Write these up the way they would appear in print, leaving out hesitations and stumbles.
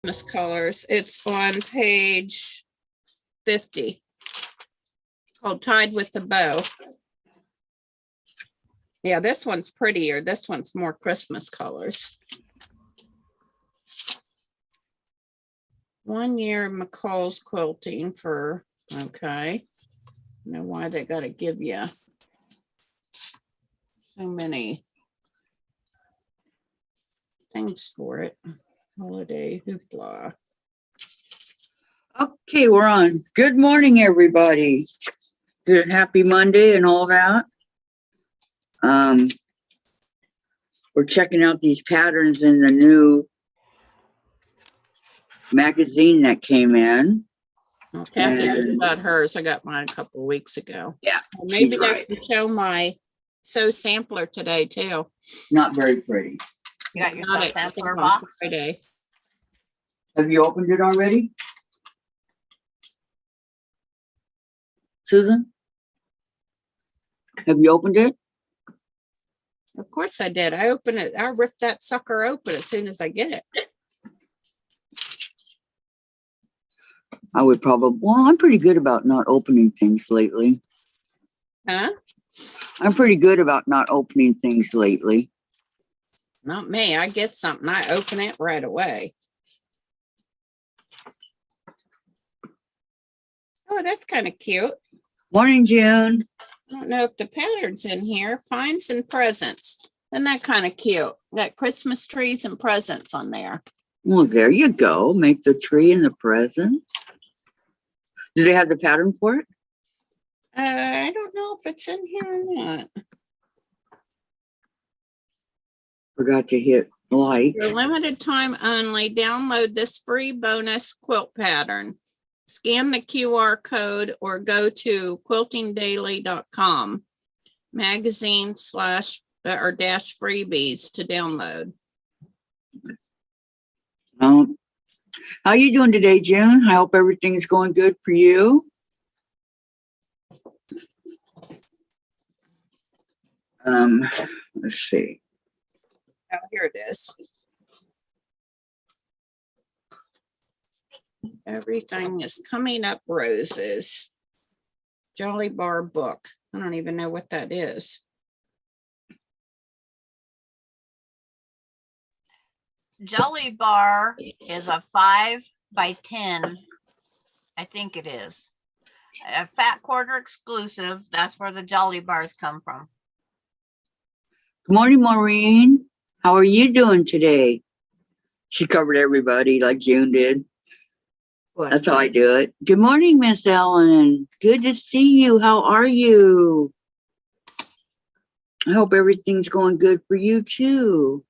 Christmas colors. It's on page 50. Called Tied with the Bow. Yeah, this one's prettier. This one's more Christmas colors. 1 year McCall's Quilting for, okay. I know why they got to give you so many things for it. Holiday hoopla. Okay, we're on. Good morning, everybody. Good, happy Monday and all that. We're checking out these patterns in the new magazine that came in. Well, Kathy got hers. I got mine a couple of weeks ago. Yeah, Maybe she's I right. can show my sew sampler today too. Not very pretty. You got your Got sew it, I think, sampler on box? Friday. Have you opened it already, Susan? Have you opened it? Of course I did. I open it. I rip that sucker open as soon as I get it. I would probably, well, I'm pretty good about not opening things lately. Huh? I'm pretty good about not opening things lately. Not me. I get something. I open it right away. Oh, that's kind of cute. Morning, June. I don't know if the pattern's in here. Pines and presents. Isn't that kind of cute? Got Christmas trees and presents on there. Well, there you go. Make the tree and the presents. Do they have the pattern for it? I don't know if it's in here or not. Forgot to hit like. For limited time only, download this free bonus quilt pattern. Scan the QR code or go to quiltingdaily.com magazine / or dash freebies to download. How you doing today, June? I hope everything's going good for you. Let's see. Oh, here it is. Everything is coming up roses. Jolly Bar book. I don't even know what that is. Jolly Bar is a 5 by 10. I think it is. A Fat Quarter exclusive. That's where the Jolly Bars come from. Good morning, Maureen. How are you doing today? She covered everybody like June did. What? That's how I do it. Good morning, Miss Ellen. Good to see you. How are you? I hope everything's going good for you too.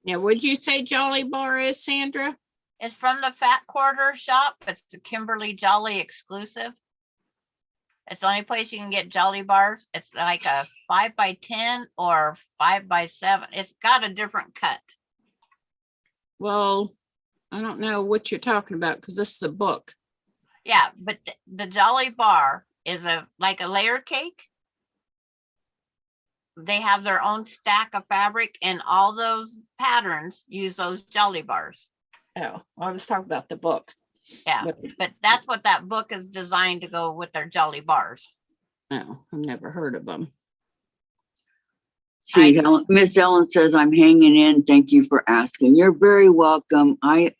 Now, would you say Jolly Bar is, Sandra? It's from the Fat Quarter shop. It's the Kimberly Jolly exclusive. It's the only place you can get Jolly Bars. It's like a 5 by 10 or 5 by 7. It's got a different cut. Well, I don't know what you're talking about because this is a book. Yeah, but the Jolly Bar is like a layer cake. They have their own stack of fabric, and all those patterns use those Jolly Bars. Oh, I was talking about the book. Yeah, but that's what that book is designed to go with their Jolly Bars. Oh, I've never heard of them. See, Miss Ellen says, I'm hanging in. Thank you for asking. You're very welcome. I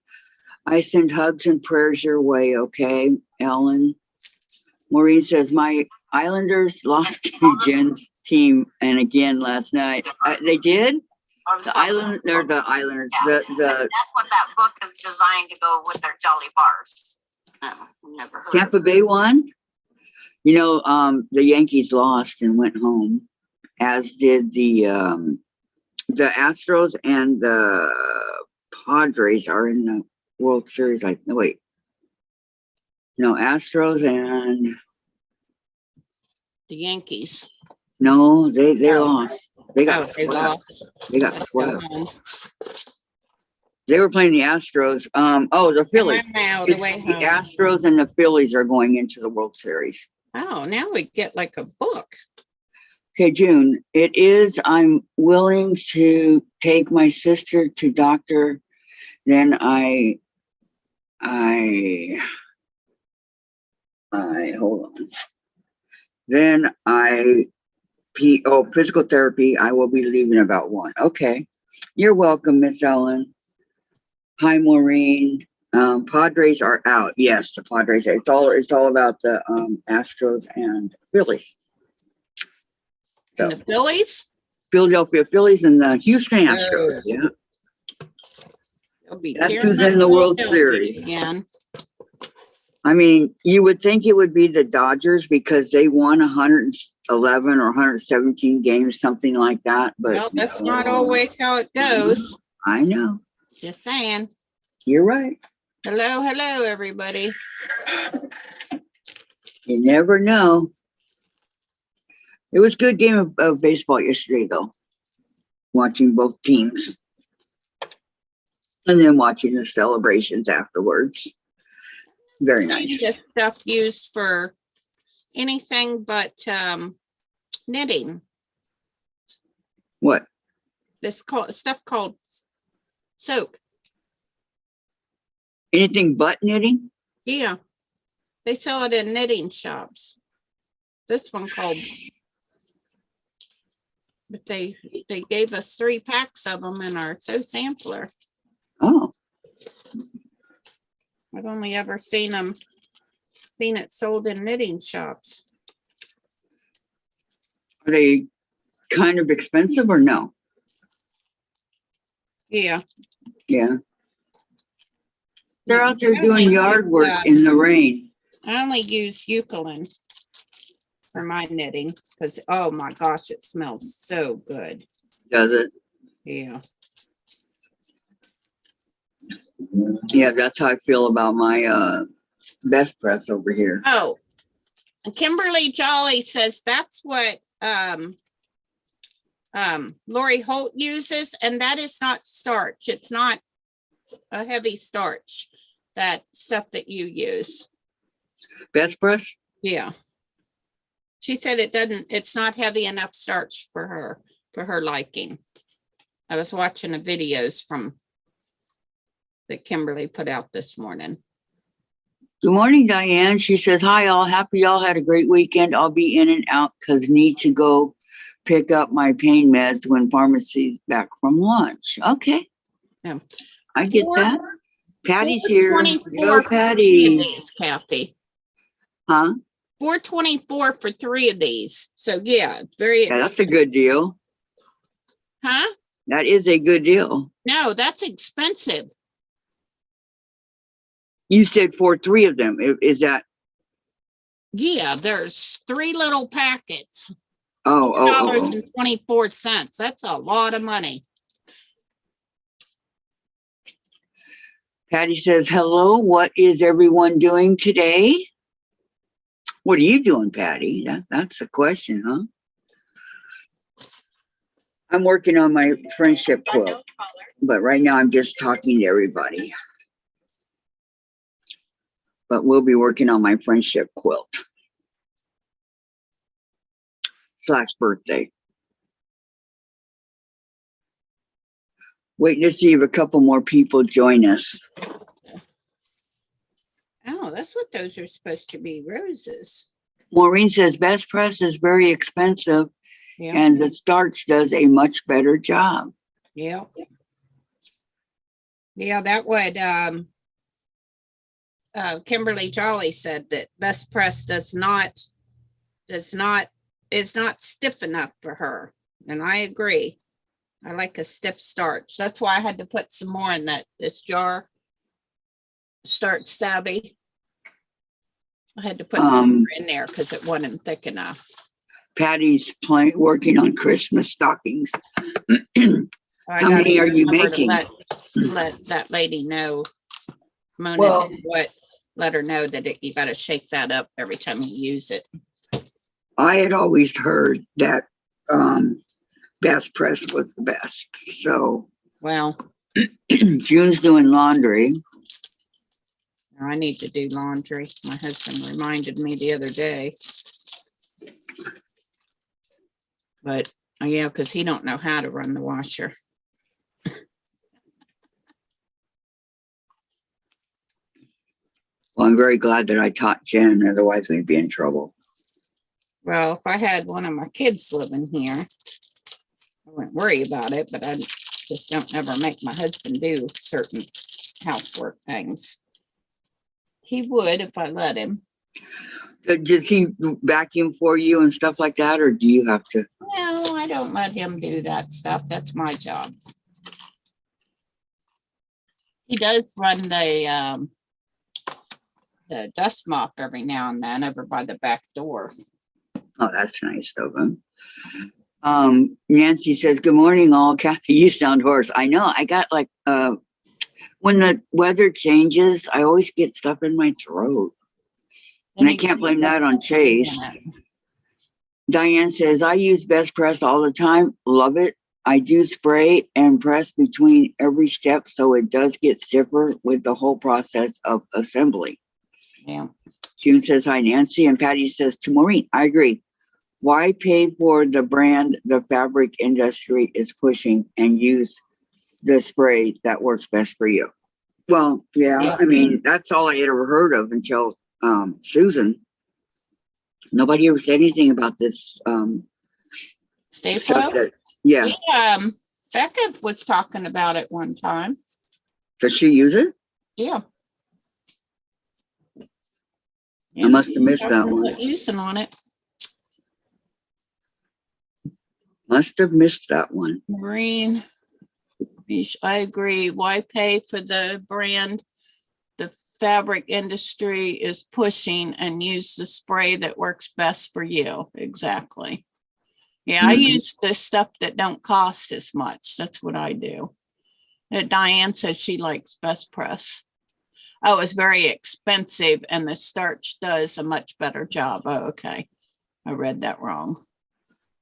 send hugs and prayers your way, okay, Ellen? Maureen says, my Islanders lost to Jen's team, and again last night. They did? The Islanders. Yeah, that's what that book is designed to go with their Jolly Bars. Oh, never heard Tampa Bay won. You know, the Yankees lost and went home, as did the Astros, and the Padres are in the World Series. No, Astros and the Yankees. no, they lost. They got They swept. lost. They got swept. They were playing the Astros. The Phillies. Now, the way The home. Astros and the Phillies are going into the World Series. Oh, now we get like a book. Okay, June, it is, I'm willing to take my sister to doctor, then hold on. Then physical therapy, I will be leaving about 1. Okay. You're welcome, Miss Ellen. Hi, Maureen. Padres are out. Yes, the Padres. It's all about the Astros and Phillies. And the Phillies? Philadelphia Phillies and the Houston Astros. Oh. Yeah. They'll be That's tearing who's up in the World Philadelphia Series. again. I mean, you would think it would be the Dodgers because they won 111 or 117 games, something like that. But Well, that's no. not always how it goes. I know. Just saying. You're right. Hello, everybody. You never know. It was a good game of baseball yesterday, though. Watching both teams. And then watching the celebrations afterwards. Very nice. This stuff used for anything but knitting. What? This stuff called soak. Anything but knitting? Yeah. They sell it in knitting shops. This one called, but they gave us 3 packs of them in our sew sampler. Oh, I've only ever seen it sold in knitting shops. are they kind of expensive or no? Yeah. Yeah. They're out there I doing only yard use, work in the rain. I only use Eucalyptus for my knitting because, oh my gosh, it smells so good. Does it? Yeah. Yeah, that's how I feel about my Best Press over here. Oh, and Kimberly Jolly says that's what Lori Holt uses, and that is not starch. It's not a heavy starch, that stuff that you use. Best Press? Yeah. She said it's not heavy enough starch for her liking. I was watching the videos that Kimberly put out this morning. Good morning, Diane. She says, hi, all. Happy y'all had a great weekend. I'll be in and out because need to go pick up my pain meds when pharmacy's back from lunch. Okay. Yeah. I get that. Patty's here. 424 Go, Patty. Kathy. Huh? $4.24 for 3 of these. So yeah, it's very Yeah, that's a good deal. Huh? That is a good deal. No, that's expensive. You said for 3 of them. Is that? Yeah, there's 3 little packets. Oh. $4.24. That's a lot of money. Patty says, hello, what is everyone doing today? What are you doing, Patty? That's the question, huh? I'm working on my friendship quilt, but right now I'm just talking to everybody. But we'll be working on my friendship quilt. / birthday. Waiting to see if a couple more people join us. Oh, that's what those are supposed to be, roses. Maureen says Best Press is very expensive, Yeah. and the starch does a much better job. Yeah. Yeah, that would Kimberly Jolly said that Best Press is not stiff enough for her. And I agree. I like a stiff starch. That's why I had to put some more in this jar. Starch savvy. I had to put some more in there because it wasn't thick enough. Patty's working on Christmas stockings. How many are you making? Let that lady know. Mona, Well, let her know that you got to shake that up every time you use it. I had always heard that Best Press was the best. So, well, June's doing laundry. I need to do laundry. My husband reminded me the other day. But yeah, because he don't know how to run the washer. Well, I'm very glad that I taught Jen, otherwise we'd be in trouble. Well, if I had one of my kids living here, I wouldn't worry about it, but I just don't ever make my husband do certain housework things. He would if I let him. Does he vacuum for you and stuff like that, or do you have to? No, I don't let him do that stuff. That's my job. He does run the dust mop every now and then over by the back door. Oh, that's nice of him. Nancy says, good morning, all. Kathy, you sound hoarse. I know. I got like, when the weather changes, I always get stuff in my throat. And I can't blame that on Chase. Diane says, I use Best Press all the time. Love it. I do spray and press between every step, so it does get stiffer with the whole process of assembly. Yeah. June says, hi, Nancy. And Patty says, to Maureen, I agree. Why pay for the brand the fabric industry is pushing and use the spray that works best for you? Well, yeah. I mean, that's all I had ever heard of until Susan. Nobody ever said anything about this. Stay stuff flow. that, yeah. Becca was talking about it one time. Does she use it? Yeah. I must have missed that one. Using on it. Must have missed that one. Maureen, I agree. Why pay for the brand the fabric industry is pushing and use the spray that works best for you? Exactly. Yeah, I use the stuff that don't cost as much. That's what I do. Diane said she likes Best Press. Oh, it's very expensive and the starch does a much better job. Oh, okay. I read that wrong.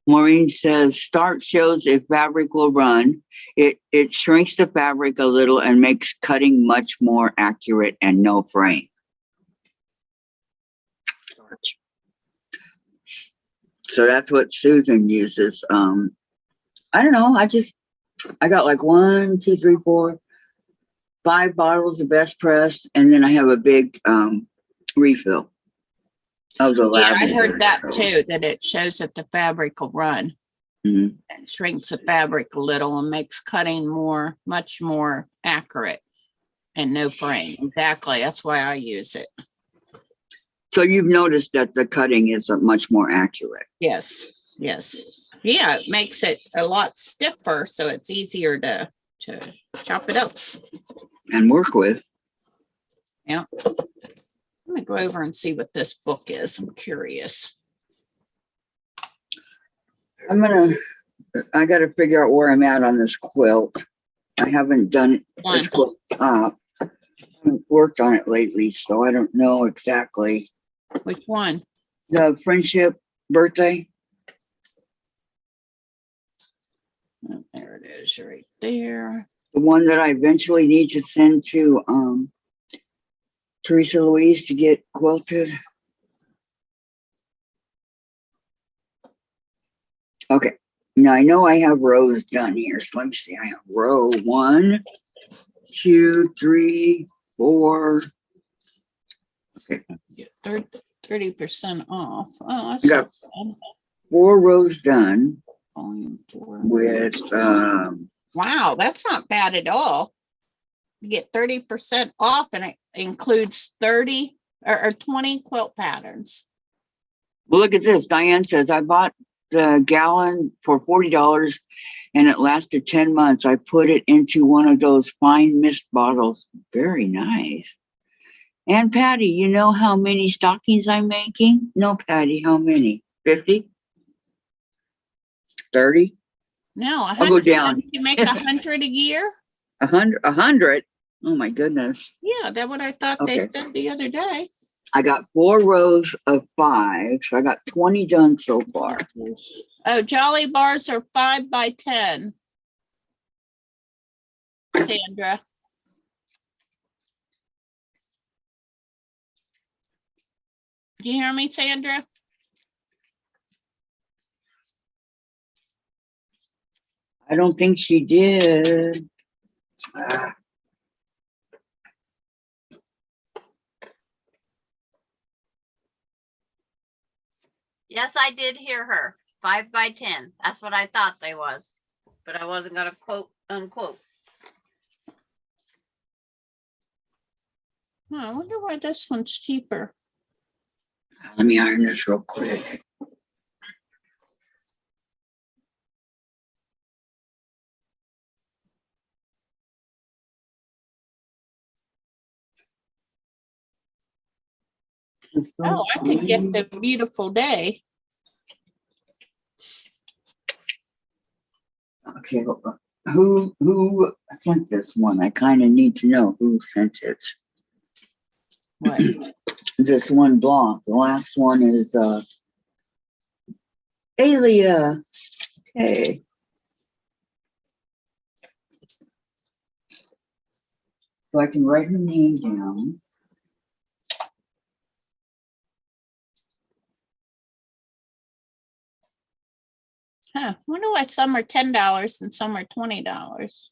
Maureen says, starch shows if fabric will run. It shrinks the fabric a little and makes cutting much more accurate and no fraying. Starch. So that's what Susan uses. I don't know. I got like 1, 2, 3, 4, 5 bottles of Best Press, and then I have a big refill of the Yeah, I lavender. heard that too, that it shows that the fabric will run. Mm-hmm. It shrinks the fabric a little and makes cutting much more accurate and no fraying. Exactly. That's why I use it. So you've noticed that the cutting is much more accurate. Yes. Yes. Yeah, it makes it a lot stiffer, so it's easier to chop it up and work with. Yeah. Let me go over and see what this book is. I'm curious. I got to figure out where I'm at on this quilt. I haven't done it. This quilt top. I haven't worked on it lately, so I don't know exactly. Which one? The friendship birthday. Oh, there it is, right there. The one that I eventually need to send to Teresa Louise to get quilted. Okay. Now I know I have rows done here. So let me see. I have row 1, 2, 3, 4. Okay. Get 30% off. Oh, that's I got 4 rows done. Volume 4. With wow, that's not bad at all. You get 30% off and it includes 30 or 20 quilt patterns. Well, look at this. Diane says, I bought the gallon for $40 and it lasted 10 months. I put it into one of those fine mist bottles. Very nice. And Patty, you know how many stockings I'm making? No, Patty, how many? 50? 30? No, I'll go down. You make 100 a year? 100? Oh my goodness. Yeah, that's what I thought they said the other day. I got 4 rows of 5, so I got 20 done so far. Oh, Jolly Bars are 5 by 10. Sandra. Do you hear me, Sandra? I don't think she did. Ah, Yes, I did hear her. 5 by 10. That's what I thought they was, but I wasn't gonna quote unquote. Oh, I wonder why this one's cheaper. let me iron this real quick. Oh, I could get the beautiful day. Okay, who sent this one? I kind of need to know who sent it. What? This one block. The last one is Alia. Okay. So I can write her name down. Huh, wonder why some are $10 and some are $20.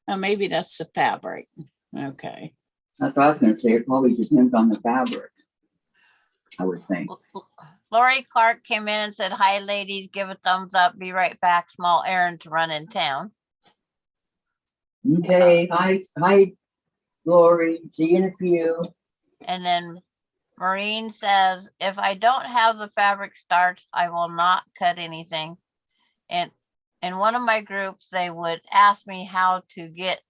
Oh, maybe that's the fabric. Okay. That's what I was gonna say. It probably depends on the fabric, I would think. Lori Clark came in and said, "Hi, ladies, give a thumbs up. Be right back. Small errand to run in town." Okay, hi, Lori. See you in a few. And then Maureen says, "If I don't have the fabric starts, I will not cut anything." And in one of my groups, they would ask me how to get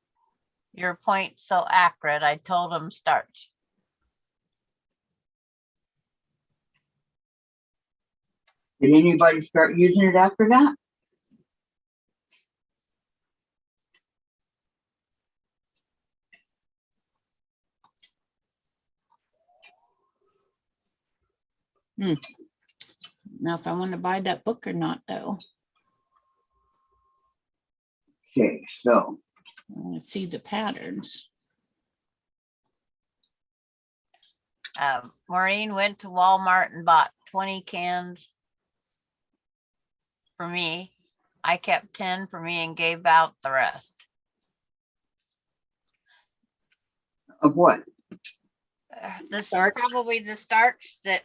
your point so accurate. I told them starch. Did anybody start using it after that? Now, if I want to buy that book or not, though. Okay, so I want to see the patterns. Maureen went to Walmart and bought 20 cans for me. I kept 10 for me and gave out the rest. of what? This Starch. probably the starch that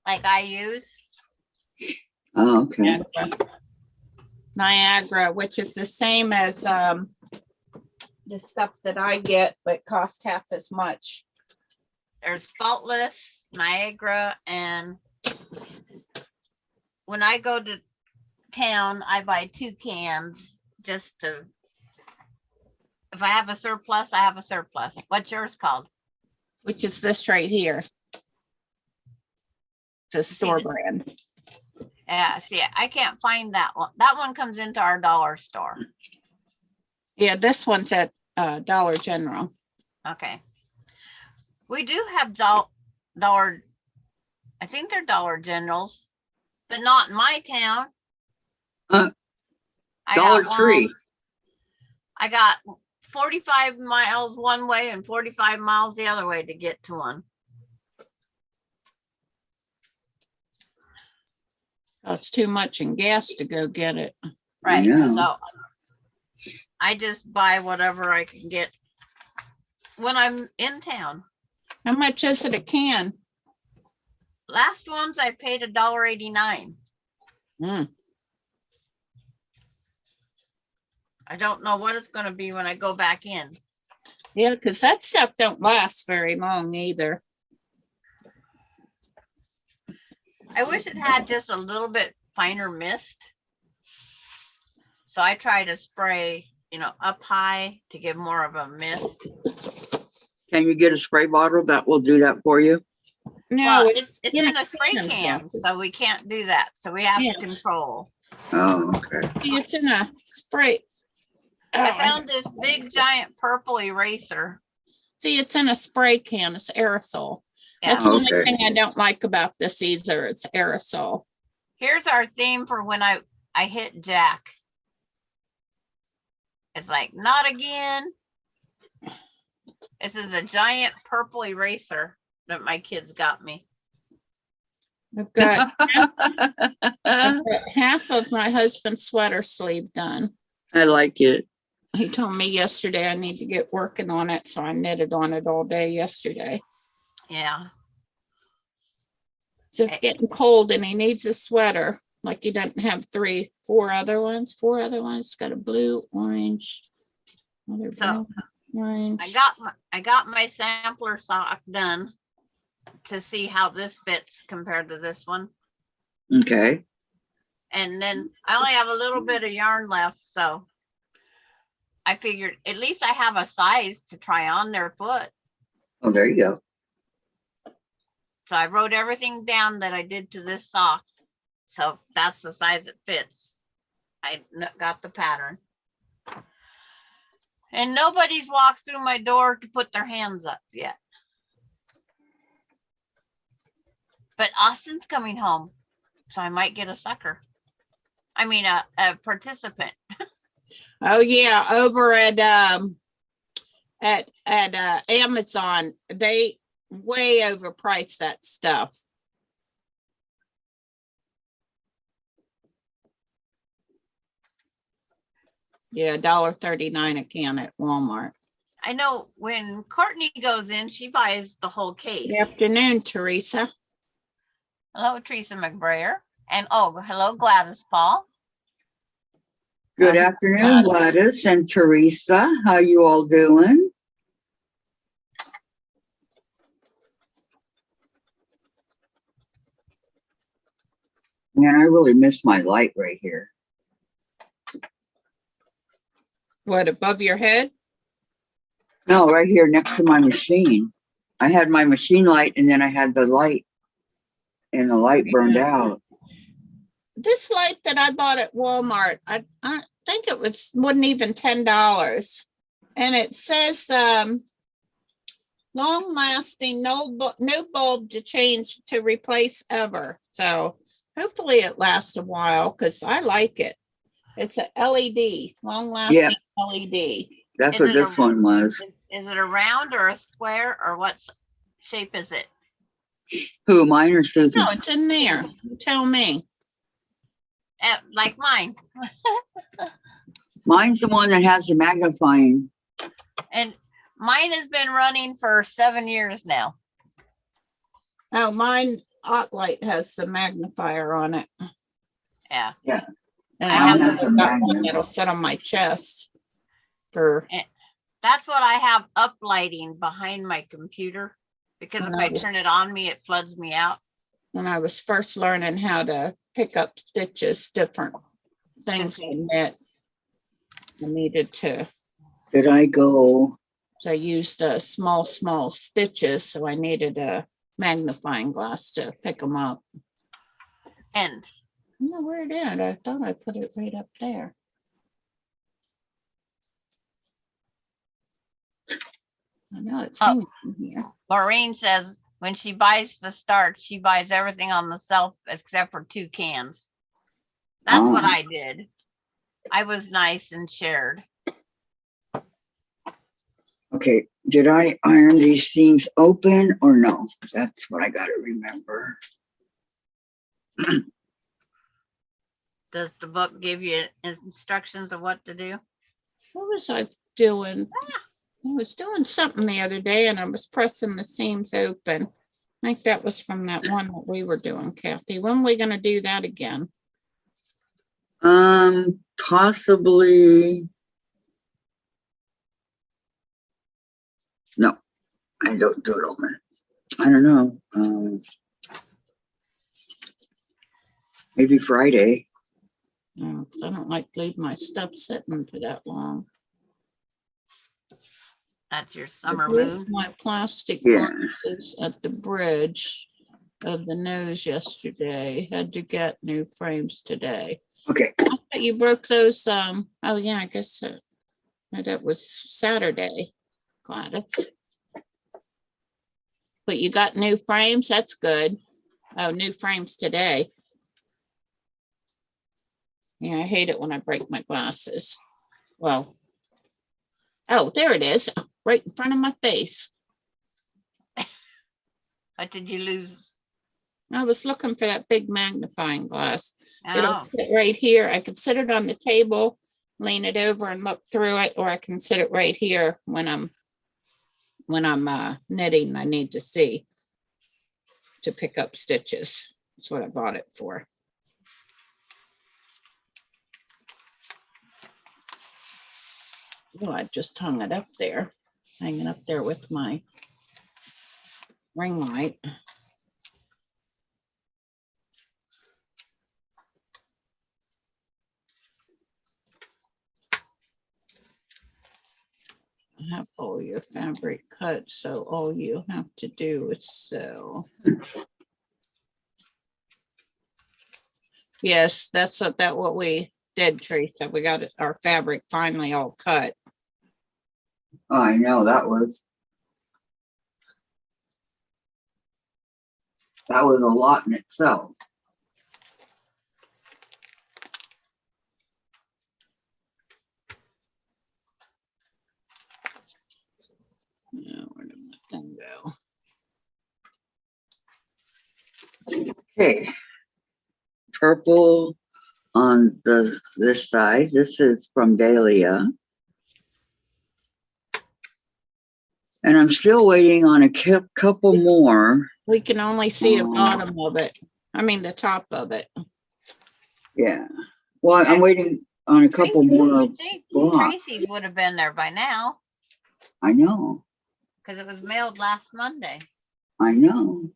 like I use. Oh, okay. Niagara, which is the same as the stuff that I get, but costs half as much. There's Faultless, Niagara, and when I go to town, I buy 2 cans just to, if I have a surplus, I have a surplus. What's yours called? Which is this right here. It's a store brand. Yeah, see, I can't find that one. That one comes into our dollar store. Yeah, this one's at Dollar General. Okay. We do have dollar, I think they're Dollar Generals, but not in my town. Uh, I Dollar got Tree. one- I got 45 miles one way and 45 miles the other way to get to one. It's too much in gas to go get it. Right. know. So I just buy whatever I can get when I'm in town. How much is it a can? Last ones I paid $1.89. Mm. I don't know what it's going to be when I go back in. Yeah, because that stuff don't last very long either. I wish it had just a little bit finer mist. So I try to spray, up high to give more of a mist. Can you get a spray bottle that will do that for you? No, Well, it's it's in a spray can, can, so we can't do that. So we have Yes. to control. Oh, okay. It's in a spray. I Oh, found this big giant purple eraser. see, it's in a spray can. It's aerosol. Yeah. That's the only Okay. thing I don't like about this either. It's aerosol. Here's our theme for when I hit Jack. It's like, not again. This is a giant purple eraser that my kids got me. I've got got half of my husband's sweater sleeve done. I like it. He told me yesterday I need to get working on it, so I knitted on it all day yesterday. Yeah. So it's getting cold and he needs a sweater. Like he doesn't have four other ones. Got a blue, orange. Another So, blue, orange. I got my sampler sock done to see how this fits compared to this one. Okay. And then I only have a little bit of yarn left, so I figured at least I have a size to try on their foot. Oh, there you go. So I wrote everything down that I did to this sock. So that's the size it fits. I got the pattern. And nobody's walked through my door to put their hands up yet. But Austin's coming home, so I might get a sucker. I mean, a participant. Oh yeah, over at Amazon, they way overpriced that stuff. Yeah, $1.39 a can at Walmart. I know when Courtney goes in, she buys the whole case. Good afternoon, Teresa. Hello, Teresa McBrayer. And oh, hello, Gladys Paul. Good afternoon, Gladys and Teresa. How you all doing? Man, I really miss my light right here. What, above your head? No, right here next to my machine. I had my machine light and then I had the light and the light burned out. This light that I bought at Walmart, I think it wasn't even $10. And it says long lasting, no bulb to change to replace ever. So hopefully it lasts a while because I like it. It's a LED, long lasting LED. That's what this one was. Is it a round or a square or what shape is it? Who, mine or Susan? No, it's in there. You tell me. Like mine. Mine's the one that has the magnifying. And mine has been running for 7 years now. Oh, mine Light has the magnifier on it. Yeah. Yeah. And I I have have the one magnet. that'll sit on my chest for. That's what I have uplighting behind my computer because if I turn it on me, it floods me out. When I was first learning how to pick up stitches, different things I knit, I needed to. Did I go? So I used small stitches, so I needed a magnifying glass to pick them up. And I don't know where it is. I thought I put it right up there. I know it's hanging in here. Maureen says when she buys the starch, she buys everything on the shelf except for 2 cans. That's what I did. I was nice and shared. Okay, did I iron these seams open or no? That's what I got to remember. Does the book give you instructions of what to do? What was I doing? I was doing something the other day and I was pressing the seams open. I think that was from that one that we were doing, Kathy. When are we going to do that again? Possibly. No, I don't do it open. I don't know. Maybe Friday. No, 'cause I don't like to leave my stuff sitting for that long. That's your summer I broke moon. my plastic Yeah. boxes at the bridge of the nose yesterday. Had to get new frames today. Okay. I thought you broke those. Oh yeah, I guess that was Saturday. Gladys. But you got new frames. That's good. Oh, new frames today. Yeah, I hate it when I break my glasses. Well, oh, there it is, right in front of my face. What did you lose? I was looking for that big magnifying glass. It'll Oh, sit right here. I could sit it on the table, lean it over and look through it, or I can sit it right here when I'm knitting. I need to see to pick up stitches. That's what I bought it for. Oh, I just hung it up there, hanging up there with my ring light. I have all your fabric cut, so all you have to do is sew. Yes, that's what we did, Teresa. We got our fabric finally all cut. Oh, I know, that was a lot in itself. Now, where did my thing go? Okay. Purple on this side. This is from Dahlia. And I'm still waiting on a couple more. We can only see the Oh. bottom of it. I mean, the top of it. Yeah. Well, I'm waiting on a couple more. you'd think blocks. Tracy's would have been there by now, I know. because it was mailed last Monday. I know.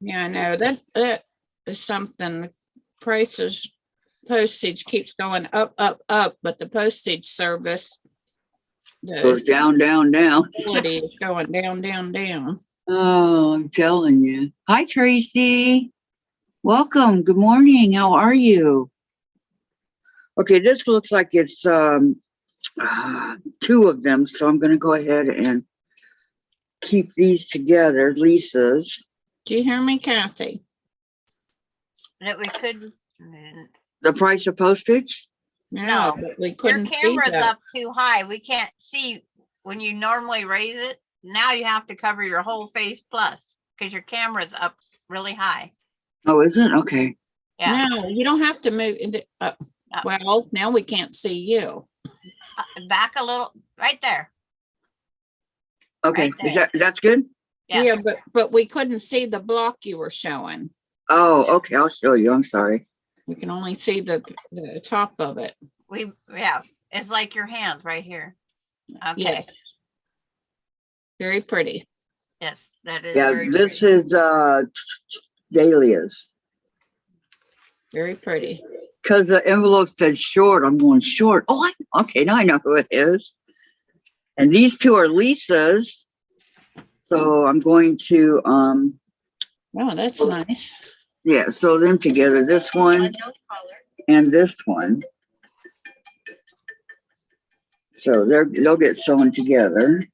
Yeah, I know that is something. The prices, postage keeps going up, but the postage service, Goes the down, down, down. quality is going down. Oh, I'm telling you. Hi, Tracy. Welcome. Good morning. How are you? Okay, this looks like it's two of them, so I'm going to go ahead and keep these together. Lisa's. Do you hear me, Kathy? That we couldn't, The price of postage? No, No. but we your couldn't see camera's that. up too high. We can't see when you normally raise it. Now you have to cover your whole face plus, because your camera's up really high. Oh, is it? Okay. Yeah. No, you don't have to move. Well, now we can't see you. Back a little, right there. Okay. Right That's good? Yeah. Yeah, but we couldn't see the block you were showing. Oh, okay. I'll show you. I'm sorry. We can only see the top of it. Yeah, it's like your hand right here. Okay. Yes. Very pretty. Yes, that is Yeah, very this pretty. is Dahlia's. Very pretty. Because the envelope says short, I'm going short. Oh, okay, now I know who it is. And these two are Lisa's. So I'm going to, Oh, that's nice. yeah, sew them together. This one and this one. So they'll get sewn together.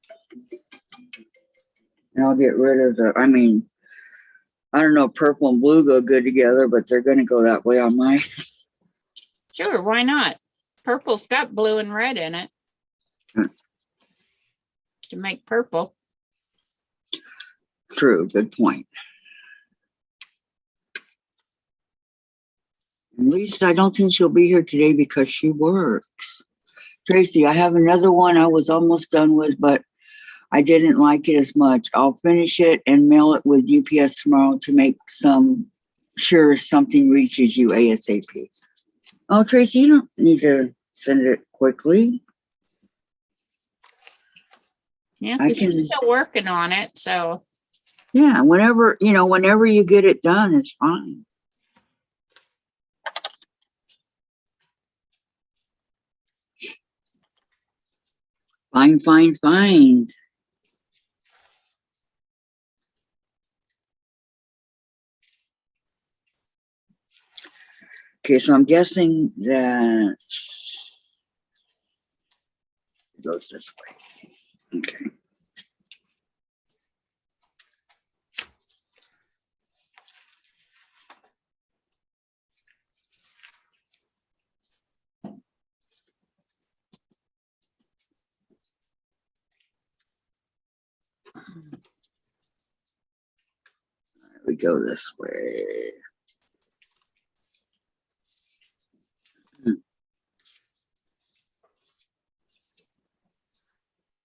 And I'll get rid of I don't know, purple and blue go good together, but they're going to go that way on my. Sure, why not? Purple's got blue and red in it. To make purple. True, good point. At least I don't think she'll be here today because she works. Tracy, I have another one I was almost done with, but I didn't like it as much. I'll finish it and mail it with UPS tomorrow to make sure something reaches you ASAP. Oh, Tracy, you don't need to send it quickly. Yeah, I 'cause can- she's still working on it, so. Yeah, whenever you get it done, it's fine. Fine. Okay, so I'm guessing that it goes this way. Okay. go this way.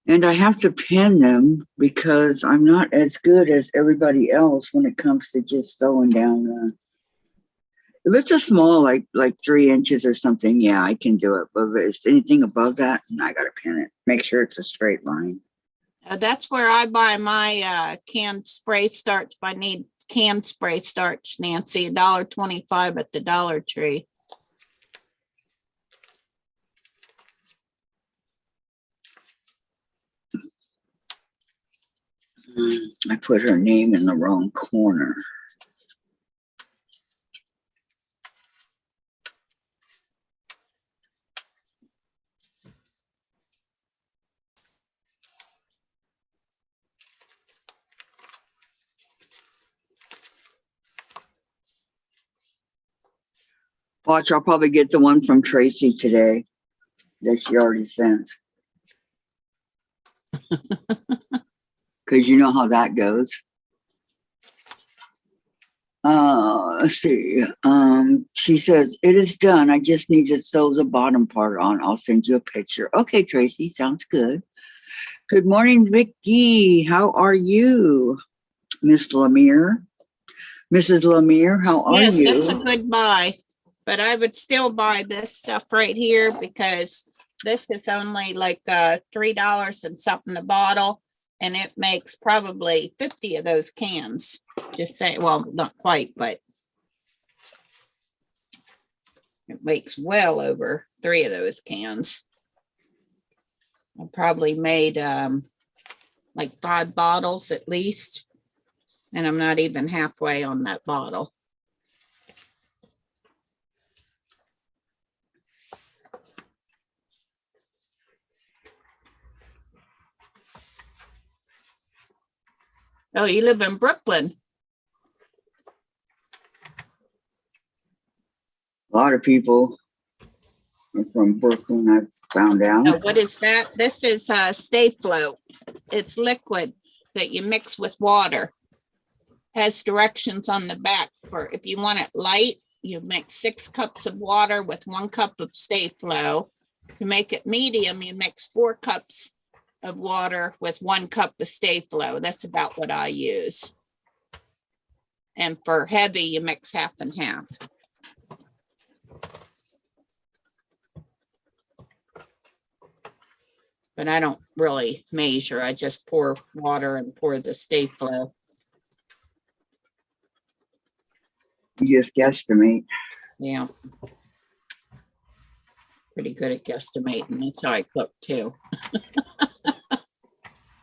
And I have to pin them because I'm not as good as everybody else when it comes to just sewing down. If it's a small, like 3 inches or something, yeah, I can do it. But if it's anything above that, I gotta pin it. Make sure it's a straight line. That's where I buy my canned spray starch. If I need canned spray starch, Nancy, $1.25 at the Dollar Tree. I put her name in the wrong corner. Watch, I'll probably get the one from Tracy today that she already sent. Because you know how that goes. Let's see. She says, it is done. I just need to sew the bottom part on. I'll send you a picture. Okay, Tracy, sounds good. Good morning, Vicki. How are you? Miss Lemire? Mrs. Lemire, how are Yes, you? that's a good buy, but I would still buy this stuff right here because this is only like $3 and something a bottle, and it makes probably 50 of those cans. Just say, well, not quite, but it makes well over 3 of those cans. I probably made like 5 bottles at least, and I'm not even halfway on that bottle. Oh, you live in Brooklyn. A lot of people are from Brooklyn, I've found out. Now, what is that? This is Stay Float. It's liquid that you mix with water. Has directions on the back for if you want it light, you mix 6 cups of water with 1 cup of Stay Flow. To make it medium, you mix 4 cups of water with 1 cup of Stay Flow. That's about what I use. And for heavy, you mix half and half. But I don't really measure. I just pour water and pour the Stay Flow. You just guesstimate. Yeah. Pretty good at guesstimating. That's how I cook too.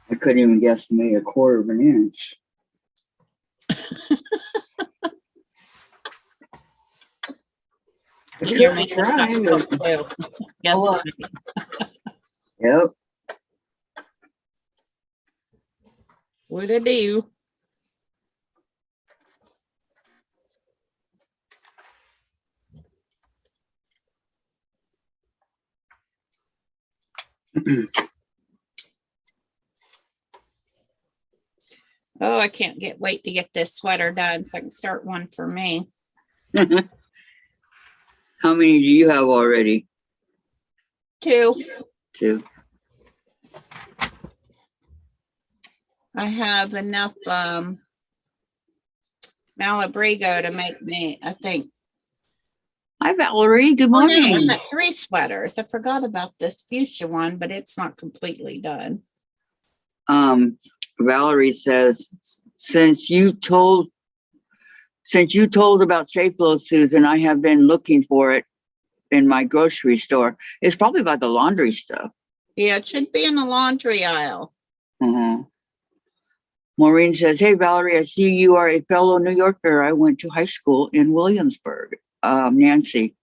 I couldn't even guesstimate a 1/4 of an inch. I You're kept making trying. stuff cook too. Guesstimate. Yep. What I do? Oh, I can't wait to get this sweater done so I can start one for me. How many do you have already? 2. 2. I have enough Malabrigo to make me, I think. Hi, Valerie. Good Oh, no, I morning. got 3 sweaters. I forgot about this fuchsia one, but it's not completely done. Valerie says, since you told about Stay Flow, Susan, I have been looking for it in my grocery store. It's probably about the laundry stuff. Yeah, it should be in the laundry aisle. Maureen says, hey, Valerie, I see you are a fellow New Yorker. I went to high school in Williamsburg. Nancy,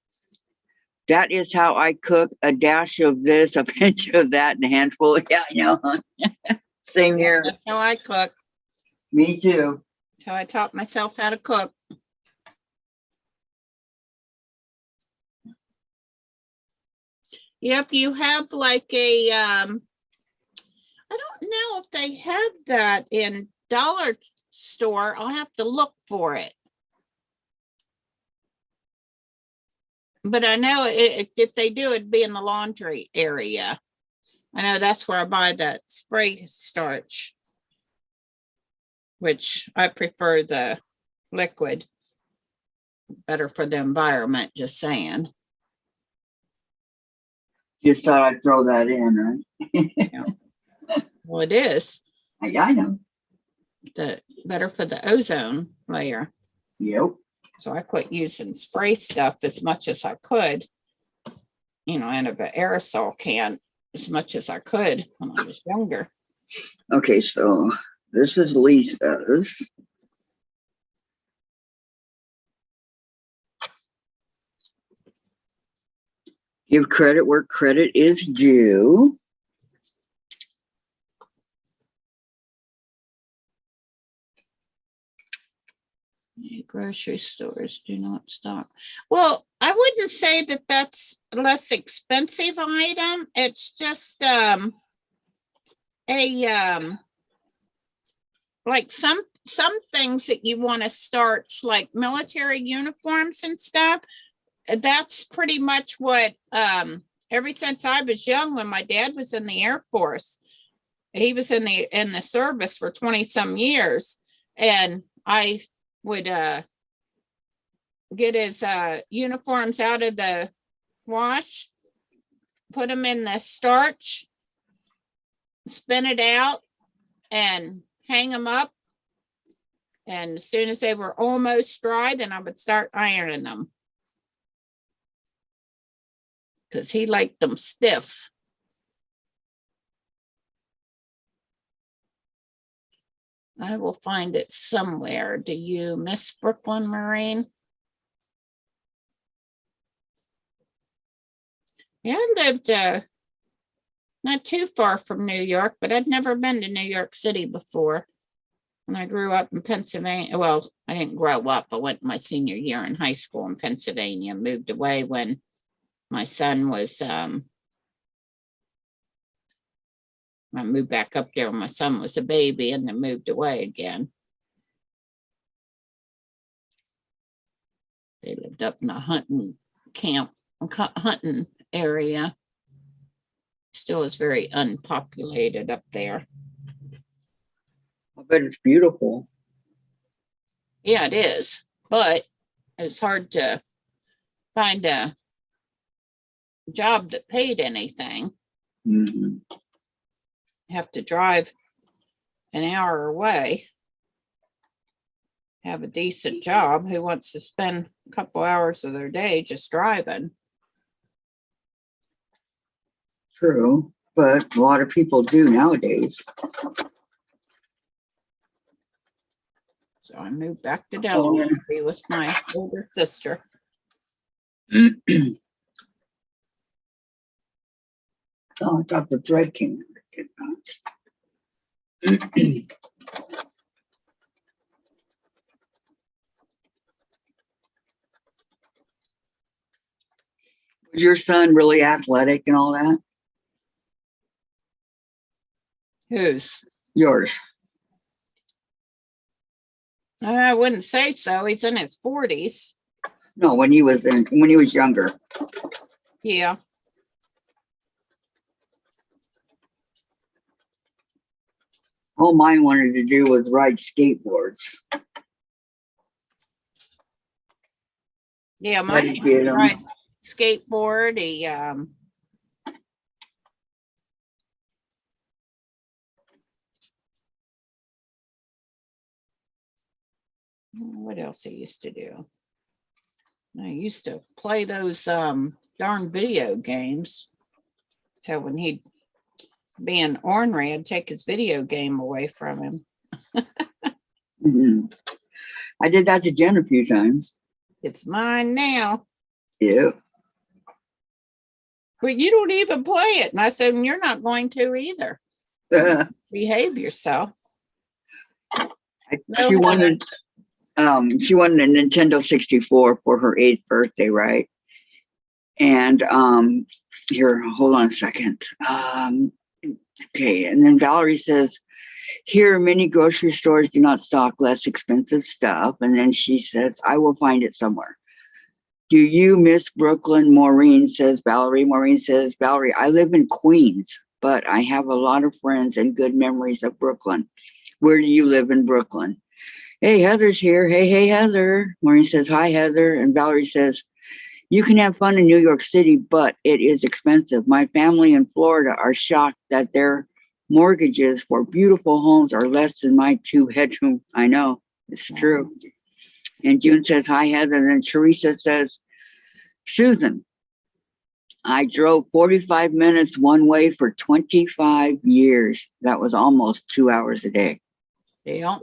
that is how I cook: a dash of this, a pinch of that, and a handful. Yeah, I know. Same here. That's how I cook. Me too. That's how I taught myself how to cook. If you have like a, I don't know if they have that in Dollar store. I'll have to look for it. But I know if they do, it'd be in the laundry area. I know that's where I buy that spray starch, which I prefer the liquid. Better for the environment, just saying. Just thought I'd throw that in, right? Well, it is I know. better for the ozone layer. Yep. So I quit using spray stuff as much as I could, in an aerosol can as much as I could when I was younger. Okay, so this is Lisa's. Give credit where credit is due. Grocery stores do not stock. Well, I wouldn't say that that's a less expensive item. It's just like some things that you want to starch, like military uniforms and stuff. That's pretty much what ever since I was young, when my dad was in the Air Force, he was in the service for 20 some years, and I would get his uniforms out of the wash, put them in the starch, spin it out, and hang them up. And as soon as they were almost dry, then I would start ironing them, because he liked them stiff. I will find it somewhere. Do you miss Brooklyn Marine? Yeah, I lived not too far from New York, but I'd never been to New York City before. When I grew up in Pennsylvania, well, I didn't grow up. I went my senior year in high school in Pennsylvania, moved away when my son was, I moved back up there when my son was a baby, and then moved away again. They lived up in a hunting camp, hunting area. Still is very unpopulated up there. I bet it's beautiful. Yeah, it is, but it's hard to find a job that paid anything. Mhm. Have to drive an hour away, have a decent job. Who wants to spend a couple hours of their day just driving? True, but a lot of people do nowadays. So I moved back to Delaware to be with my older sister. Oh, I thought the thread came. Was your son really athletic and all that? Whose? Yours. I wouldn't say so. He's in his 40s. No, when he was younger. Yeah. All mine wanted to do was ride skateboards. Yeah, But mine he did 'em. ride skateboard. He what else he used to do? I used to play those darn video games. So when he'd be in ornery, I'd take his video game away from him. Mhm. I did that to Jen a few times. It's mine now. Yeah. But you don't even play it. And I said, you're not going to either. Behave yourself. She wanted a Nintendo 64 for her 8th birthday, right? And here, hold on a second. Okay, and then Valerie says here, many grocery stores do not stock less expensive stuff. And then she says, I will find it somewhere. Do you miss Brooklyn? Maureen says, Valerie. Maureen says, Valerie, I live in Queens, but I have a lot of friends and good memories of Brooklyn. Where do you live in Brooklyn? Hey, Heather's here. Hey, Heather. Maureen says, hi, Heather. And Valerie says, you can have fun in New York City, but it is expensive. My family in Florida are shocked that their mortgages for beautiful homes are less than my 2-bedroom. I know, it's true. And June says, hi, Heather. And then Teresa says, Susan, I drove 45 minutes one way for 25 years. That was almost 2 hours a day. Yeah.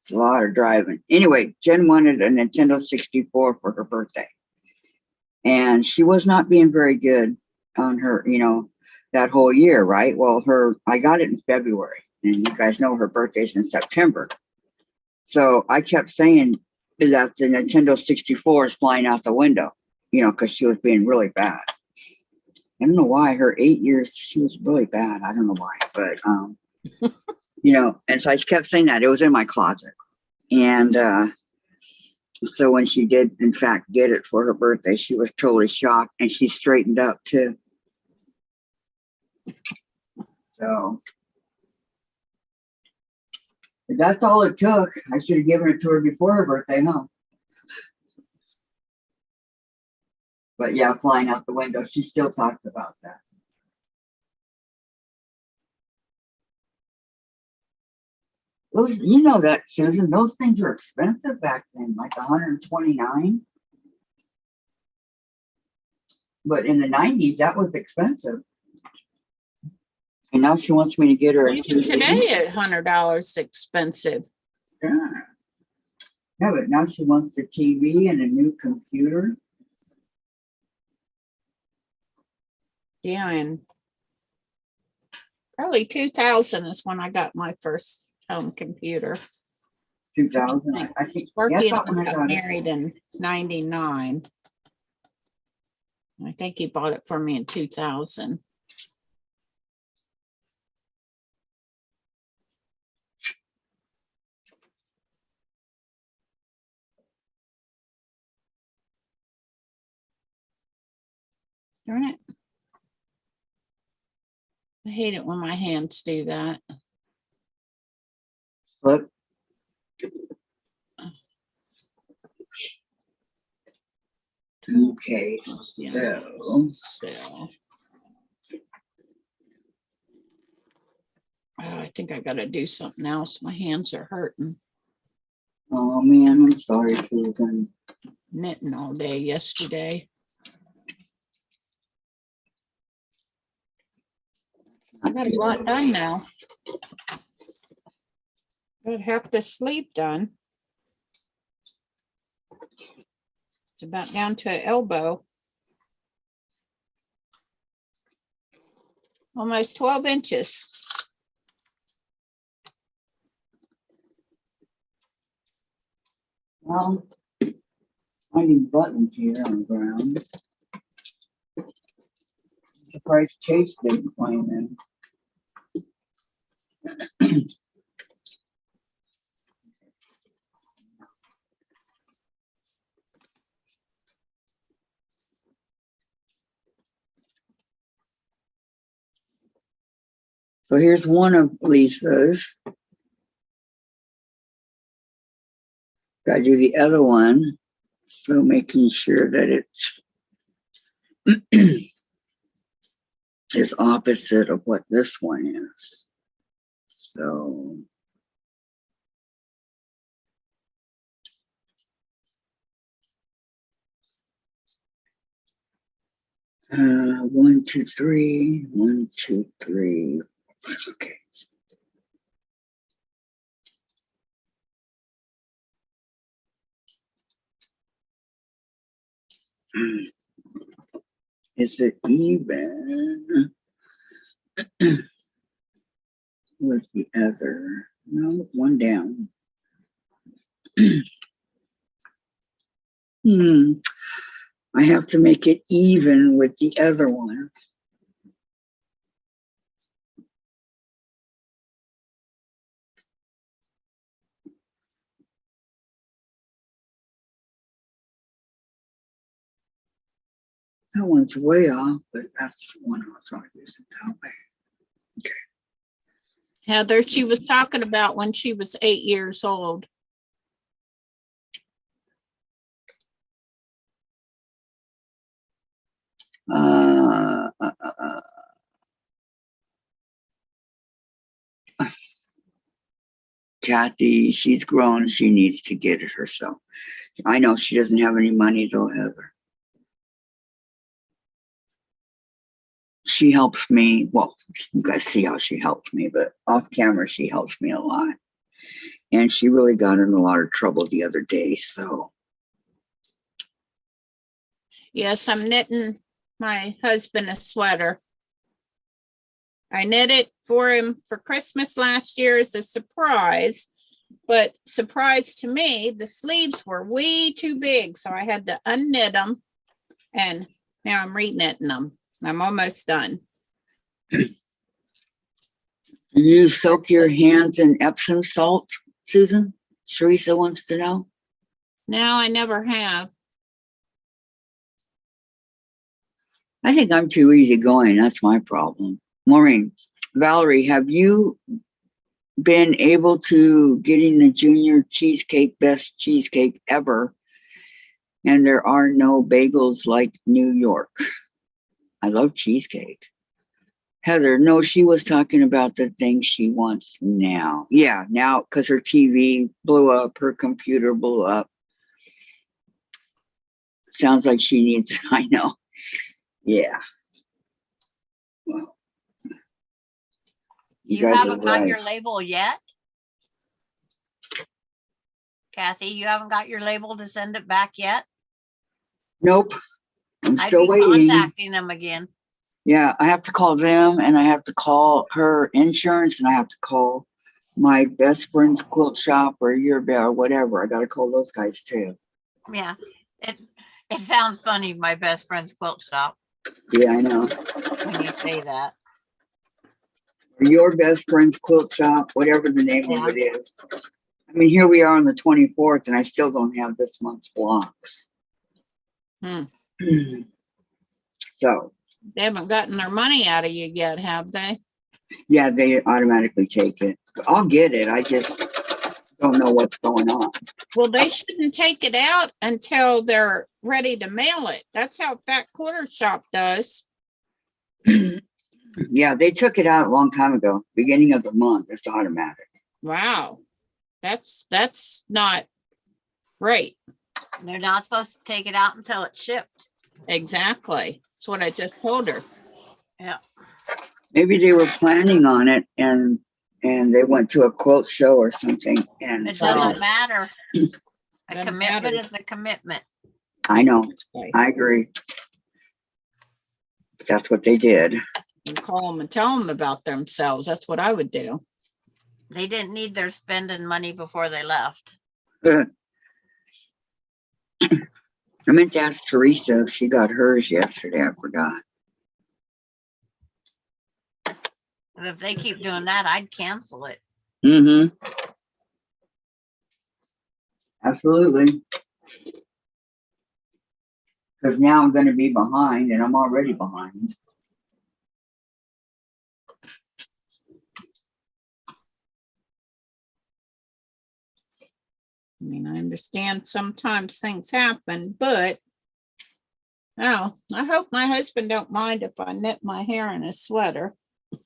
It's a lot of driving. Anyway, Jen wanted a Nintendo 64 for her birthday. And she was not being very good on her, that whole year, right? Well, I got it in February, and you guys know her birthday's in September. So I kept saying that the Nintendo 64 is flying out the window, because she was being really bad. I don't know why. Her 8 years, she was really bad. I don't know why, but and so I kept saying that. It was in my closet, and so when she did, in fact, get it for her birthday, she was totally shocked, and she straightened up too. So that's all it took. I should have given it to her before her birthday, huh? But yeah, flying out the window, she still talks about that. Those, you know that, Susan, those things were expensive back then, like $129. But in the 90s, that was expensive. And now she wants me to get her a Even TV. today, $100 expensive. Yeah. Yeah, but now she wants a TV and a new computer. Yeah, and probably 2000 is when I got my first home computer. 2000. I think. Sparky Yeah, and I got married in 99. I think he bought it for me in 2000. Darn it. I hate it when my hands do that. Look. Okay, Yeah, so so. Oh, I think I got to do something else. My hands are hurting. oh man, I'm sorry, Susan. Knitting all day yesterday. I got a lot done now. Got half the sleeve done. It's about down to an elbow. Almost 12 inches. Well, I need buttons here on the ground. Surprised Chase didn't find them. So here's one of Lisa's. Got to do the other one. So making sure that it's is opposite of what this one is. So one, two, three, 1, 2, 3. Okay. Is it even with the other? No, one down. I have to make it even with the other one. That one's way off, but that's the one I was trying to use it that way. Heather, she was talking about when she was 8 years old. Uh, uh, uh, uh. Kathy, she's grown. She needs to get it herself. I know she doesn't have any money though, Heather. She helps me. Well, you guys see how she helps me, but off camera, she helps me a lot. And she really got in a lot of trouble the other day. So, Yes, I'm knitting my husband a sweater. I knit it for him for Christmas last year as a surprise, but surprise to me, the sleeves were way too big, so I had to unknit them, and now I'm reknitting them. I'm almost done. you soak your hands in Epsom salt, Susan? Teresa wants to know. Now I never have. I think I'm too easygoing. That's my problem. Maureen, Valerie, have you been able to getting the junior cheesecake, best cheesecake ever? And there are no bagels like New York. I love cheesecake. Heather, no, she was talking about the thing she wants now. Yeah, now because her TV blew up, her computer blew up. Sounds like she needs, I know. Yeah. Well, You guys are haven't got your right. label yet? Kathy, you haven't got your label to send it back yet? Nope. I'm I'd still be waiting. contacting them again. Yeah, I have to call them and I have to call her insurance and I have to call my best friend's quilt shop or your bear or whatever. I got to call those guys too. Yeah, it sounds funny, my best friend's quilt shop, Yeah, I know. when you say that. Your best friend's quilt shop, whatever the name of it is. I mean, here we are on the 24th and I still don't have this month's blocks. Hmm. So, They haven't gotten their money out of you yet, have they? yeah, they automatically take it. I'll get it. I just don't know what's going on. Well, they shouldn't take it out until they're ready to mail it. That's how Fat Quarter Shop does. Yeah, they took it out a long time ago, beginning of the month. It's automatic. Wow. That's not right. They're not supposed to take it out until it's shipped. Exactly. That's what I just told her. Yeah. Maybe they were planning on it and they went to a quilt show or something. And It doesn't matter. A Doesn't commitment matter. is a commitment. I know, Okay. I agree. That's what they did. And call them and tell them about themselves. That's what I would do. They didn't need their spending money before they left. I meant to ask Teresa if she got hers yesterday. I forgot. And if they keep doing that, I'd cancel it. Mm-hmm. Absolutely. Because now I'm going to be behind and I'm already behind. I mean, I understand sometimes things happen, but oh, I hope my husband don't mind if I knit my hair in a sweater.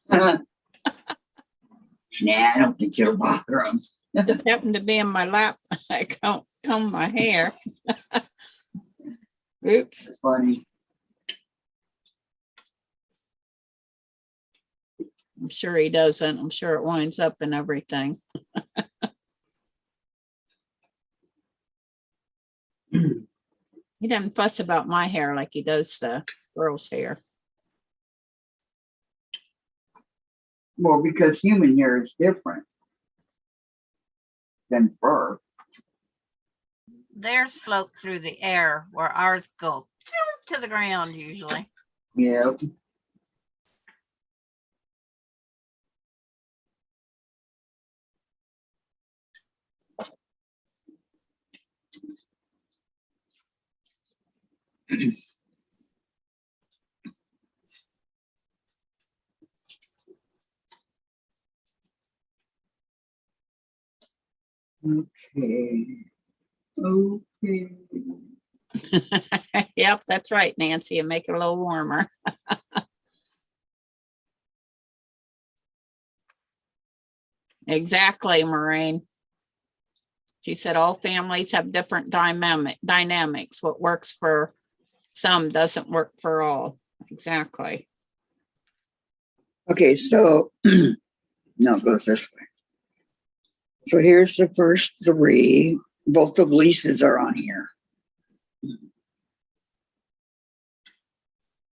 Nah, I don't think you'll bother them. Just happened to be in my lap. I can't comb my hair. Oops. It's funny. I'm sure he doesn't. I'm sure it winds up in everything. He doesn't fuss about my hair like he does the girl's hair. Well, because human hair is different than fur. Theirs float through the air where ours go to the ground usually. Yeah. Okay. Okay. Yep, that's right, Nancy, and make it a little warmer. Exactly, Maureen. She said all families have different dynamics. What works for some doesn't work for all. Exactly. Okay, so no, it goes this way. So here's the first three. Both of Lisa's are on here.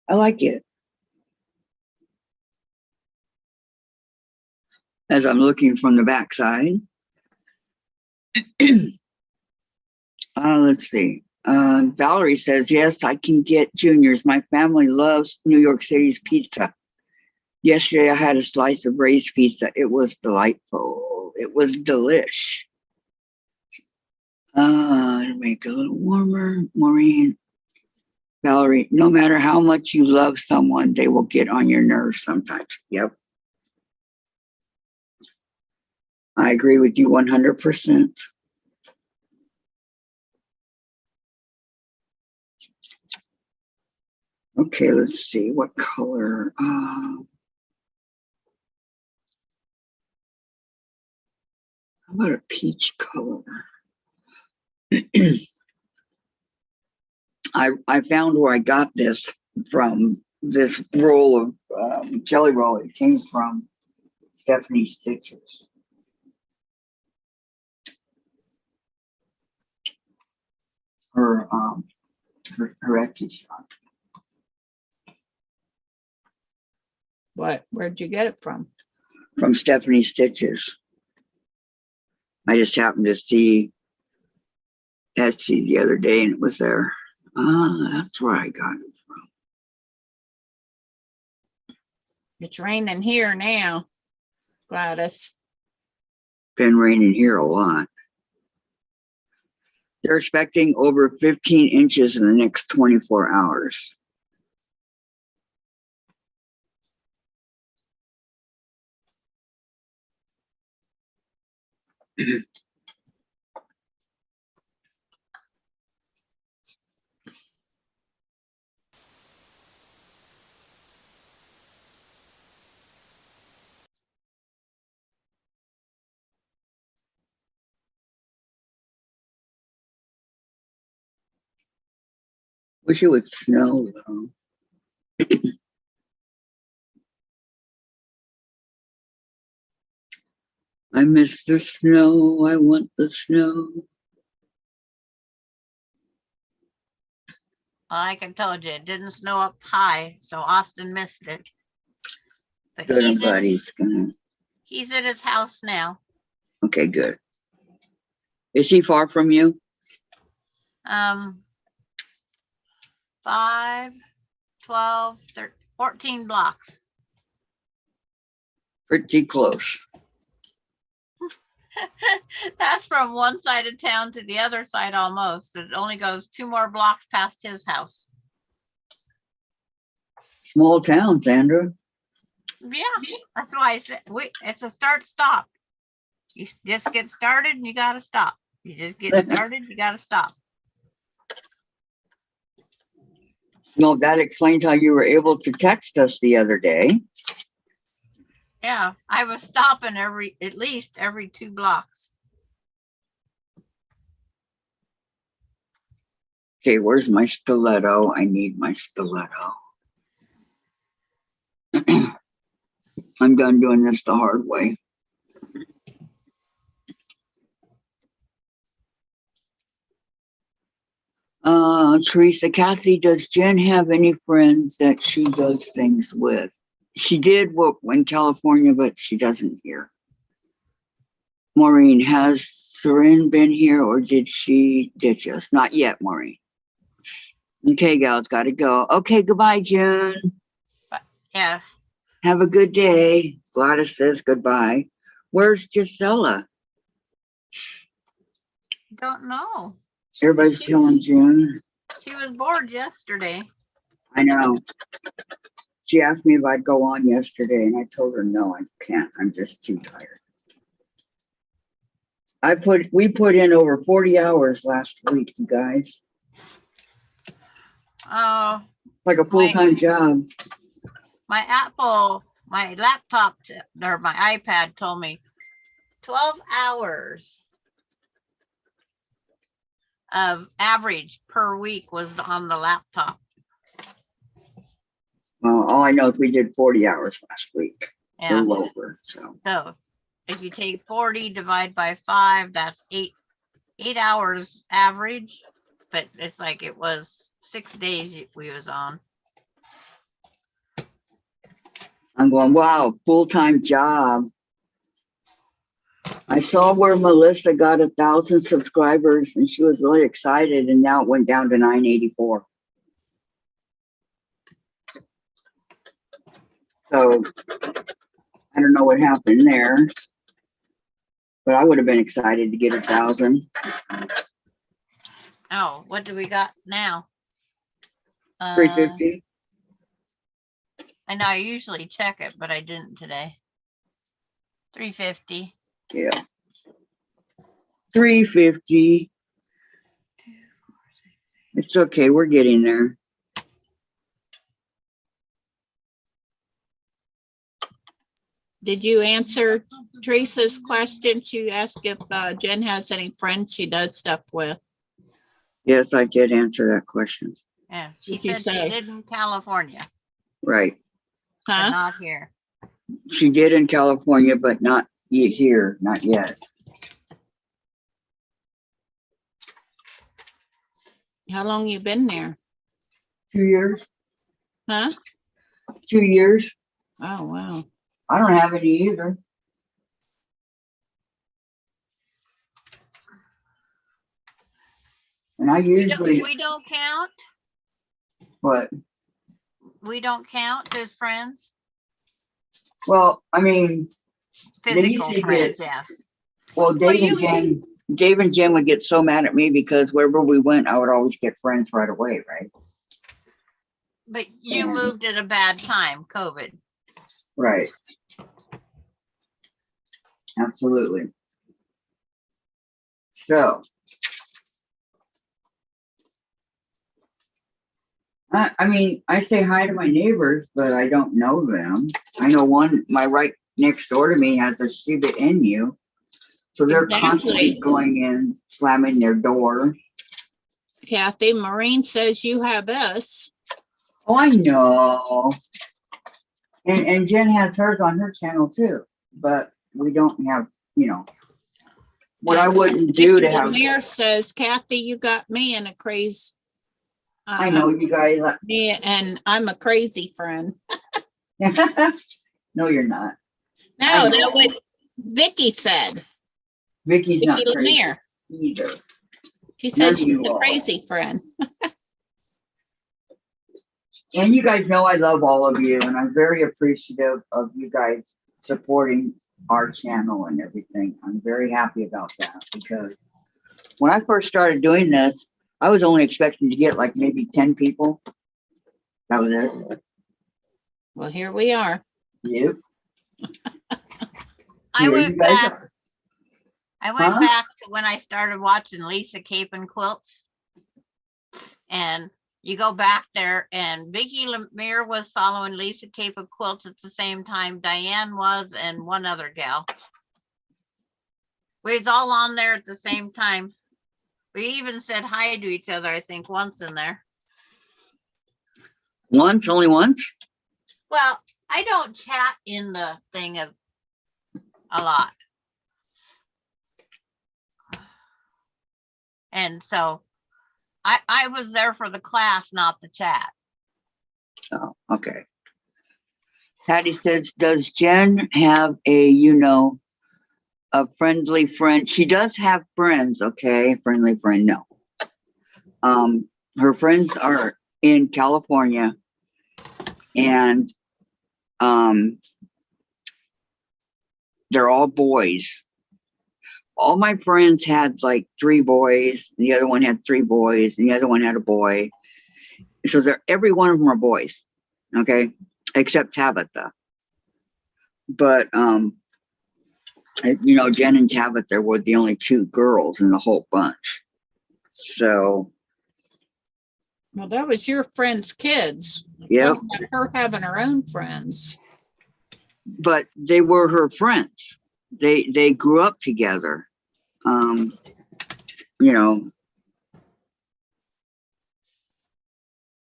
I like it. As I'm looking from the backside. Let's see. Valerie says, yes, I can get Junior's. My family loves New York City's pizza. Yesterday, I had a slice of raised pizza. It was delightful. It was delish. To make it a little warmer, Maureen. Valerie, no matter how much you love someone, they will get on your nerves sometimes. Yep. I agree with you 100%. Okay, let's see what color. How about a peach color? I found where I got this from. This roll of jelly roll. It came from Stephanie Stitches. Her Etsy shop. What? Where'd you get it from? From Stephanie Stitches. I just happened to see Etsy the other day and it was there. That's where I got it from. It's raining here now, Gladys. Been raining here a lot. They're expecting over 15 inches in the next 24 hours. Wish it would snow though. I miss the snow. I want the snow. Like I told you, it didn't snow up high, so Austin missed it. But Good, I'm glad he's gonna. he's at his house now. Okay, good. Is he far from you? 5, 12, 13, 14 blocks. Pretty close. That's from one side of town to the other side almost. It only goes 2 more blocks past his house. Small town, Sandra. Yeah, that's why I said it's a start stop. You just get started and you got to stop. You just get started, you got to stop. No, that explains how you were able to text us the other day. Yeah, I was stopping at least every 2 blocks. Okay, where's my stiletto? I need my stiletto. I'm done doing this the hard way. Teresa, Kathy, does Jen have any friends that she does things with? She did in California, but she doesn't here. Maureen, has Seren been here or did she ditch us? Not yet, Maureen. Okay, gals, gotta go. Okay, goodbye, Jen. Yeah. Have a good day. Gladys says goodbye. Where's Gisela? Don't know. Everybody's telling Jen. She was bored yesterday. I know. She asked me if I'd go on yesterday, and I told her no, I can't. I'm just too tired. We put in over 40 hours last week, you guys. Oh, Like a full-time job. my laptop or my iPad told me 12 hours of average per week was on the laptop. Well, all I know is we did 40 hours last week. A Yeah. little over, so. So if you take 40 divide by 5, that's 8 hours average. But it's like it was 6 days we was on. I'm going, wow, full-time job. I saw where Melissa got 1,000 subscribers and she was really excited, and now it went down to 984. So I don't know what happened there, but I would have been excited to get 1,000. Oh, what do we got now? 350. I know I usually check it, but I didn't today. 350. Yeah. 350. It's okay. We're getting there. Did you answer Teresa's question? She asked if Jen has any friends she does stuff with. Yes, I did answer that question. Yeah, she What'd you said say? she did in California, Right. but Huh? not here. She did in California, but not here. Not yet. How long you been there? 2 years. Huh? 2 years. Oh, wow. I don't have any either. And I usually, We don't count. what? We don't count as friends. Well, I mean, They used Physical to friends, get- yes. well, Well, Dave and Jen would get so mad at me because wherever we went, I would always get friends right away, right? But you Yeah. moved at a bad time, COVID. Right. Absolutely. So. I mean, I say hi to my neighbors, but I don't know them. I know one, my right next door to me has a Shiba Inu. So they're constantly Exactly. going in, slamming their door. Kathy, Maureen says you have us. Oh, I know. And Jen has hers on her channel too, but we don't have, what I wouldn't do to have, Mayor says, Kathy, you got me in a craze. I know you guys, Me and I'm a crazy friend. no, you're not. No, I know. that's what Vicky said. Vicky's not Vicky crazy Lemire. either. She None said of she's you a are. crazy friend. And you guys know I love all of you, and I'm very appreciative of you guys supporting our channel and everything. I'm very happy about that because when I first started doing this, I was only expecting to get like maybe 10 people. That was it. Well, here we are. Yep. I Here went you guys back. are. I went Huh? back to when I started watching Lisa Capon Quilts. And you go back there and Vicky Lemire was following Lisa Capon Quilts at the same time Diane was and one other gal. We was all on there at the same time. We even said hi to each other, I think, once in there. Once, only once? Well, I don't chat in the thing a lot. And so I was there for the class, not the chat. Oh, okay. Patty says, does Jen have a friendly friend? She does have friends, okay? Friendly friend, no. Her friends are in California, and they're all boys. All my friends had like 3 boys, and the other one had 3 boys, and the other one had a boy. So every one of them are boys, okay, except Tabitha. But You know, Jen and Tabitha were the only two girls in the whole bunch. So, Well, that was your friend's kids. yep. What about her having her own friends? But they were her friends. They grew up together. You know,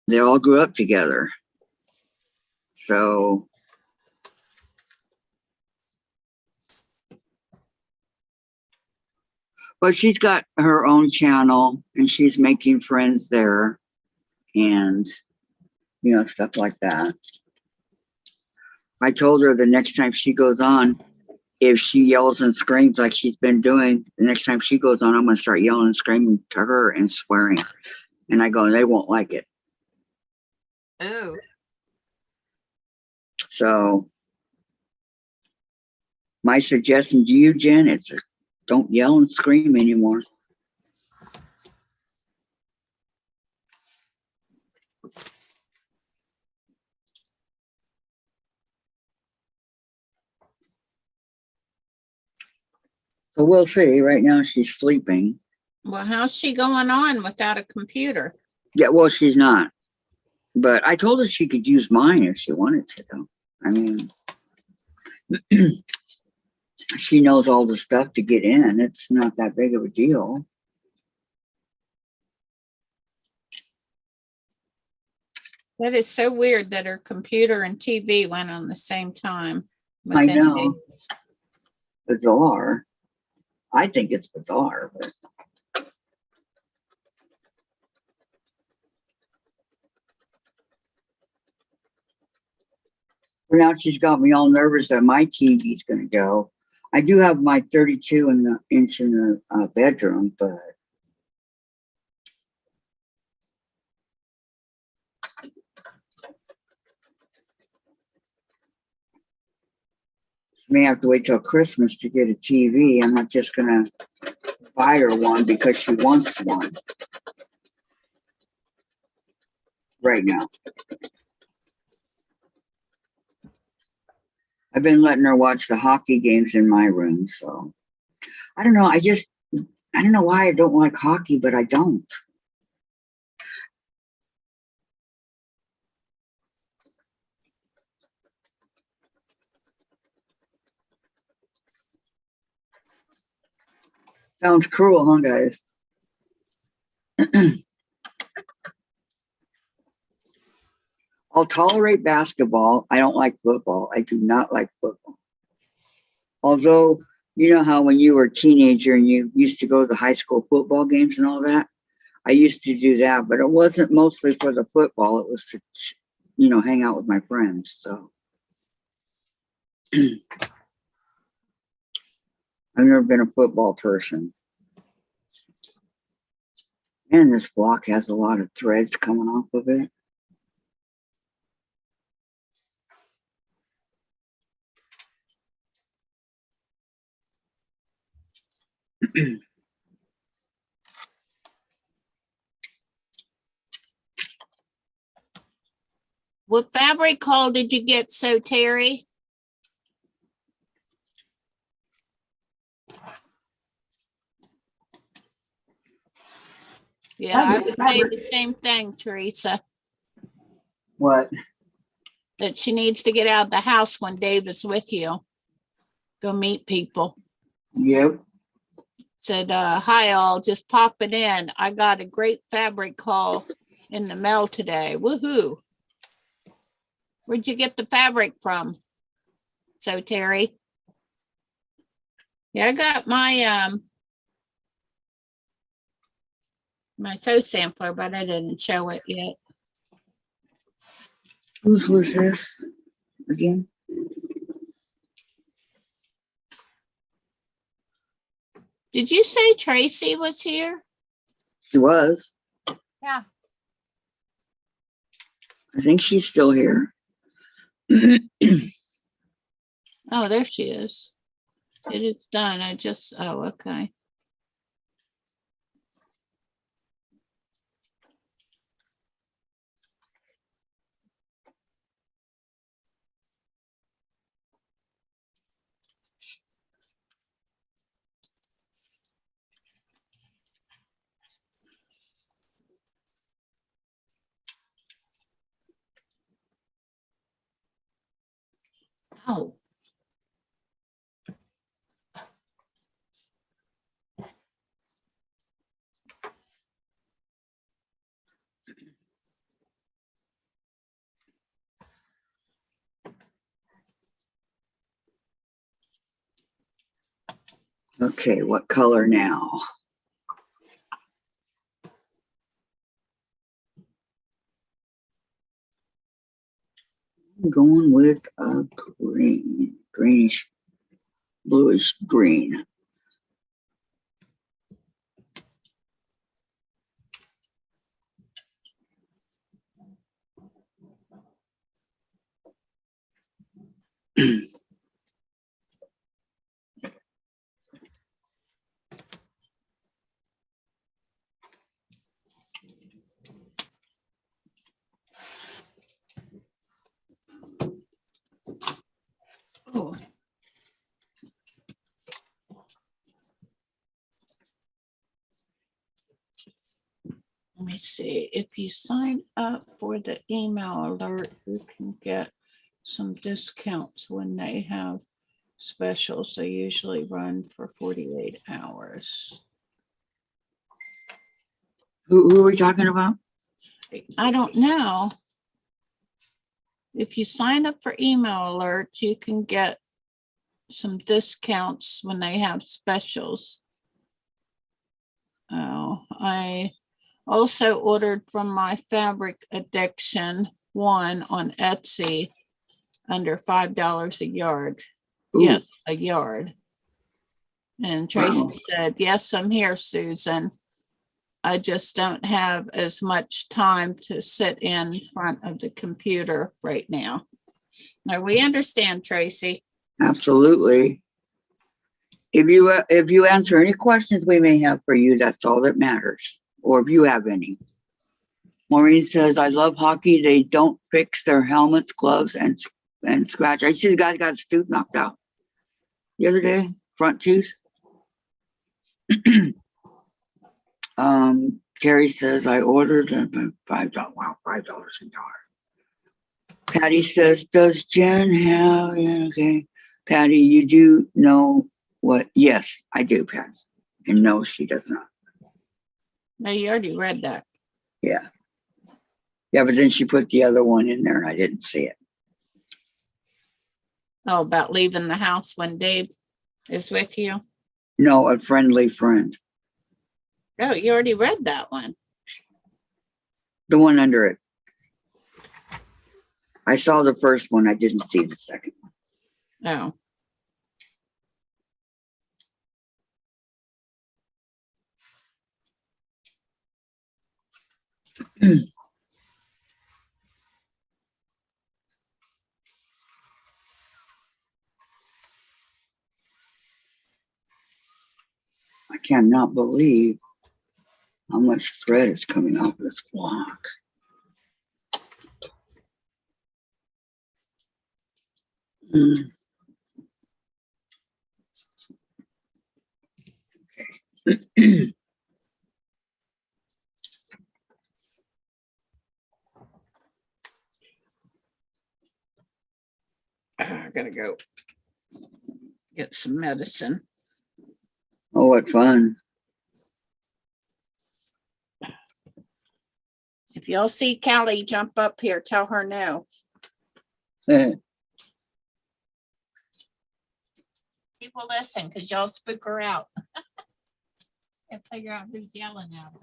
they all grew up together. So, but she's got her own channel and she's making friends there and, you know, stuff like that. I told her the next time she goes on, if she yells and screams like she's been doing, the next time she goes on, I'm going to start yelling and screaming to her and swearing. And I go, they won't like it. Ooh, So my suggestion to you, Jen, is don't yell and scream anymore. So we'll see. Right now she's sleeping. Well, how's she going on without a computer? Yeah, well, she's not. But I told her she could use mine if she wanted to, though. I mean, she knows all the stuff to get in. It's not that big of a deal. That is so weird that her computer and TV went on the same time. I within know. days. Bizarre. I think it's bizarre, but for now she's got me all nervous that my TV's going to go. I do have my 32-inch in the bedroom, but she may have to wait till Christmas to get a TV. I'm not just going to buy her one because she wants one right now. I've been letting her watch the hockey games in my room, so I don't know. I don't know why I don't like hockey, but I don't. Sounds cruel, huh, guys? I'll tolerate basketball. I don't like football. I do not like football. Although, you know how when you were a teenager and you used to go to the high school football games and all that? I used to do that, but it wasn't mostly for the football. It was to, you know, hang out with my friends. So I've never been a football person. And this block has a lot of threads coming off of it. What fabric call did you get, so Terry? Yeah, I would say the same thing, Teresa, What? that she needs to get out of the house when Dave is with you. Go meet people. Yep. Said, hi all, just popping in. I got a great fabric call in the mail today. Woohoo. Where'd you get the fabric from? So Terry. Yeah, I got my sew sampler, but I didn't show it yet. Whose was this again? Did you say Tracy was here? She was. yeah. I think she's still here. Oh, there she is. It is done. Oh, okay. Oh. Okay, what color now? I'm going with a green, greenish, bluish green. Oh. Let me see, if you sign up for the email alert, you can get some discounts when they have specials. They usually run for 48 hours. Who are we talking about? I don't know. If you sign up for email alerts, you can get some discounts when they have specials. Oh, I also ordered from my fabric addiction one on Etsy under $5 a yard. Ooh, Yes, a yard. And Tracy wow. said, yes, I'm here, Susan. I just don't have as much time to sit in front of the computer right now. Now, we understand, Tracy. Absolutely. If you answer any questions we may have for you, that's all that matters. Or if you have any. Maureen says, I love hockey. They don't fix their helmets, gloves, and scratch. I see the guy got his tooth knocked out the other day, front tooth. Terry says, I ordered $5. Wow, $5 a yard. Patty says, does Jen have, yeah, okay. Patty, you do know what? Yes, I do, Patty. And no, she does not. No, you already read that. Yeah. Yeah, but then she put the other one in there and I didn't see it. Oh, about leaving the house when Dave is with you. No, a friendly friend. Oh, you already read that one. The one under it. I saw the first one. I didn't see the second one. Oh. I cannot believe how much thread is coming off this block. Okay. I gotta go get some medicine. Oh, what fun. If y'all see Callie jump up here, tell her no. People listen because y'all spook her out. And figure out who's yelling at her.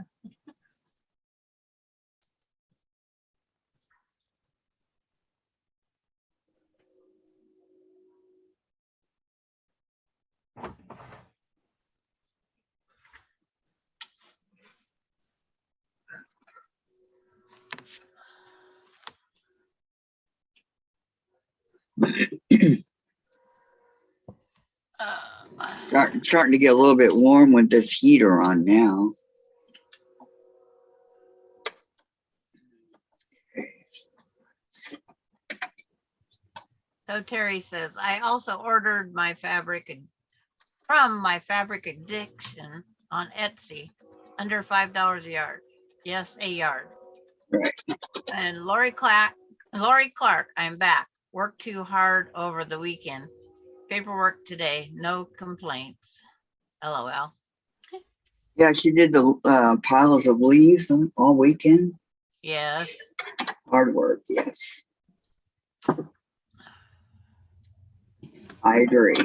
Starting to get a little bit warm with this heater on now. So Terry says, I also ordered my from my fabric addiction on Etsy under $5 a yard. Yes, a yard. Right. And Lori Clark, I'm back. Worked too hard over the weekend. Paperwork today, no complaints. LOL. Yeah, she did the piles of leaves all weekend. Yes. Hard work, yes. I agree.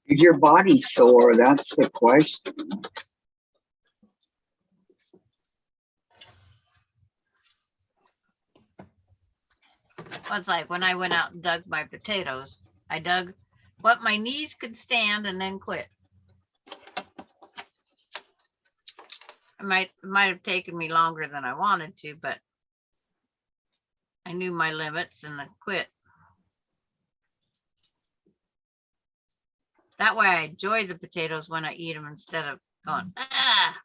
Is your body sore? That's the question. Was like when I went out and dug my potatoes. I dug what my knees could stand and then quit. It might have taken me longer than I wanted to, but I knew my limits and I quit. That way I enjoy the potatoes when I eat them instead of going, ah.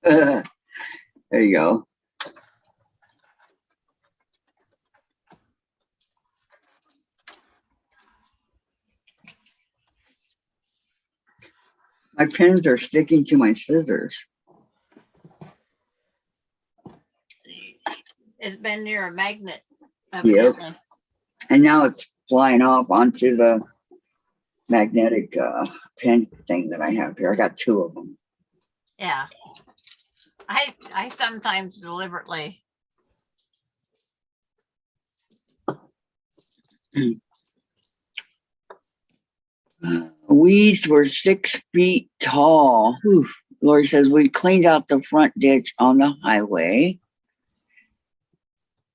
There you go. My pins are sticking to my scissors. It's been near a magnet. Yep. Evidently. And now it's flying off onto the magnetic pin thing that I have here. I got 2 of them. Yeah. I sometimes deliberately. Weeds were 6 feet tall. Whew. Lori says we cleaned out the front ditch on the highway.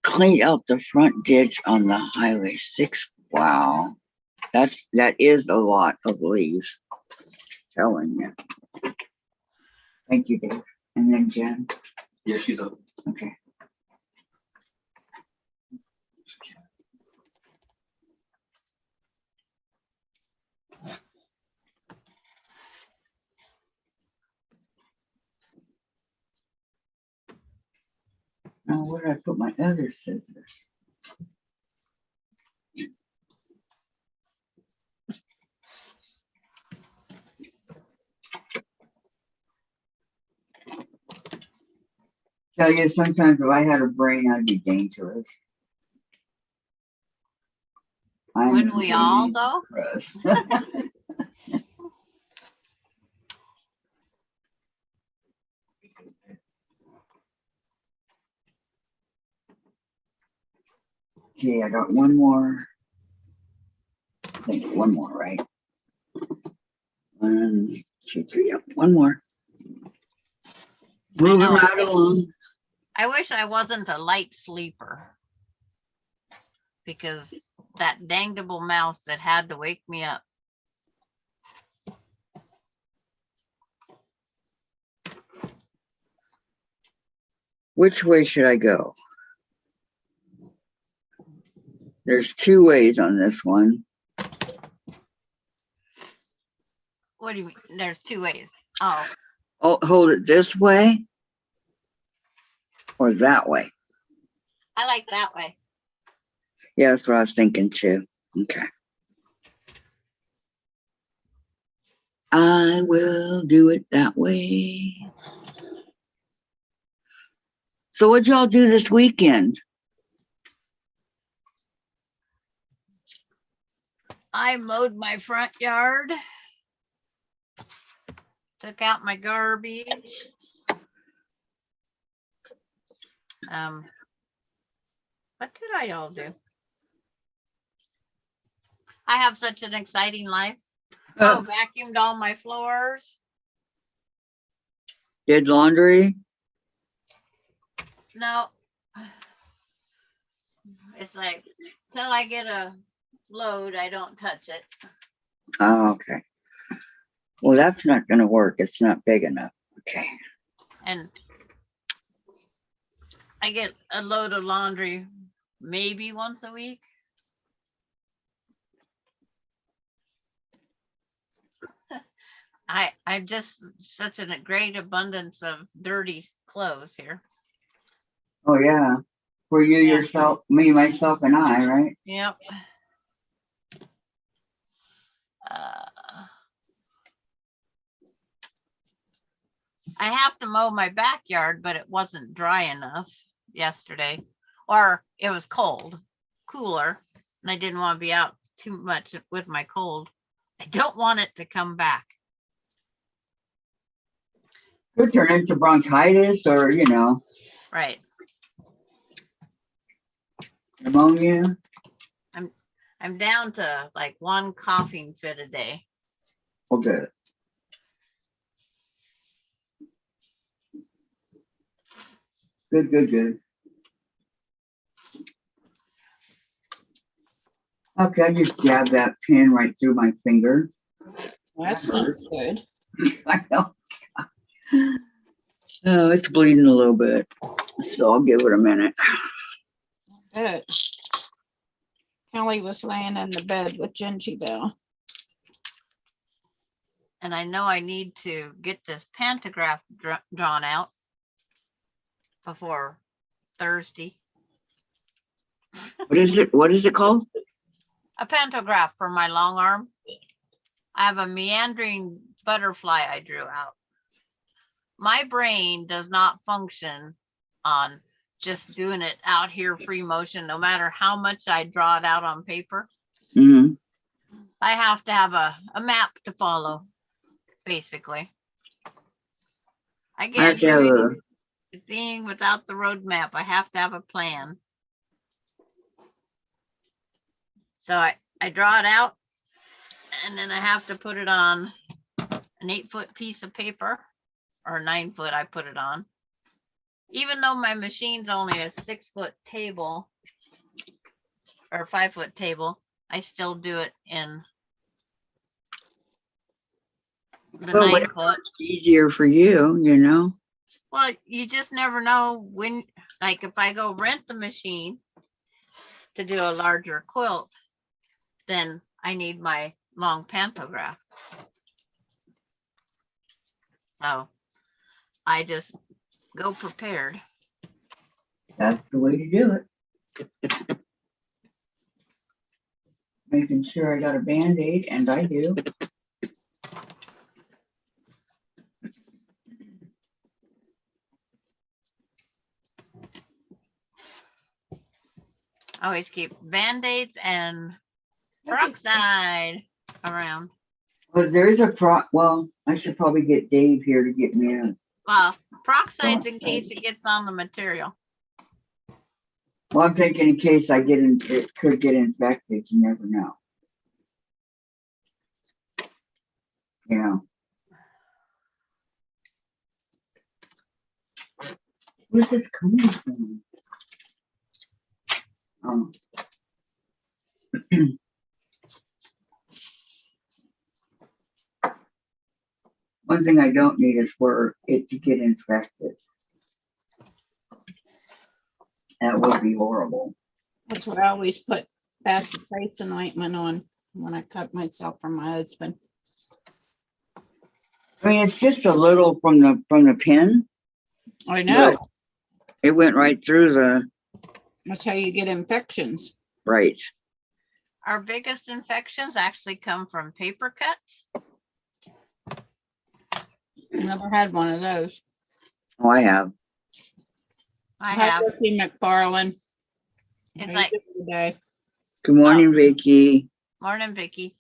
Cleaned out the front ditch on the highway. 6. Wow. That is a lot of leaves. Telling you. Thank you, Dave. And then Jen. Yeah, she's up. Okay. Now, where did I put my other scissors? Tell you, sometimes if I had a brain, I'd be dangerous. Wouldn't we all, though? Okay, I got one more. I think one more, right? 1, 2, 3. Yep, one more. Moving know. right along. I wish I wasn't a light sleeper. Because that dangdable mouse that had to wake me up. Which way should I go? There's 2 ways on this one. What do you mean? There's 2 ways. Oh, Oh, hold it this way or that way. I like that way. Yeah, that's what I was thinking too. Okay. I will do it that way. So what'd y'all do this weekend? I mowed my front yard. Took out my garbage. What did I all do? I have such an exciting life. Oh, vacuumed all my floors. Did laundry? No. It's like, till I get a load, I don't touch it. Oh, okay. Well, that's not going to work. It's not big enough. Okay. And I get a load of laundry maybe once a week. I'm just such a great abundance of dirty clothes here. Oh, yeah. For you, Yeah. yourself, me, myself, and I, right? Yep. I have to mow my backyard, but it wasn't dry enough yesterday, or it was cold, cooler, and I didn't want to be out too much with my cold. I don't want it to come back. Could turn into bronchitis or, Right. pneumonia. I'm down to like one coughing fit a day. Oh, good. Good. Okay, I just jabbed that pin right through my finger. That's not good. I know. Oh, it's bleeding a little bit, so I'll give it a minute. Good. Kelly was laying in the bed with Gingy Bell. And I know I need to get this pantograph drawn out before Thursday. What is it? What is it called? A pantograph for my long arm. I have a meandering butterfly I drew out. My brain does not function on just doing it out here free motion, no matter how much I draw it out on paper. Mm-hmm. I have to have a map to follow, basically. I I have can't to have do a, anything without the road map. I have to have a plan. So I draw it out, and then I have to put it on an 8-foot piece of paper, or 9-foot I put it on. Even though my machine's only a 6-foot table or 5-foot table, I still do it in the well, 9-foot. it's easier for you, Well, you just never know when, like if I go rent the machine to do a larger quilt, then I need my long pantograph. So I just go prepared. That's the way to do it. Making sure I got a Band-Aid, and I do. I always keep Band-Aids and peroxide around. Well, there is well, I should probably get Dave here to get me a. Well, peroxide's in case it gets on the material. Well, I'm thinking in case it could get infected, you never know. Where's this coming from? Oh. One thing I don't need is for it to get infected. That would be horrible. That's what I always put acid face and ointment on when I cut myself from my husband. I mean, it's just a little from the pin. I know. It went right through the That's how you get infections. right. Our biggest infections actually come from paper cuts. Never had one of those. Oh, I have. I Hi, have. Vicky McFarland. It's How you like, doing today? Good morning, Vicky. morning, Vicky.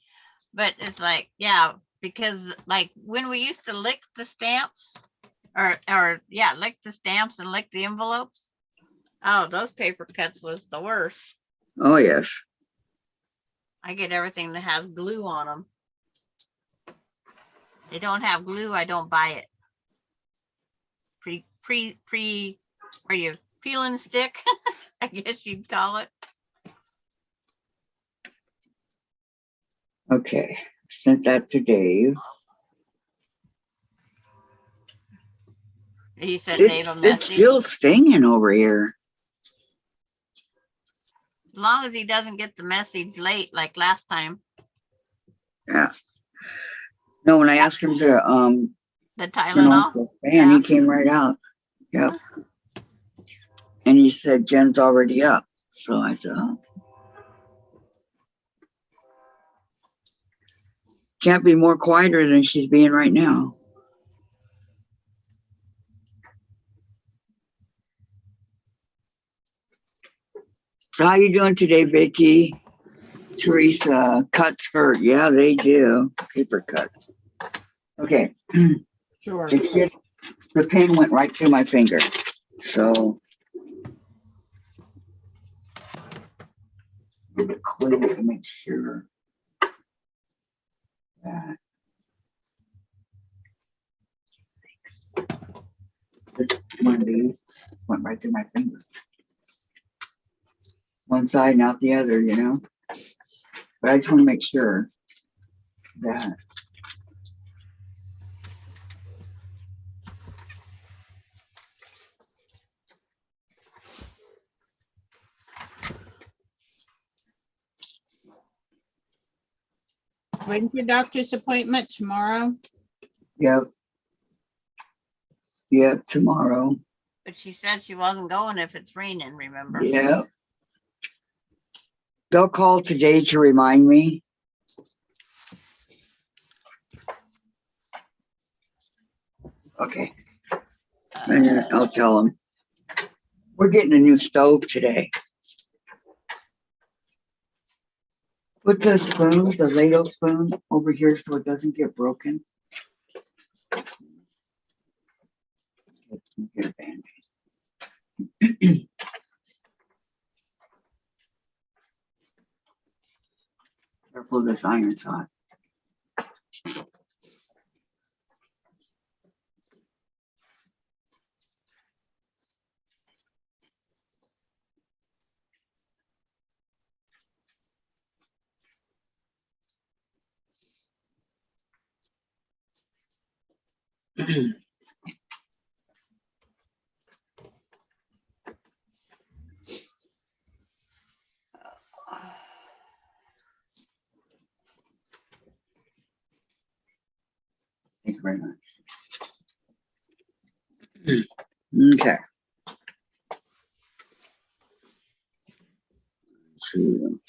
But it's like, yeah, because like when we used to lick the stamps, lick the stamps and lick the envelopes. Oh, those paper cuts was the worst. Oh, yes. I get everything that has glue on them. They don't have glue, I don't buy it. Are you peeling stick? I guess you'd call it. Okay. Sent that to Dave. You sent Dave a It's message. still stinging over here. As long as he doesn't get the message late like last time. Yeah. No, when I asked him to The turn off Tylenol. the fan, Yeah. he came right out. Yep. And he said Jen's already up. So I said, oh. Can't be more quieter than she's being right now. So how you doing today, Vicky? Teresa, cuts hurt. Yeah, they do. Paper cuts. Okay. Sure. It's just, the pen went right through my finger. So. Get it clear to make sure that. This one of these went right through my finger. One side, not the other, you know? But I just want to make sure that. When's your doctor's appointment tomorrow? Yep. Yep, tomorrow. But she said she wasn't going if it's raining, remember? Yep. They'll call today to remind me. Okay. And I'll tell them. We're getting a new stove today. Put the spoon, the ladle spoon, over here so it doesn't get broken. Get a Band-Aid. Careful, this iron's hot. Thank you very much. Okay. So,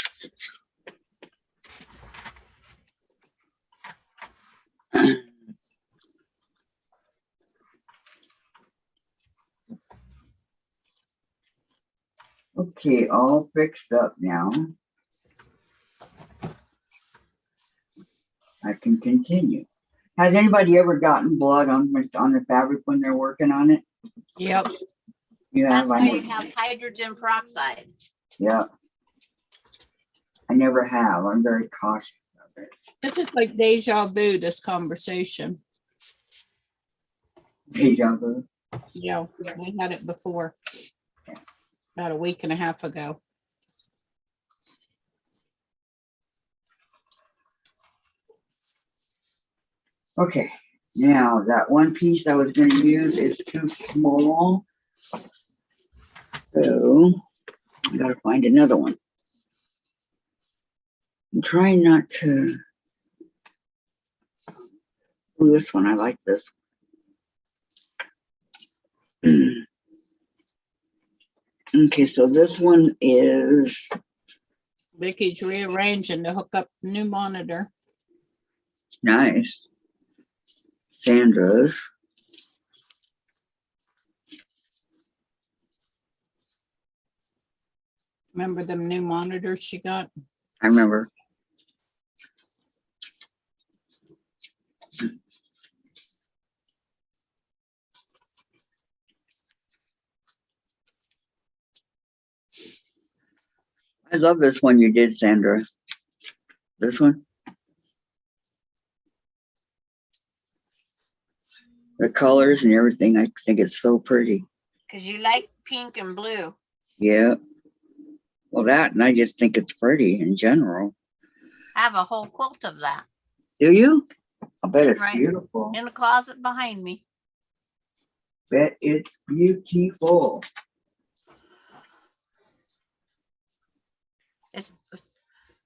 okay, all fixed up now. I can continue. Has anybody ever gotten blood on the fabric when they're working on it? Yep. You That's have? why you have hydrogen peroxide. Yeah. I never have. I'm very cautious of it. This is like deja vu, this conversation. Deja vu. Yeah, we had it before. About a week and a half ago. Okay, now that one piece I was going to use is too small. So I got to find another one. I'm trying not to. Oh, this one, I like this. Okay, so this one is. Vicky's rearranging to hook up the new monitor. Nice. Sandra's. Remember them new monitors she got? I remember. I love this one you did, Sandra. This one. The colors and everything, I think it's so pretty. Because you like pink and blue. Yeah. Well, that, and I just think it's pretty in general. I have a whole quilt of that Do you? I bet it's Right. beautiful. in the closet behind me. Bet it's beautiful. It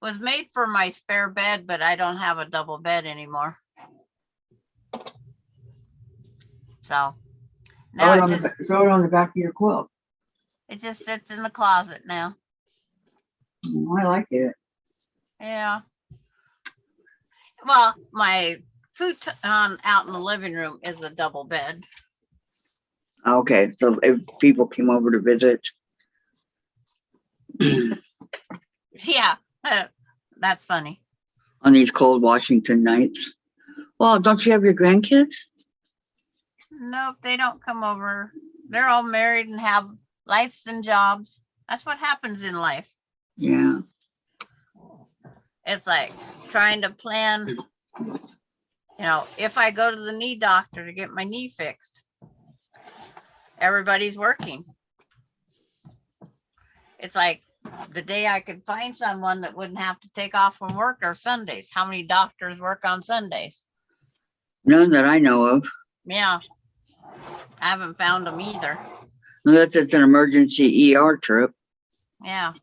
was made for my spare bed, but I don't have a double bed anymore. So now Throw it on the back of your quilt. it just sits in the closet now. I like it. Yeah. Well, my futon out in the living room is a double bed. Okay, so if people came over to visit, Yeah, that's funny. On these cold Washington nights. Well, don't you have your grandkids? Nope, they don't come over. They're all married and have lives and jobs. That's what happens in life. Yeah. It's like trying to plan, if I go to the knee doctor to get my knee fixed, everybody's working. It's like the day I could find someone that wouldn't have to take off from work are Sundays. How many doctors work on Sundays? None that I know of. Yeah, I haven't found them either. Unless it's an emergency ER trip. Yeah.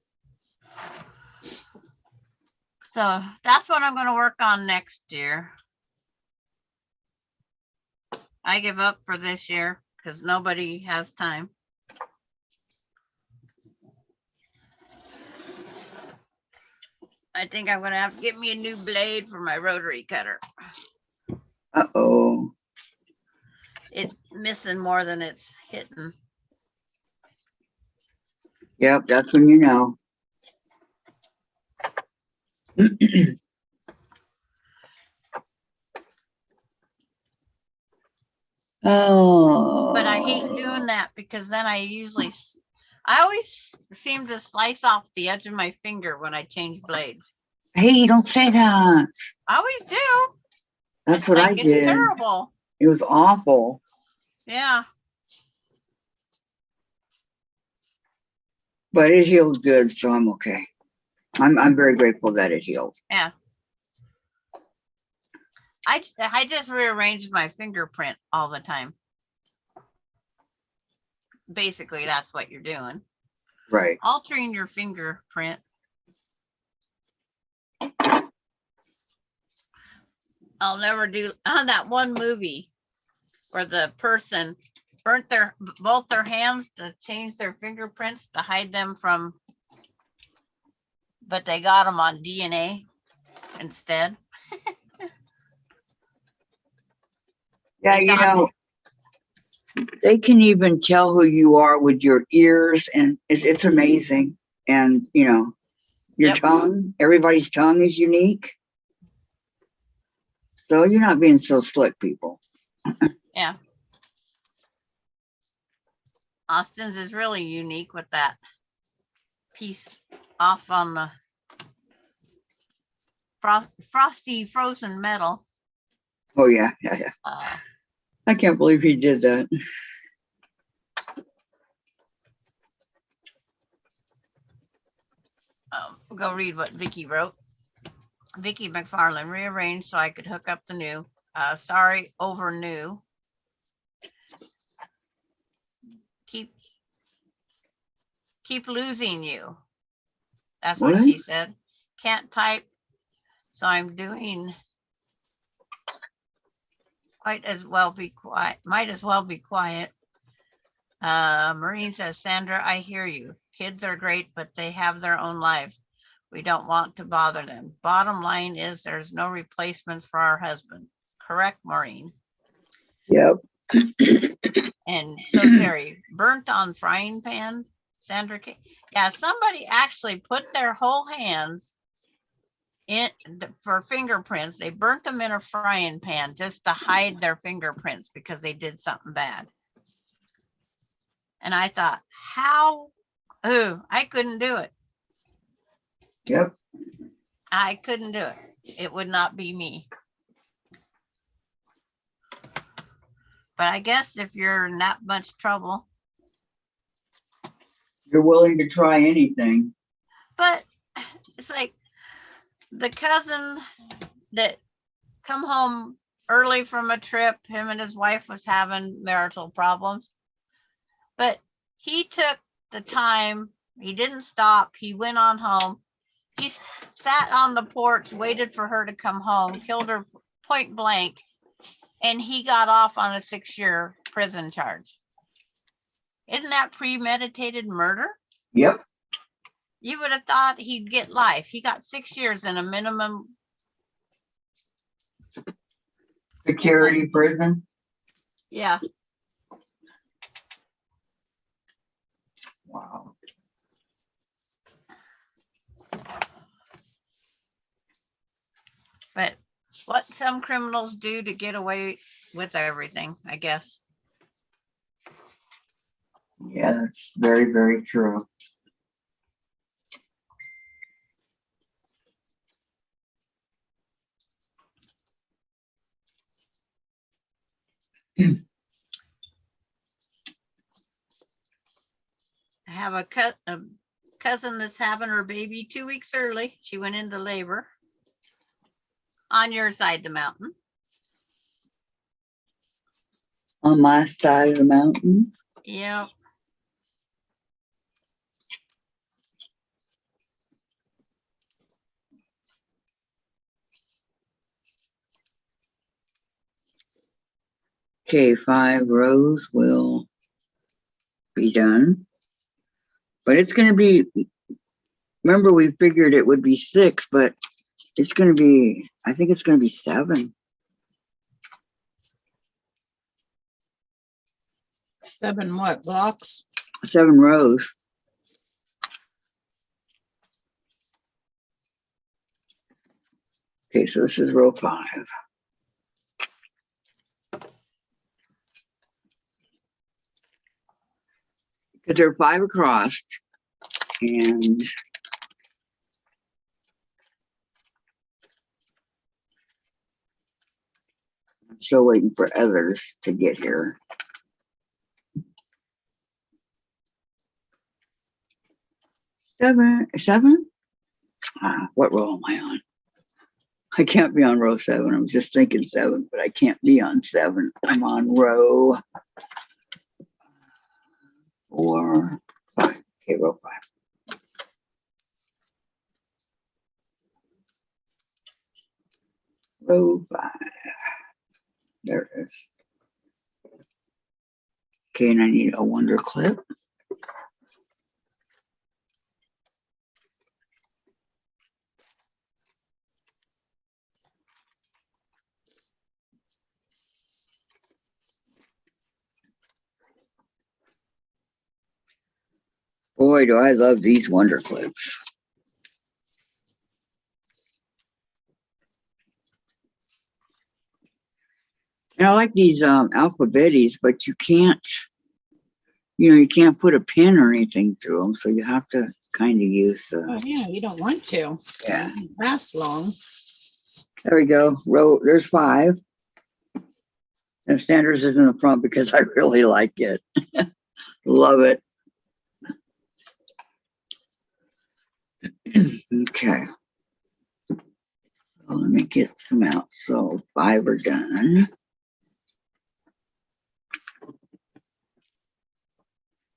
So that's what I'm going to work on next year. I give up for this year because nobody has time. I think I'm going to have to get me a new blade for my rotary cutter. Uh-oh. It's missing more than it's hitting. Yep, that's when you know. Oh. But I hate doing that because then I always seem to slice off the edge of my finger when I change blades. Hey, don't say that. I always do. That's It's what like, I it's did. terrible. It was awful. Yeah. But it healed good, so I'm okay. I'm very grateful that it healed. Yeah. I just rearranged my fingerprint all the time. Basically, that's what you're doing. Right. Altering your fingerprint. I'll never do on that one movie where the person burnt both their hands to change their fingerprints to hide them from, but they got them on DNA instead. Yeah, you know, they can even tell who you are with your ears, and it's amazing. And, you know, your Yep. tongue, everybody's tongue is unique. So you're not being so slick, people. Yeah. Austin's is really unique with that piece off on the frosty frozen metal. Oh, yeah. I can't believe he did that. Go read what Vicky wrote. Vicky McFarland rearranged so I could hook up the new. Sorry, over new. Keep losing you. That's what she said. Can't type, so I'm doing. Might as well be quiet. Maureen says, Sandra, I hear you. Kids are great, but they have their own lives. We don't want to bother them. Bottom line is there's no replacements for our husband. Correct, Maureen? Yep. And so Terry, burnt on frying pan, Sandra. Yeah, somebody actually put their whole hands in for fingerprints. They burnt them in a frying pan just to hide their fingerprints because they did something bad. And I thought, I couldn't do it. Yep. I couldn't do it. It would not be me. But I guess if you're in that much trouble. You're willing to try anything. But it's like the cousin that come home early from a trip, him and his wife was having marital problems. But he took the time, he didn't stop, he went on home. He sat on the porch, waited for her to come home, killed her point blank, and he got off on a 6-year prison charge. Isn't that premeditated murder? Yep. You would have thought he'd get life. He got 6 years in a minimum Security prison. Yeah. Wow. What some criminals do to get away with everything, I guess. Yeah, that's very, very true. I have a cousin that's having her baby 2 weeks early. She went into labor on your side of the mountain. On my side of the mountain. Yep. Okay, 5 rows will be done. But it's going to be, remember we figured it would be 6, but it's going to be, I think it's going to be 7. 7 what, blocks? 7 rows. Okay, so this is row 5. Because there are 5 across, and I'm still waiting for others to get here. Seven? What row am I on? I can't be on row 7. I was just thinking 7, but I can't be on 7. I'm on row 4, 5. Okay, row 5. Row 5. There it is. Okay, and I need a wonder clip. Boy, do I love these wonder clips. And I like these alphabetis, but you can't put a pin or anything through them, so you have to kind of use Oh, yeah, you don't want to. yeah. It doesn't last long. There we go. There's 5. And Sanders is in the front because I really like it. Love it. Okay. So let me get some out. So 5 are done.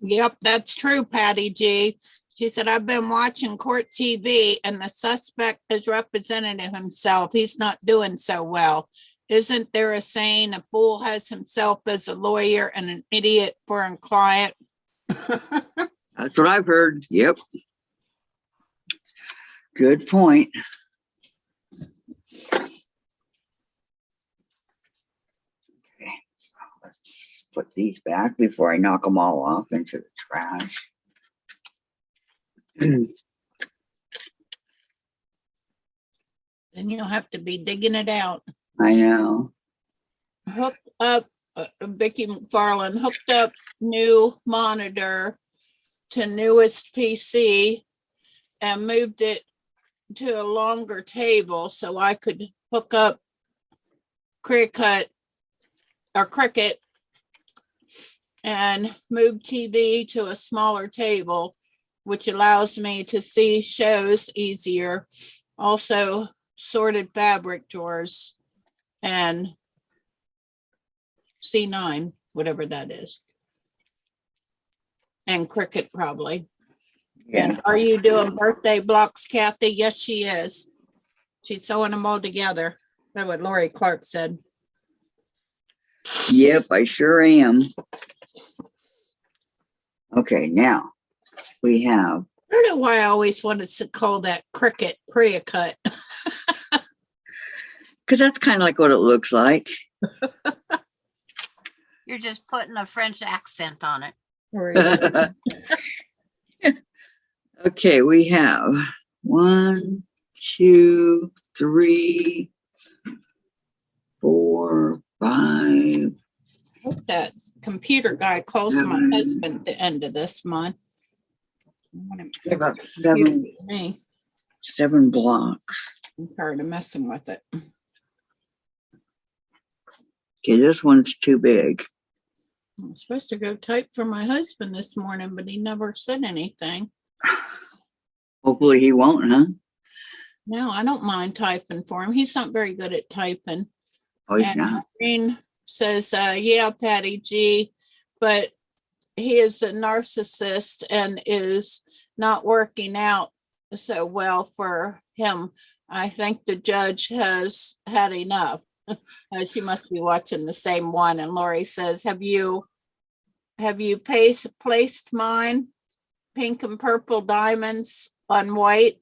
Yep, that's true, Patty G. She said, I've been watching court TV and the suspect is representative himself. He's not doing so well. Isn't there a saying, a fool has himself as a lawyer and an idiot for a client? That's what I've heard. Yep. Good point. Okay, so let's put these back before I knock them all off into the trash. Then you'll have to be digging it out. I know. Hooked up, Vicki McFarland hooked up new monitor to newest PC and moved it to a longer table so I could hook up Cricut and move TV to a smaller table, which allows me to see shows easier. Also sorted fabric drawers and C9, whatever that is. And Cricut probably. Yeah. And are you doing birthday blocks, Kathy? Yes, she is. She's sewing them all together. That's what Lori Clark said. Yep, I sure am. Okay, now we have. I don't know why I always wanted to call that Cricut pre-cut. Because that's kind of like what it looks like. You're just putting a French accent on it. Okay, we have 1, 2, 3, 4, 5, Hope that computer guy calls my 7. husband at the end of this month. I want him to About fix the computer 7, with me. 7 blocks. I'm tired of messing with it. Okay, this one's too big. I'm supposed to go type for my husband this morning, but he never said anything. Hopefully he won't, huh? No, I don't mind typing for him. He's not very good at typing. Oh, he's And not. Maureen says, yeah, Patty G, but he is a narcissist and is not working out so well for him. I think the judge has had enough. She must be watching the same one. And Lori says, have you placed mine? Pink and purple diamonds on white?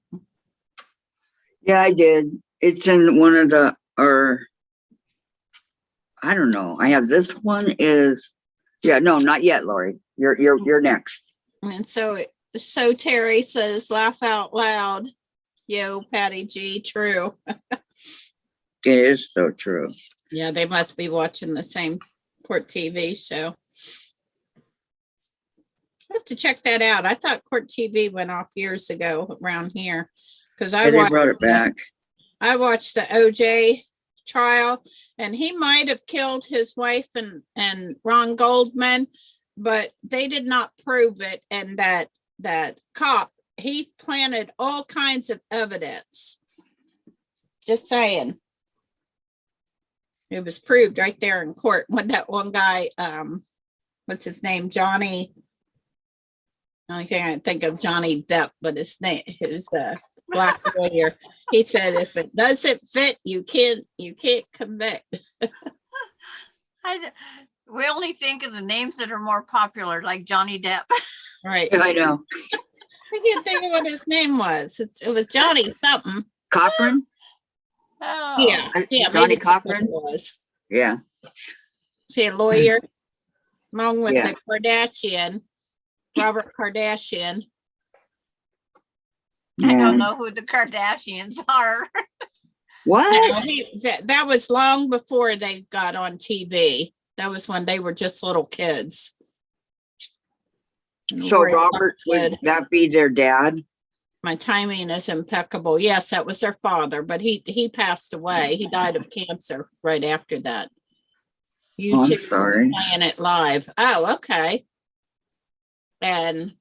Yeah, I did. It's in one of the, or I don't know. I have this one is, yeah, no, not yet, Lori. You're next. And so Terry says, laugh out loud. Yo, Patty G, true. It is so true. Yeah, they must be watching the same Court TV show. I have to check that out. I thought Court TV went off years ago around here because Yeah, they brought it back. I watched the OJ trial, and he might have killed his wife and Ron Goldman, but they did not prove it. And that cop, he planted all kinds of evidence. Just saying. It was proved right there in court when that one guy, what's his name, Johnny. Only thing I think of Johnny Depp, but his name is the black lawyer. He said, if it doesn't fit, you can't convict. We only think of the names that are more popular, like Johnny Depp. Right. Yeah, I know. I can't think of what his name was. It was Johnny something. Cochran? Oh. Yeah. Johnny maybe that's what Cochran? it was. Yeah. See, a lawyer, along with Yeah. the Kardashian, Robert Kardashian. I Yeah. don't know who the Kardashians are. What? That was long before they got on TV. That was when they were just little kids. And So Lori Robert, said, would that be their dad? my timing is impeccable. Yes, that was their father, but he passed away. He died of cancer right after that. Oh, I'm YouTube sorry. playing it live. Oh, okay. And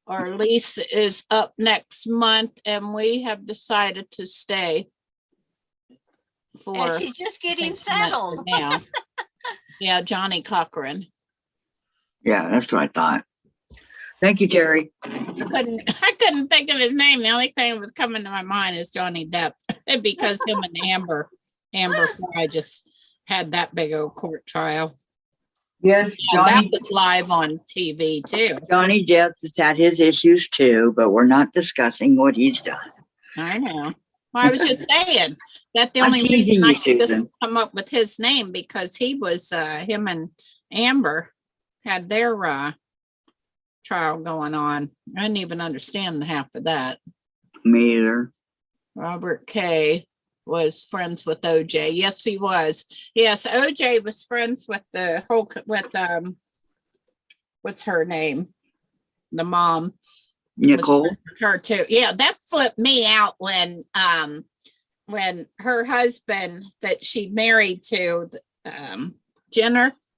our lease is up next month, and we have decided to stay for And she's just I getting think 2 months settled. from now. Yeah, Johnny Cochran. Yeah, that's what I thought. Thank you, Terry. I couldn't think of his name. The only thing that was coming to my mind is Johnny Depp because him and Amber I just had that big old court trial. Yes, And that Johnny. was live on TV too. Johnny Depp has had his issues too, but we're not discussing what he's done. I know. Well, I was just saying that the I'm only teasing reason I you, could just Susan. come up with his name because he was him and Amber had their trial going on. I didn't even understand half of that. Me either. Robert K was friends with OJ. Yes, he was. Yes, OJ was friends with what's her name? The mom. was Nicole. friends with her too. Yeah, that flipped me out when her husband that she married to,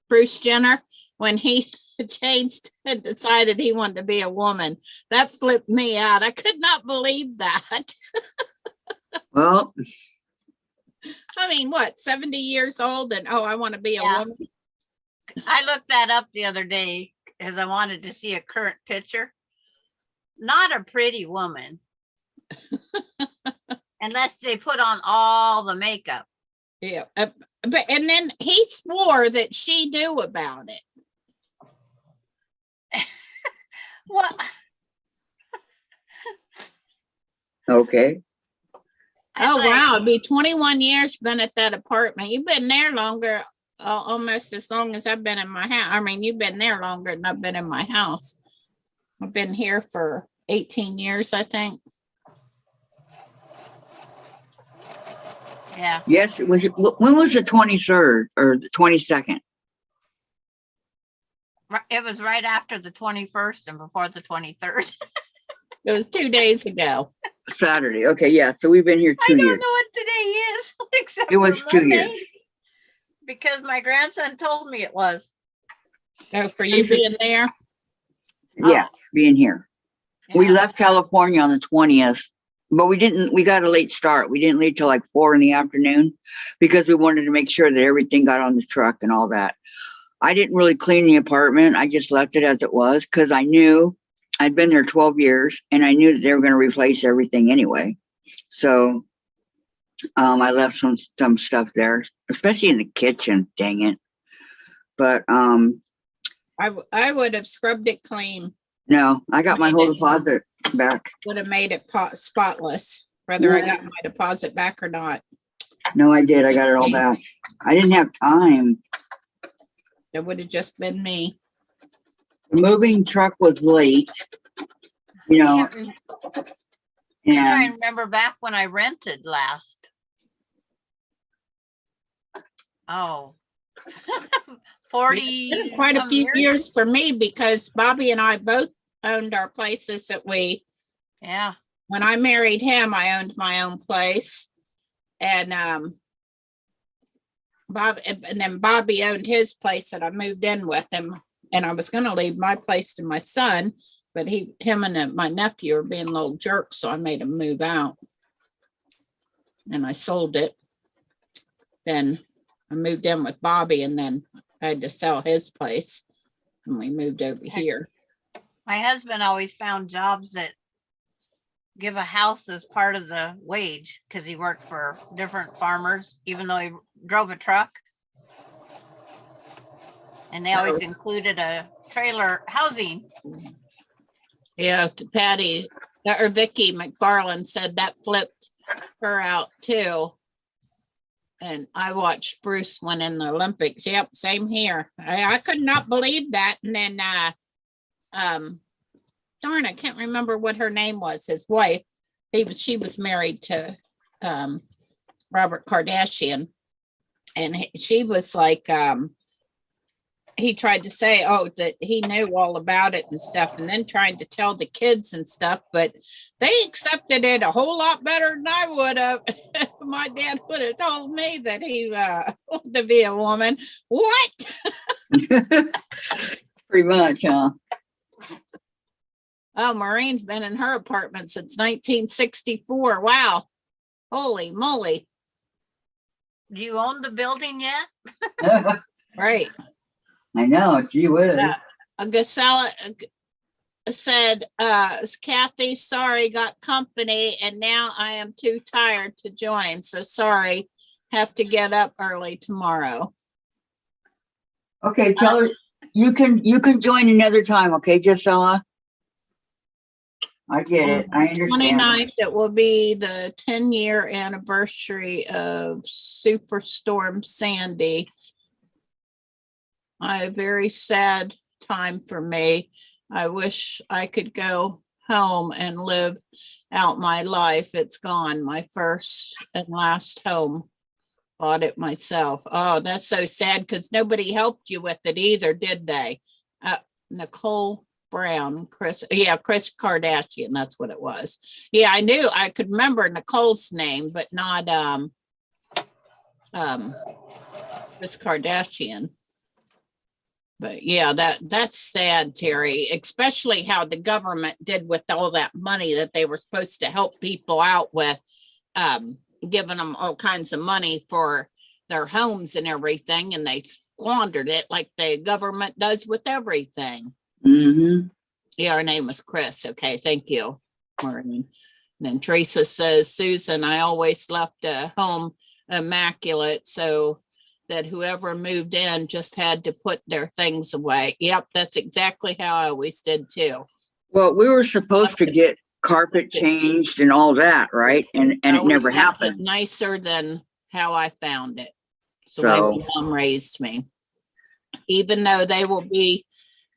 Bruce Jenner, when he changed and decided he wanted to be a woman. That flipped me out. I could not believe that. Well, I mean, what, 70 years old and I want to be a Yeah. woman? I looked that up the other day because I wanted to see a current picture. Not a pretty woman. Unless they put on all the makeup. Yeah. But and then he swore that she knew about it. What? okay. It's Oh, like, wow. It'd be 21 years been at that apartment. You've been there longer, almost as long as I've been in my house. I mean, you've been there longer than I've been in my house. I've been here for 18 years, I think. Yeah, Yes, it was, when was the 23rd or the 22nd? it was right after the 21st and before the 23rd. It was 2 days ago. Saturday. Okay, yeah. So we've been here I 2 don't years. know what today is, except It was for 2 Monday, years. because my grandson told me it was. Oh, for you being there? Yeah, Oh, being here. We yeah. left California on the 20th, but we got a late start. We didn't leave till like 4 in the afternoon because we wanted to make sure that everything got on the truck and all that. I didn't really clean the apartment. I just left it as it was because I knew I'd been there 12 years and I knew that they were going to replace everything anyway. So I left some stuff there, especially in the kitchen, dang it. But I would have scrubbed it clean, no, I got my whole deposit back. would have made it spotless, whether I got my deposit back or not. No, I did. I got it all back. I didn't have time. It would have just been me. The moving truck was late, you know, I'm trying and to remember back when I rented last. Oh. 40. It's been quite a some few years for me because Bobby and I both owned our places that Yeah, when I married him, I owned my own place. And then Bobby owned his place that I moved in with him. And I was gonna leave my place to my son, but him and my nephew are being little jerks, so I made him move out. And I sold it. Then I moved in with Bobby and then I had to sell his place. And we moved over here. my husband always found jobs that give a house as part of the wage because he worked for different farmers, even though he drove a truck. And they always included a trailer housing. Yeah, Patty or Vicky McFarland said that flipped her out too. And I watched Bruce win in the Olympics. Yep, same here. I could not believe that. And then darn, I can't remember what her name was, his wife. She was married to Robert Kardashian. And she was like, he tried to say, that he knew all about it and stuff, and then trying to tell the kids and stuff, but they accepted it a whole lot better than I would have. My dad would have told me that he wanted to be a woman. What? pretty much, huh? Oh, Maureen's been in her apartment since 1964. Wow. Holy moly. Do you own the building yet? Right. I know, gee whiz. Gasella said, Kathy, sorry, got company, and now I am too tired to join. So sorry, have to get up early tomorrow. Okay, tell her you can join another time, okay, Gisela? I get it. I understand. 29th, it will be the 10-year anniversary of Superstorm Sandy. A very sad time for me. I wish I could go home and live out my life. It's gone. My first and last home. Bought it myself. Oh, that's so sad because nobody helped you with it either, did they? Nicole Brown, Chris Kardashian, that's what it was. Yeah, I could remember Nicole's name, but not Chris Kardashian. But yeah, that's sad, Terry, especially how the government did with all that money that they were supposed to help people out with, giving them all kinds of money for their homes and everything, and they squandered it like the government does with everything. Mm-hmm. Yeah, her name was Chris. Okay, thank you, Maureen. And then Teresa says, Susan, I always left a home immaculate so that whoever moved in just had to put their things away. Yep, that's exactly how I always did too. Well, we were supposed to get carpet changed and all that, right? And it Always never left it happened. nicer than how I found it. The way So my mom raised me. Even though they will be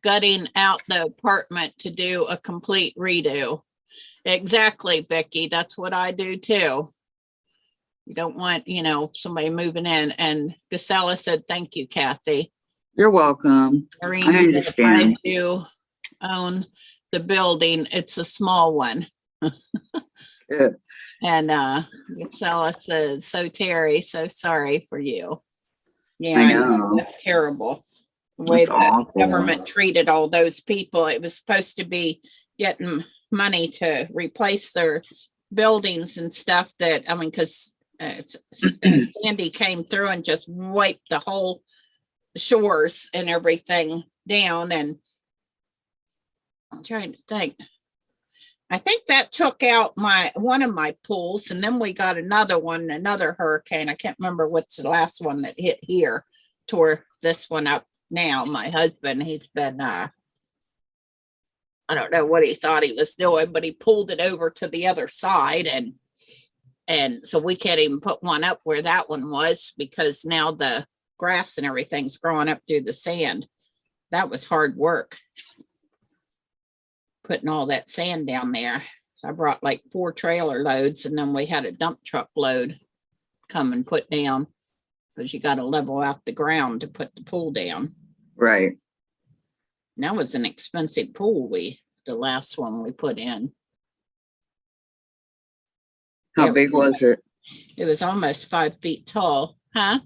gutting out the apartment to do a complete redo. Exactly, Vicky. That's what I do too. You don't want, somebody moving in. And Casella said, thank you, Kathy. You're welcome. Maureen I said, understand. I do own the building. It's a small one. Good. And Casella says, so Terry, so sorry for you. Yeah, I know. that's terrible. The way That's the awful. government treated all those people. It was supposed to be getting money to replace their buildings and stuff that, I mean, because Sandy came through and just wiped the whole shores and everything down. And I'm trying to think. I think that took out one of my pools, and then we got another hurricane. I can't remember what's the last one that hit here, tore this one up. Now my husband, he's been I don't know what he thought he was doing, but he pulled it over to the other side, and so we can't even put one up where that one was, because now the grass and everything's growing up through the sand. That was hard work, putting all that sand down there. I brought like 4 trailer loads, and then we had a dump truck load come and put down, because you got to level out the ground to put the pool down. Right. And that was an expensive pool, the last one we put in. How Yeah. big was it? It was almost 5 feet tall. Huh?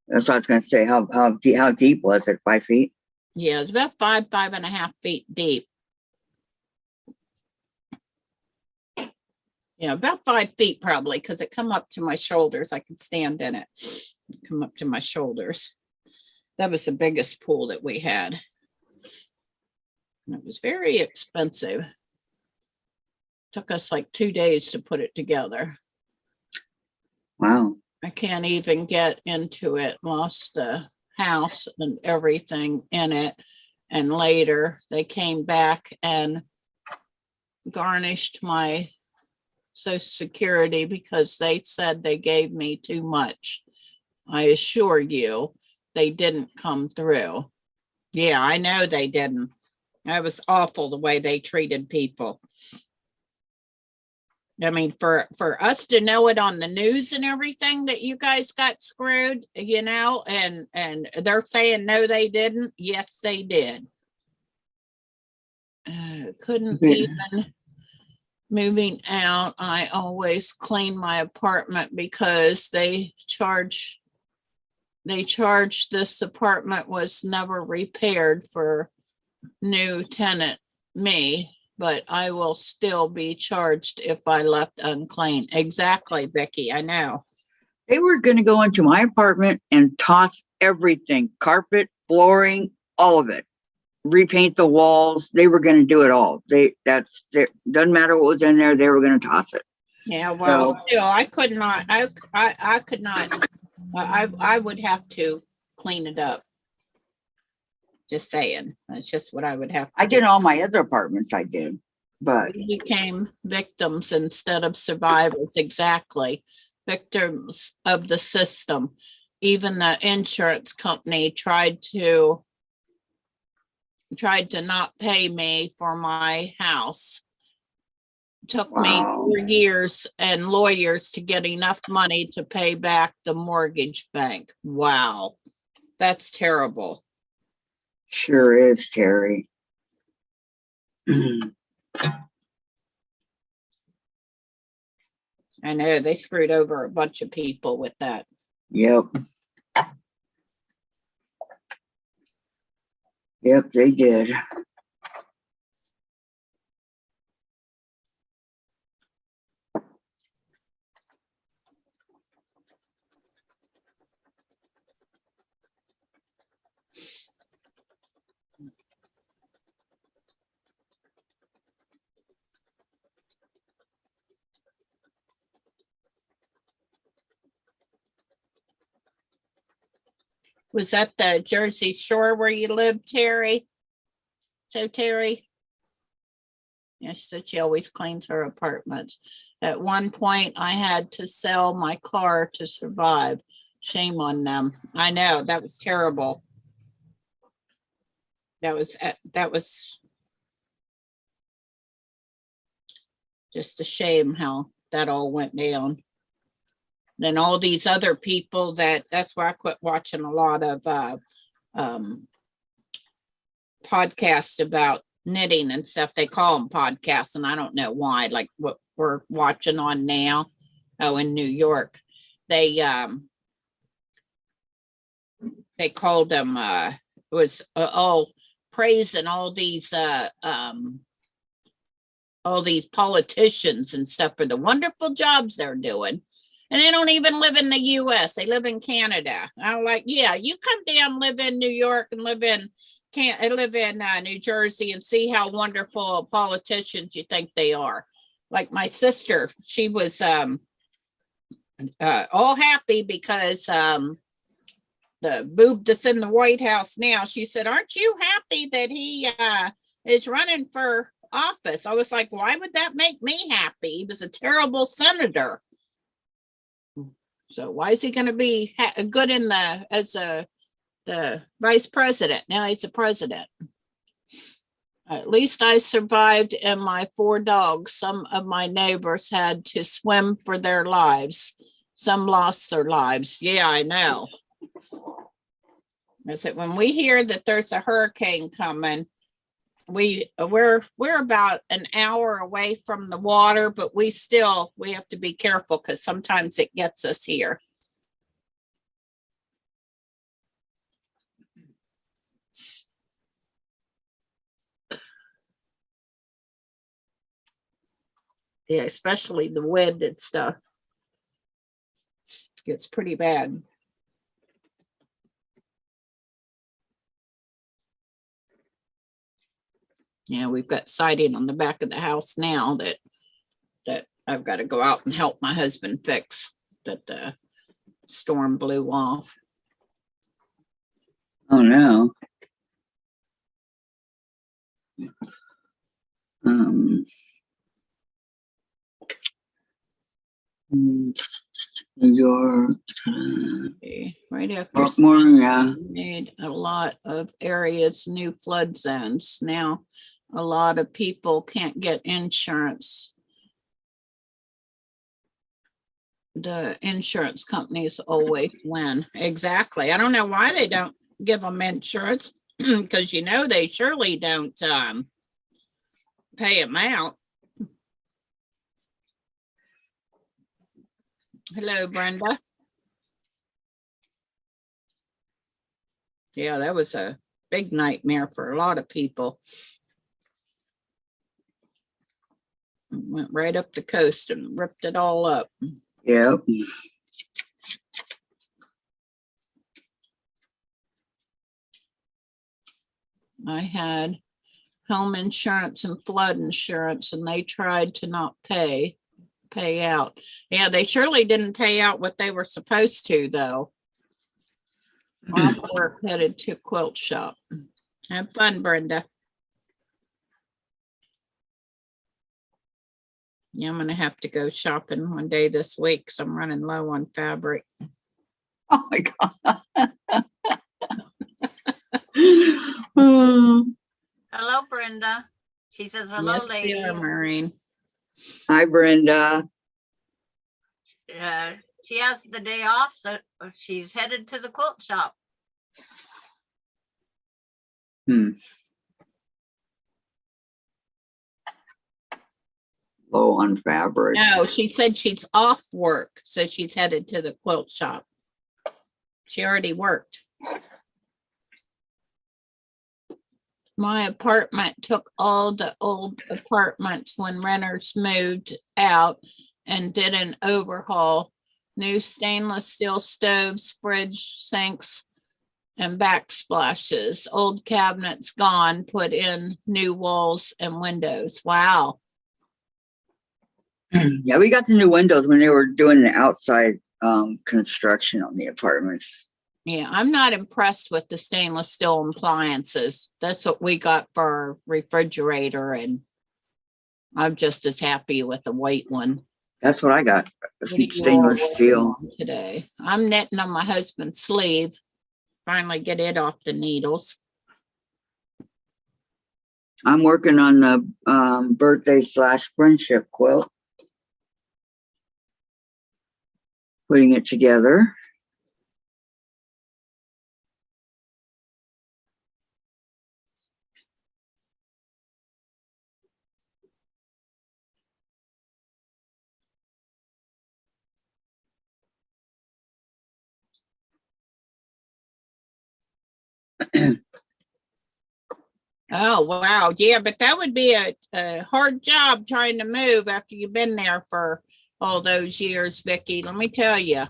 That's what I was going to say. How deep was it? 5 feet? Yeah, it was about 5.5 feet deep. Yeah, about 5 feet probably, because it come up to my shoulders. I could stand in it. Come up to my shoulders. That was the biggest pool that we had. And it was very expensive. Took us like 2 days to put it together. Wow. I can't even get into it. Lost the house and everything in it. And later they came back and garnished my Social Security because they said they gave me too much. I assure you, they didn't come through. Yeah, I know they didn't. That was awful the way they treated people. I mean, for us to know it on the news and everything that you guys got screwed, and they're saying no, they didn't. Yes, they did. Couldn't Yeah. even. Moving out, I always clean my apartment because they charge this apartment was never repaired for new tenant me, but I will still be charged if I left unclean. Exactly, Becky, I know. They were going to go into my apartment and toss everything, carpet, flooring, all of it. Repaint the walls. They were going to do it all. Doesn't matter what was in there. They were going to toss it. Yeah, well, So- still, I could not. I could not. I would have to clean it up. Just saying, that's just what I would have to I do. did all my other apartments. I did, but We became victims instead of survivors. Exactly, victims of the system. Even the insurance company tried to not pay me for my house. Took me Wow. 4 years and lawyers to get enough money to pay back the mortgage bank. Wow, that's terrible. sure is, Terry. I know they screwed over a bunch of people with that. Yep. Yep, they did. Was that the Jersey Shore where you live, Terry? So Terry? Yeah, she said she always cleans her apartments. At one point, I had to sell my car to survive. Shame on them. I know, that was terrible. That was just a shame how that all went down. then all these other people that's why I quit watching a lot of podcasts about knitting and stuff. They call them podcasts, and I don't know why, like what we're watching on now. Oh, in New York, they called them it was all praising all these politicians and stuff for the wonderful jobs they're doing. And they don't even live in the US. They live in Canada. I'm like, yeah, you come down, live in New York and live in New Jersey and see how wonderful politicians you think they are. Like my sister, she was all happy because the boob that's in the White House now, she said, aren't you happy that he is running for office? I was like, why would that make me happy? He was a terrible senator. So why is he going to be good in the vice president? Now he's the president. At least I survived, and my 4 dogs. Some of my neighbors had to swim for their lives. Some lost their lives. Yeah, I know. I said, when we hear that there's a hurricane coming, we're about an hour away from the water, but we have to be careful because sometimes it gets us here. Yeah, especially the wind and stuff. It's pretty bad. Yeah, we've got siding on the back of the house now that I've got to go out and help my husband fix, that the storm blew off. Oh, no. New York. Right after Yeah. made a lot of areas new flood zones. Now a lot of people can't get insurance. The insurance companies always win. Exactly. I don't know why they don't give them insurance, because they surely don't pay them out. Hello, Brenda. Yeah, that was a big nightmare for a lot of people. Went right up the coast and ripped it all up. Yep. I had home insurance and flood insurance, and they tried to not pay out. Yeah, they surely didn't pay out what they were supposed to, though. We're headed to quilt shop. Have fun, Brenda. Yeah, I'm gonna have to go shopping one day this week because I'm running low on fabric. Oh my God. Hello, Brenda. She says, hello, Yes, lady. dear Maureen. Hi, Brenda. She has the day off, so she's headed to the quilt shop. Low on fabric. No, she said she's off work, so she's headed to the quilt shop. She already worked. My apartment took all the old apartments when renters moved out and did an overhaul. New stainless steel stoves, fridge, sinks, and backsplashes. Old cabinets gone, put in new walls and windows. Wow. Yeah, we got the new windows when they were doing the outside construction on the apartments. Yeah, I'm not impressed with the stainless steel appliances. That's what we got for our refrigerator, and I'm just as happy with the white one. That's what I got. What are you Stainless all steel. working on today? I'm knitting on my husband's sleeve. Finally get it off the needles. I'm working on the birthday / friendship quilt. putting it together. Oh, wow. Yeah, but that would be a hard job trying to move after you've been there for all those years, Vicky. Let me tell you.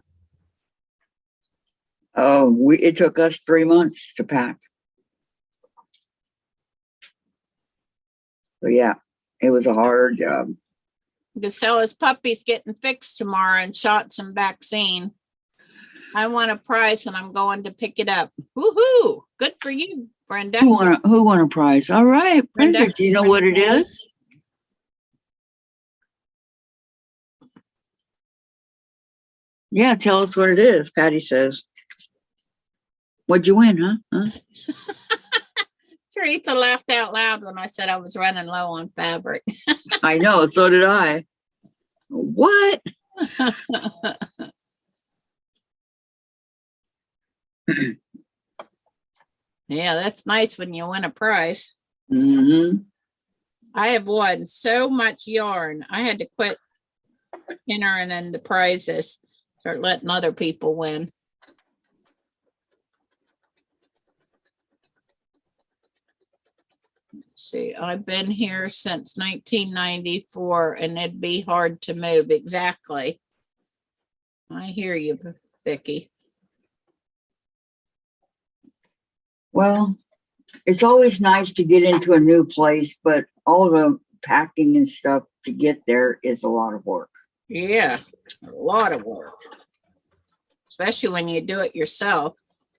Oh, it took us 3 months to pack. So yeah, it was a hard job. Gacella's puppy's getting fixed tomorrow and shot some vaccine. I won a prize and I'm going to pick it up. Woohoo! Good for you, Brenda. Who won a prize? All right, Brenda. Brenda, do you know what it is? Yeah, tell us what it is, Patty says. What'd you win, huh? Teresa laughed out loud when I said I was running low on fabric. I know, so did I. What? Yeah, that's nice when you win a prize. Mm-hmm. I have won so much yarn. I had to quit entering in the prizes, start letting other people win. Let's see, I've been here since 1994 and it'd be hard to move. Exactly. I hear you, Vicky. Well, it's always nice to get into a new place, but all the packing and stuff to get there is a lot of work. Yeah, a lot of work, especially when you do it yourself.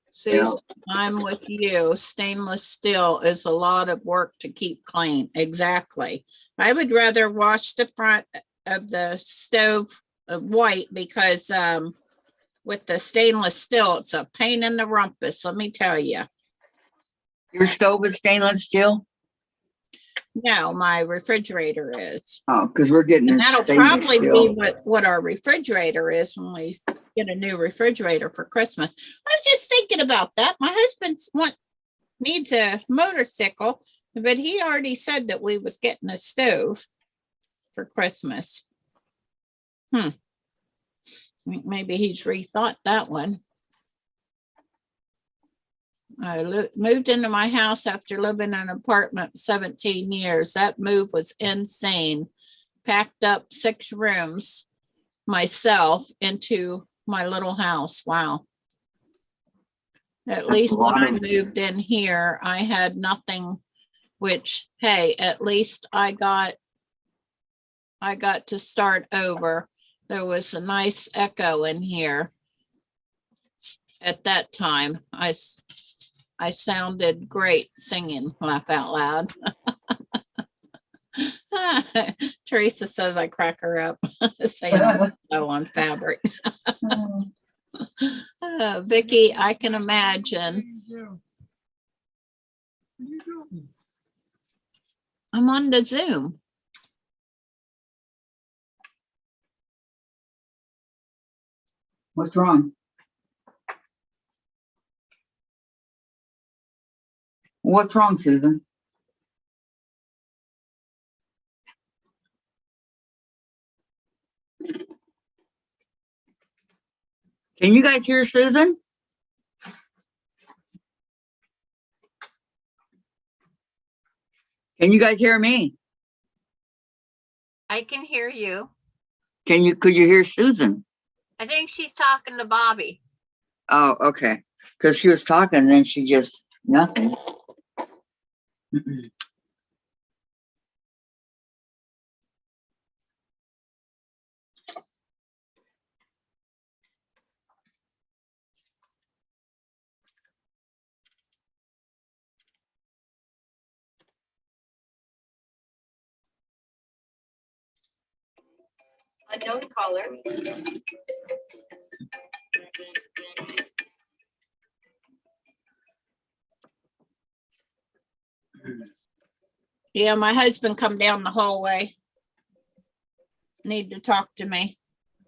Susan, I'm with you. Stainless steel is a lot of work to keep clean. Exactly. I would rather wash the front of the stove white because with the stainless steel, it's a pain in the rumpus, let me tell you. Your stove is stainless steel? No, my refrigerator is. Oh, because we're getting And a that'll stainless probably steel. be what our refrigerator is when we get a new refrigerator for Christmas. I was just thinking about that. My husband needs a motorcycle, but he already said that we was getting a stove for Christmas. Maybe he's rethought that one. I moved into my house after living in an apartment 17 years. That move was insane. Packed up 6 rooms myself into my little house. Wow. At least when I moved in here, I had nothing, which, hey, at least I got to start over. There was a nice echo in here. At that time, I sounded great singing, laugh out loud. Teresa says I crack her up saying I'm low on fabric. Vicky, I can imagine. I'm on the Zoom. What's wrong? What's wrong, Susan? Can you guys hear Susan? Can you guys hear me? I can hear you. Could you hear Susan? I think she's talking to Bobby. Oh, okay. Because she was talking, and then she just nothing. Unknown caller. Yeah, my husband come down the hallway. Need to talk to me.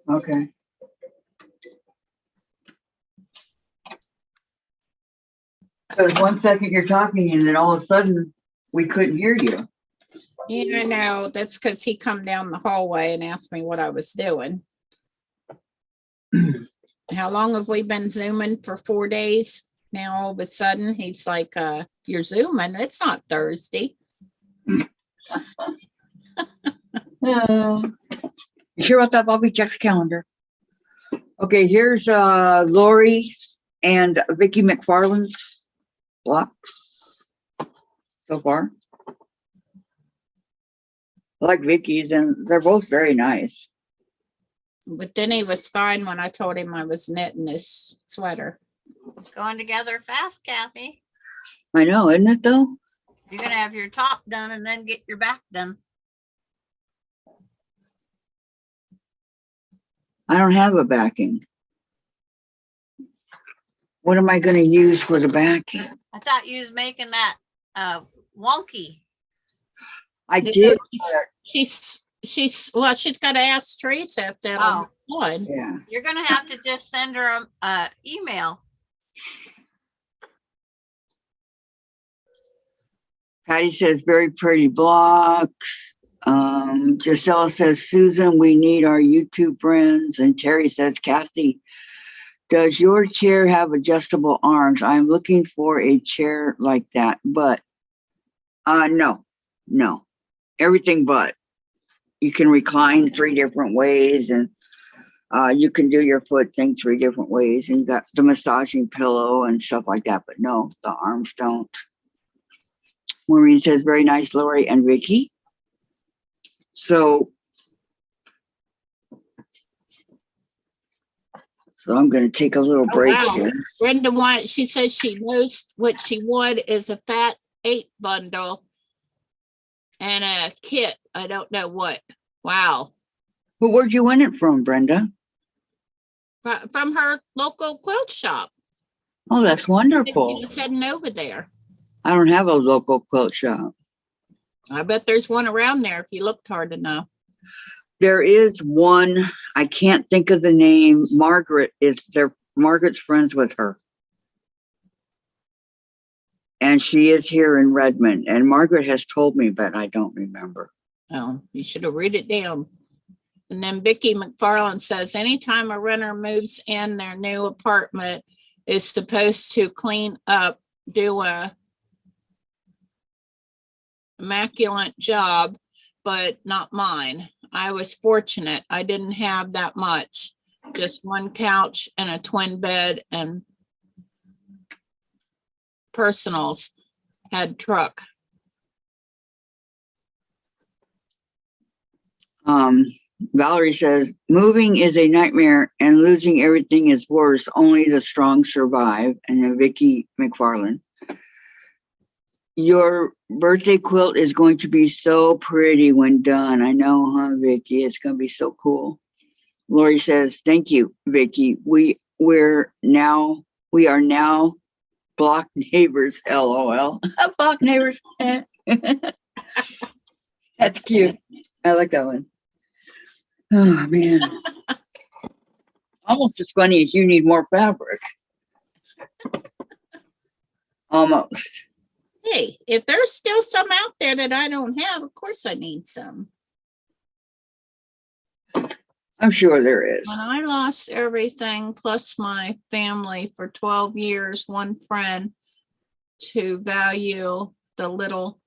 Okay. Because 1 second you're talking and then all of a sudden we couldn't hear you. Yeah, I know. That's because he come down the hallway and asked me what I was doing. How long have we been Zooming? For 4 days? Now all of a sudden he's like, you're Zooming. It's not Thursday. You sure about that, Bobby? Check the calendar. Okay, here's Lori and Vicky McFarland's blocks so far. I like Vicky's, and they're both very nice. But then he was fine when I told him I was knitting his sweater. It's going together fast, Kathy. I know, isn't it though? You're gonna have your top done and then get your back done. I don't have a backing. What am I going to use for the backing? I thought you was making that wonky. I Yeah, did. She's well, she's got to ask Teresa if that'll be good. Yeah. You're gonna have to just send her a email. Patty says very pretty blocks. Giselle says, Susan, we need our YouTube friends. And Terry says, Kathy, does your chair have adjustable arms? I'm looking for a chair like that, but no, everything but. You can recline 3 different ways, and you can do your foot thing 3 different ways, and you got the massaging pillow and stuff like that, but no, the arms don't. Maureen says, very nice, Lori and Vicky. So I'm going to take a little break wow. here. Brenda she says she knows what she would is a fat 8 bundle and a kit. I don't know what. Wow. Well, where'd you win it from, Brenda? From her local quilt shop. Oh, that's wonderful. She was heading over there. I don't have a local quilt shop. I bet there's one around there if you looked hard enough. There is one. I can't think of the name. Margaret's friends with her. And she is here in Redmond. And Margaret has told me, but I don't remember. Oh, you should have written it down. And then Vicky McFarland says, anytime a renter moves in their new apartment is supposed to clean up, do a immaculate job, but not mine. I was fortunate. I didn't have that much. Just one couch and a twin bed, and personals had truck. Valerie says, moving is a nightmare and losing everything is worse. Only the strong survive. And then Vicky McFarland. Your birthday quilt is going to be so pretty when done. I know, huh, Vicky? It's going to be so cool. Lori says, thank you, Vicky. We are now block neighbors, LOL. Block neighbors. That's cute. I like that one. Oh, man. Almost as funny as you need more fabric. Almost. Hey, if there's still some out there that I don't have, of course I need some. I'm sure there is. When I lost everything plus my family for 12 years, one friend to value the little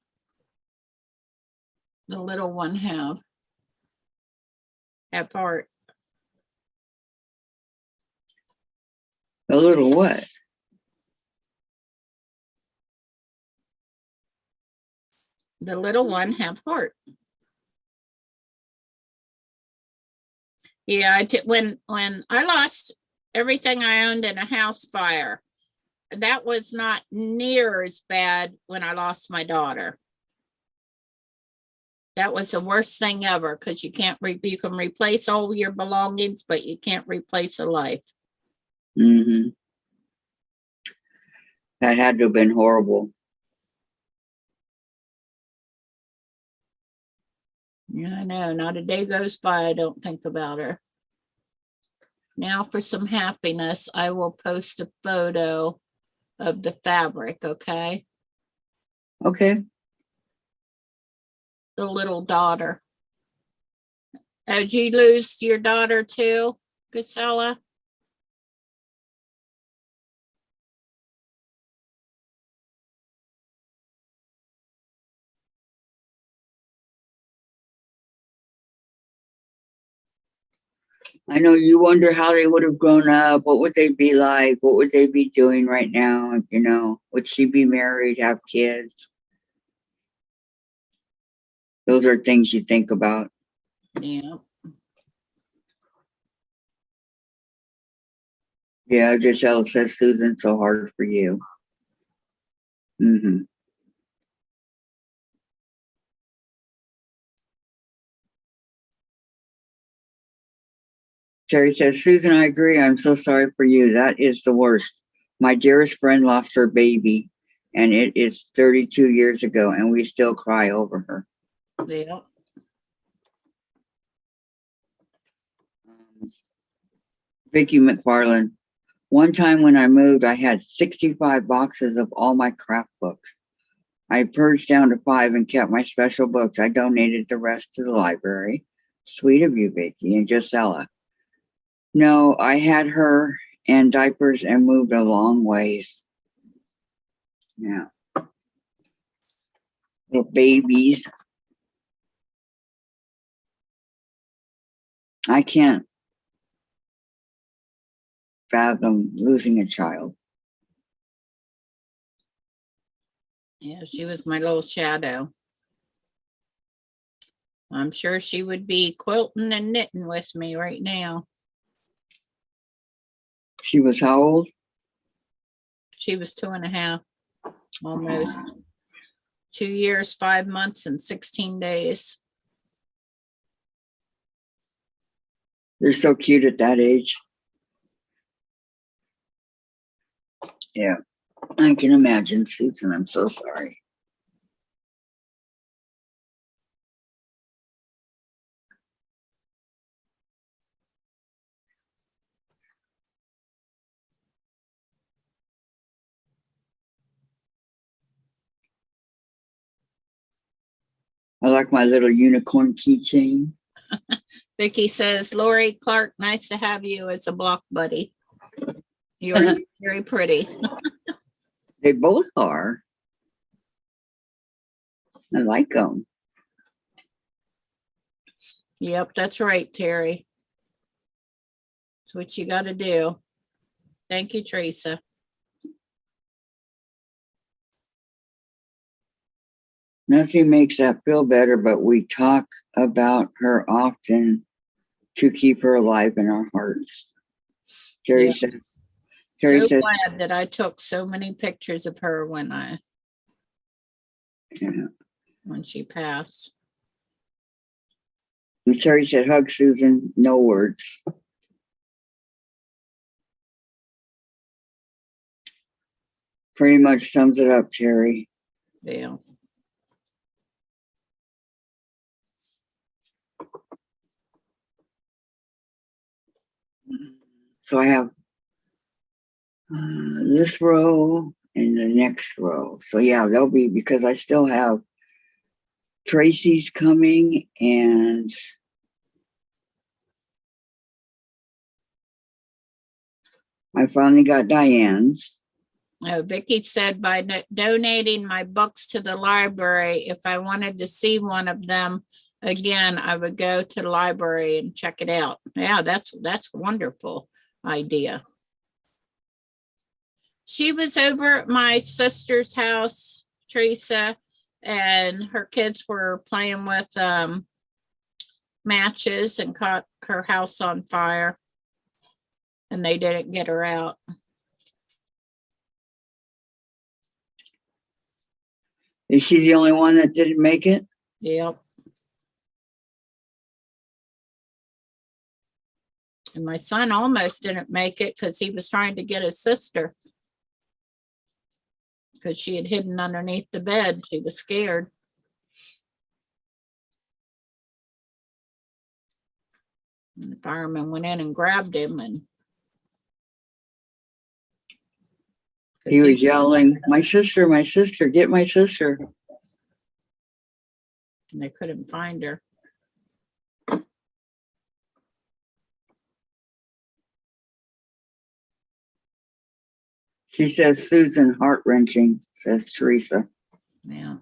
one have heart. A little what? The little one have heart. Yeah, when I lost everything I owned in a house fire, that was not near as bad when I lost my daughter. That was the worst thing ever because you can replace all your belongings, but you can't replace a life. Mm-hmm. That had to have been horrible. Yeah, I know. Not a day goes by I don't think about her. Now for some happiness, I will post a photo of the fabric, okay? Okay. The little daughter. Oh, did you lose your daughter too, Gisela? I know you wonder how they would have grown up. What would they be like? What would they be doing right now? You know, would she be married, have kids? Those are things you think about. Yeah. Yeah, Giselle says, Susan, so hard for you. Mm-hmm. Terry says, Susan, I agree. I'm so sorry for you. That is the worst. My dearest friend lost her baby, and it is 32 years ago, and we still cry over her. Yeah. Vicki McFarland. One time when I moved, I had 65 boxes of all my craft books. I purged down to 5 and kept my special books. I donated the rest to the library. Sweet of you, Vicki and Gisela. No, I had her and diapers and moved a long ways. Yeah. Little babies. I can't fathom losing a child. Yeah, she was my little shadow. I'm sure she would be quilting and knitting with me right now. She was how old? She was 2.5, almost. 2 years, 5 months, and 16 days. They're so cute at that age. Yeah, I can imagine, Susan. I'm so sorry. I like my little unicorn keychain. Vicki says, Lori Clark, nice to have you as a block buddy. Yours very pretty. They both are. I like them. Yep, that's right, Terry. That's what you got to do. Thank you, Teresa. Nothing makes that feel better, but we talk about her often to keep her alive in our hearts. Terry Yeah. says. Terry So says. glad that I took so many pictures of her when she passed. And Terry said, hug Susan, no words. Pretty much sums it up, Terry. Yeah. So I have this row and the next row. So yeah, they'll be, because I still have Tracy's coming and I finally got Diane's. Vicki said by donating my books to the library, if I wanted to see one of them again, I would go to the library and check it out. Yeah, that's a wonderful idea. She was over at my sister's house, Teresa, and her kids were playing with matches and caught her house on fire, and they didn't get her out. Is she the only one that didn't make it? Yep. And my son almost didn't make it because he was trying to get his sister, because she had hidden underneath the bed. He was scared. And the fireman went in and grabbed him, and He was yelling, my sister, get my sister. And they couldn't find her. She says, Susan, heart wrenching, says Teresa. Yeah.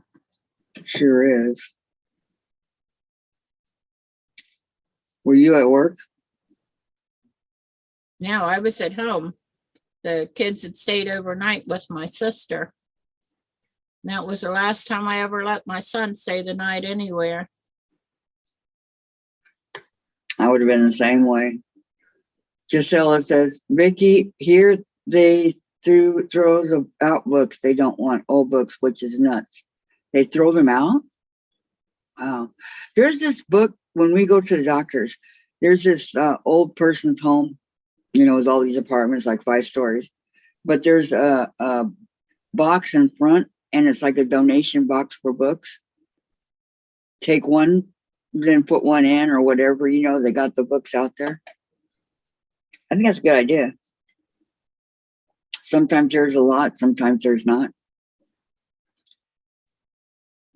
Sure is. Were you at work? No, I was at home. The kids had stayed overnight with my sister. And that was the last time I ever let my son stay the night anywhere. I would have been the same way. Gisela says, Vicky, here they throw out books they don't want, old books, which is nuts. They throw them out? Wow. There's this book, when we go to the doctors, there's this old person's home, with all these apartments, like 5 stories. But there's a box in front, and it's like a donation box for books. Take one, then put one in or whatever, they got the books out there. I think that's a good idea. Sometimes there's a lot, sometimes there's not.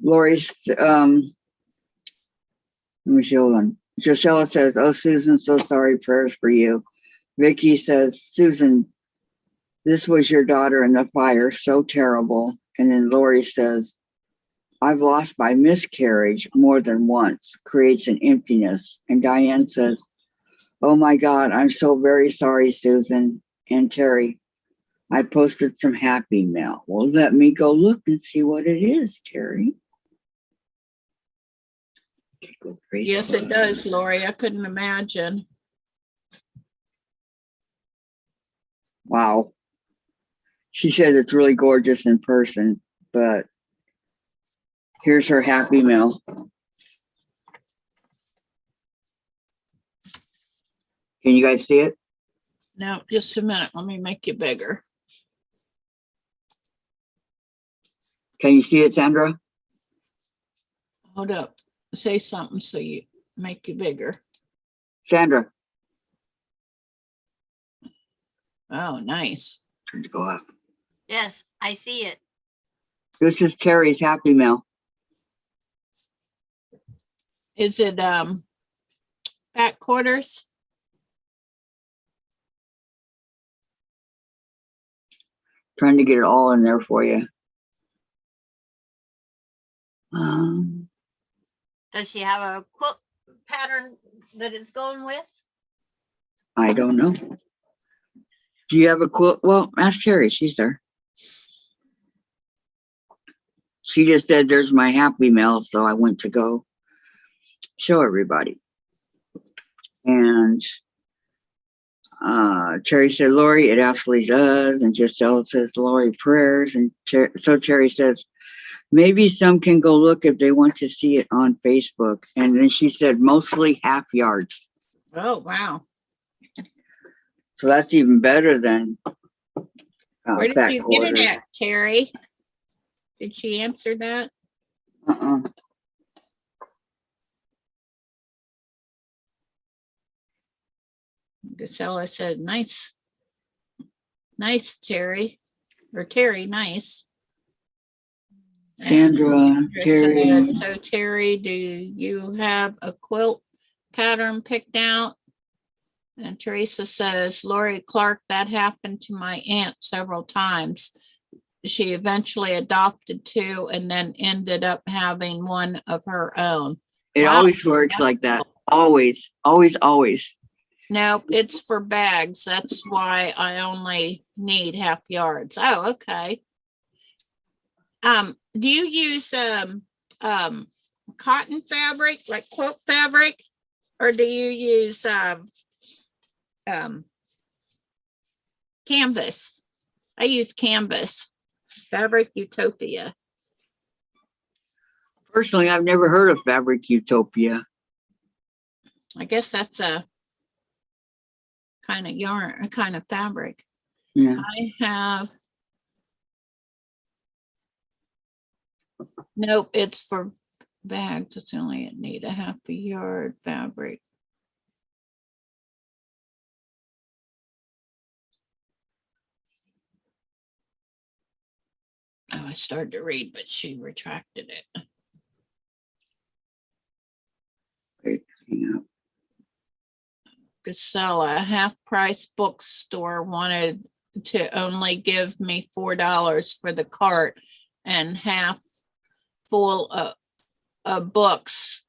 Lori's, let me see, hold on. Gisela says, oh, Susan, so sorry, prayers for you. Vicky says, Susan, this was your daughter in the fire, so terrible. And then Lori says, I've lost by miscarriage more than once, creates an emptiness. And Diane says, oh my God, I'm so very sorry, Susan. And Terry, I posted some happy mail. Well, let me go look and see what it is, Terry. Yes, it does, Lori. I couldn't imagine. Wow. She said it's really gorgeous in person, but here's her happy mail. Can you guys see it? No, just a minute. Let me make you bigger. Can you see it, Sandra? Hold up. Say something so you make you bigger. Sandra. Oh, nice. Turn to go up. Yes, I see it. This is Terry's happy mail. Is it back quarters? Trying to get it all in there for you. Does she have a quilt pattern that it's going with? I don't know. Do you have a quilt? Well, ask Terry. She's there. She just said, there's my happy mail. So I went to go show everybody. And Terry said, Lori, it absolutely does. And Giselle says, Lori, prayers. And so Terry says, maybe some can go look if they want to see it on Facebook. And then she said, mostly half yards. Oh, wow. So that's even better than Where did back you quarters. get it at, Terry? Did she answer that? Gisela said, nice. Nice, Terry. Or Terry, nice. Sandra, Terry. Said, so Terry, do you have a quilt pattern picked out? And Teresa says, Lori Clark, that happened to my aunt several times. She eventually adopted 2 and then ended up having one of her own. It always works like that. Always, always, always. Nope, it's for bags. That's why I only need half yards. Oh, okay. Do you use cotton fabric, like quilt fabric, or do you use canvas? I use canvas. Fabric Utopia. Personally, I've never heard of Fabric Utopia. I guess that's a kind of yarn, a kind of fabric. Yeah. I have. Nope, it's for bags. It's only need a half a yard fabric. I started to read, but she retracted it. Wait, hang up. Casella, Half Price Bookstore, wanted to only give me $4 for the cart and half full of books.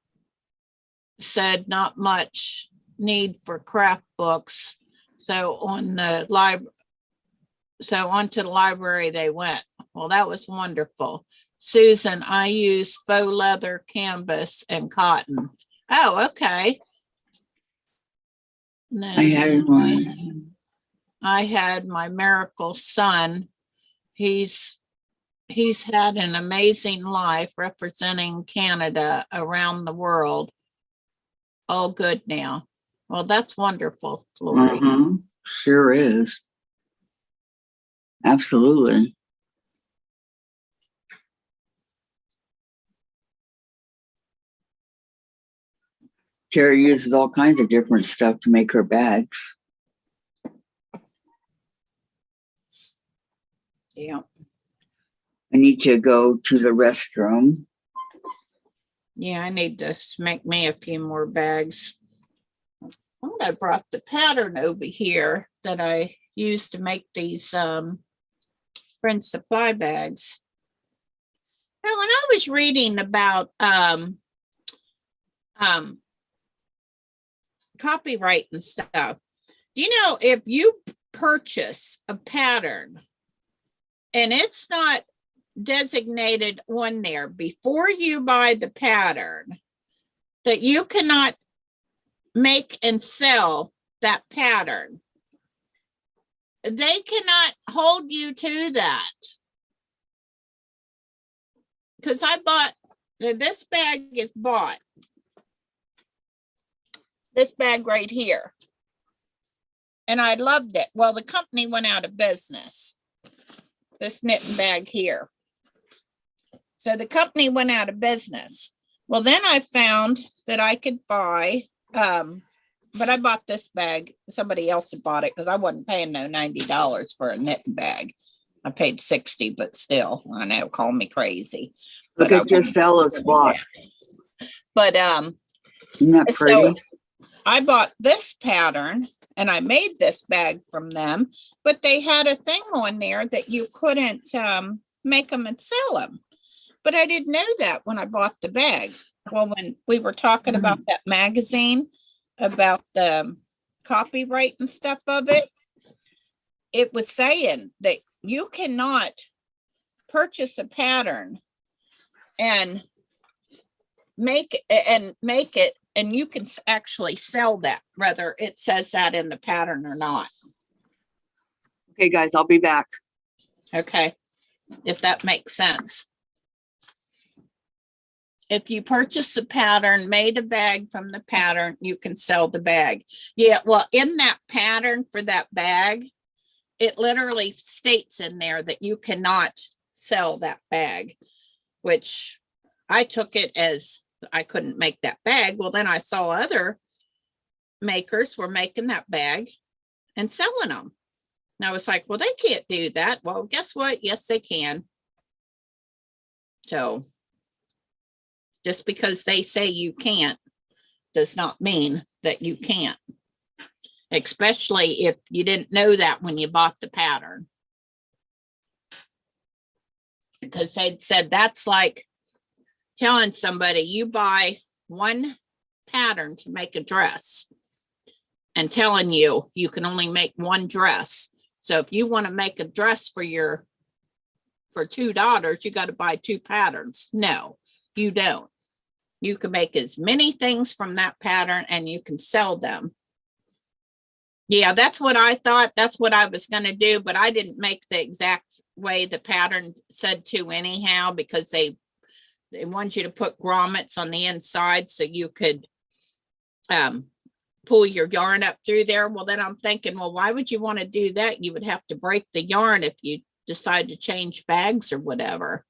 Said not much need for craft books. So onto the library they went. Well, that was wonderful. Susan, I use faux leather, canvas, and cotton. Oh, okay. I had one. I had my miracle son. He's had an amazing life representing Canada around the world. All good now. Well, that's wonderful, Lori. Sure is. Absolutely. Terry uses all kinds of different stuff to make her bags. Yeah. I need to go to the restroom. Yeah, I need to make me a few more bags. Oh, I brought the pattern over here that I used to make these Friend Supply bags. Now, when I was reading about copyright and stuff, do you know if you purchase a pattern and it's not designated on there before you buy the pattern, that you cannot make and sell that pattern? They cannot hold you to that. Because I bought, this bag is bought. This bag right here. And I loved it. Well, the company went out of business. This knitting bag here. So the company went out of business. Well, then I found that I could buy, but I bought this bag. Somebody else had bought it because I wasn't paying no $90 for a knitting bag. I paid $60, but still, I know, call me crazy. Look at your Stella's block. But Isn't that pretty? so I bought this pattern and I made this bag from them, but they had a thing on there that you couldn't make them and sell them. But I didn't know that when I bought the bag. Well, when we were talking about that magazine, about the copyright and stuff of it, it was saying that you cannot purchase a pattern and make it, and you can actually sell that, whether it says that in the pattern or not. Okay, guys, I'll be back. Okay, if that makes sense. If you purchase a pattern, made a bag from the pattern, you can sell the bag. Yeah, well, in that pattern for that bag, it literally states in there that you cannot sell that bag, which I took it as I couldn't make that bag. Well, then I saw other makers were making that bag and selling them. And I was like, well, they can't do that. Well, guess what? Yes, they can. So just because they say you can't does not mean that you can't, especially if you didn't know that when you bought the pattern. Because they said that's like telling somebody you buy one pattern to make a dress and telling you you can only make one dress. So if you want to make a dress for two daughters, you got to buy two patterns. No, you don't. You can make as many things from that pattern and you can sell them. Yeah, that's what I thought. That's what I was going to do, but I didn't make the exact way the pattern said to anyhow, because they want you to put grommets on the inside so you could pull your yarn up through there. Well, then I'm thinking, well, why would you want to do that? You would have to break the yarn if you decide to change bags or whatever.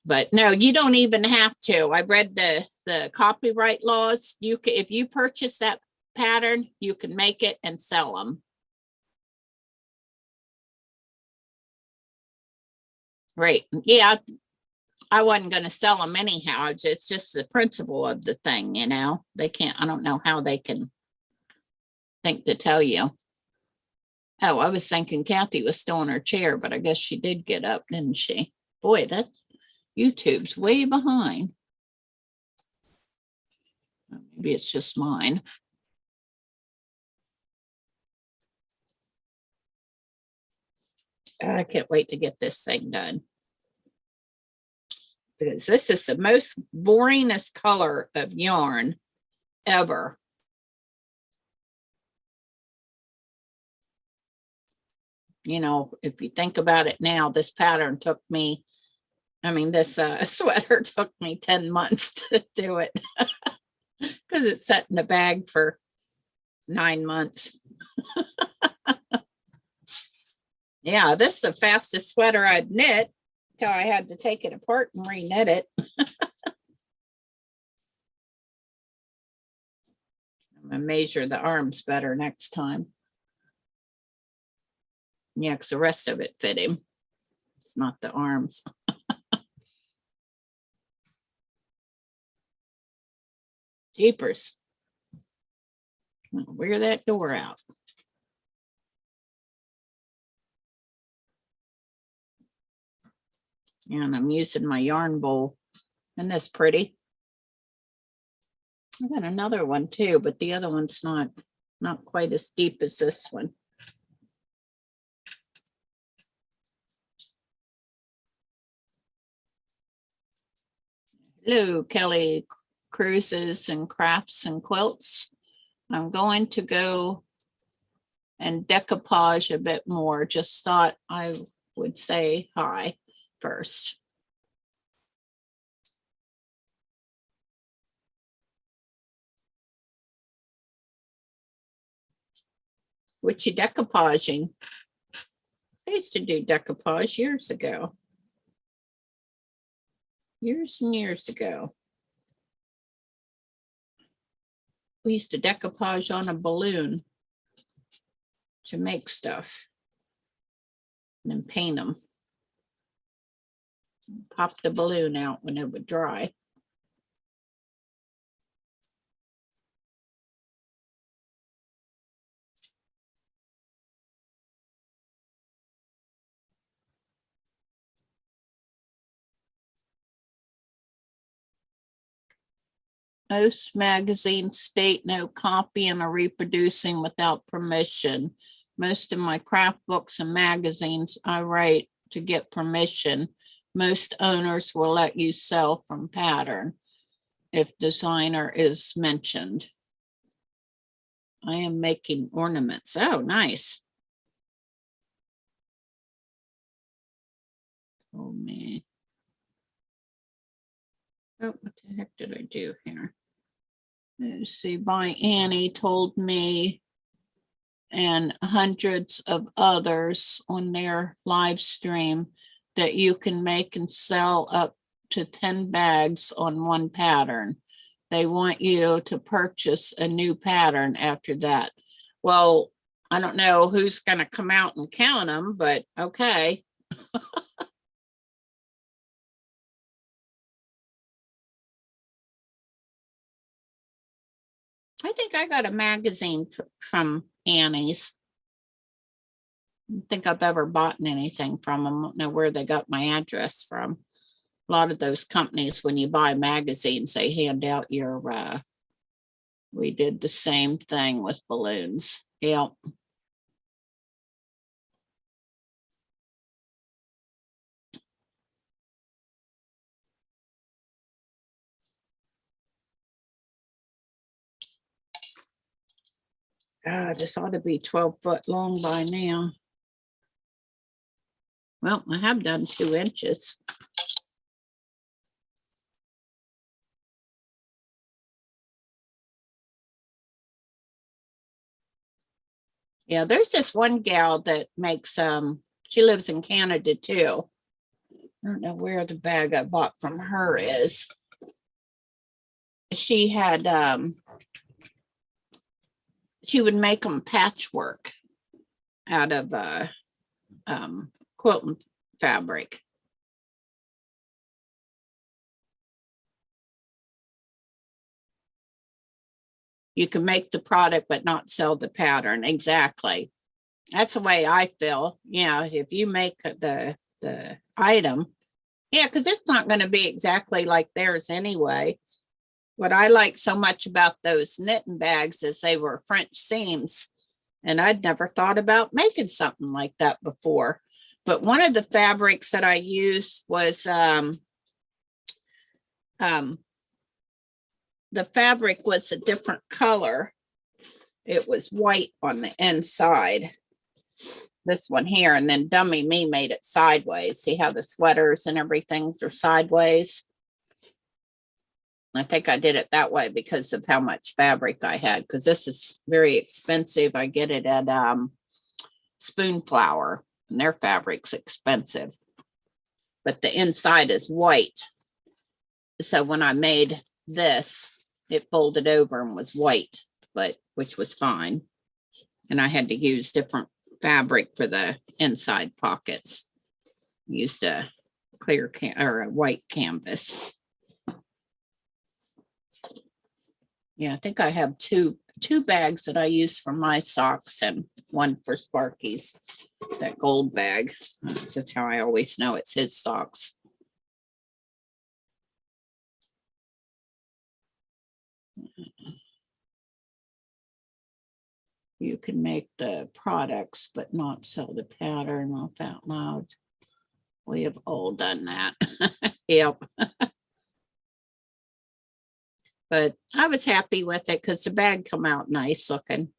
But no, you don't even have to. I read the copyright laws. You can, if you purchase that pattern, you can make it and sell them. Right. Yeah. I wasn't going to sell them anyhow. It's just the principle of the thing, you know, they can't, I don't know how they can think to tell you. Oh, I was thinking Kathy was still in her chair, but I guess she did get up, didn't she? Boy, that YouTube's way behind. Maybe it's just mine. I can't wait to get this thing done. Because this is the most boringest color of yarn ever. You know, if you think about it now, this pattern took me, I mean, this sweater took me 10 months to do it because it's set in a bag for 9 months. Yeah, this is the fastest sweater I'd knit till I had to take it apart and re-knit it. I'm gonna measure the arms better next time. Yeah, because the rest of it fit him. It's not the arms. Jeepers. I'll wear that door out. And I'm using my yarn bowl. Isn't this pretty? I got another one too, but the other one's not quite as deep as this one. Hello, Kelly Cruises and Crafts and Quilts. I'm going to go and decoupage a bit more. Just thought I would say hi first. What you decoupaging? I used to do decoupage years ago. Years and years ago. We used to decoupage on a balloon to make stuff and then paint them. Pop the balloon out when it would dry. Most magazines state no copying or reproducing without permission. Most of my craft books and magazines I write to get permission. Most owners will let you sell from pattern if designer is mentioned. I am making ornaments. Oh, nice. Oh, man. Oh, what the heck did I do here? Let's see, by Annie told me and hundreds of others on their live stream that you can make and sell up to 10 bags on one pattern. They want you to purchase a new pattern after that. Well, I don't know who's going to come out and count them, but okay. I think I got a magazine from Annie's. I don't think I've ever bought anything from them. I don't know where they got my address from. A lot of those companies, when you buy magazines, they hand out your, we did the same thing with balloons. Yep. This ought to be 12 foot long by now. Well, I have done 2 inches. Yeah, there's this one gal that makes, she lives in Canada too. I don't know where the bag I bought from her is. She had, she would make them patchwork out of quilting fabric. You can make the product but not sell the pattern. Exactly. That's the way I feel. Yeah, if you make the item, yeah, because it's not going to be exactly like theirs anyway. What I like so much about those knitting bags is they were French seams, and I'd never thought about making something like that before. But one of the fabrics that I used was the fabric was a different color. It was white on the inside. This one here, and then Dummy Me made it sideways. See how the sweaters and everything are sideways? I think I did it that way because of how much fabric I had, because this is very expensive. I get it at Spoonflower, and their fabric's expensive. But the inside is white. So when I made this, it folded over and was white, but which was fine. And I had to use different fabric for the inside pockets. Used a clear or a white canvas. Yeah, I think I have two bags that I use for my socks and one for Sparky's, that gold bag. That's how I always know it's his socks. You can make the products, but not sell the pattern. Laugh out loud. We have all done that. Yep. But I was happy with it because the bag come out nice looking.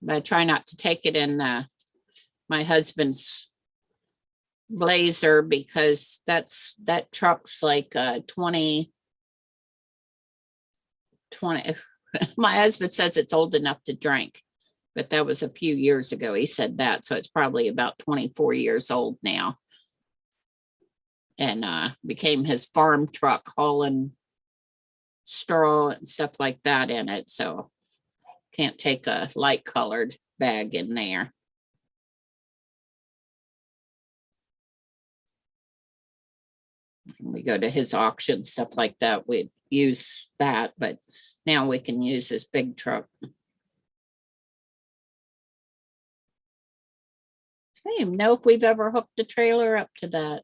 But I try not to take it in my husband's Blazer because that truck's like 20. My husband says it's old enough to drink, but that was a few years ago. He said that, so it's probably about 24 years old now. And became his farm truck hauling straw and stuff like that in it. So can't take a light colored bag in there. When we go to his auction, stuff like that, we'd use that, but now we can use this big truck. I don't even know if we've ever hooked the trailer up to that.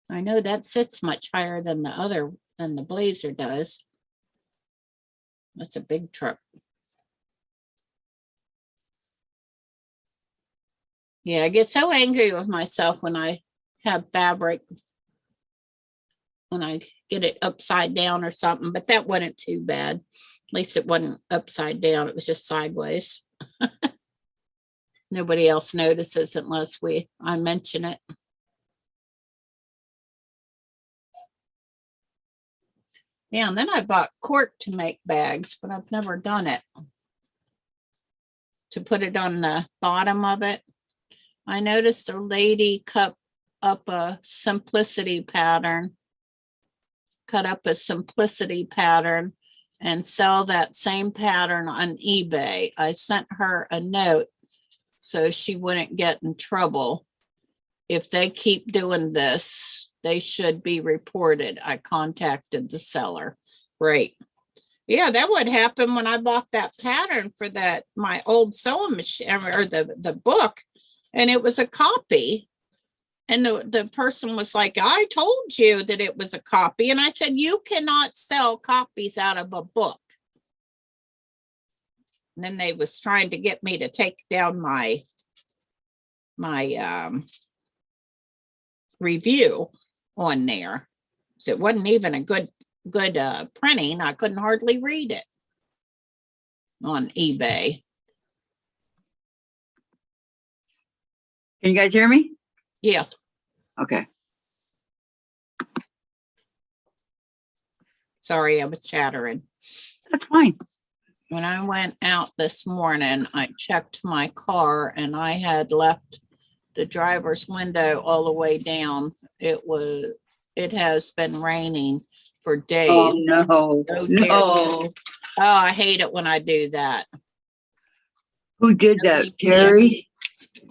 I know that sits much higher than the Blazer does. That's a big truck. Yeah, I get so angry with myself when I have fabric, when I get it upside down or something, but that wasn't too bad. At least it wasn't upside down. It was just sideways. Nobody else notices unless I mention it. Yeah, and then I bought cork to make bags, but I've never done it. To put it on the bottom of it. I noticed a lady cut up a simplicity pattern and sell that same pattern on eBay. I sent her a note so she wouldn't get in trouble. If they keep doing this, they should be reported. I contacted the seller. Right. Yeah, that would happen when I bought that pattern for my old sewing machine or the book, and it was a copy. And the person was like, I told you that it was a copy. And I said, you cannot sell copies out of a book. And then they was trying to get me to take down my review on there. So it wasn't even a good printing. I couldn't hardly read it on eBay. Can you guys hear me? Yeah. Okay. Sorry, I was chattering. That's fine. When I went out this morning, I checked my car and I had left the driver's window all the way down. It has been raining for days. Oh, no. No. Oh, I hate it when I do that. Who did that? Terry?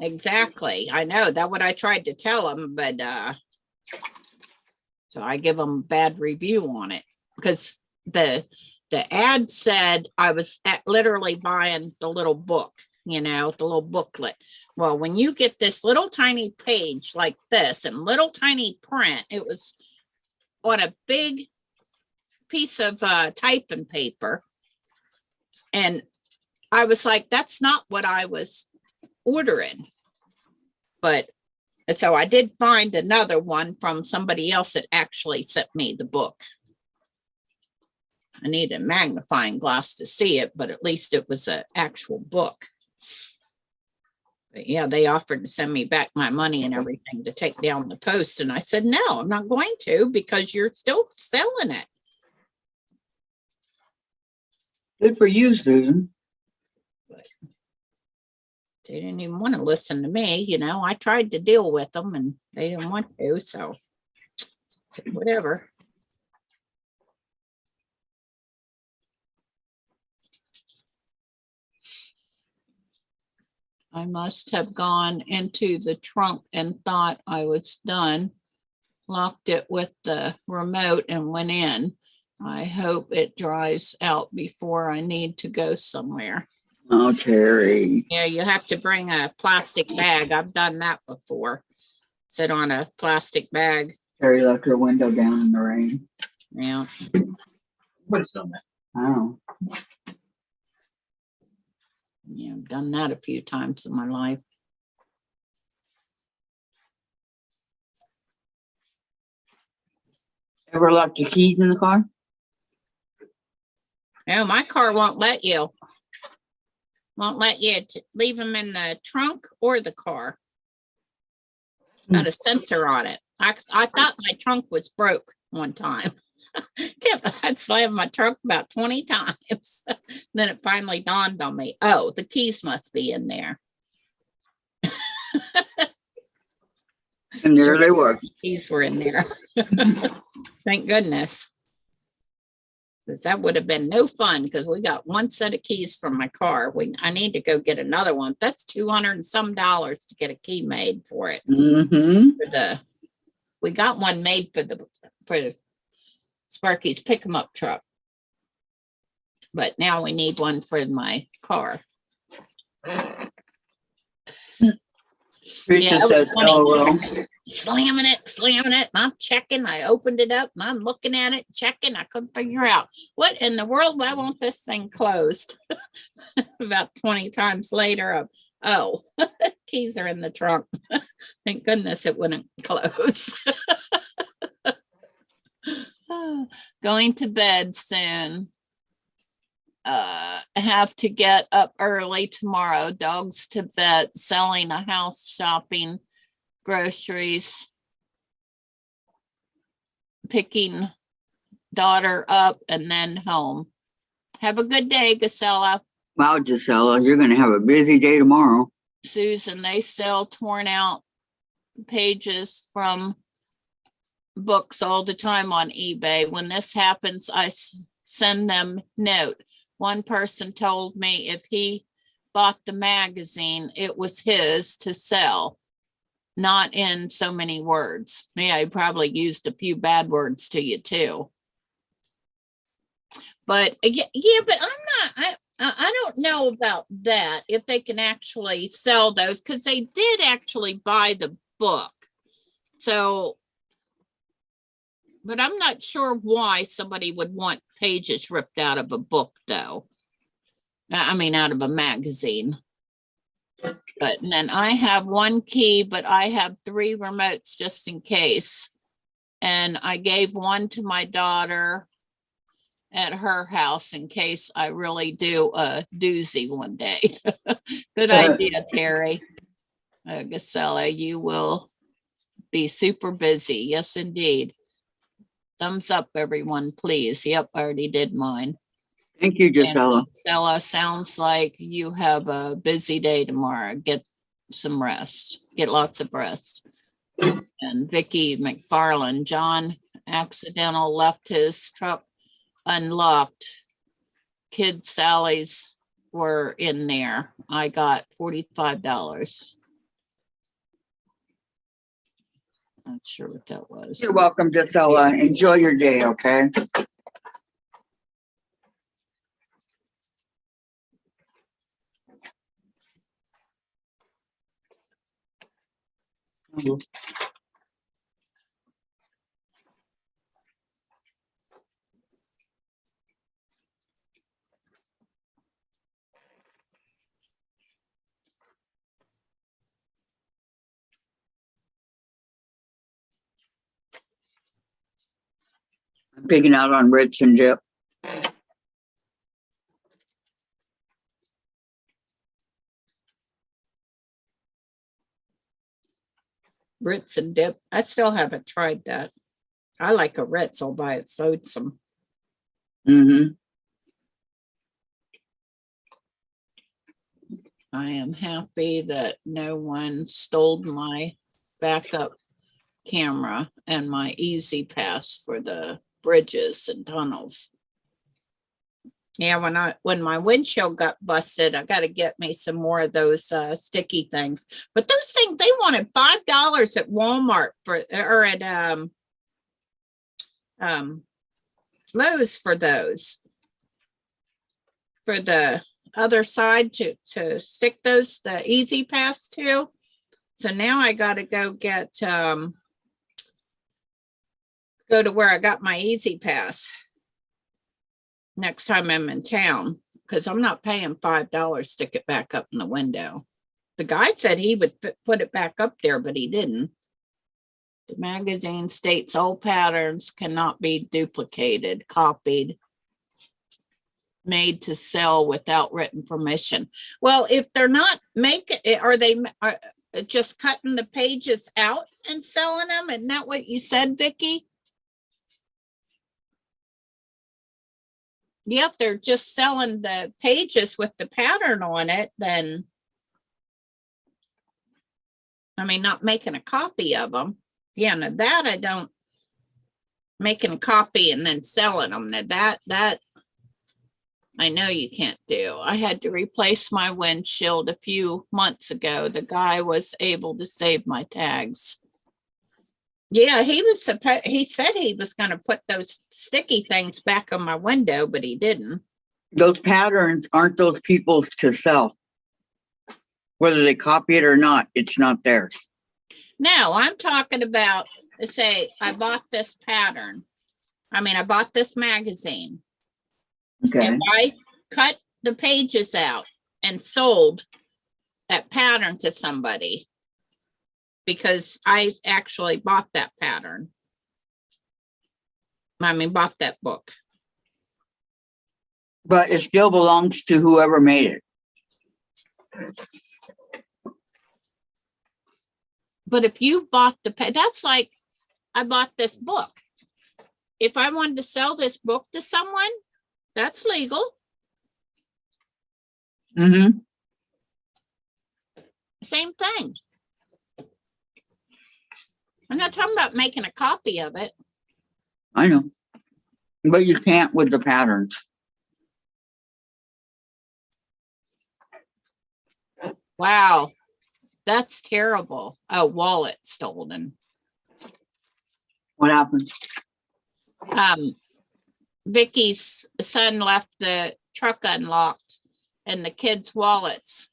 Exactly. I know. That's what I tried to tell him, but so I give them a bad review on it because the ad said I was literally buying the little book, the little booklet. Well, when you get this little tiny page like this and little tiny print, it was on a big piece of typing paper. And I was like, that's not what I was ordering. But so I did find another one from somebody else that actually sent me the book. I need a magnifying glass to see it, but at least it was an actual book. But yeah, they offered to send me back my money and everything to take down the post. And I said, no, I'm not going to, because you're still selling it. Good for you, Susan. They didn't even want to listen to me. I tried to deal with them and they didn't want to. So whatever. I must have gone into the trunk and thought I was done, locked it with the remote and went in. I hope it dries out before I need to go somewhere. Oh, Terry. Yeah, you have to bring a plastic bag. I've done that before. Sit on a plastic bag. Terry left her window down in the rain. Yeah. What's done that? Oh. Yeah, I've done that a few times in my life. Ever left your keys in the car? No, my car won't let you. Won't let you leave them in the trunk or the car. Got a sensor on it. I thought my trunk was broke one time. I slammed my trunk about 20 times. Then it finally dawned on me, oh, the keys must be in there. And there they were. The keys were in there. Thank goodness. Because that would have been no fun, because we got one set of keys from my car. I need to go get another one. That's $200 and some to get a key made for it. Mm-hmm. We got one made for Sparky's pick 'em up truck. But now we need one for my car. Teresa that was says, funny. oh, well. Slamming it. And I'm checking. I opened it up and I'm looking at it, checking. I couldn't figure out what in the world I want this thing closed. About 20 times later, oh, keys are in the trunk. Thank goodness it wouldn't close. Going to bed soon. Have to get up early tomorrow. Dogs to vet, selling a house, shopping, groceries, picking daughter up, and then home. Have a good day, Gisela. Wow, Gisela, you're going to have a busy day tomorrow. Susan, they sell torn out pages from books all the time on eBay. When this happens, I send them note. One person told me if he bought the magazine, it was his to sell, not in so many words. Yeah, he probably used a few bad words to you too. But yeah, but I don't know about that, if they can actually sell those, because they did actually buy the book. So, but I'm not sure why somebody would want pages ripped out of a book, though. I mean, out of a magazine. But then I have one key, but I have 3 remotes just in case. And I gave one to my daughter at her house in case I really do a doozy one day. Good idea, Terry. Gisela, you will be super busy. Yes, indeed. Thumbs up, everyone, please. Yep, I already did mine. Thank you, Gisela. Gisela, sounds like you have a busy day tomorrow. Get some rest. Get lots of rest. And Vicki McFarland, John accidental left his truck unlocked. Kid Sally's were in there. I got $45. Not sure what that was. You're welcome, Gisela. Enjoy your day, okay? I'm picking out on Ritz and Dip. Ritz and dip. I still haven't tried that. I like a Ritz all by its lonesome. Mm-hmm. I am happy that no one stole my backup camera and my Easy Pass for the bridges and tunnels. Yeah, when my windshield got busted, I got to get me some more of those sticky things. But those things, they wanted $5 at Walmart or at Lowe's for those. For the other side to stick those, the Easy Pass to. So now I got to go get go to where I got my Easy Pass next time I'm in town, because I'm not paying $5 to stick it back up in the window. The guy said he would put it back up there, but he didn't. The magazine states all patterns cannot be duplicated, copied, made to sell without written permission. Well, if they're not making it, are they just cutting the pages out and selling them? Isn't that what you said, Vicki? Yeah, if they're just selling the pages with the pattern on it, then I mean, not making a copy of them. Yeah, no, that I don't. Making a copy and then selling them. That I know you can't do. I had to replace my windshield a few months ago. The guy was able to save my tags. Yeah, he said he was going to put those sticky things back on my window, but he didn't. Those patterns aren't those people's to sell. Whether they copy it or not, it's not theirs. No, I'm talking about, say, I bought this pattern. I mean, I bought this magazine. Okay. If I cut the pages out and sold that pattern to somebody, because I actually bought that pattern. I mean, bought that book. But it still belongs to whoever made it. But if you bought that's like, I bought this book. If I wanted to sell this book to someone, that's legal. Mm-hmm. Same thing. I'm not talking about making a copy of it. I know. But you can't with the patterns. Wow. That's terrible. A wallet stolen. What happened? Vicky's son left the truck unlocked and the kids' wallets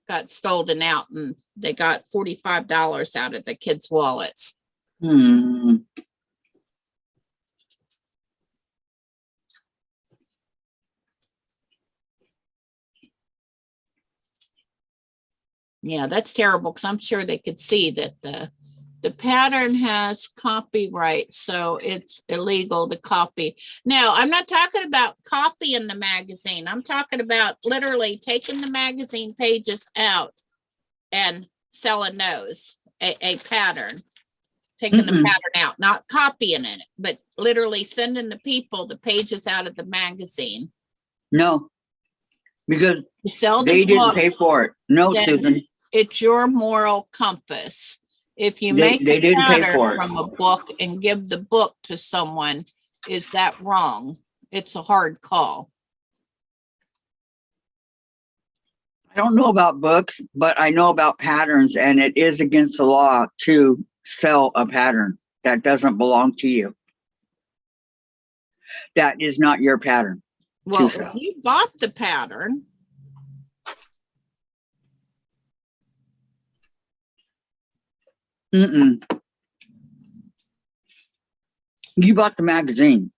got stolen out, and they got $45 out of the kids' wallets. Hmm. Yeah, that's terrible, because I'm sure they could see that the pattern has copyright, so it's illegal to copy. Now, I'm not talking about copying the magazine. I'm talking about literally taking the magazine pages out and selling those, a pattern, taking the pattern out, not copying it, but literally sending the people the pages out of the magazine. No, because You sell they the didn't book, pay for it. No, then Susan. it's your moral compass. If you They make a didn't pay pattern for it. from a book and give the book to someone, is that wrong? It's a hard call. I don't know about books, but I know about patterns, and it is against the law to sell a pattern that doesn't belong to you. That is not your pattern. Well, if sell. you bought the pattern, Mm-mm. You bought the magazine.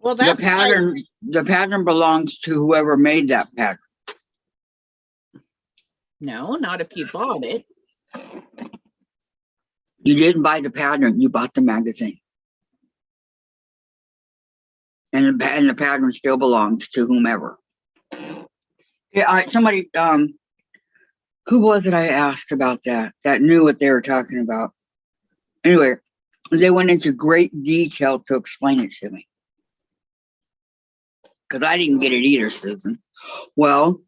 Well, The that's like, pattern belongs to whoever made that pattern. no, not if you bought it. You didn't buy the pattern, you bought the magazine. And the pattern still belongs to whomever. Yeah, somebody, who was it I asked about that knew what they were talking about? Anyway, they went into great detail to explain it to me. Because I didn't get it either, Susan. Well,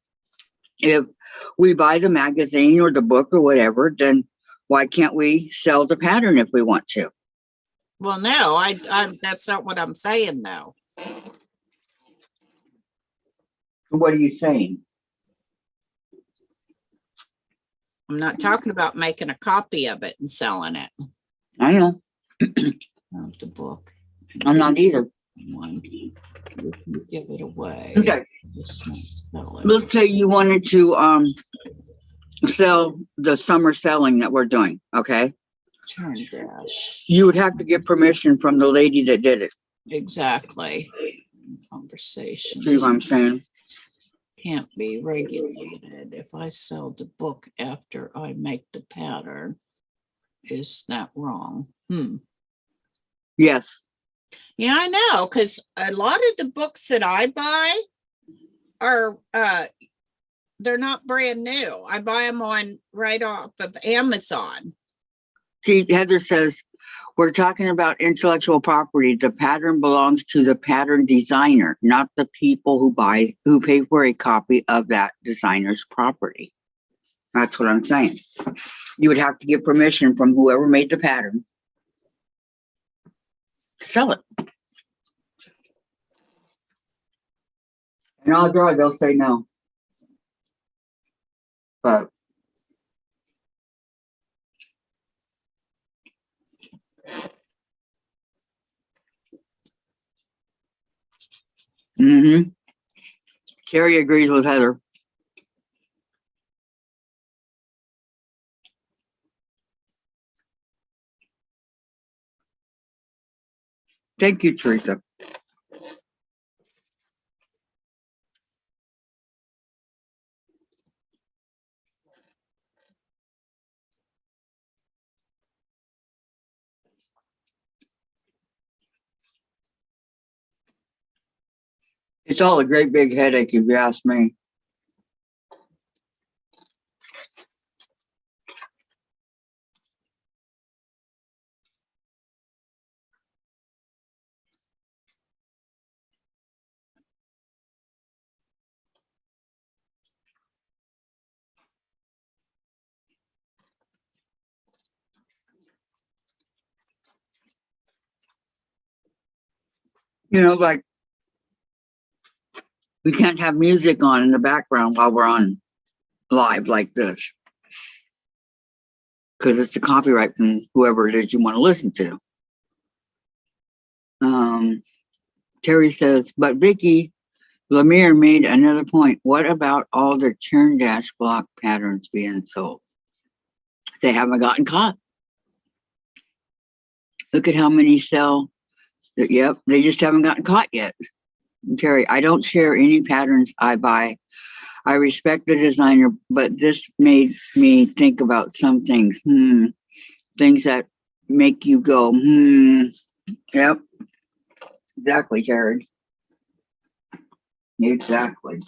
if we buy the magazine or the book or whatever, then why can't we sell the pattern if we want to? Well, no, I that's not what I'm saying though. What are you saying? I'm not talking about making a copy of it and selling it. I know. Of the book. I'm not either. One, you can give it away. Okay. Just not sell it. Let's say you wanted to sell the summer selling that we're doing, okay? Turn dash. You would have to get permission from the lady that did it. Exactly. Conversations. See what I'm saying? Can't be regulated. If I sell the book after I make the pattern, is that wrong? Yes. Yeah, I know, because a lot of the books that I buy are they're not brand new. I buy them on right off of Amazon. See, Heather says, we're talking about intellectual property. The pattern belongs to the pattern designer, not the people who pay for a copy of that designer's property. That's what I'm saying. You would have to get permission from whoever made the pattern. Sell it. And odds are they'll say no. But Terry agrees with Heather. Thank you, Teresa. It's all a great big headache if you ask me. You know, like we can't have music on in the background while we're on live like this. Because it's the copyright from whoever it is you want to listen to. Terry says, but Vicky Lemire made another point. What about all the churn dash block patterns being sold? They haven't gotten caught. Look at how many sell. Yep, they just haven't gotten caught yet. Terry, I don't share any patterns I buy. I respect the designer, but this made me think about some things. Things that make you go, Yep. Exactly, Jared. Exactly.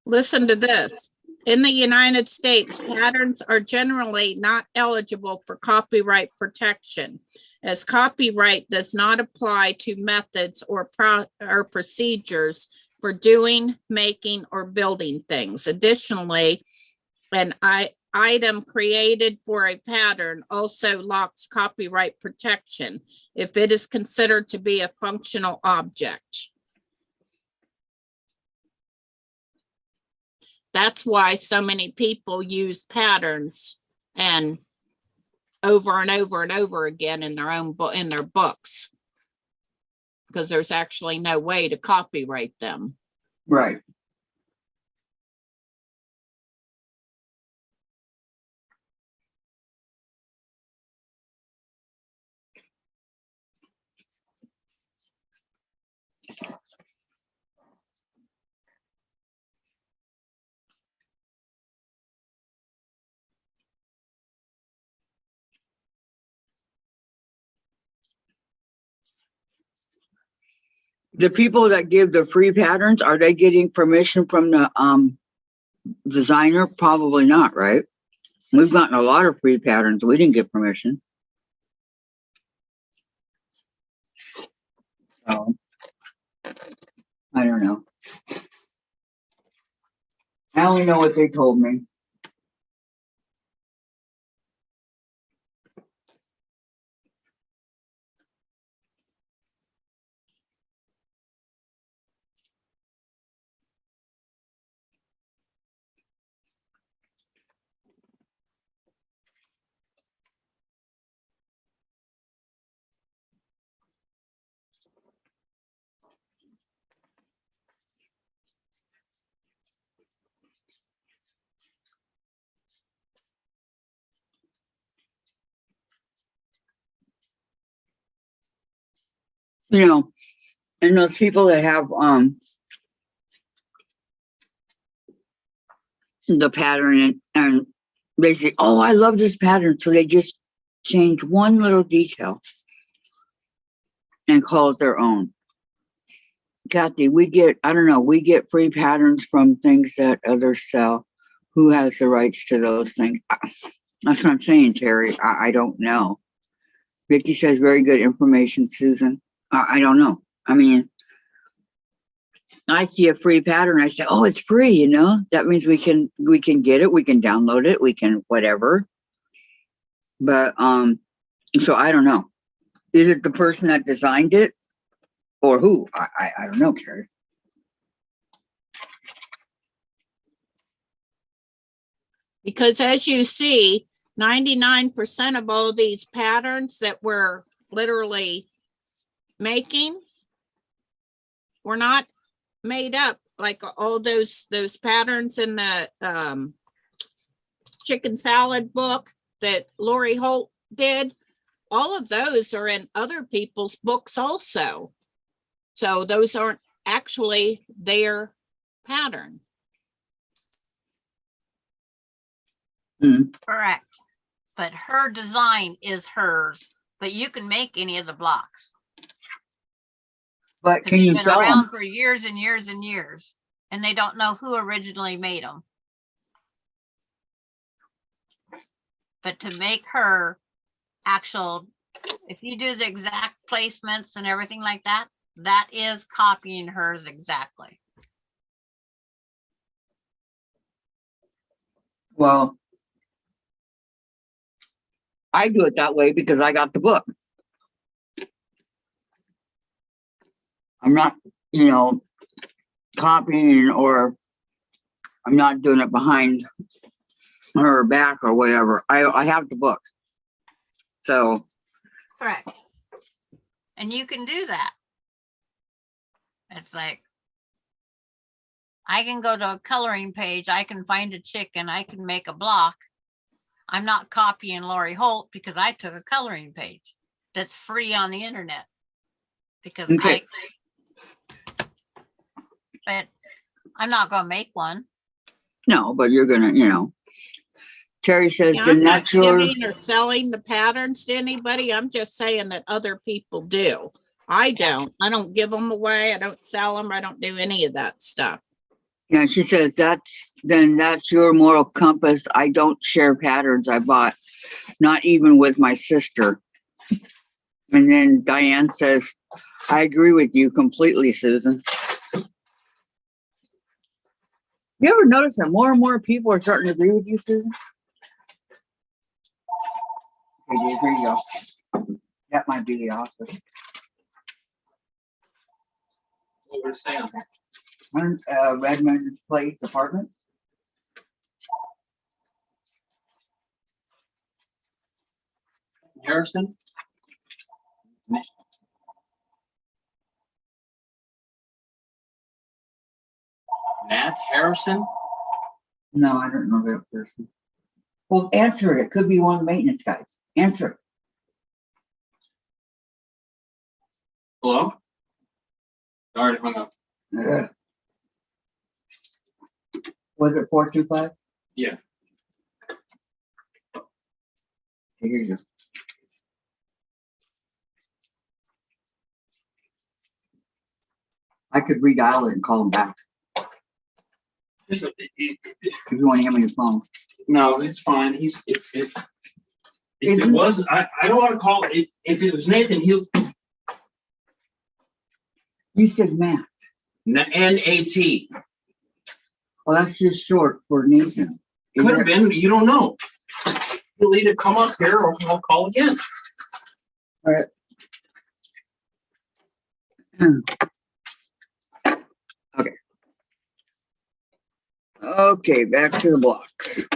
Listen to this. In the United States, patterns are generally not eligible for copyright protection, as copyright does not apply to methods or procedures for doing, making, or building things. Additionally, an item created for a pattern also lacks copyright protection if it is considered to be a functional object. That's why so many people use patterns and over and over and over again in their own book, in their books. Because there's actually no way to copyright them. Right. The people that give the free patterns, are they getting permission from the designer? Probably not, right? We've gotten a lot of free patterns. We didn't get permission. So I don't know. I only know what they told me. You know, and those people that have the pattern and they say, oh, I love this pattern. So they just change one little detail and call it their own. Kathy, we get, I don't know, we get free patterns from things that others sell. Who has the rights to those things? That's what I'm saying, Terry. I don't know. Vicky says very good information, Susan. I don't know. I mean, I see a free pattern. I say, oh, it's free, you know, that means we can get it. We can download it. We can whatever. But, so I don't know. Is it the person that designed it or who? I don't know, Terry. Because as you see, 99% of all of these patterns that we're literally making were not made up, like all those patterns in the chicken salad book that Lori Holt did. All of those are in other people's books also. So those aren't actually their pattern. Correct. But her design is hers, but you can make any of the blocks. But 'Cause can they've you been sell around them? for years and years and years, and they don't know who originally made them. But to make her actual, if you do the exact placements and everything like that, that is copying hers exactly. Well, I do it that way because I got the book. I'm not, you know, copying or I'm not doing it behind her back or whatever. I have the book. So, Correct. And you can do that. It's like, I can go to a coloring page, I can find a chicken, I can make a block. I'm not copying Lori Holt because I took a coloring page that's free on the internet. Because Okay. but I'm not gonna make one. no, but you're gonna, you know. Terry says Yeah, the I'm not natural. giving or selling the patterns to anybody. I'm just saying that other people do. I don't give them away. I don't sell them. I don't do any of that stuff. Yeah, she says that's your moral compass. I don't share patterns I bought, not even with my sister. And then Diane says, I agree with you completely, Susan. You ever notice that more and more people are starting to agree with you, Susan? Okay, here you go. That might be the office. What we're saying. Redmond Place apartment. Harrison. Matt Harrison. No, I don't know that person. Well, answer it. It could be one of the maintenance guys. Answer it. Hello? Already hung up. Uh, Was it 425? Yeah. Here you go. I could redial it and call him back Just, if you want to hand me your phone. no, it's fine. He's, if it Isn't- was, I don't want to call it, if it was Nathan, he'll, You said Matt. N-A-T. Well, that's just short for Nathan. Is Could have it- been, you don't know. He'll either come up here or I'll call again. All right. Okay. Okay, back to the blocks.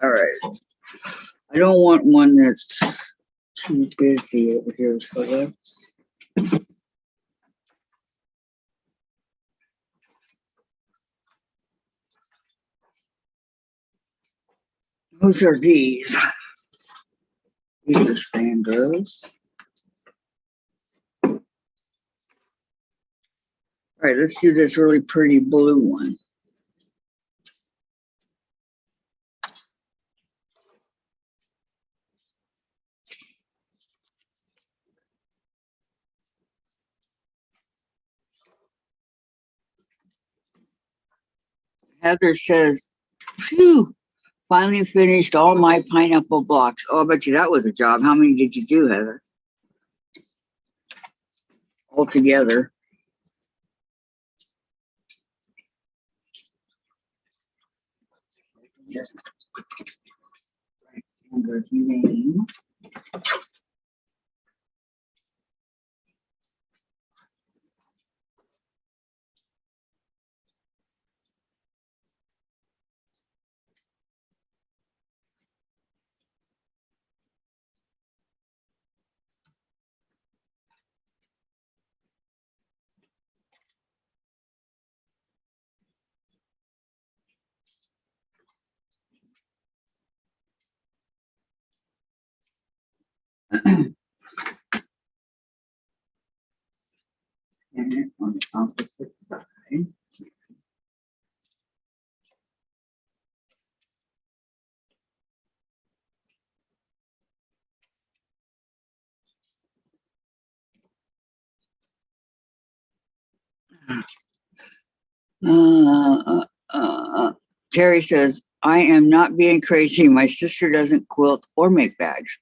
All right. I don't want one that's too busy over here, so let's. Those are these. These are Sanders. All right, let's do this really pretty blue one. Heather says, phew, finally finished all my pineapple blocks. Oh, I bet you that was a job. How many did you do, Heather? Altogether. Just write Sandra's name. And then on the opposite side. Terry says, I am not being crazy. My sister doesn't quilt or make bags,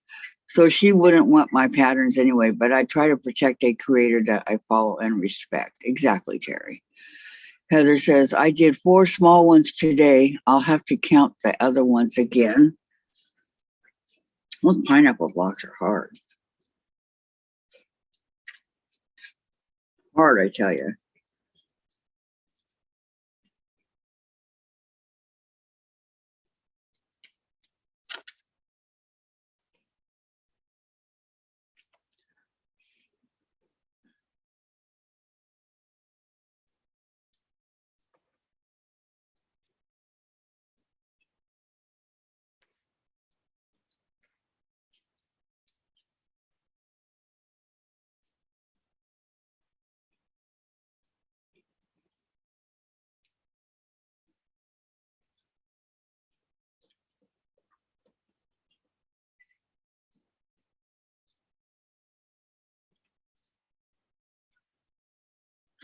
so she wouldn't want my patterns anyway, but I try to protect a creator that I follow and respect. Exactly, Terry. Heather says, I did 4 small ones today. I'll have to count the other ones again. Those pineapple blocks are hard. Hard, I tell you.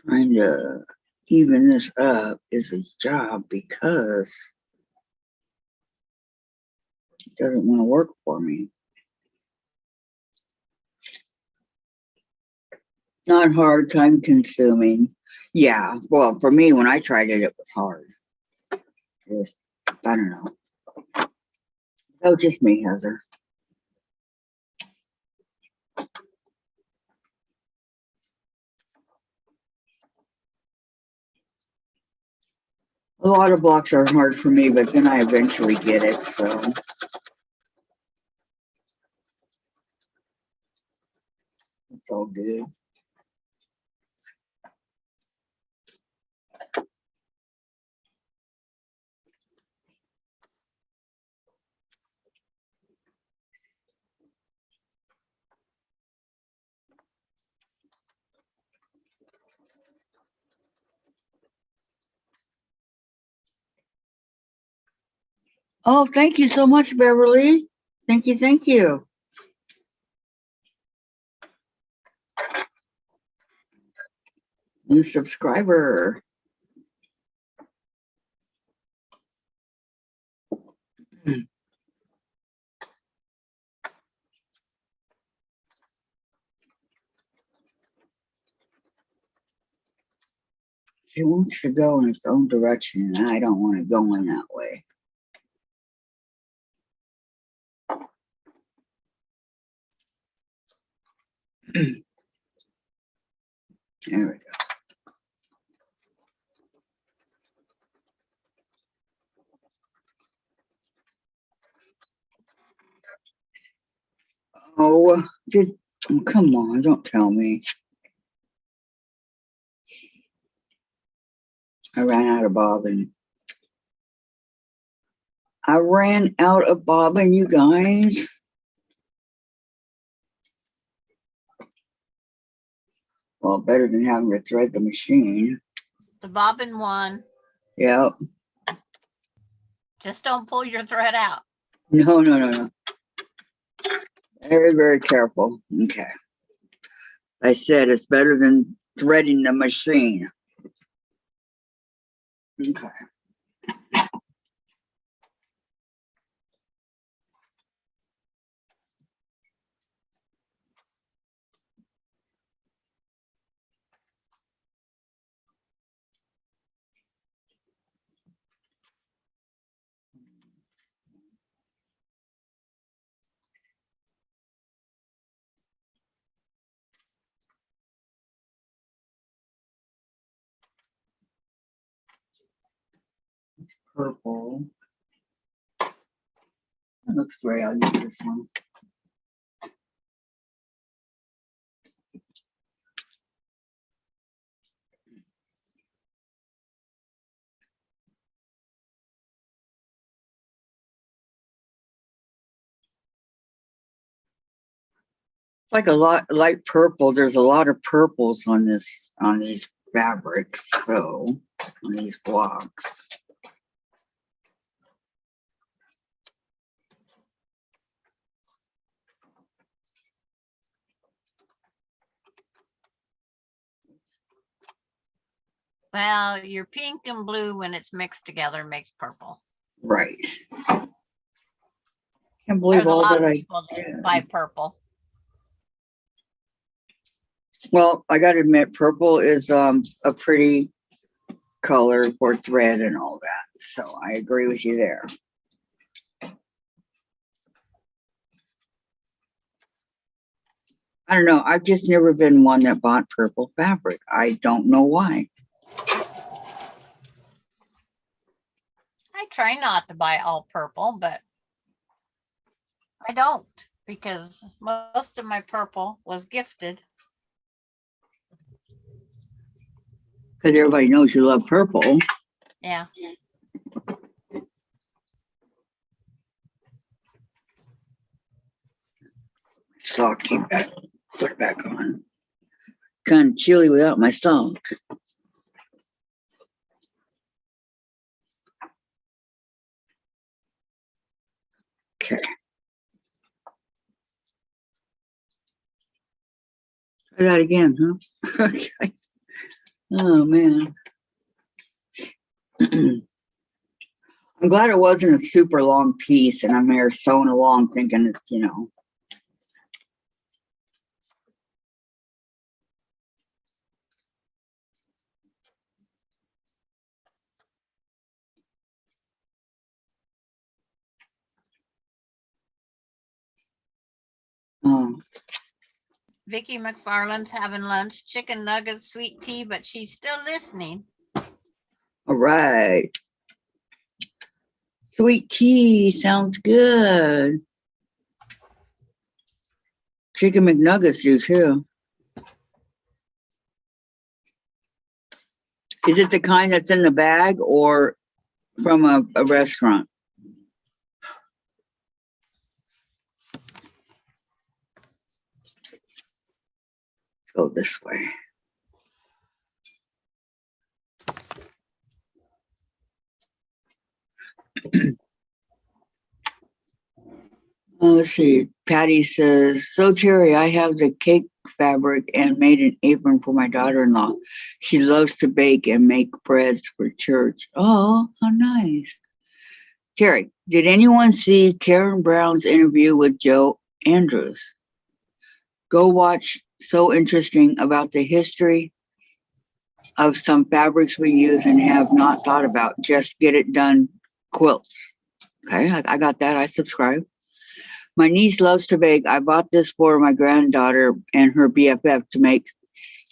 Trying to even this up is a job because it doesn't want to work for me. Not hard, time consuming. Yeah, well, for me, when I tried it, it was hard. Just, I don't know. Oh, just me, Heather. A lot of blocks are hard for me, but then I eventually get it, so. It's all good. Oh, thank you so much, Beverly. Thank you, thank you. New subscriber. She wants to go in its own direction, and I don't want to go in that way. There we go. Oh, come on, don't tell me. I ran out of bobbin. I ran out of bobbin, you guys. Well, better than having to thread the machine. The bobbin one, Yep. just don't pull your thread out. No. Very, very careful. Okay. I said it's better than threading the machine. Okay. Purple. That looks great. I'll use this one. Like a lot light purple. There's a lot of purples on these fabrics, so on these blocks. Well, your pink and blue, when it's mixed together, makes purple. Right. Can't believe There's a all lot that of I people that did. buy purple. Well, I gotta admit, purple is a pretty color for thread and all that. So I agree with you there. I don't know. I've just never been one that bought purple fabric. I don't know why. I try not to buy all purple, but I don't, because most of my purple was gifted. Because everybody knows you love purple. Yeah. Sock came back. Put it back on. Kind of chilly without my sock. Okay. Try that again, huh? Okay. Oh man. I'm glad it wasn't a super long piece and I'm here sewing along thinking, you know. Oh, Vicky McFarland's having lunch, chicken nuggets, sweet tea, but she's still listening. all right. Sweet tea sounds good. Chicken McNuggets do too. Is it the kind that's in the bag or from a restaurant? Go this way. Let's see. Patty says, so Terry, I have the cake fabric and made an apron for my daughter-in-law. She loves to bake and make breads for church. Oh, how nice. Terry, did anyone see Karen Brown's interview with Joe Andrews? Go watch. So interesting about the history of some fabrics we use and have not thought about. Just get it done quilts. Okay, I got that. I subscribe. My niece loves to bake. I bought this for my granddaughter and her BFF to make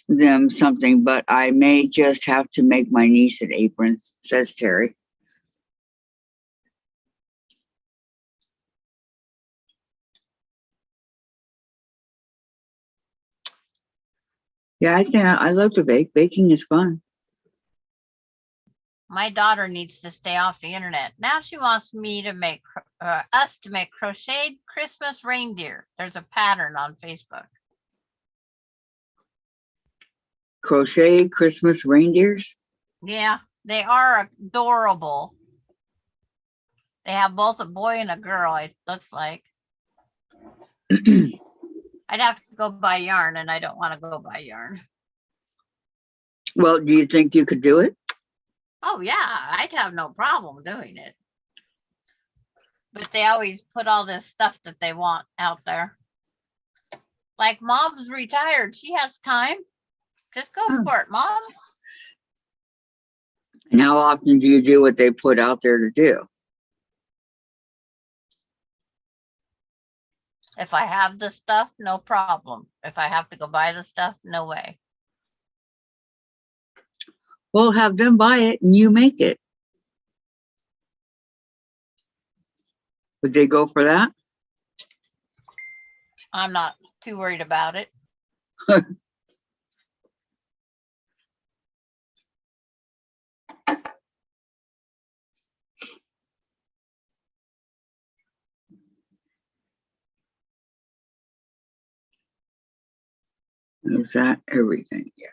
them something, but I may just have to make my niece an apron, says Terry. Yeah, I think I love to bake. Baking is fun. My daughter needs to stay off the internet. Now she wants me to make us to make crocheted Christmas reindeer. There's a pattern on Facebook. Crochet Christmas reindeers? Yeah, they are adorable. They have both a boy and a girl, it looks like. I'd have to go buy yarn, and I don't want to go buy yarn. Well, do you think you could do it? Oh, yeah, I'd have no problem doing it. But they always put all this stuff that they want out there. Like Mom's retired. She has time. Just go Hmm. for it, Mom. And how often do you do what they put out there to do? If I have the stuff, no problem. If I have to go buy the stuff, no way. Well, have them buy it and you make it. Would they go for that? I'm not too worried about it. Is that everything? Yeah.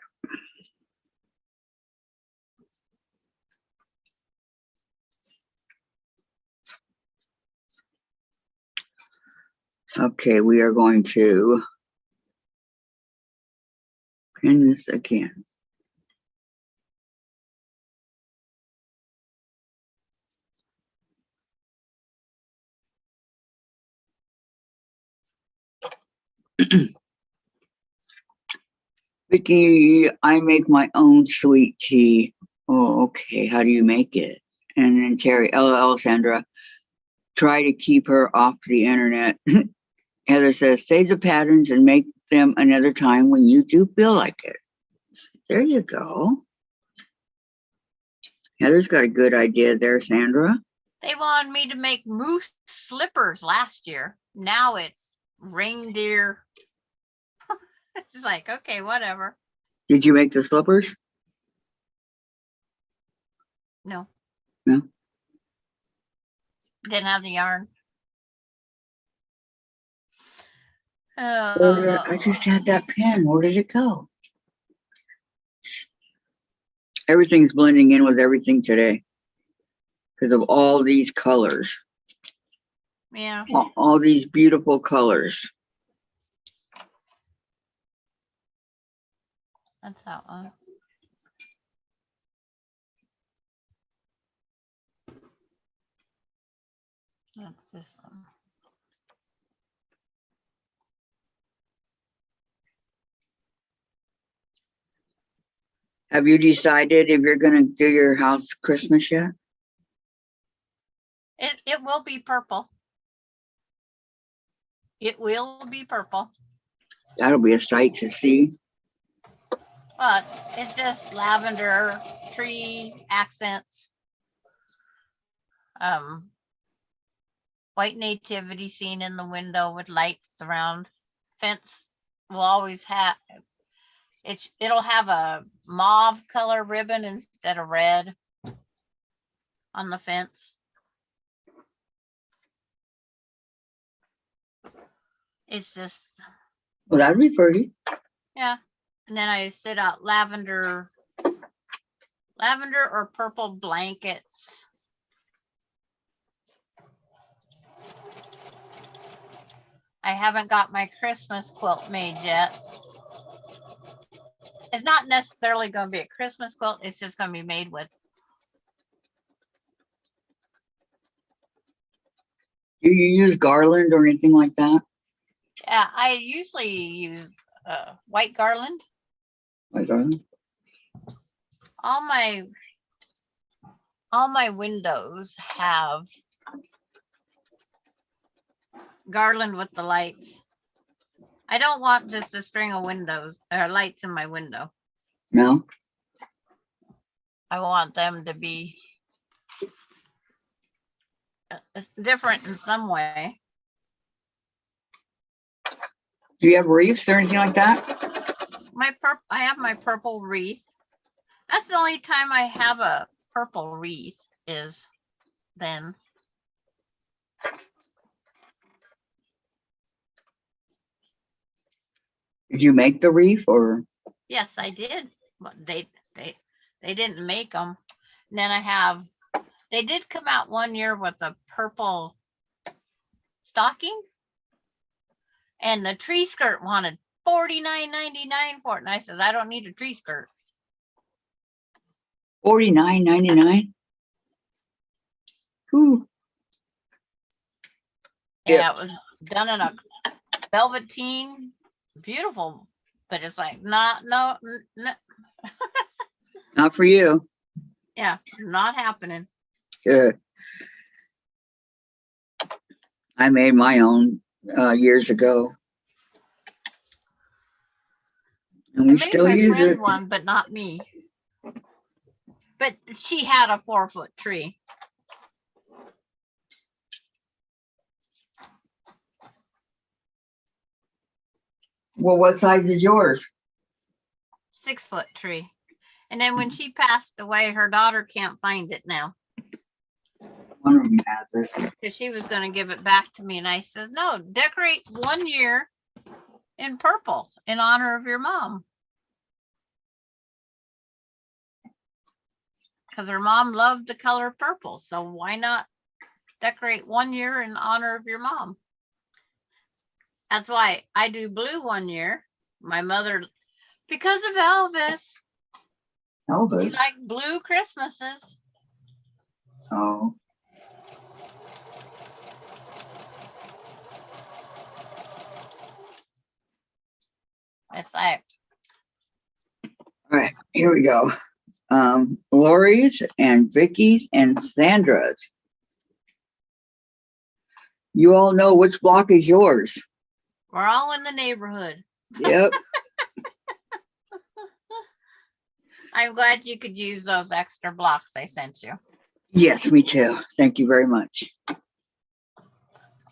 Okay, we are going to pin this again. Vicky, I make my own sweet tea. Oh, okay. How do you make it? And then Terry, LOL, Sandra, try to keep her off the internet. Heather says, save the patterns and make them another time when you do feel like it. There you go. Heather's got a good idea there, Sandra. They wanted me to make moose slippers last year. Now it's reindeer. It's like, okay, whatever. Did you make the slippers? No. No? Didn't have the yarn. I just had that pen. Where did it go? Everything's blending in with everything today because of all these colors, Yeah. all these beautiful colors. That's that one. That's this one. Have you decided if you're going to do your house Christmas yet? It will be purple. It will be purple. That'll be a sight to see. But it's just lavender, tree accents. white nativity scene in the window with lights around. Fence will always have, it'll have a mauve color ribbon instead of red on the fence. It's just, Well, that'd be pretty. yeah. And then I sit out lavender or purple blankets. I haven't got my Christmas quilt made yet. It's not necessarily going to be a Christmas quilt. It's just going to be made with. Do you use garland or anything like that? Yeah, I usually use white garland. Like garland? All my windows have garland with the lights. I don't want just a string of windows or lights in my window. No? I want them to be different in some way. Do you have wreaths or anything like that? I have my purple wreath. That's the only time I have a purple wreath is then. Did you make the wreath or? Yes, I did. But they didn't make them. And then they did come out one year with a purple stocking. And the tree skirt wanted $49.99 for it. And I said, I don't need a tree skirt. $49.99? Ooh. Yeah, it was done in a velveteen, beautiful, but it's like no, Not for you. yeah, not happening. Good. I made my own years ago. And we I made still my use friend it. one, but not me. But she had a 4-foot tree. Well, what size is yours? 6-foot tree. And then when she passed away, her daughter can't find it now One of them has it. because she was going to give it back to me. And I said, no, decorate 1 year in purple in honor of your mom. Because her mom loved the color purple. So why not decorate 1 year in honor of your mom? That's why I do blue 1 year. My mother, because of Elvis, she Elvis. liked blue Christmases. Oh. It's like, All right, here we go. Lori's and Vicky's and Sandra's. You all know which block is yours. we're all in the neighborhood. Yep. I'm glad you could use those extra blocks I sent you. Yes, me too. Thank you very much.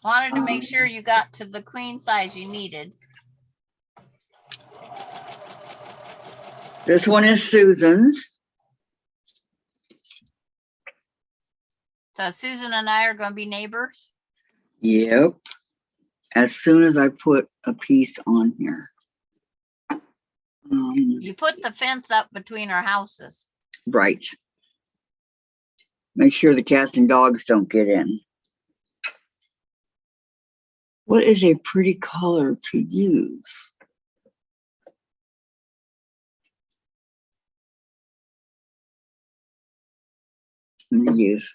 Wanted to make sure you got to the queen size you needed. This one is Susan's. So Susan and I are going to be neighbors. Yep. As soon as I put a piece on here. You put the fence up between our houses. Right. Make sure the cats and dogs don't get in. What is a pretty color to use? I'm gonna use.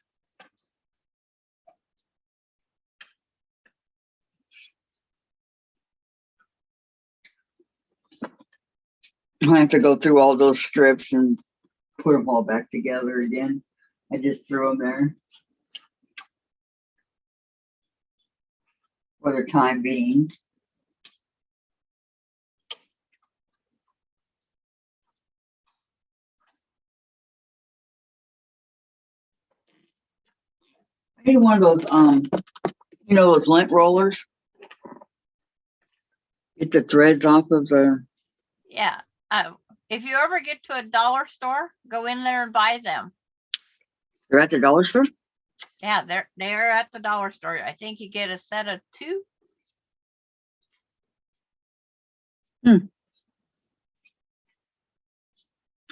I have to go through all those strips and put them all back together again. I just threw them there for the time being. I need one of those You know those lint rollers? Get the threads off of the, Yeah. If you ever get to a dollar store, go in there and buy them. they're at the dollar store? Yeah, they're at the dollar store. I think you get a set of 2.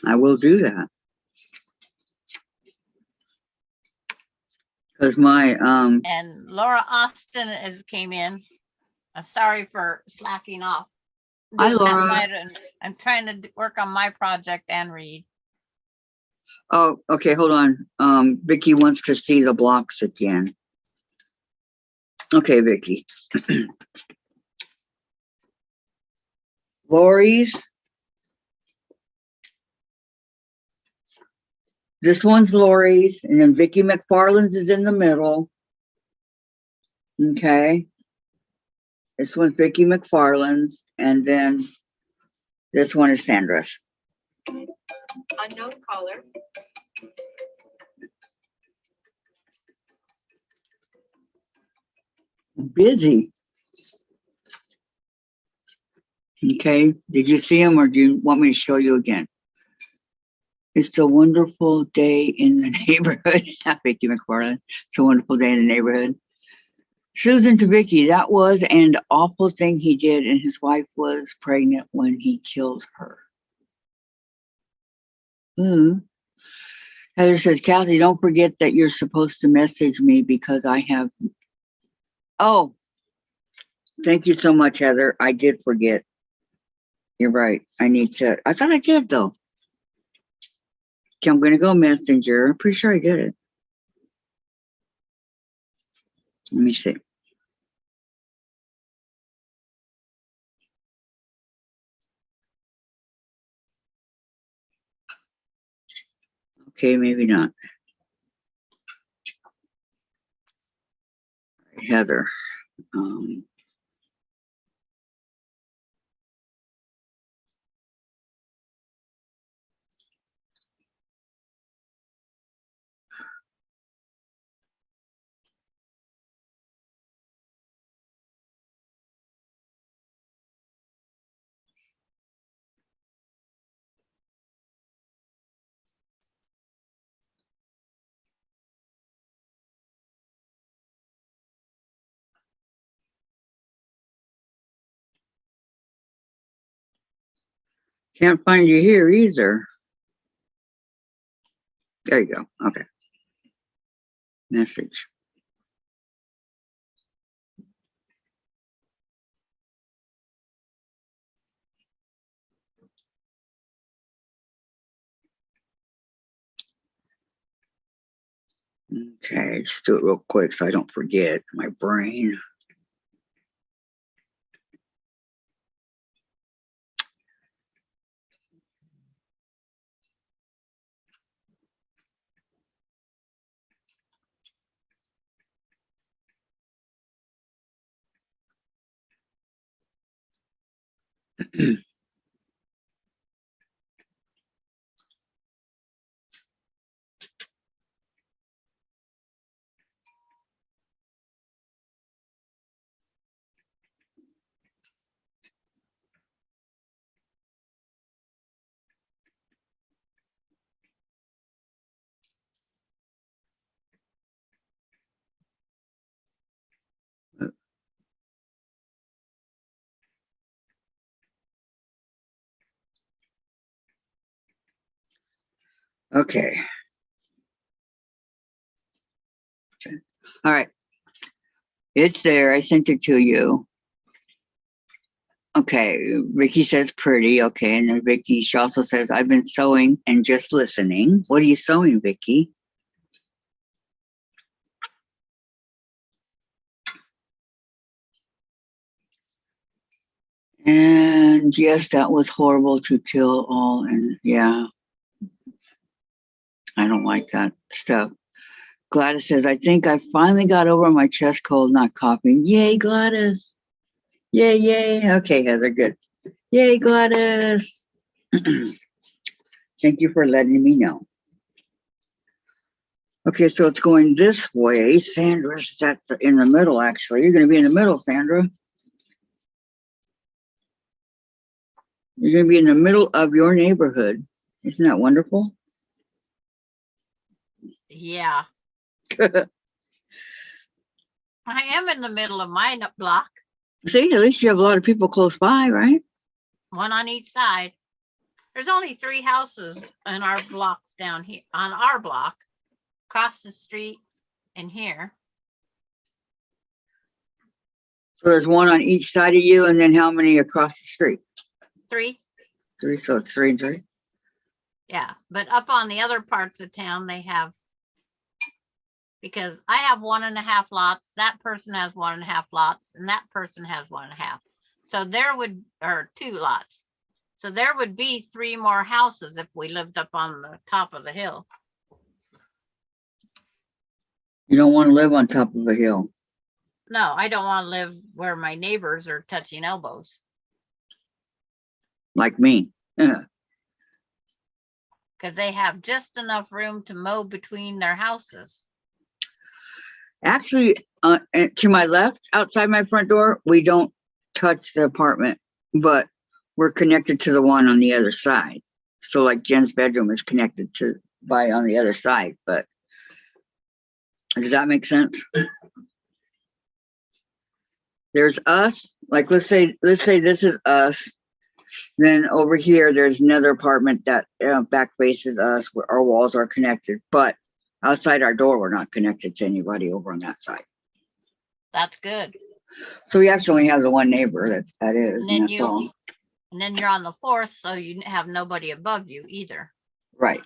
I will do that. Because my, And Laura Austin came in. I'm sorry for slacking off. Hi, doing that Laura. side, and I'm trying to work on my project and read. oh, okay, hold on. Vicky wants to see the blocks again. Okay, Vicky. Lori's. This one's Lori's, and then Vicky McFarland's is in the middle. Okay. This one's Vicky McFarland's, and then this one is Sandra's. Unknown caller. Busy. Okay, did you see him or do you want me to show you again? It's a wonderful day in the neighborhood. Vicky McFarland. It's a wonderful day in the neighborhood. Susan to Vicky, that was an awful thing he did, and his wife was pregnant when he killed her. Heather says, Kathy, don't forget that you're supposed to message me because I have. Oh, thank you so much, Heather. I did forget. You're right. I need to. I thought I did, though. Okay, I'm going to go Messenger. I'm pretty sure I did it. Let me see. Okay, maybe not. Heather. Can't find you here either. There you go. Okay. Message. Okay, just do it real quick so I don't forget my brain. Okay. All right. It's there. I sent it to you. Okay. Vicky says pretty. Okay. And then Vicky, she also says, I've been sewing and just listening. What are you sewing, Vicky? And yes, that was horrible to kill all. And yeah, I don't like that stuff. Gladys says, I think I finally got over my chest cold, not coughing. Yay, Gladys. Yay, yay. Okay, Heather, good. Yay, Gladys. Thank you for letting me know. Okay, so it's going this way. Sandra's in the middle, actually. You're going to be in the middle, Sandra. You're going to be in the middle of your neighborhood. Isn't that wonderful? Yeah, I am in the middle of my block, See, at least you have a lot of people close by, right? one on each side. There's only 3 houses in our blocks down here, on our block, across the street and here. So there's one on each side of you, and then how many across the street? 3, 3, so it's 3 and 3. yeah. But up on the other parts of town, they have, because I have 1.5 lots, that person has 1.5 lots, and that person has 1.5. So there would, or 2 lots. So there would be 3 more houses if we lived up on the top of the hill. You don't want to live on top of a hill. No, I don't want to live where my neighbors are touching elbows. Like me. Yeah. Because they have just enough room to mow between their houses. Actually, and to my left, outside my front door, we don't touch the apartment, but we're connected to the one on the other side. So like Jen's bedroom is connected to by on the other side, but does that make sense? There's us, like let's say this is us. Then over here, there's another apartment that back faces us where our walls are connected, but outside our door, we're not connected to anybody over on that side. That's good. So we actually only have the one neighbor that is, And and then that's all. and then you're on the 4th, so you have nobody above you either. Right.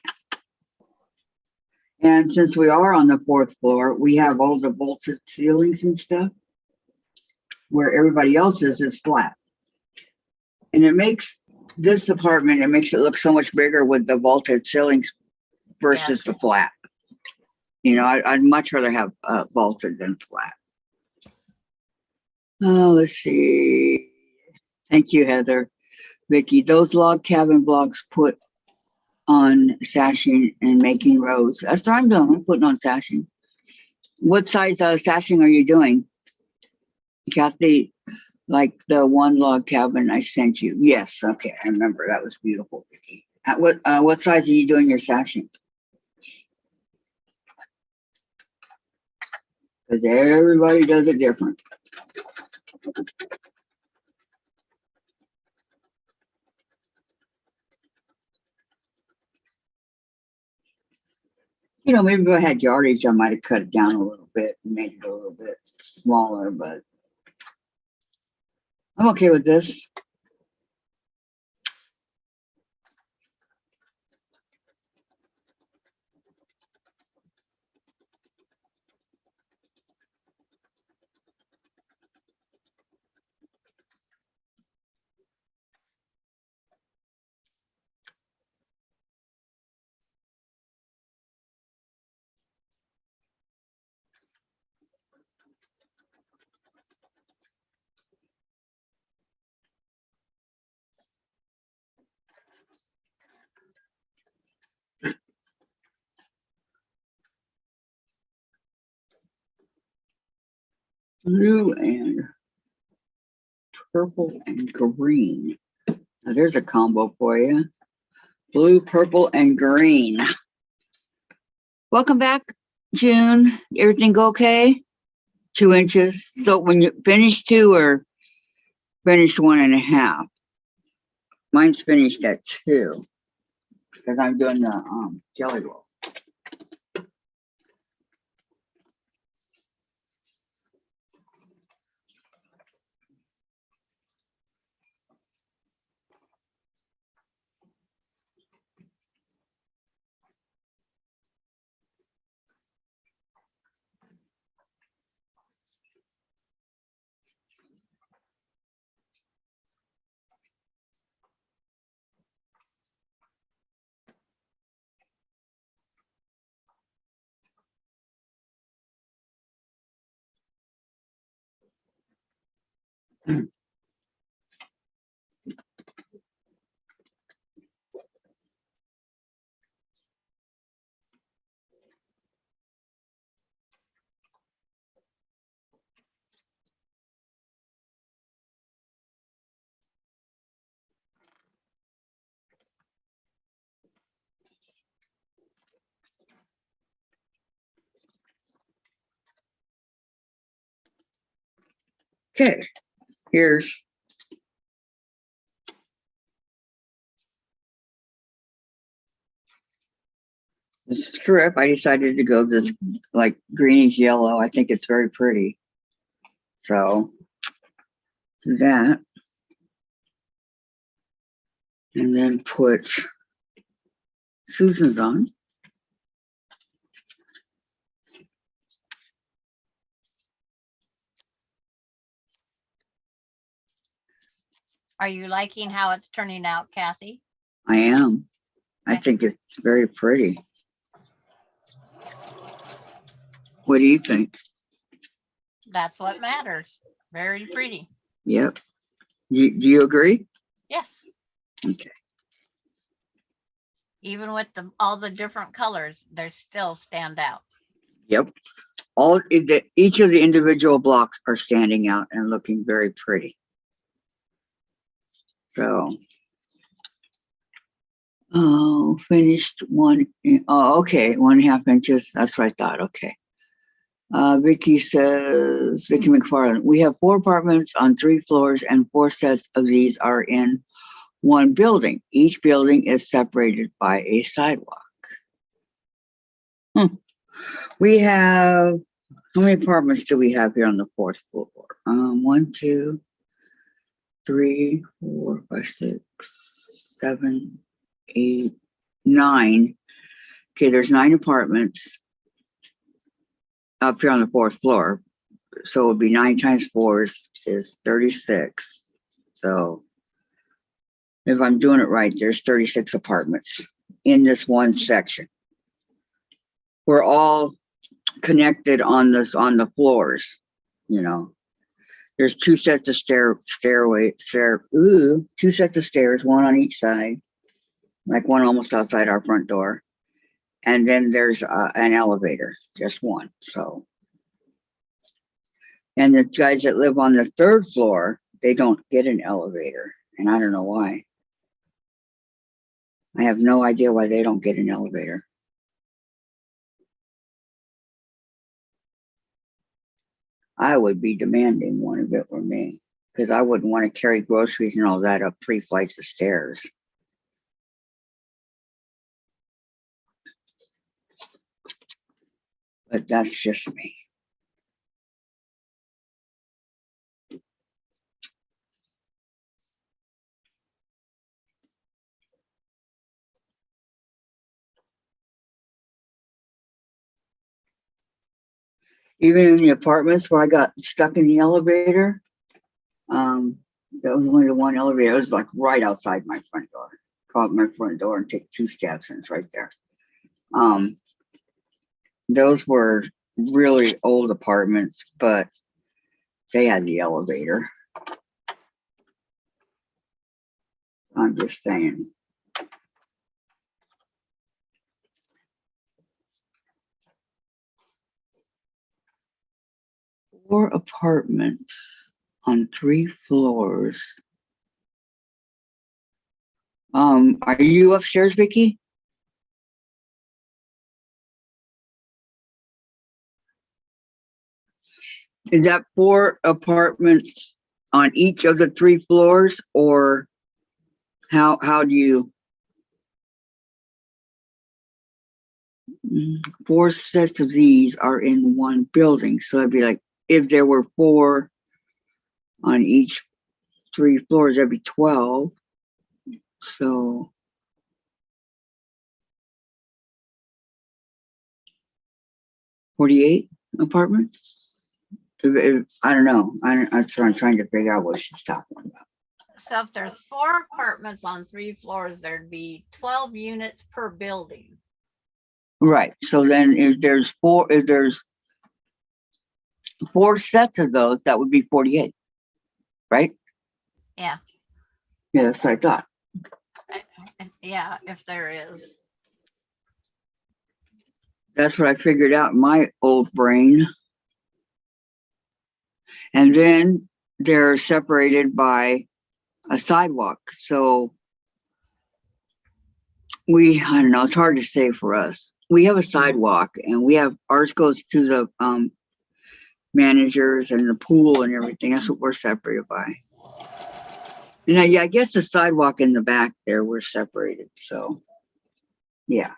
And since we are on the 4th floor, we have all the vaulted ceilings and stuff, where everybody else is flat. And it makes this apartment, it makes it look so much bigger with the vaulted ceilings versus the flat. You know, I'd much rather have vaulted than flat. Oh, let's see. Thank you, Heather. Vicky, those log cabin blocks put on sashing and making rows. That's what I'm doing. I'm putting on sashing. What size sashing are you doing? Kathy, like the one log cabin I sent you. Yes, okay, I remember. That was beautiful, Vicky. At what size are you doing your sashing? Because everybody does it different. You know, maybe if I had yardage, I might have cut it down a little bit and made it a little bit smaller, but I'm okay with this. Blue and purple and green. Now there's a combo for you. Blue, purple, and green. Welcome back, June. Everything go okay? 2 inches. So when you finish 2 or finished 1.5? Mine's finished at 2 because I'm doing the jelly roll. Okay, here's. This strip, I decided to go this like greenish yellow. I think it's very pretty. So do that. And then put Susan's on. Are you liking how it's turning out, Kathy? I am. I Okay. think it's very pretty. What do you think? That's what matters. Very pretty. Yep. Do you agree? Yes. Okay. Even with all the different colors, they still stand out. Yep. Each of the individual blocks are standing out and looking very pretty. So, oh, finished one. Oh, okay, 1.5 inches. That's what I thought. Okay. Vicky McFarland, we have 4 apartments on 3 floors and 4 sets of these are in one building. Each building is separated by a sidewalk. We have, how many apartments do we have here on the 4th floor? 1, 2, 3, 4, 5, 6, 7, 8, 9. Okay, there's 9 apartments up here on the 4th floor. So it would be 9 times 4 is 36. So if I'm doing it right, there's 36 apartments in this one section. We're all connected on the floors, you know. There's 2 sets of 2 sets of stairs, one on each side, like one almost outside our front door. And then there's an elevator, just one. So, and the guys that live on the 3rd floor, they don't get an elevator, and I don't know why. I have no idea why they don't get an elevator. I would be demanding one if it were me, because I wouldn't want to carry groceries and all that up 3 flights of stairs. But that's just me. Even in the apartments where I got stuck in the elevator, that was only the one elevator. It was like right outside my front door. Go out my front door and take 2 steps, and it's right there. Those were really old apartments, but they had the elevator. I'm just saying. Four apartments on 3 floors. Are you upstairs, Vicky? Is that 4 apartments on each of the 3 floors, or how do you? 4 sets of these are in one building, so it'd be like if there were 4 on each 3 floors, that'd be 12. So 48 apartments. I don't know. That's what I'm trying to figure out what she's talking about. So if there's 4 apartments on 3 floors, there'd be 12 units per building. Right. So then if there's 4 sets of those, that would be 48. Right? Yeah. Yeah, that's what I thought. Yeah, if there is. That's what I figured out in my old brain. And then they're separated by a sidewalk. So I don't know, it's hard to say for us. We have a sidewalk, and ours goes to the managers and the pool and everything. That's what we're separated by. And I guess the sidewalk in the back there, we're separated. So, yeah.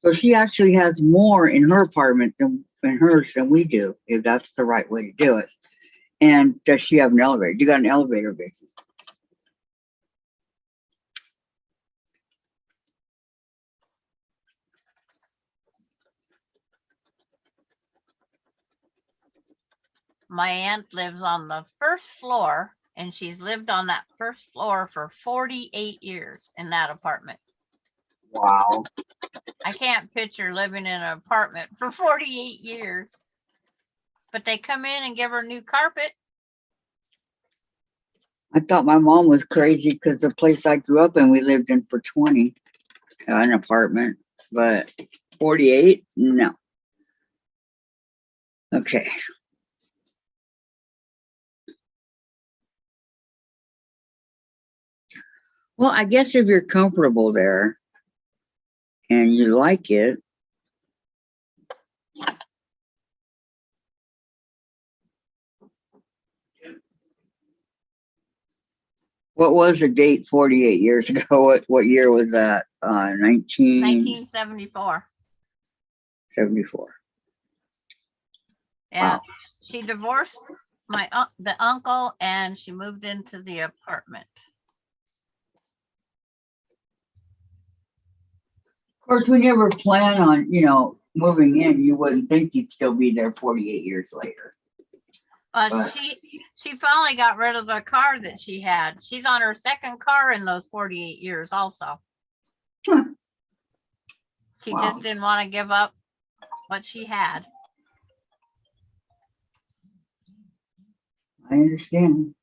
So she actually has more in her apartment than in hers than we do, if that's the right way to do it. And does she have an elevator? You got an elevator, Vicky? My aunt lives on the first floor and she's lived on that first floor for 48 years in that apartment. Wow. I can't picture living in an apartment for 48 years. But they come in and give her new carpet. I thought my mom was crazy because the place I grew up in, we lived in for 20, an apartment, but 48, no. Okay. Well, I guess if you're comfortable there and you like it, what was the date 48 years ago? What year was that? 1974. 74. Yeah. Wow. She divorced the uncle and she moved into the apartment. Of course, we never plan on, moving in. You wouldn't think you'd still be there 48 years later. But- She finally got rid of the car that she had. She's on her second car in those 48 years also. Huh. She Wow. just didn't want to give up what she had. I understand.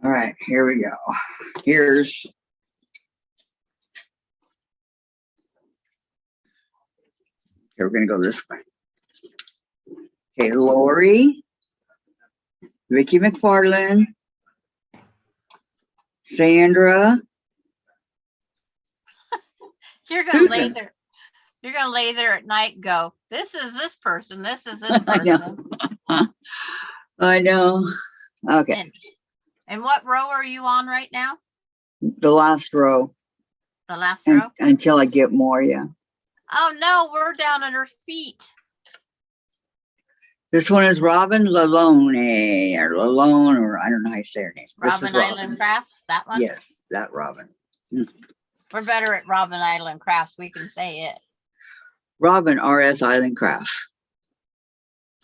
All right, here we go. Here's we're gonna go this way. Okay, Lori, Vicky McFarland, Sandra, You're gonna lay Susan. there. You're gonna lay there at night and go, this is this person, this is this I know. person. I know. Okay, And what row are you on right now? the last row The last row? until I get more. Yeah, Oh no, we're down at her feet. this one is Robin Lalone or Lalone, or I don't know how you say her name. This is Robin Island Crafts, that one? Yes, that Robin. We're better at Robin Island Crafts. We can say it. Robin RS Island Crafts.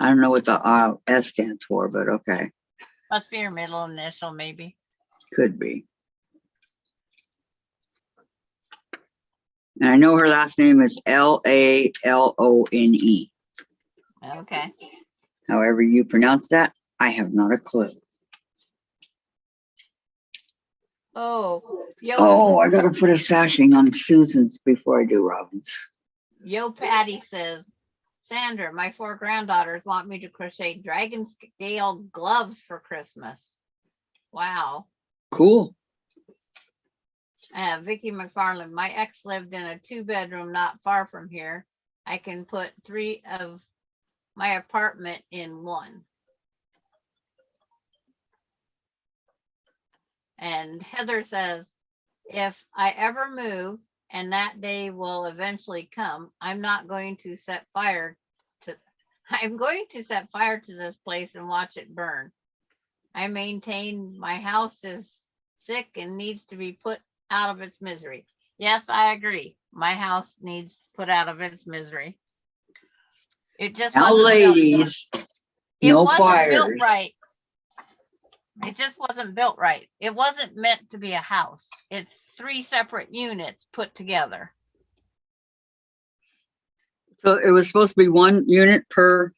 I don't know what the S stands for, but okay, Must be her middle initial, maybe. could be. And I know her last name is Lalone. Okay. However you pronounce that, I have not a clue. Oh, Oh, I gotta put a sashing on Susan's before I do Robin's. Yo Patty says, Sandra, my 4 granddaughters want me to crochet dragon scale gloves for Christmas. Wow. Cool. Vicky McFarland, my ex lived in a 2-bedroom not far from here. I can put 3 of my apartment in one. And Heather says, if I ever move, and that day will eventually come, I'm going to set fire to this place and watch it burn. I maintain my house is sick and needs to be put out of its misery. Yes, I agree. My house needs put out of its misery. It just Now, wasn't built- ladies, it no wasn't built fires. right. It just wasn't built right. It wasn't meant to be a house. It's 3 separate units put together. So it was supposed to be 1 unit per,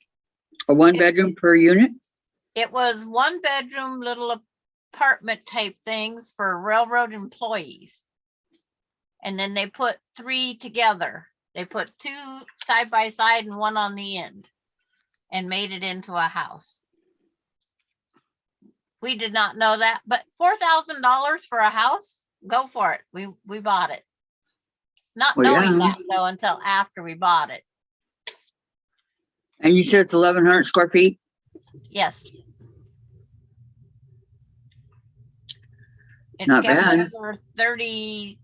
or 1 bedroom per unit? It was 1 bedroom little apartment type things for railroad employees. And then they put 3 together They put two side by side and one on the end and made it into a house. We did not know that, but $4,000 for a house, go for it. We bought it. Not Well, knowing yeah. that though until after we bought it. And you said it's 1,100 square feet? Yes. It's Not kept bad. us for 30,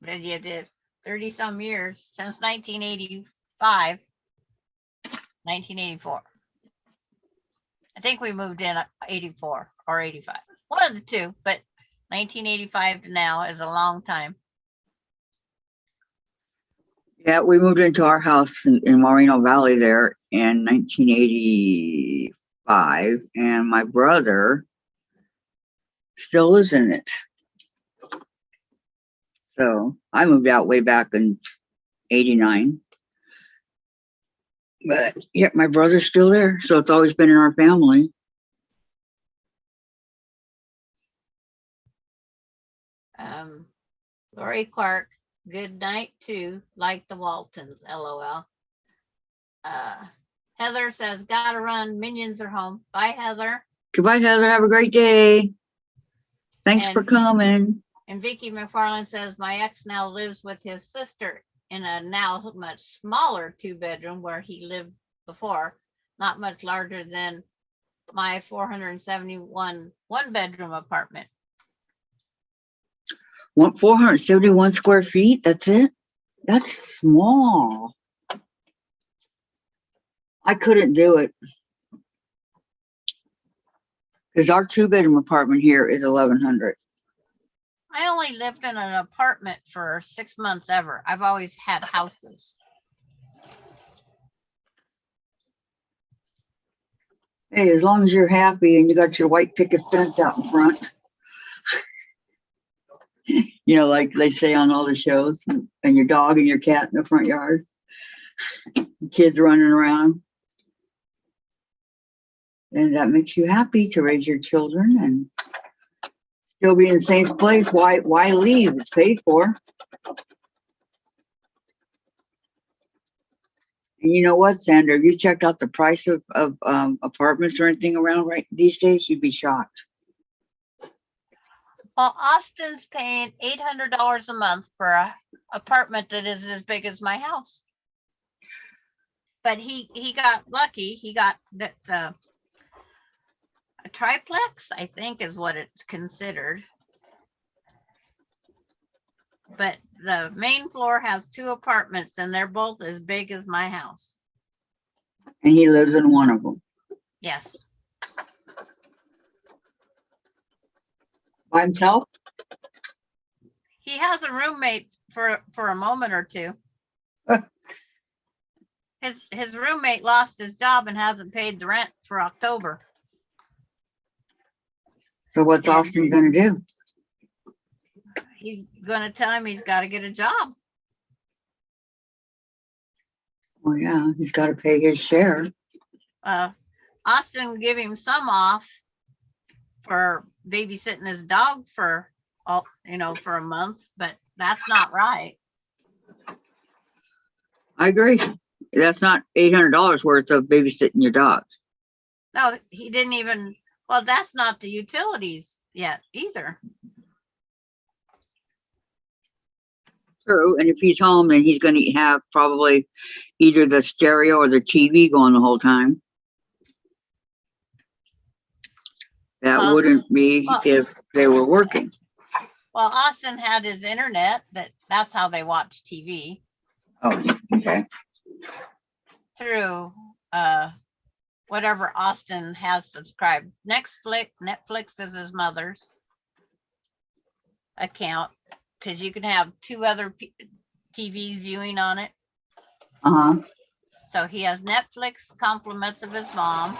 30 some years, since 1985, 1984. I think we moved in 84 or 85, one of the two, but 1985 to now is a long time. Yeah, we moved into our house in Moreno Valley there in 1985, and my brother still lives in it. So I moved out way back in 89. But yeah, my brother's still there, so it's always been in our family. Lori Clark, good night too, like the Waltons, LOL. Heather says, gotta run, minions are home. Bye, Heather. Goodbye, Heather. Have a great day. Thanks for And- coming. And Vicky McFarland says, my ex now lives with his sister in a now much smaller 2-bedroom where he lived before, not much larger than my 471 1-bedroom apartment. Want 471 square feet? That's it? That's small. I couldn't do it. Because our 2-bedroom apartment here is 1,100. I only lived in an apartment for 6 months ever. I've always had houses. Hey, as long as you're happy and you got your white picket fence out in front. You know, like they say on all the shows, and your dog and your cat in the front yard. Kids running around. And that makes you happy to raise your children and still be in the same place. Why leave? It's paid for. And you know what, Sandra? If you checked out the price of apartments or anything around right these days, you'd be shocked. Well, Austin's paying $800 a month for a apartment that is as big as my house. But he got lucky. He got that's a triplex, I think is what it's considered. But the main floor has 2 apartments and they're both as big as my house. And he lives in one of them. Yes. By himself? He has a roommate for a moment or two. His roommate lost his job and hasn't paid the rent for October. So what's Yeah. Austin gonna do? He's gonna tell him he's got to get a job. Well, yeah, he's got to pay his share. Austin give him some off for babysitting his dog for for a month, but that's not right. I agree. That's not $800 worth of babysitting your dogs. No, he didn't even, well, that's not the utilities yet either. True, and if he's home, then he's going to have probably either the stereo or the TV going the whole time. That Well, wouldn't be if they were working. Well, Austin had his internet, that's how they watch TV, Oh, okay. through whatever Austin has subscribed. Netflix is his mother's account, because you can have 2 other TVs viewing on it. Uh-huh. So he has Netflix, compliments of his mom.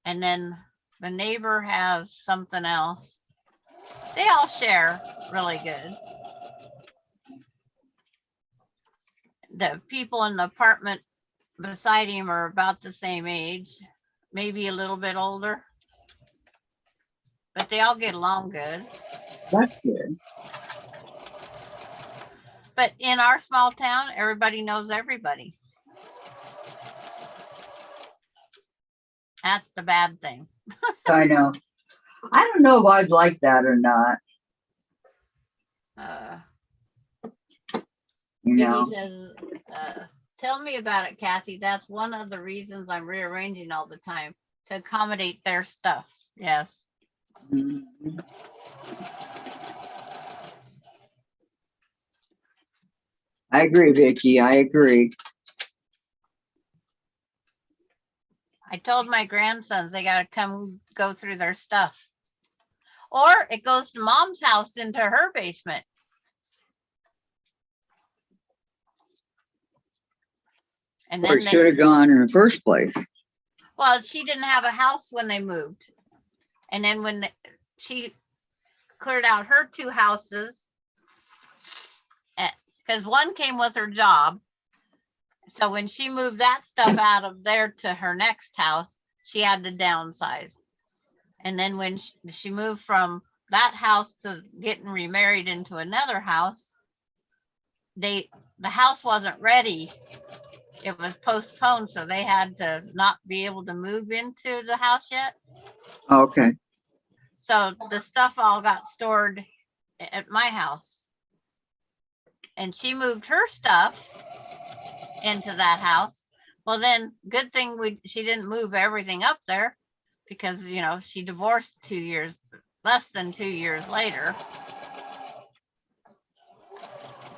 And then the neighbor has something else. They all share really good. The people in the apartment beside him are about the same age, maybe a little bit older. But they all get along good. That's good. But in our small town, everybody knows everybody. That's the bad thing. I know. I don't know if I'd like that or not, Uh, you know. Vicky says, tell me about it, Kathy. That's one of the reasons I'm rearranging all the time to accommodate their stuff. Yes. Mhm. I agree, Vicky. I agree. I told my grandsons they got to come go through their stuff. Or it goes to mom's house into her basement. And Or then it should have gone in the first place. well, she didn't have a house when they moved. And then when she cleared out her 2 houses, because one came with her job. So when she moved that stuff out of there to her next house, she had to downsize. And then when she moved from that house to getting remarried into another house, the house wasn't ready. It was postponed, so they had to not be able to move into the house yet. Okay. So the stuff all got stored at my house. And she moved her stuff into that house. Well, then good thing she didn't move everything up there, because, you know, she divorced less than 2 years later.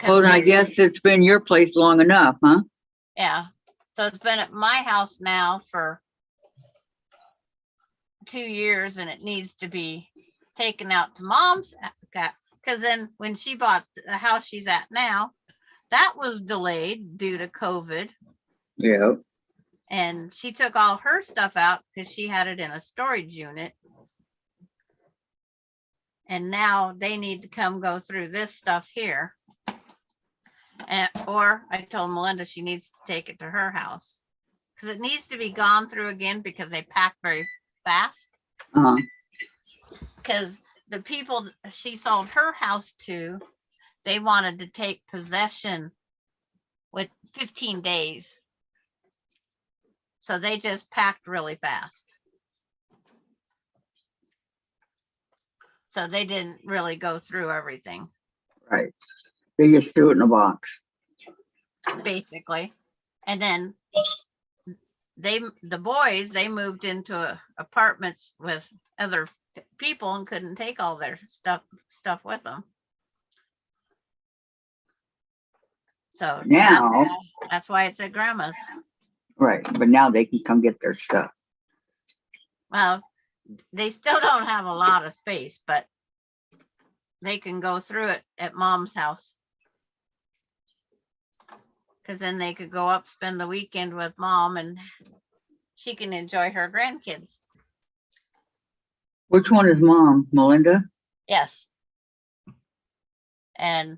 Well, then I guess it's been your place long enough, huh? Yeah. So it's been at my house now for 2 years, and it needs to be taken out to mom's. Because then when she bought the house she's at now, that was delayed due to COVID. Yeah. And she took all her stuff out because she had it in a storage unit. And now they need to come go through this stuff here. Or I told Melinda she needs to take it to her house because it needs to be gone through again because they pack very fast. Uh-huh. Because the people she sold her house to, they wanted to take possession with 15 days. So they just packed really fast. So they didn't really go through everything. Right. They just threw it in a box. Basically. And then the boys, they moved into apartments with other people and couldn't take all their stuff with them. So Now, that's why it's at grandma's. right, but now they can come get their stuff. Well, they still don't have a lot of space, but they can go through it at mom's house. Because then they could go up, spend the weekend with mom, and she can enjoy her grandkids. Which one is mom? Melinda? Yes. And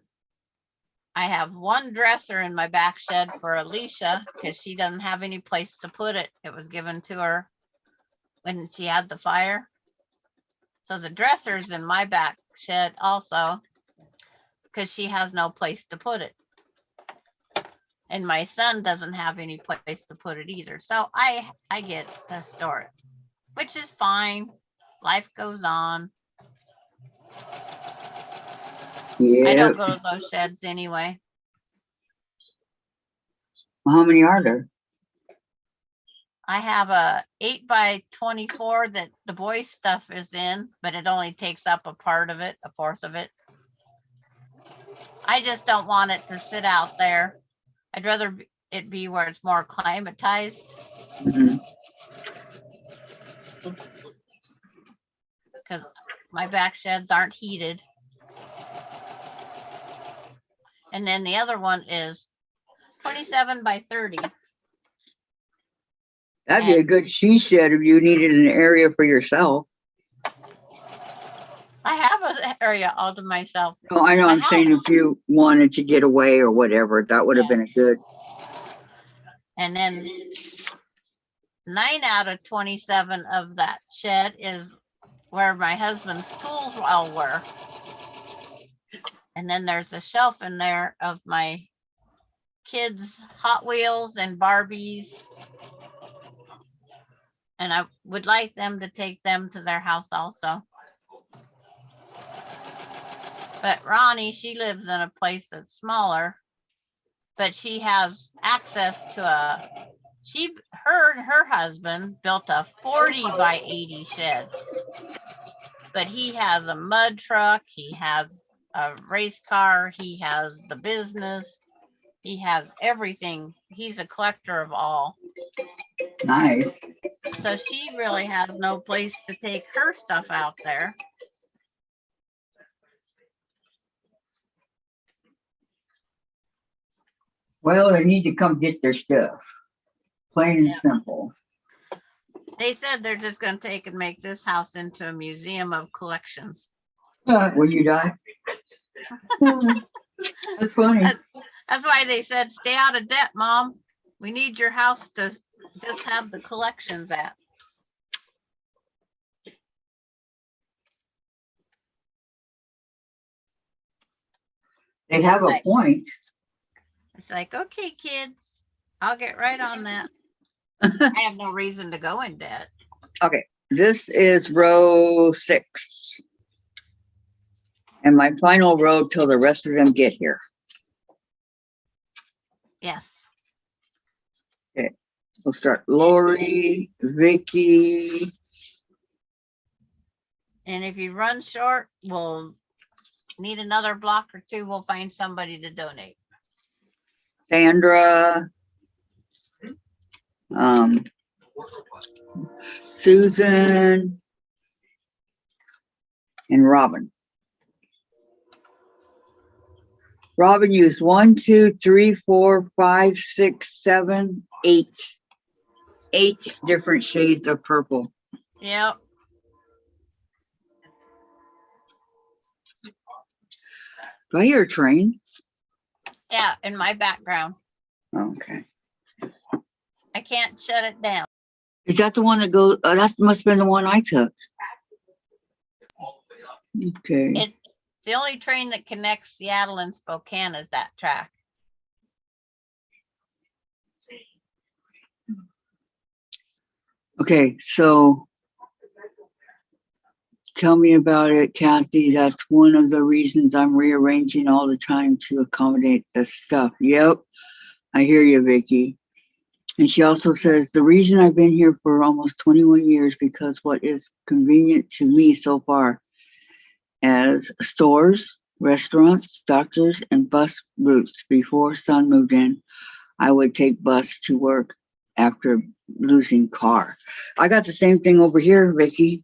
I have one dresser in my back shed for Alicia because she doesn't have any place to put it. It was given to her when she had the fire. So the dresser's in my back shed also because she has no place to put it. And my son doesn't have any place to put it either. So I get to store it, which is fine. Life goes on. Yeah. I don't go to those sheds anyway. How many are there? I have a 8x24 that the boys' stuff is in, but it only takes up a part of it, a fourth of it. I just don't want it to sit out there. I'd rather it be where it's more climatized. Mhm. Because my back sheds aren't heated. And then the other one is 27x30. That'd be a good she shed if you needed an area for yourself. I have an area all to myself. No, I know. My I'm saying house. if you wanted to get away or whatever, that would have been a good. And then 9 out of 27 of that shed is where my husband's tools all were. And then there's a shelf in there of my kids' Hot Wheels and Barbies. And I would like them to take them to their house also. But Ronnie, she lives in a place that's smaller, but she has access to her and her husband built a 40 by 80 shed. But he has a mud truck, he has a race car, he has the business, he has everything. He's a collector of all. Nice. So she really has no place to take her stuff out there. Well, they need to come get their stuff. Plain and Yeah. simple. They said they're just gonna take and make this house into a museum of collections. Will you die? That's funny. That's why they said, stay out of debt, Mom. We need your house to just have the collections at. They have a point. It's like, okay, kids, I'll get right on that. I have no reason to go in debt. This is row 6. And my final row till the rest of them get here. Yes. We'll start Lori, Vicky. And if you run short, we'll need another block or two. We'll find somebody to donate. Sandra, Susan, and Robin. Robin used 1, 2, 3, 4, 5, 6, 7, 8. 8 different shades of purple. Yep. Do I hear a train? Yeah, in my background. Okay. I can't shut it down. Is that the one that goes? That must have been the one I took. Okay. It's the only train that connects Seattle and Spokane is that track. Okay, so tell me about it, Kathy. That's one of the reasons I'm rearranging all the time to accommodate this stuff. Yep, I hear you, Vicky. And she also says, the reason I've been here for almost 21 years because what is convenient to me so far as stores, restaurants, doctors, and bus routes. Before son moved in, I would take bus to work after losing car. I got the same thing over here, Vicky.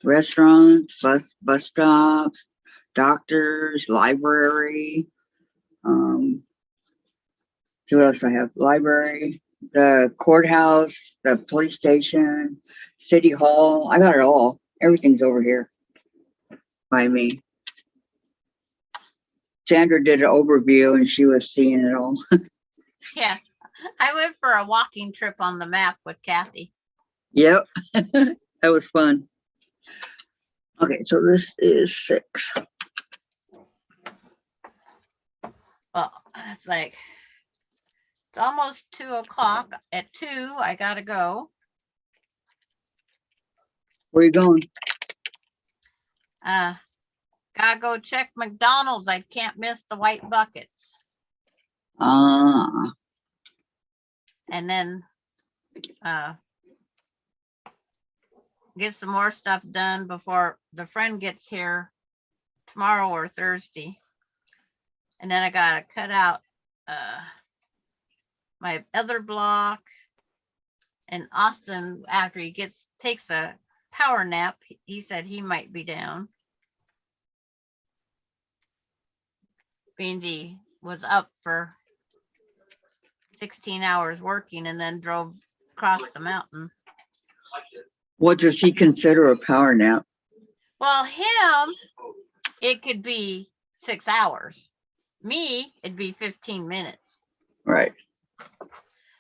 Restaurants, bus stops, doctors, library. See what else I have? Library, the courthouse, the police station, city hall. I got it all. Everything's over here by me. Sandra did an overview and she was seeing it all. Yeah. I went for a walking trip on the map with Kathy. Yep, that was fun. Okay, so this is 6. Well, it's like, it's almost 2 o'clock. At 2, I gotta go. Where you going? Gotta go check McDonald's. I can't miss the white buckets. And then get some more stuff done before the friend gets here tomorrow or Thursday. And then I gotta cut out my other block. And Austin, after he takes a power nap, he said he might be down. Beansy was up for 16 hours working and then drove across the mountain. What does he consider a power nap? Well, him, it could be 6 hours. Me, it'd be 15 minutes. Right.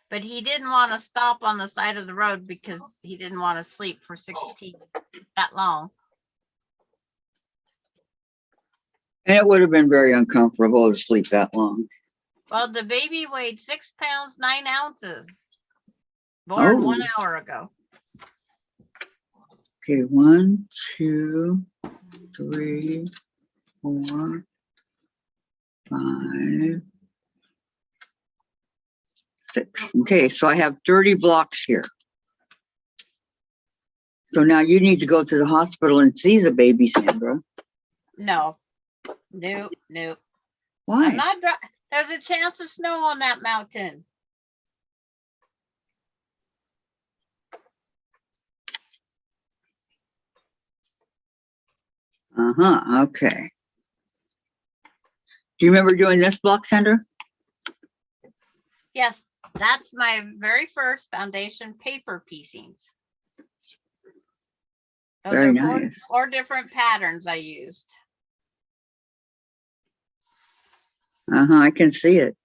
But he didn't want to stop on the side of the road because he didn't want to sleep for 16 that long. And it would have been very uncomfortable to sleep that long. Well, the baby weighed 6 pounds, 9 ounces. Born 1 Oh. hour ago. Okay, 1, 2, 3, 4, 5, 6. Okay, so I have 30 blocks here. So now you need to go to the hospital and see the baby, Sandra. No. Nope, nope. I'm Why? not there's a chance of snow on that mountain. Uh-huh, okay. Do you remember doing this block, Sandra? Yes, that's my very first foundation paper piecings. Those Very are nice. 4 different patterns I used. Uh-huh, I can see it.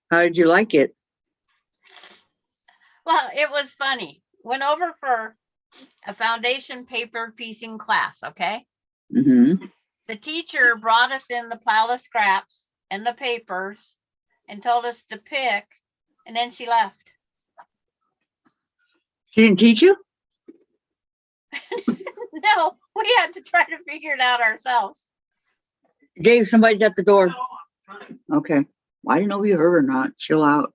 How did you like it? Well, it was funny. Went over for a foundation paper piecing class, okay? Mm-hmm. The teacher brought us in the pile of scraps and the papers and told us to pick, and then she left. She didn't teach you? No, we had to try to figure it out ourselves. Dave, somebody's at the door. Okay. Well, I didn't know if you heard or not. Chill out.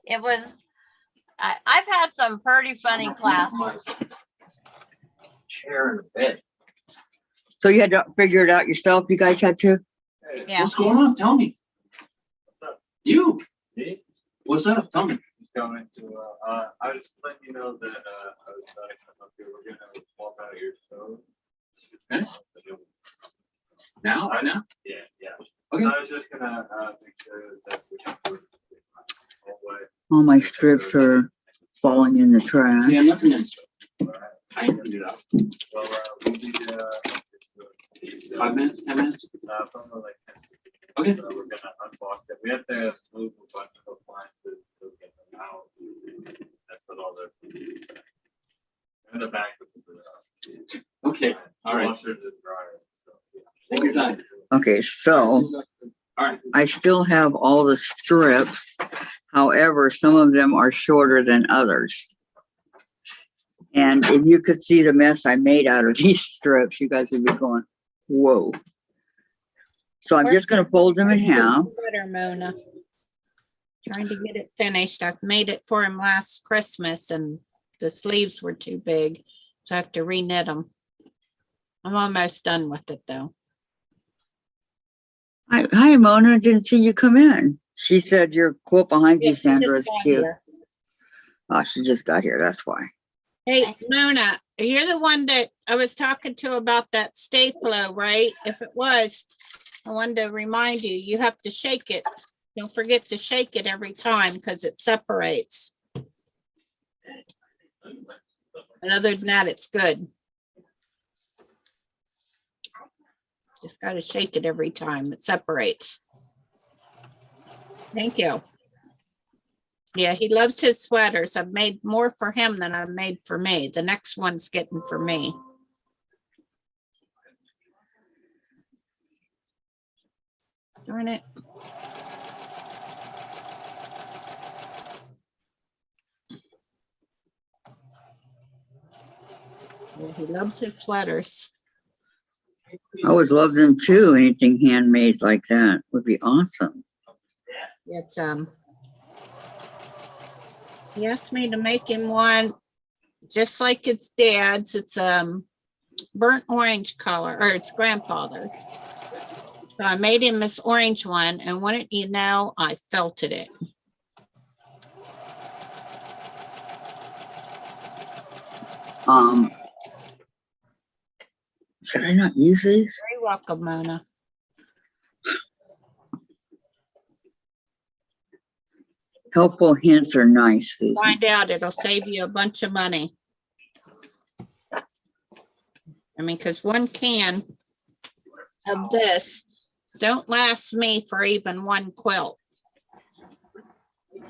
It was, I've had some pretty funny classes. Chair and a bed. So you had to figure it out yourself? You guys had to? Yeah. What's going on? Tell me. What's up? You. Me? What's up? Tell me. Just going to, I was just letting you know that, I was about to come up here. We're gonna swap out your stove. Okay. Now? Right now? Yeah, yeah. Okay. So I was just gonna, make sure that we have to. All my strips are falling in the trash. Yeah, nothing in. Alright. I can do that. Well, we need, 5 minutes, 10 minutes? probably like 10. Okay. So we're gonna unbox it. We have to move a bunch of appliances to get them out. That's what all the. In the back of the. Okay, all right. Washers and dryers. So, yeah. Take your time. Okay, so All right. I still have all the strips. However, some of them are shorter than others. And if you could see the mess I made out of these strips, you guys would be going, whoa. So I'm just gonna fold them in half. Sweater, Mona. Trying to get it finished. I've made it for him last Christmas and the sleeves were too big, so I have to reknit them. I'm almost done with it though. Hi, Mona, didn't see you come in. She said your quilt behind you, Yeah, she Sandra, is just got cute. here. Oh, she just got here, that's why. Hey, Mona, you're the one that I was talking to about that stay flow, right? If it was, I wanted to remind you, you have to shake it. Don't forget to shake it every time because it separates. But other than that, it's good. Just got to shake it every time. It separates. Thank you. Yeah, he loves his sweaters. I've made more for him than I've made for me. The next one's getting for me. Darn it. Yeah, he loves his sweaters. I would love them too. Anything handmade like that would be awesome. It's he asked me to make him one just like its dad's. It's burnt orange color, or it's grandfather's. So I made him this orange one, and wouldn't you know, I felted it. Should I not use these? Very welcome, Mona. Helpful hints are nice, Susan. Find out, it'll save you a bunch of money. I mean, because one can of this don't last me for even one quilt.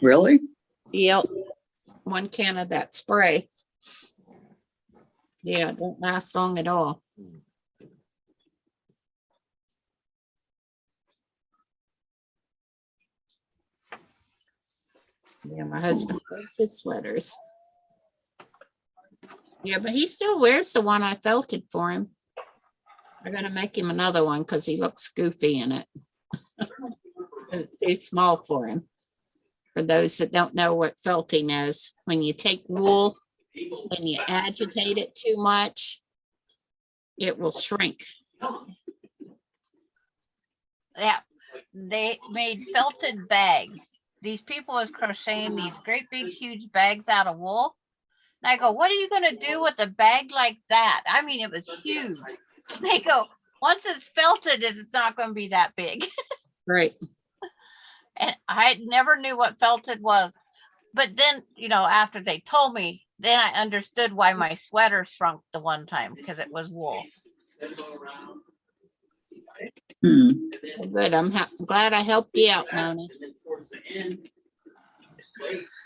Really? Yep. One can of that spray. Yeah, it don't last long at all. Yeah, my husband loves his sweaters. Yeah, but he still wears the one I felted for him. I gotta make him another one because he looks goofy in it. It's too small for him. For those that don't know what felting is, when you take wool and you agitate it too much, it will shrink. Yeah, they made felted bags. These people was crocheting these great big huge bags out of wool. And I go, what are you gonna do with a bag like that? I mean, it was huge. They go, once it's felted, it's not gonna be that big. Right. And I never knew what felted was. But then, after they told me, then I understood why my sweater shrunk the one time because it was wool. Hmm. Well, good. I'm glad I helped you out, Mona.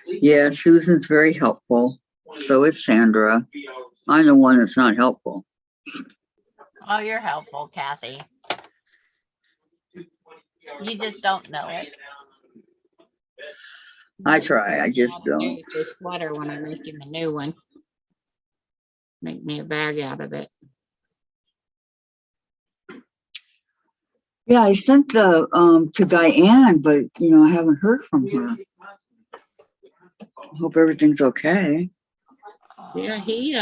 Yeah, Susan's very helpful. So is Sandra. I'm the one that's not helpful. Oh, you're helpful, Kathy. You just don't know it. I try, I just I'll do don't. with this sweater when I make him a new one. Make me a bag out of it. Yeah, I sent the to Diane, but I haven't heard from her. Hope everything's okay. Yeah, he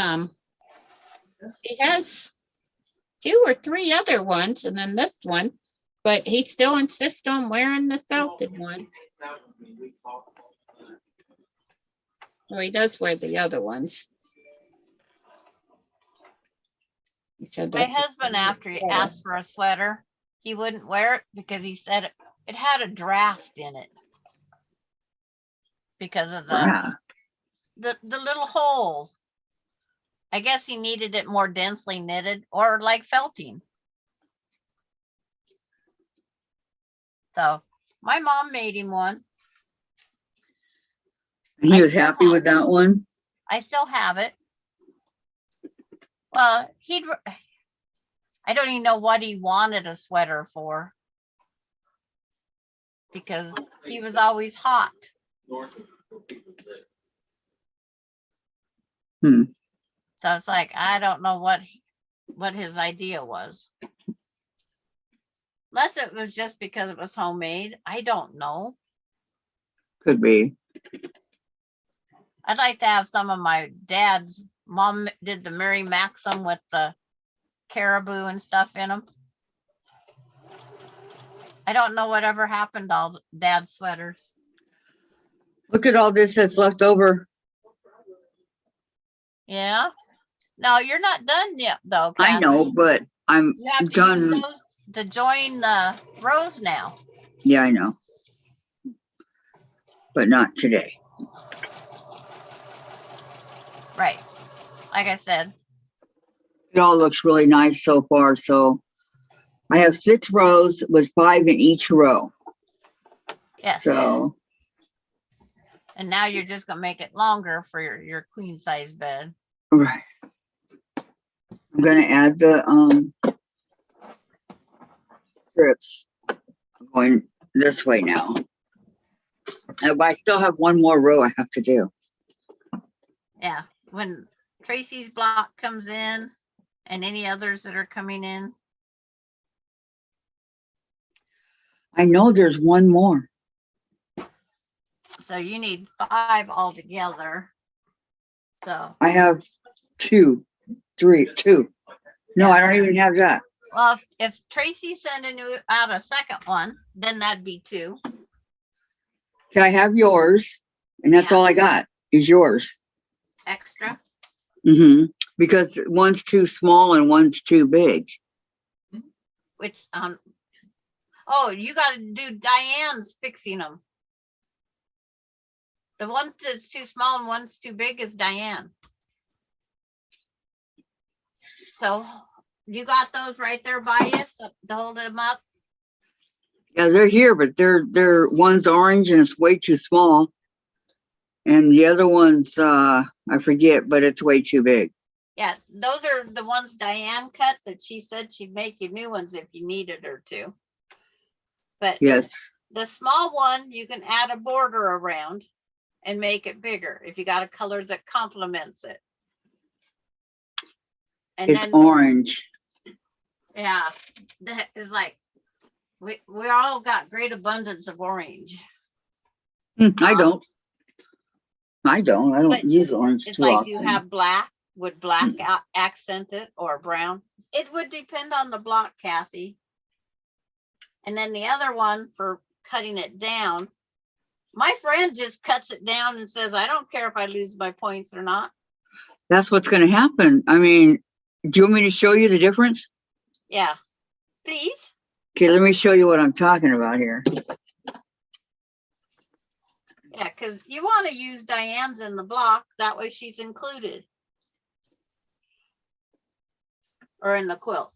has 2 or 3 other ones and then this one, but he still insists on wearing the felted one. Well, he does wear the other ones. He said My that's a husband, after he sweater. asked for a sweater, he wouldn't wear it because he said it had a draft in it because of Yeah. the little holes. I guess he needed it more densely knitted or like felting. So my mom made him one. And he I was still happy have with that one. I still have it. Well, I don't even know what he wanted a sweater for because he was always hot. Hmm. So it's like, I don't know what his idea was. Unless it was just because it was homemade. I don't know. Could be. I'd like to have some of my dad's mom did the Mary Maxim with the caribou and stuff in them. I don't know whatever happened to all dad's sweaters. Look at all this that's left over. Yeah. No, you're not done yet though, I Kathy. know, but I'm You have to done. use those to join the rows now. Yeah, I know. But not today. Right. Like I said. It all looks really nice so far. So I have 6 rows with 5 in each row. Yes. So And now you're just gonna make it longer for your queen size bed. right. I'm gonna add the strips going this way now. But I still have 1 more row I have to do. Yeah. When Tracy's block comes in and any others that are coming in. I know there's 1 more. So you need 5 altogether. So, I have 2. No, I don't even have that. well, if Tracy's sending you out a second one, then that'd be 2. Okay, I have yours, and that's Yeah. all I got is yours. Extra. Because one's too small and one's too big. Which, oh, you gotta do Diane's fixing them. The one that's too small and one's too big is Diane. So you got those right there by you to hold them up? Yeah, they're here, but they're one's orange and it's way too small. And the other one's I forget, but it's way too big. Yeah, those are the ones Diane cut that she said she'd make you new ones if you needed her to. But Yes. the small one, you can add a border around. and make it bigger. If you got a color that complements it. And It's then, orange. yeah, that is like, we all got great abundance of orange. I don't. I don't But use orange It's too like often. you have black, would black accent it or brown? It would depend on the block, Kathy. And then the other one for cutting it down. My friend just cuts it down and says, I don't care if I lose my points or not. That's what's gonna happen. I mean, do you want me to show you the difference? Yeah. Please? Okay, let me show you what I'm talking about here. Yeah, because you want to use Diane's in the block. That way she's included. Or in the quilt.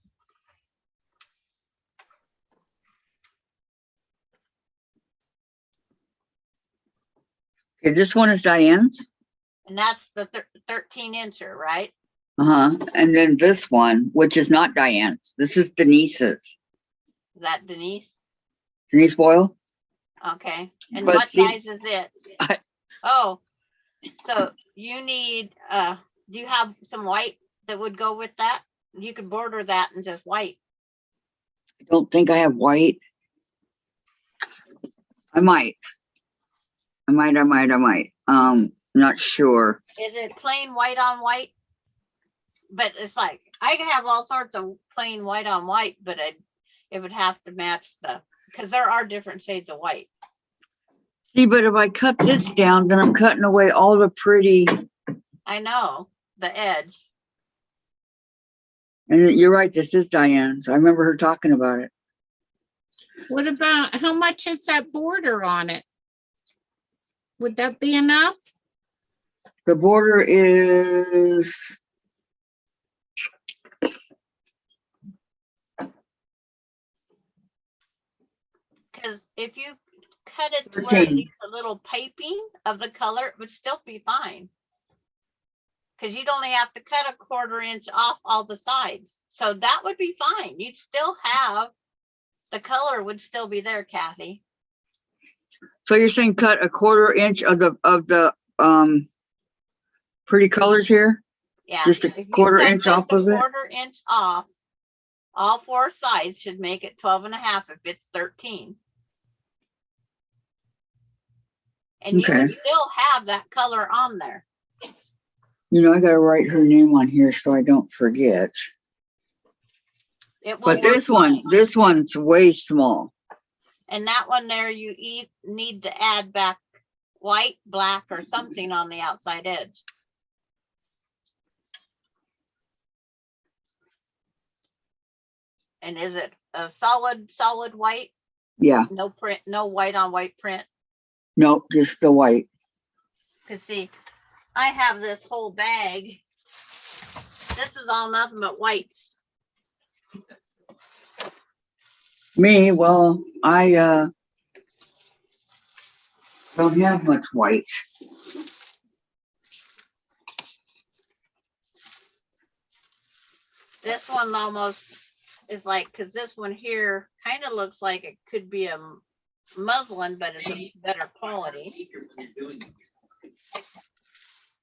Okay, this one is Diane's. And that's the 13 incher, right? Uh-huh. And then this one, which is not Diane's. This is Denise's. Is that Denise? Denise Boyle. Okay. And But what see- size is it? I- Oh, so you need, do you have some white that would go with that? You could border that in just white. I don't think I have white. I might. Not sure. Is it plain white on white? But it's like, I can have all sorts of plain white on white, but it would have to match because there are different shades of white. See, but if I cut this down, then I'm cutting away all the pretty, I know, the edge. and you're right, this is Diane's. I remember her talking about it. What about, how much is that border on it? Would that be enough? The border is, Because if you cut it to where it 13. needs a little piping of the color, it would still be fine. Because you'd only have to cut a 1/4 inch off all the sides. So that would be fine. You'd still have, the color would still be there, Kathy. so you're saying cut a 1/4 inch of the pretty colors here? Yeah. Just a if you 1/4 cut inch just off a of it? 1/4 inch off, all 4 sides should make it 12.5 if it's 13. And you Okay. would still have that color on there. You know, I gotta write her name on here so I don't forget. It will But work this one's way small. And that one there, you need to add back white, black, or something on the outside edge. And is it a solid white? Yeah, No print, no white on white print? no, just the white. Cause see, I have this whole bag. This is all nothing but whites. Me, well, I don't have much white. This one almost is like, cause this one here kind of looks like it could be a muslin, but it's a better quality.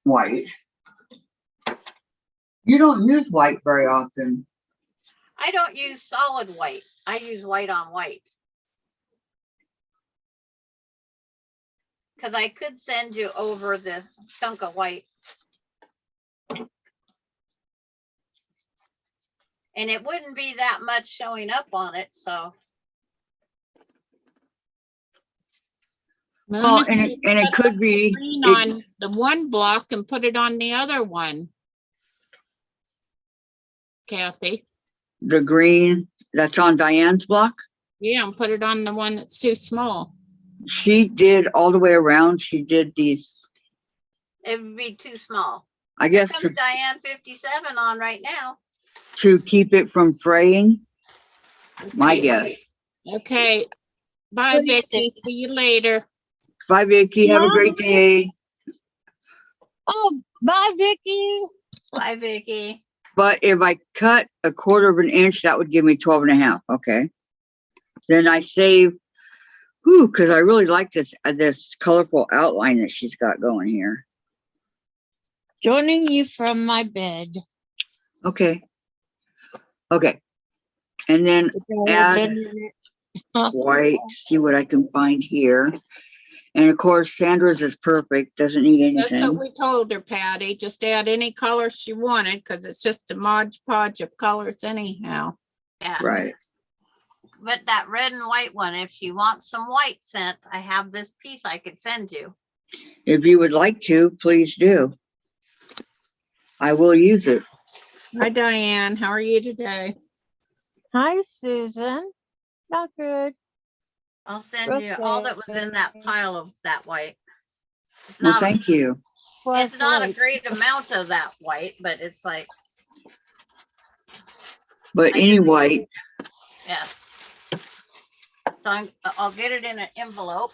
White. You don't use white very often. I don't use solid white. I use white on white. Cause I could send you over the chunk of white. And it wouldn't be that much showing up on it, so. Well, and it could be, Green it- on the one block and put it on the other one. Kathy, the green that's on Diane's block. yeah, and put it on the one that's too small. She did all the way around. She did these, It would be too small. I guess, Comes Diane 57 on right now. to keep it from fraying. My Okay. guess. Okay, bye What do you Vicky, see you later. Bye, Vicky. Have a great day. Oh, bye, Vicky. Bye, Vicky. But if I cut a 1/4 inch, that would give me 12.5. Okay. Then I save Ooh, because I really like this colorful outline that she's got going here. Joining you from my bed. Okay. Okay. And then add white, see what I can find here. And of course, Sandra's is perfect, doesn't need That's what anything. we told her, Patty. Just add any color she wanted because it's just a Mod Podge of colors anyhow. Yeah. Right. But that red and white one, if she wants some white scent, I have this piece I could send you. If you would like to, please do. I will use it. Hi, Diane. How are you today? Hi, Susan. Not good. I'll send you all that was in that Okay. pile of that white. It's Well, not, thank you. it's not a White. great amount of that white, but it's like, But I any just- white, yeah. So I'll get it in an envelope.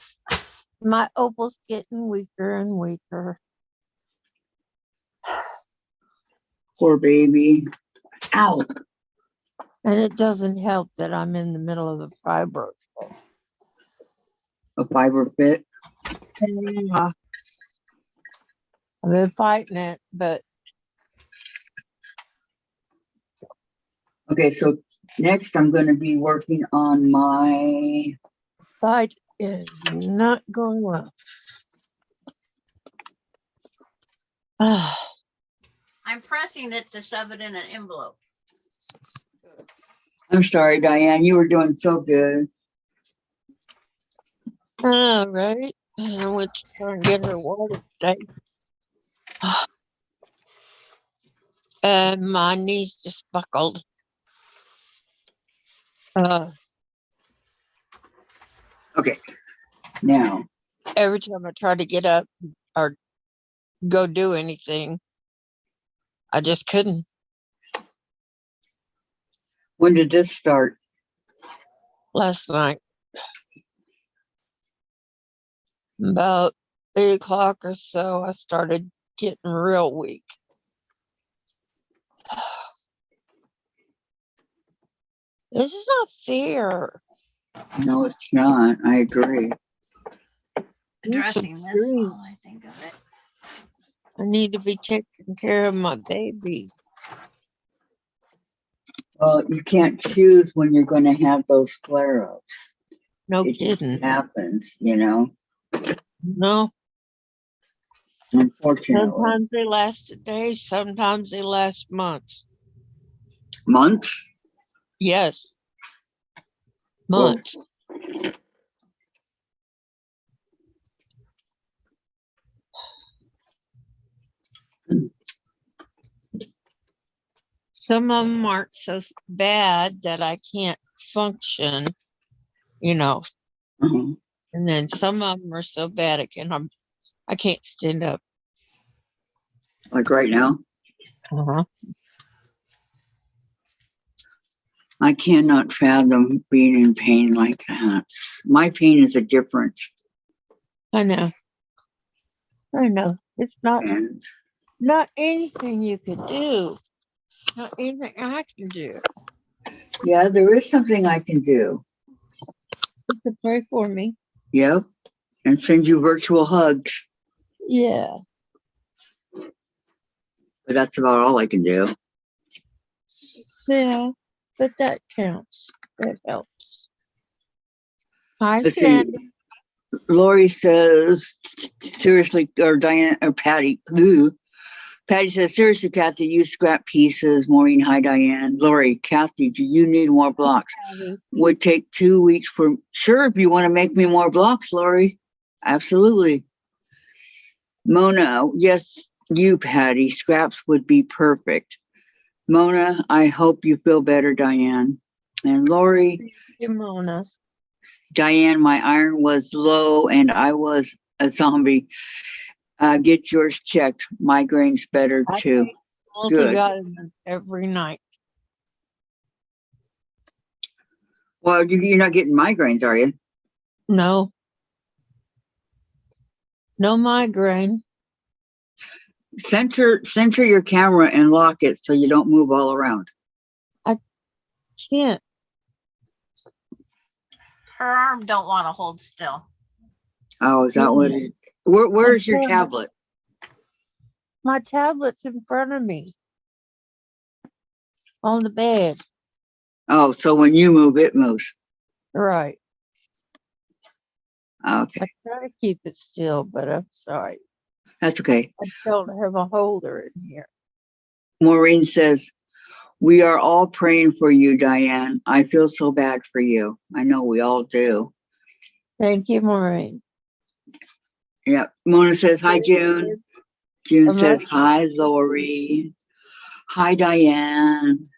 My opal's getting weaker and weaker. poor baby. Ow. And it doesn't help that I'm in the middle of the fibros. A fiber fit. Yeah. I've been fighting it, but Okay, so next I'm going to be working on my, fight is not going well. Ah, I'm pressing it to shove it in an envelope. I'm sorry, Diane, you were doing so good. all right. And I went to try and get her water today. And my knees just buckled. Okay, now, Every time I try to get up or go do anything, I just couldn't. when did this start? Last night. About 8 o'clock or so, I started getting real weak. This is not fair. No, it's not. I agree. Addressing this Supreme. while I think of it. I need to be taking care of my baby. Well, you can't choose when you're going to have those flare-ups. No It just kidding. happens, you know, No. unfortunately. Sometimes they last a day, sometimes they last months. Months? Yes. Whoa. Months. Some of them aren't so bad that I can't function, you know. Uh-huh. And then some of them are so bad I can't stand up. Like right now? Uh-huh. I cannot fathom being in pain like that. My pain is a difference. I know. I know. It's And not anything you could do. Not anything I can do. yeah, there is something I can do. You could pray for me. Yep. And send you virtual hugs. Yeah. But that's about all I can do. Yeah. But that counts. That helps. Hi, Let's see. Sandy. Lori says, seriously, or Diane, or Patty. Ooh. Patty says, seriously, Kathy, you scrap pieces. Maureen, hi, Diane. Lori, Kathy, do you need more blocks? Would take 2 weeks for, sure, if you want to make me more blocks, Lori. Absolutely. Mona, yes, you, Patty, scraps would be perfect. Mona, I hope you feel better, Diane. And Lori, Mona. Diane, my iron was low and I was a zombie. Get yours checked. Migraine's better I too. take Good. multivitamins every night. Well, you're not getting migraines, are you? No. No migraine. Center your camera and lock it so you don't move all around. Can't. her arm don't want to hold still. Oh, is that what it? Where's your tablet? My tablet's in front of me. On the bed. Oh, so when you move, it moves. Right. Okay, I try to keep it still, but I'm sorry. that's okay. I don't have a holder in here. Maureen says, we are all praying for you, Diane. I feel so bad for you. I know we all do. Thank you, Maureen. Yeah. Mona says, hi, June. June I'm says, not- hi, Lori. Hi, Diane.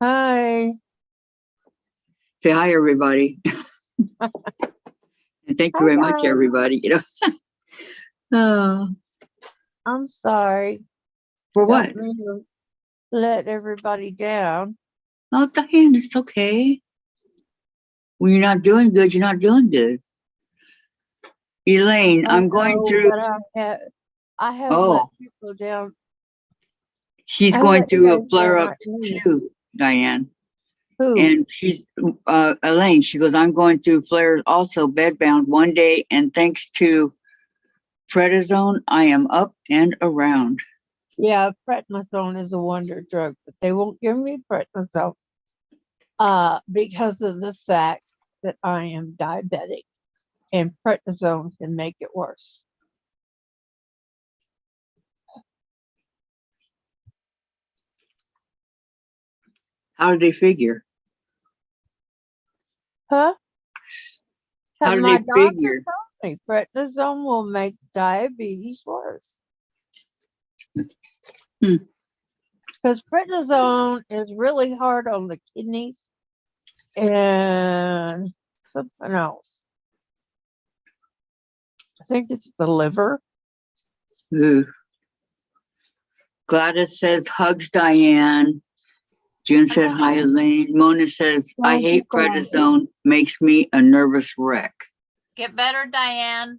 Hi. Say hi, everybody. And thank you Hi, very much, guys. everybody. You know. Oh, I'm sorry. for what? Don't mean to let everybody down. Oh, Diane, it's okay. When you're not doing good, you're not doing good. Elaine, I I'm going know, through. but I have let Oh, people down. she's I going let through you a guys flare down up like me. too, Diane. Who? And she's Elaine, she goes, I'm going through flares also bedbound one day, and thanks to prednisone, I am up and around. Yeah, prednisone is a wonder drug, but they won't give me prednisone because of the fact that I am diabetic, and prednisone can make it worse. How do they figure? Huh? How do My they doctor figure? told me prednisone will make diabetes worse. Hmm. Because prednisone is really hard on the kidneys and something else. I think it's the liver. Ugh. Gladys says, hugs, Diane. June said, hi, Elaine. Mona says, I Thank you, hate Gladys. prednisone, makes me a nervous wreck. Get better, Diane.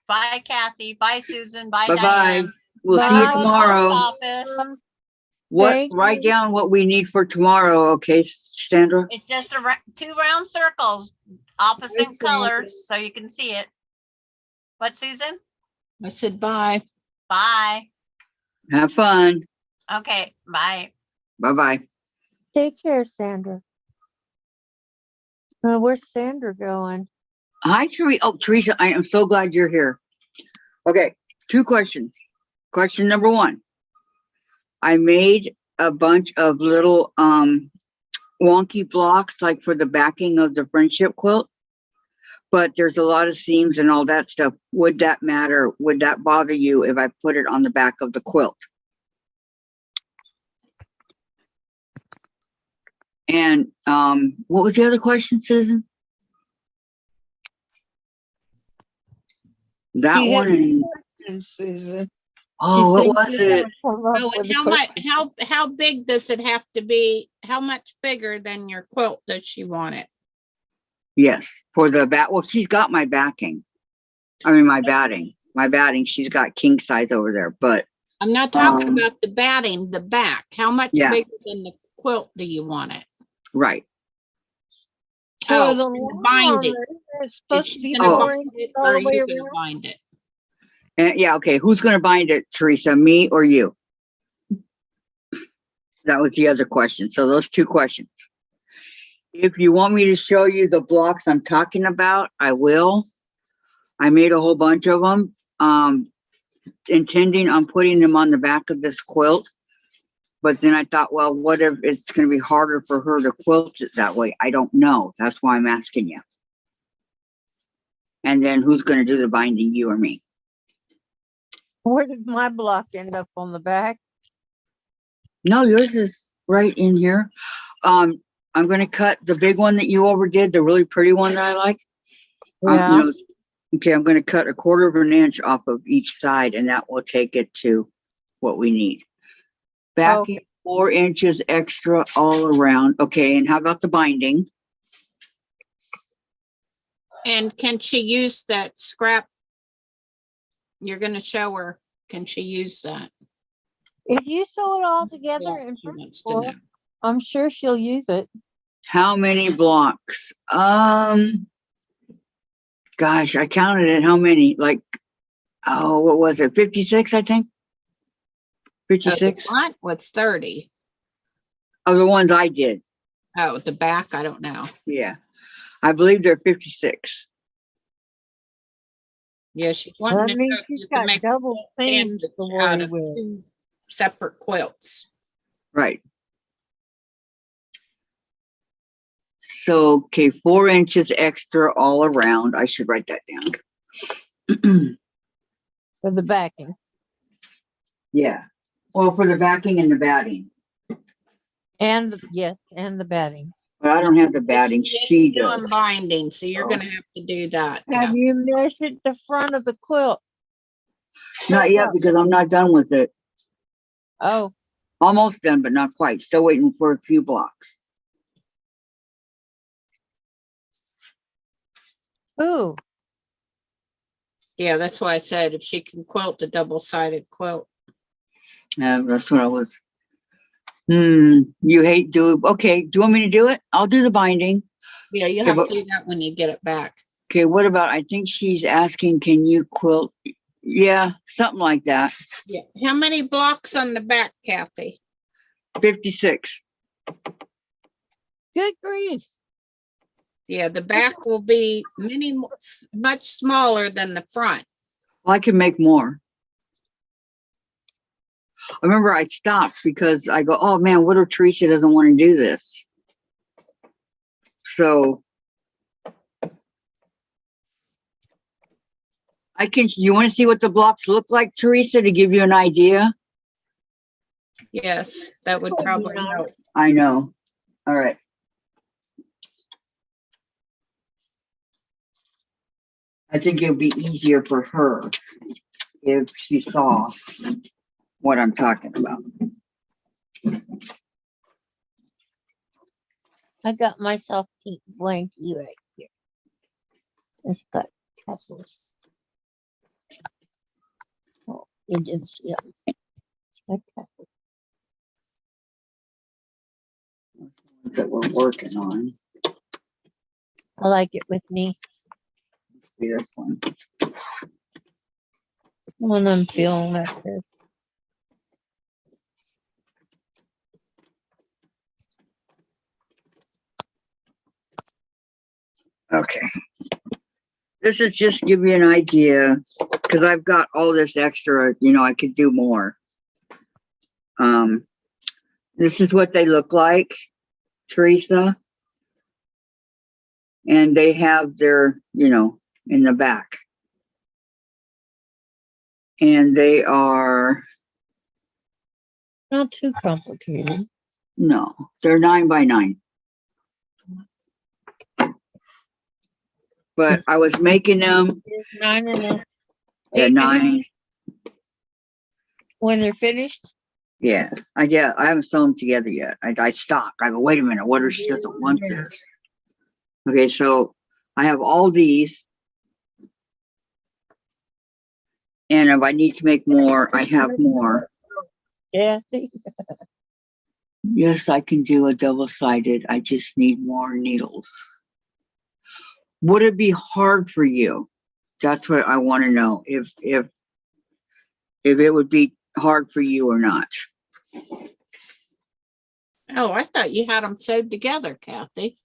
Bye, Kathy. Bye, Susan. Bye, Bye-bye. Diane. We'll see Bye. you Bye, tomorrow. office. Write Thank you. down what we need for tomorrow, okay, Sandra? It's just two round circles, opposite Yes, Sandra. colors, so you can see it. What, Susan? I said bye. Bye. Have fun. Okay, bye. Bye-bye. Take care, Sandra. Where's Sandra going? Hi, Teresa. Oh, Teresa, I am so glad you're here. Okay, 2 questions. Question number 1. I made a bunch of little wonky blocks like for the backing of the friendship quilt, but there's a lot of seams and all that stuff. Would that matter? Would that bother you if I put it on the back of the quilt? And what was the other question, Susan? That She one has and questions, Susan. oh, what thinks was you're it? gonna come up Oh, with and a how question. much, how big does it have to be? How much bigger than your quilt does she want it? Yes, for the bat. Well, she's got my backing. I mean, my batting. My batting. She's got king size over there, but I'm not talking Um, about the batting, the back. How much Yeah. bigger than the quilt do you want it? right. For Oh, the and the long binding. one, it's Is supposed to she be gonna Oh. 4 bind inches it all or are the way you gonna around. bind it? And yeah, okay. Who's going to bind it, Teresa? Me or you? That was the other question. So those 2 questions. If you want me to show you the blocks I'm talking about, I will. I made a whole bunch of them, intending on putting them on the back of this quilt. But then I thought, well, what if it's going to be harder for her to quilt it that way? I don't know. That's why I'm asking you. And then who's going to do the binding, you or me? Where did my block end up on the back? No, yours is right in here. I'm going to cut the big one that you overdid, the really pretty one that I like. Yeah. Okay, I'm going to cut 1/4 of an inch off of each side, and that will take it to what we need. Backing 4 inches extra all around. Okay, and how about the binding? And can she use that scrap? You're gonna show her, can she use that? If you sew it all together Yeah, in she wants to principle, know. I'm sure she'll use it. How many blocks? Gosh, I counted it. How many? Like, oh, what was it? 56, I think. Oh, the 56 front was 30. of the ones I did. Oh, the back, I don't know. Yeah. I believe they're 56. Yeah, she's That wanting to know means if she's you can got make double things to out worry of with. 2 separate quilts. Right. So, okay, 4 inches extra all around. I should write that down. For the backing. Yeah. Well, for the backing and the batting. And yes, and the batting. But I don't have the batting. She Doing does. binding, so you're Oh. gonna have to do that. Have Kat. you measured the front of the quilt? Not yet because I'm not done with it. Oh, Almost done, but not quite. Still waiting for a few blocks. ooh, Yeah, that's why I said if she can quilt a double-sided quilt. That's what I was. You hate okay, do you want me to do it? I'll do the binding. Yeah, you Okay, have but- to do that when you get it back. Okay, what about, I think she's asking, can you quilt? Yeah, something like that. Yeah. How many blocks on the back, Kathy? 56. good grief. Yeah, the back will be much smaller than the front. Well, I can make more. I remember I stopped because I go, oh man, what if Teresa doesn't want to do this? So you want to see what the blocks look like, Teresa, to give you an idea? Yes, that would probably help. I know. All right. I think it would be easier for her if she saw what I'm talking about. I got myself a pink blankie right here. It's got tassels. Oh, you didn't see it. It's got tassels. That we're working on. I like it with me See this one. when I'm feeling like this. Okay. This is just to give you an idea, because I've got all this extra, I could do more. This is what they look like, Teresa. And they have their, in the back. And they are, Not too complicated. no, they're 9 by 9. But I was making them Is 9 enough? at 8 enough 9. when they're finished? Yeah, I haven't sewn them together yet. I stopped. I go, wait a minute, what if she doesn't want this? Okay, so I have all these. And if I need to make more, I have more. Kathy? Yes, I can do a double-sided. I just need more needles. Would it be hard for you? That's what I want to know. If it would be hard for you or not. Oh, I thought you had them sewed together, Kathy.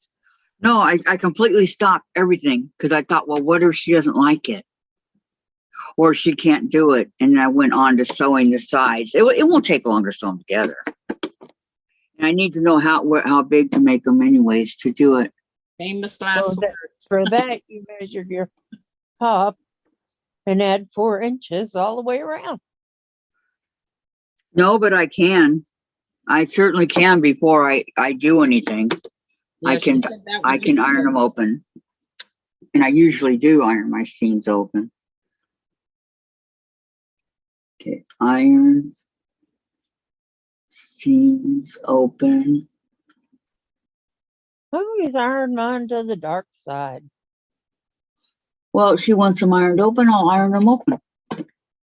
No, I completely stopped everything because I thought, well, what if she doesn't like it? Or she can't do it. And I went on to sewing the sides. It won't take long to sew them together. And I need to know how big to make them anyways to do it. Famous last So that- words. For that, you measured your top and add 4 inches all the way around. No, but I can. I certainly can before I do anything. I Yeah, she can- said that I would be can iron good. them open. And I usually do iron my seams open. Okay, iron seams open. I always iron mine to the dark side. Well, if she wants them ironed open, I'll iron them open.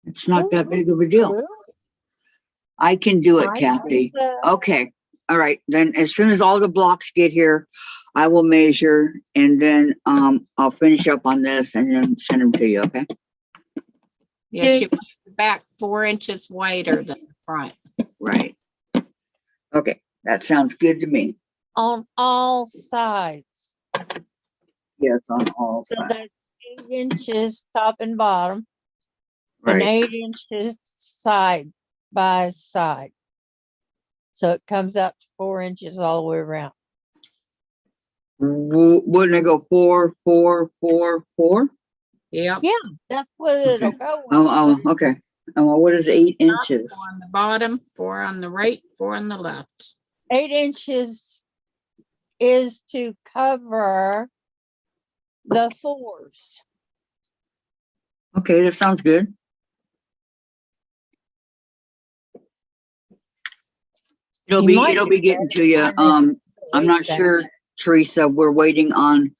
It's not that big of a deal. Well, I can do it, I Kathy. think, Okay. all right, then as soon as all the blocks get here, I will measure and then, I'll finish up on this and then send them to you, okay? Yeah, she Yes. wants the back 4 inches wider than the front. Right. Okay, that sounds good to me. On all sides. Yes, on all So sides, that's 8 inches top and bottom and right. 8 inches side by side. So it comes up to 4 inches all the way around. Wouldn't it go 4, 4, 4, 4? Yep. Yeah, that's what it'll Okay. go with. Oh, but okay. Oh, what is 8 inches? 4 on the bottom, 4 on the right, 4 on the left. 8 inches is to cover the 4s. Okay, that sounds good. It'll You might be getting to you. better find I'm not that. sure, Teresa, we're waiting on,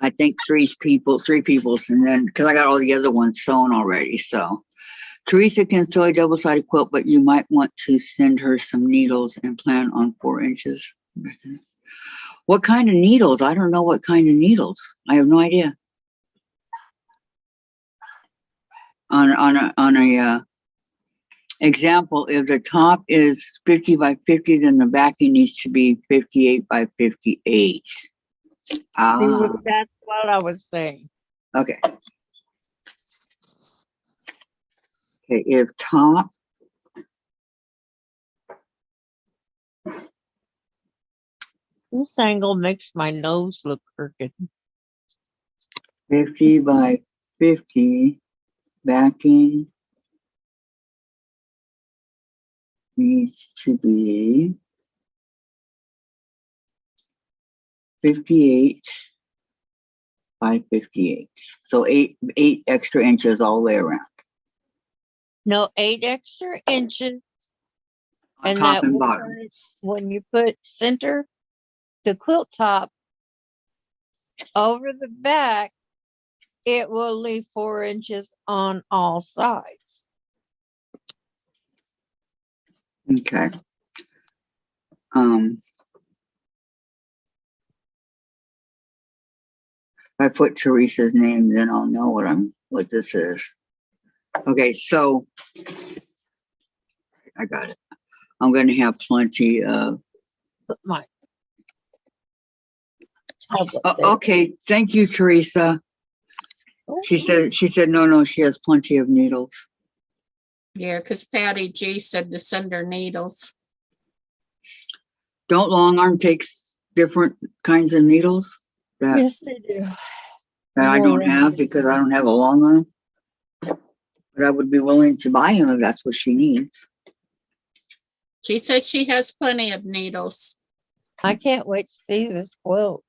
I think three people's, and then, cause I got all the other ones sewn already, so. Teresa can sew a double-sided quilt, but you might want to send her some needles and plan on 4 inches. What kind of needles? I don't know what kind of needles. I have no idea. On a example, if the top is 50 by 50, then the backing needs to be 58 by 58. See, Ah, that's what I was saying. okay. Okay, if top, This angle makes my nose look crooked. 50 by 50, backing needs to be 58 by 58. So eight extra inches all the way around. No, 8 extra inches. On And top that and will bottom. turn it- when you put center the quilt top over the back, it will leave 4 inches on all sides. Okay. If I put Teresa's name, then I'll know what this is. Okay, so I got it. I'm gonna have plenty of, Put my tablet there. okay, thank you, Teresa. She said, no, she has plenty of needles. Yeah, because Patty G said to send her needles. Don't long arm takes different kinds of needles that, Yes, they do. that I don't have because I don't have a long arm. But I would be willing to buy them if that's what she needs. She said she has plenty of needles. I can't wait to see this quilt.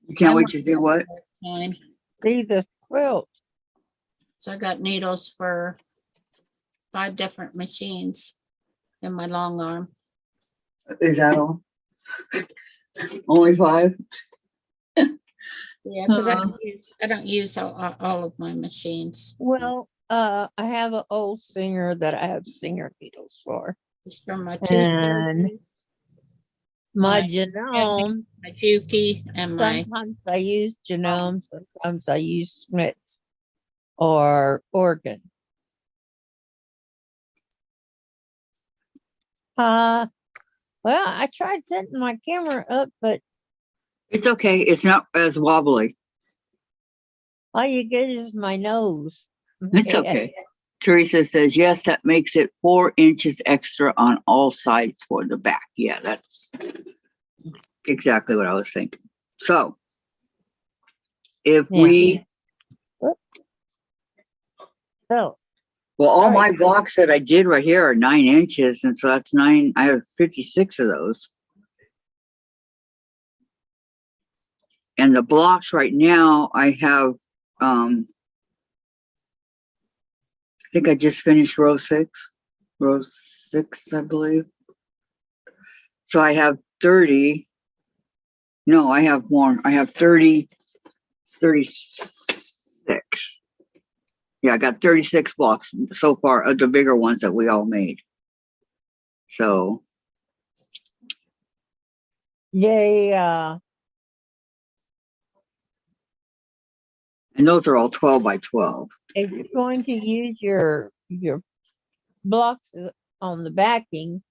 You can't I'm wait to do what? Fine. See this quilt. So I got needles for 5 different machines in my long arm. Is that all? Only 5? Yeah, because I don't use all of my machines. Well, I have an old Singer that I have Singer needles for. Just from my And tooth, my My- Genome, my Juki, and my, sometimes I use Genome, sometimes I use Smiths or Organ. Well, I tried setting my camera up, but It's okay. It's not as wobbly. all you get is my nose. It's okay. Teresa says, yes, that makes it 4 inches extra on all sides for the back. Yeah, that's exactly what I was thinking. So if Yeah. we, So, well, all Sorry. my blocks that I did right here are 9 inches. And so that's 9. I have 56 of those. And the blocks right now I have, I think I just finished row 6, I believe. So I have 30. No, I have more. I have 36. Yeah, I got 36 blocks so far of the bigger ones that we all made. So, They, and those are all 12 by 12. if you're going to use your blocks on the backing,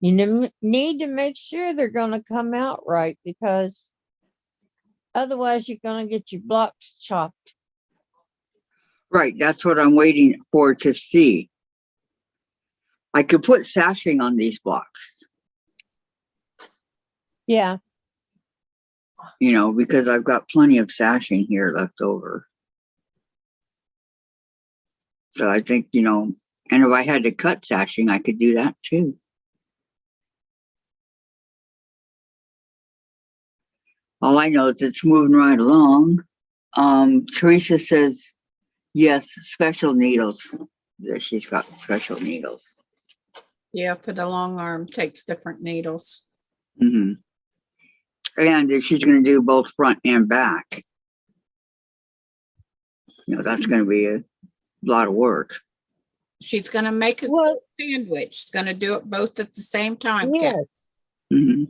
you need to make sure they're gonna come out right, because otherwise you're gonna get your blocks chopped. Right, that's what I'm waiting for to see. I could put sashing on these blocks, Yeah, you know, because I've got plenty of sashing here left over. So I think, you know, and if I had to cut sashing, I could do that too. All I know is it's moving right along. Teresa says, yes, special needles. That she's got special needles. Yeah, for the long arm takes different needles. Hmm. And if she's going to do both front and back, you know, that's going to be a lot of work. She's gonna make a Well- quick sandwich. She's gonna do it both at the same time. Kat. yes, Hmm.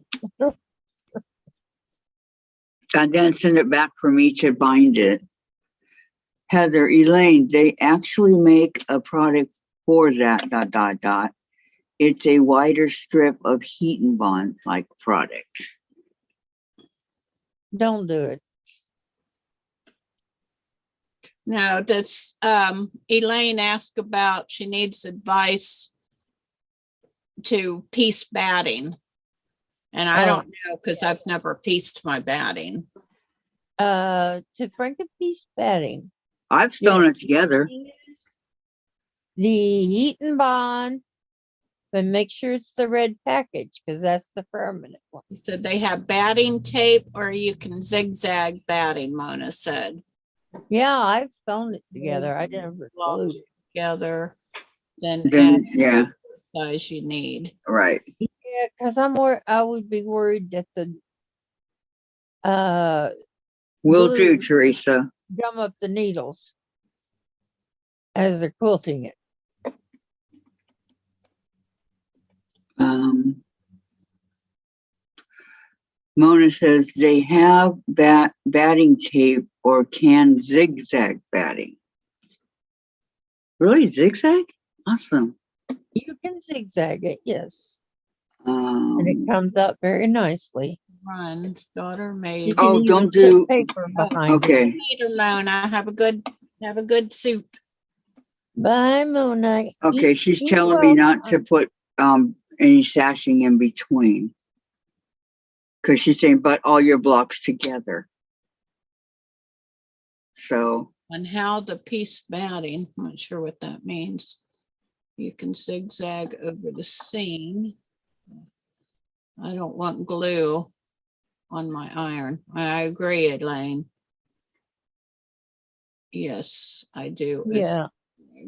And then send it back for me to bind it. Heather, Elaine, they actually make a product for that, ... It's a wider strip of heat and bond like product. don't do it. No, that's, Elaine asked about, she needs advice to piece batting. And I Oh. don't know, because I've never pieced my batting. To Frankenpiece batting, I've sewn it together. the heat and bond, but make sure it's the red package, because that's the permanent one. So they have batting tape or you can zigzag batting, Mona said. Yeah, I've sewn it together. I never glued it. Together, then add Then, yeah, the size you need. right. Yeah, because I would be worried that the Will do, glue Teresa. gum up the needles as they're quilting it. Mona says they have batting tape or can zigzag batting. Really, zigzag? Awesome. You can zigzag it, yes, and it Um, comes up very nicely. Run, daughter You made. can Oh, even don't put do- paper behind it. okay. Later, Mona, have a good soup. Bye, Mona. Okay, Eat- she's eat telling me well, not to put any sashing in between. Because she's saying, but all your blocks together. So, On how to piece batting. I'm not sure what that means. You can zigzag over the seam. I don't want glue on my iron. I agree, Elaine. Yes, I do. It's- Yeah,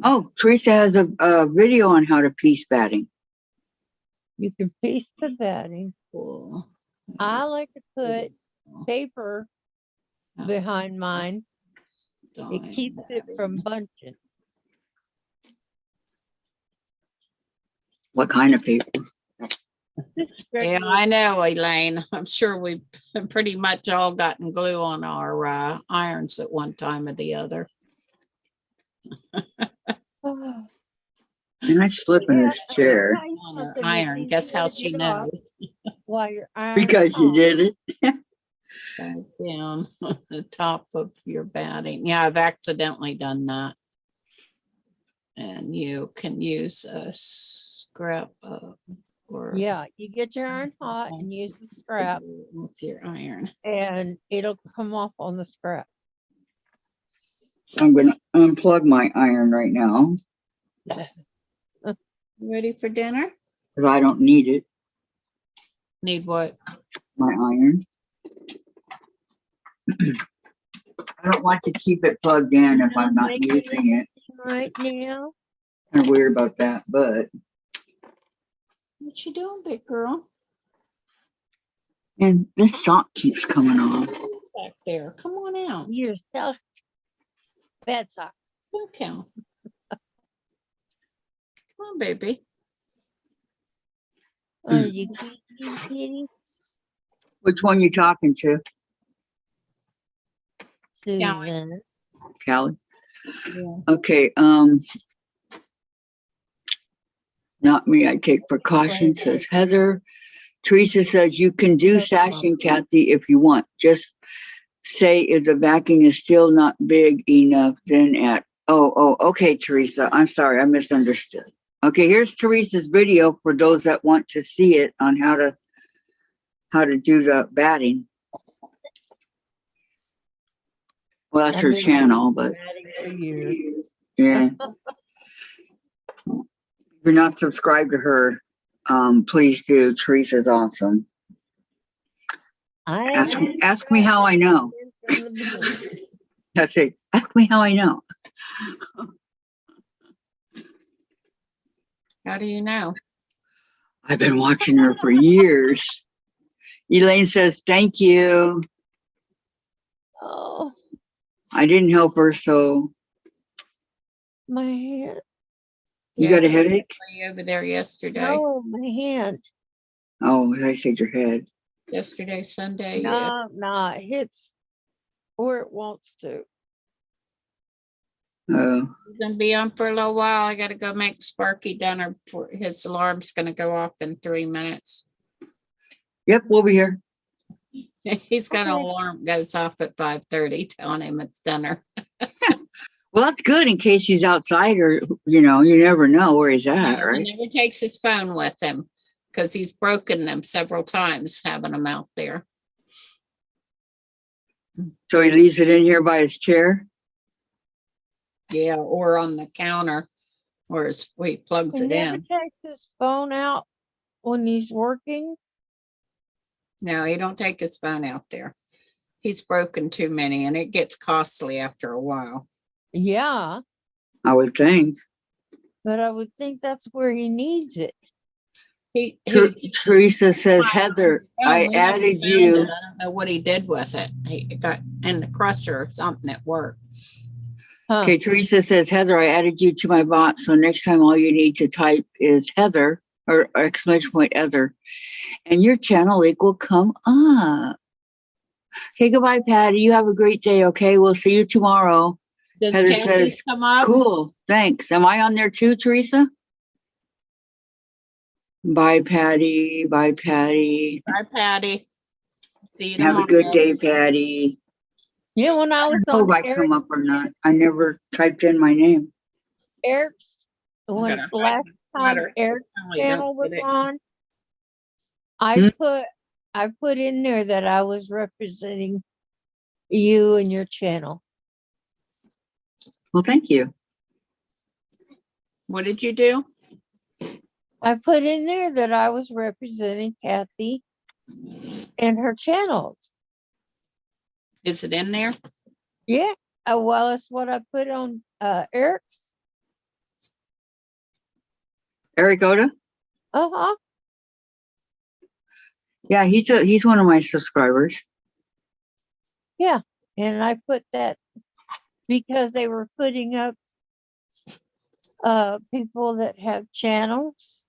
oh, Teresa has a video on how to piece batting. you can piece the batting. Cool. I like to put paper behind mine. It keeps it from bunching. What kind of paper? Just Yeah, regular- I know, Elaine. I'm sure we've pretty much all gotten glue on our irons at one time or the other. Oh, And I slip in this chair try On her something that's iron. easy Guess how to she get off knows? while you're ironing because you on. did it. Side down on the top of your batting. Yeah, I've accidentally done that. And you can use a scrap or Yeah, you get your iron hot and use the scrap, with your iron. and it'll come off on the scrap. I'm going to unplug my iron right now Ready for dinner? because I don't need it, Need what? my iron. I don't want to keep it plugged in if I'm not using it. Right now, Kind of weird about that, but What you doing, big girl? and this sock keeps coming off. Back there. Come on out. you're stuck. Bad sock. Don't count. Come on, baby. You kitty, Which one you talking to, Susan. Callie? Yeah. Okay, not me, I take precautions, says Heather. Teresa says you can do sashing, Kathy, if you want. Just say if the backing is still not big enough, then add. Oh, okay, Teresa. I'm sorry, I misunderstood. Okay, here's Teresa's video for those that want to see it on how to do the batting. Well, that's I've her been channel, but batting for years. yeah. If you're not subscribed to her, please do. Teresa's awesome. I Ask me how I know. from the beginning. That's it. Ask me how I know. How do you know? I've been watching her for years. Elaine says, thank you. Oh, I didn't help her, so my hand. you got a headache? Were you over there yesterday? No, my hand. Oh, I said your head. Yesterday, Sunday, yeah. No, it hits where it wants to. He's gonna be on for a little while. I gotta go make Sparky dinner for his alarm's gonna go off in 3 minutes. Yep, we'll be here. He's got an Okay. alarm goes off at 5:30 telling him it's dinner. Well, that's good in case he's outside or, you never know where he's at, He right? never takes his phone with him because he's broken them several times having them out there. So he leaves it in here by his chair. Yeah, or on the counter where he plugs He it never in. takes his phone out when he's working. No, he don't take his phone out there. He's broken too many and it gets costly after a while. Yeah, I would think. but I would think that's where he needs it. He Teresa says, Heather, I we never added found you. it. I don't know what he did with it. He got in the crusher or something at work. Huh. Okay, Teresa says, Heather, I added you to my bot. So next time all you need to type is Heather or exclamation point Heather, and your channel link will come up. Okay, goodbye, Patty. You have a great day. Okay, we'll see you tomorrow. Does Heather Kathy says, come up? cool. Thanks. Am I on there too, Teresa? Bye, Patty. Bye, Patty. Bye, Patty. See you Have tomorrow. a good day, Patty. You know, when I I was don't know on if I come up or not. I never typed in my name. Eric's, when Gotta last time Better. Eric's Oh, you don't channel was get it. on, I put in there that I was representing you and your channel. Well, thank you. What did you do? I put in there that I was representing Kathy and her channels. Is it in there? Yeah, well, that's what I put on Eric's. Eric Oda? Uh-huh. Yeah, he's one of my subscribers. And I put that because they were putting up people that have channels.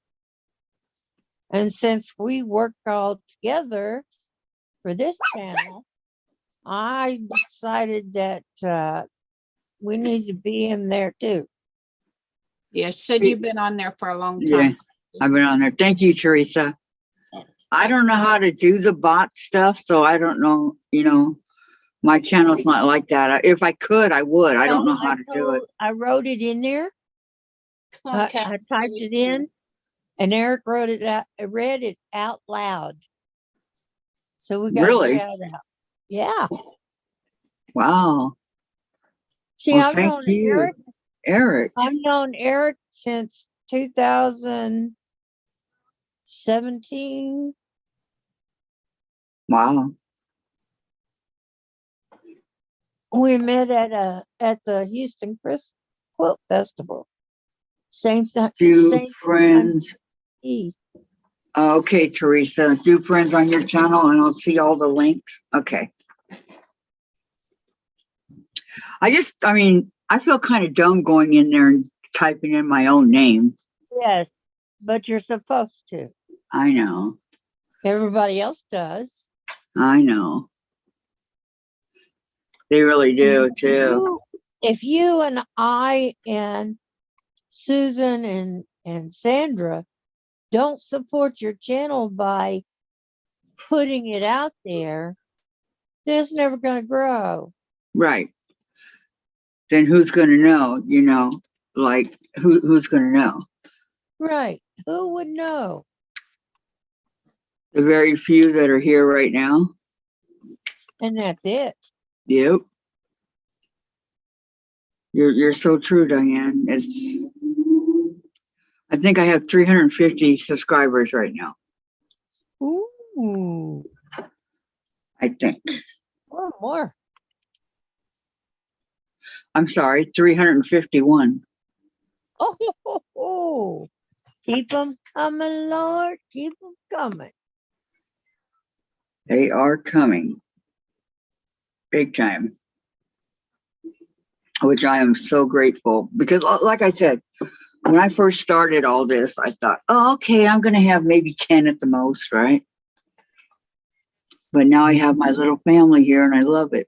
And since we work all together for this channel, I decided that we need to be in there too. Yeah, said you've been on there for a long Yeah, time. I've been on there. Thank you, Teresa. I don't know how to do the bot stuff, so I don't know, my channel's not like that. If I could, I would. I don't know how to do it. I wrote it in there. I typed it in, and Eric wrote it out. Read it out loud. So we got Really? a shout out. Yeah. Wow. See, Well, I've thank known you, Eric. I've known Eric since 2017. Wow. We met at the Houston Quilt Festival. Same thing. Do friends. Eve. Okay, Teresa, do friends on your channel and I'll see all the links. Okay. I feel kind of dumb going in there and typing in my own name. Yes, but you're supposed to. I know. Everybody else does. I know. They really do too. If you and I and Susan and Sandra don't support your channel by putting it out there, then it's never going to grow. Right. Then who's going to know, you know, like who's going to know? Right. Who would know? The very few that are here right now. And that's it. Yep. You're so true, Diane. It's I think I have 350 subscribers right now. Ooh. I think. More. I'm sorry, 351. Oh, keep them coming, Lord. Keep them coming. They are coming. Big time. Which I am so grateful because like I said, when I first started all this, I thought, oh, okay, I'm going to have maybe 10 at the most, right? But now I have my little family here and I love it.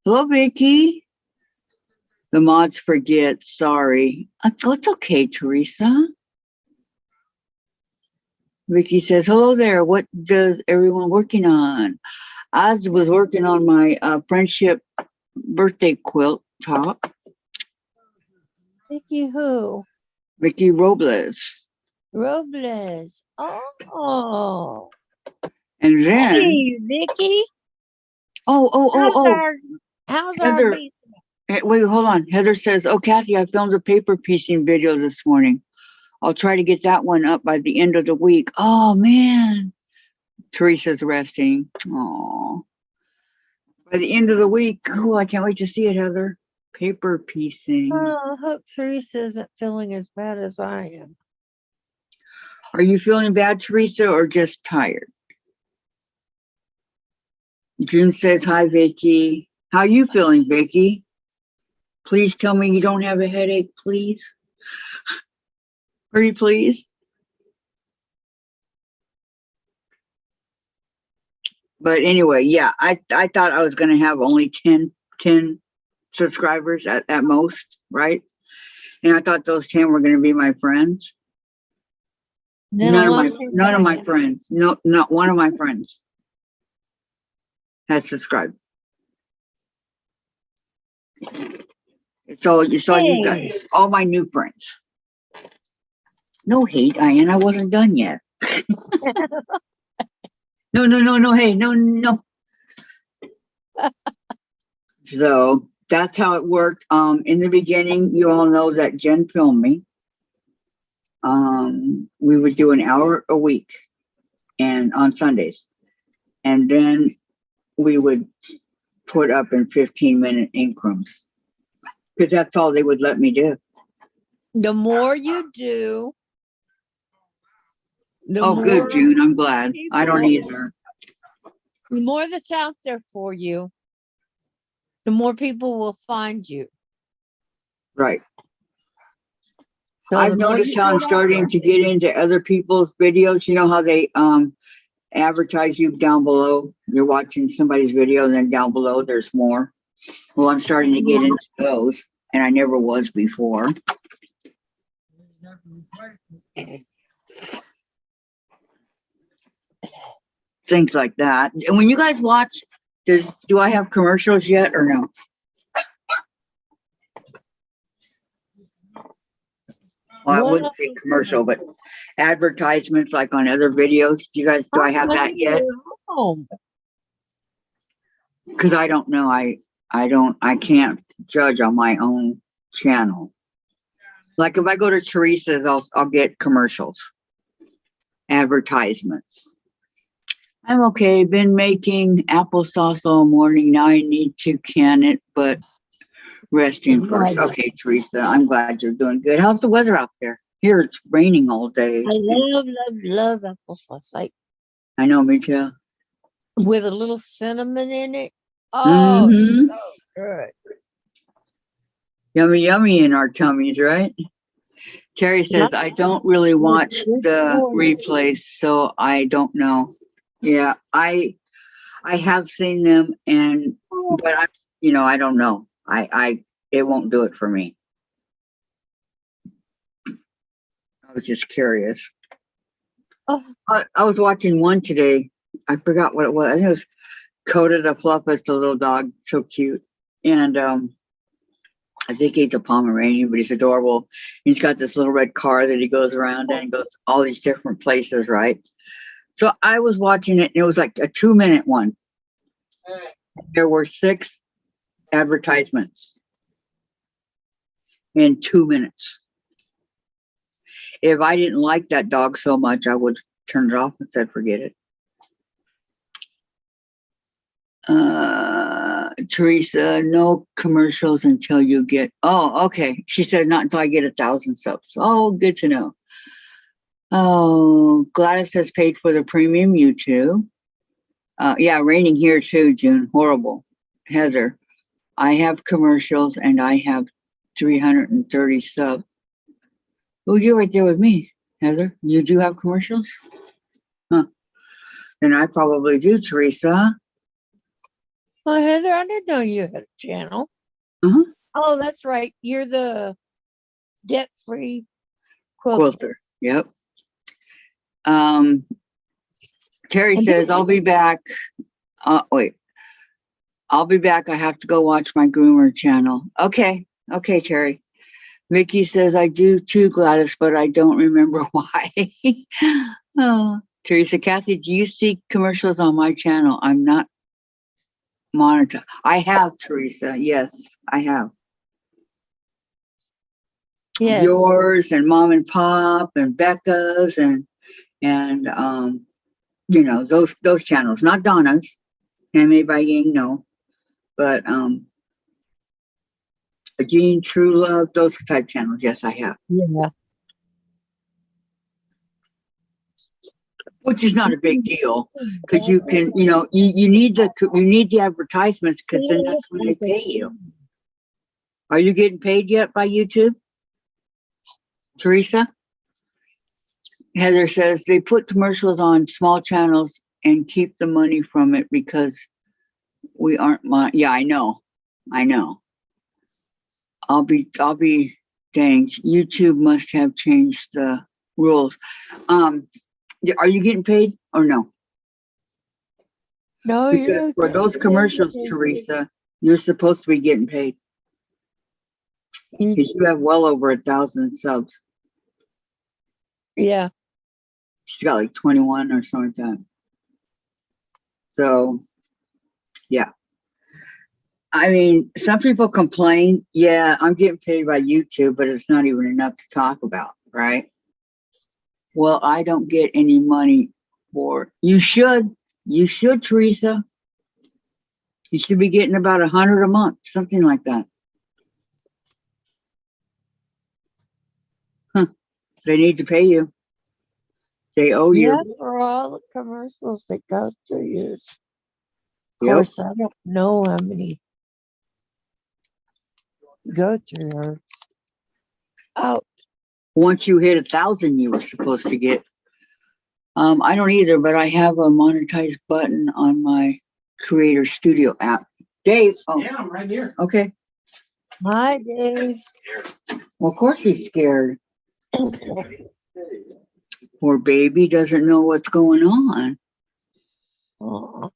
Hello, Vicky. The mods forget, sorry. Oh, it's okay, Teresa. Vicky says, hello there. What does everyone working on? I was working on my friendship birthday quilt top. Vicky who? Vicky Robles. Robles. Oh. And then, Hey, Vicky. How's our Heather. basement? Wait, hold on. Heather says, oh, Kathy, I filmed a paper piecing video this morning. I'll try to get that one up by the end of the week. Oh, man. Teresa's resting. Oh. By the end of the week. Oh, I can't wait to see it, Heather. Paper piecing. Oh, I hope Teresa isn't feeling as bad as I am. Are you feeling bad, Teresa, or just tired? June says, hi, Vicky. How you feeling, Vicky? Please tell me you don't have a headache, please. Pretty please. But anyway, yeah, I thought I was going to have only 10 subscribers at most, right? And I thought those 10 were going to be my friends. Then None a of lot my of things none of my happen. friends. No, not one of my friends has subscribed. It's all you Hey. guys, all my new friends. No hate, Ian. I wasn't done yet. No. Hey, no. So that's how it worked. In the beginning, you all know that Jen filmed me. We would do an hour a week and on Sundays. And then we would put up in 15-minute increments. Because that's all they would let me do. The more you do, the Oh, more, good, June. I'm glad. I don't people- either. the more that's out there for you, the more people will find you. Right. So I've the more noticed you how I'm put out starting there- to get into other people's videos. You know how they advertise you down below? You're watching somebody's video, and then down below there's more. Well, I'm starting to get into those, and I never was before. Things like that. And when you guys watch, do I have commercials yet or no? Well, I wouldn't say commercial, but advertisements like on other videos. Do I have that yet? Home. Because I don't know. I can't judge on my own channel. Like if I go to Teresa's, I'll get commercials, advertisements. I'm okay. Been making applesauce all morning. Now I need to can it, but resting first. Right. Okay, Teresa, I'm glad you're doing good. How's the weather out there? Here it's raining all day. I love applesauce. I know, me too. With a little cinnamon in it. Oh, Mhm. so good. Yummy in our tummies, right? Terry says, I don't really watch the replays, so I don't know. Yeah, I have seen them but I don't know. It won't do it for me. I was just curious. Oh. I was watching one today. I forgot what it was. I think it was Coda the Fluffus, the little dog, so cute. And I think he's a Pomeranian, but he's adorable. He's got this little red car that he goes around in and goes to all these different places, right? So I was watching it, and it was like a 2-minute one. There were 6 advertisements in 2 minutes. If I didn't like that dog so much, I would turn it off and said, forget it. Teresa, no commercials until you get, oh, okay. She said not until I get 1,000 subs. Oh, good to know. Oh, Gladys has paid for the premium YouTube. Yeah, raining here too, June. Horrible. Heather, I have commercials and I have 330 subs. Oh, you're right there with me, Heather. You do have commercials? Huh. And I probably do, Teresa. Oh, Heather, I didn't know you had a channel. Uh-huh. Oh, that's right. You're the debt-free quilter. Quilter. Yep. Terry says, I'll be back. Wait. I'll be back. I have to go watch my groomer channel. Okay. Okay, Terry. Mickey says, I do too, Gladys, but I don't remember why. Oh, Teresa, Kathy, do you see commercials on my channel? I'm not monitored. I have, Teresa. Yes, I have. Yes. Yours and Mom and Pop and Becca's and those channels, not Donna's, Handmade by Ying, no, but Jean, True Love, those type channels. Yes, I have. Yeah. Which is not a big deal because you can, you need the advertisements because then that's when they pay you. Are you getting paid yet by YouTube, Teresa? Heather says they put commercials on small channels and keep the money from it because we aren't. Yeah, I know. I'll be dang. YouTube must have changed the rules. Are you getting paid or no? No, Because for those commercials, Teresa, you're supposed to be getting paid because you have well over 1,000 subs. Yeah. She's got like 21 or something like that. So, yeah. I mean, some people complain, yeah, I'm getting paid by YouTube, but it's not even enough to talk about, right? Well, I don't get any money for, you should, Teresa. You should be getting about 100 a month, something like that. Huh. They need to pay you. They owe you. Yeah, for all the commercials that go to you. Of Yep. course, I don't know how many go to yours. Out. Once you hit 1,000, you were supposed to get. I don't either, but I have a monetized button on my Creator Studio app. Dave. Oh, Yeah, I'm right here. okay. Hi, Dave. Well, of course he's scared. Poor baby doesn't know what's going on. Oh,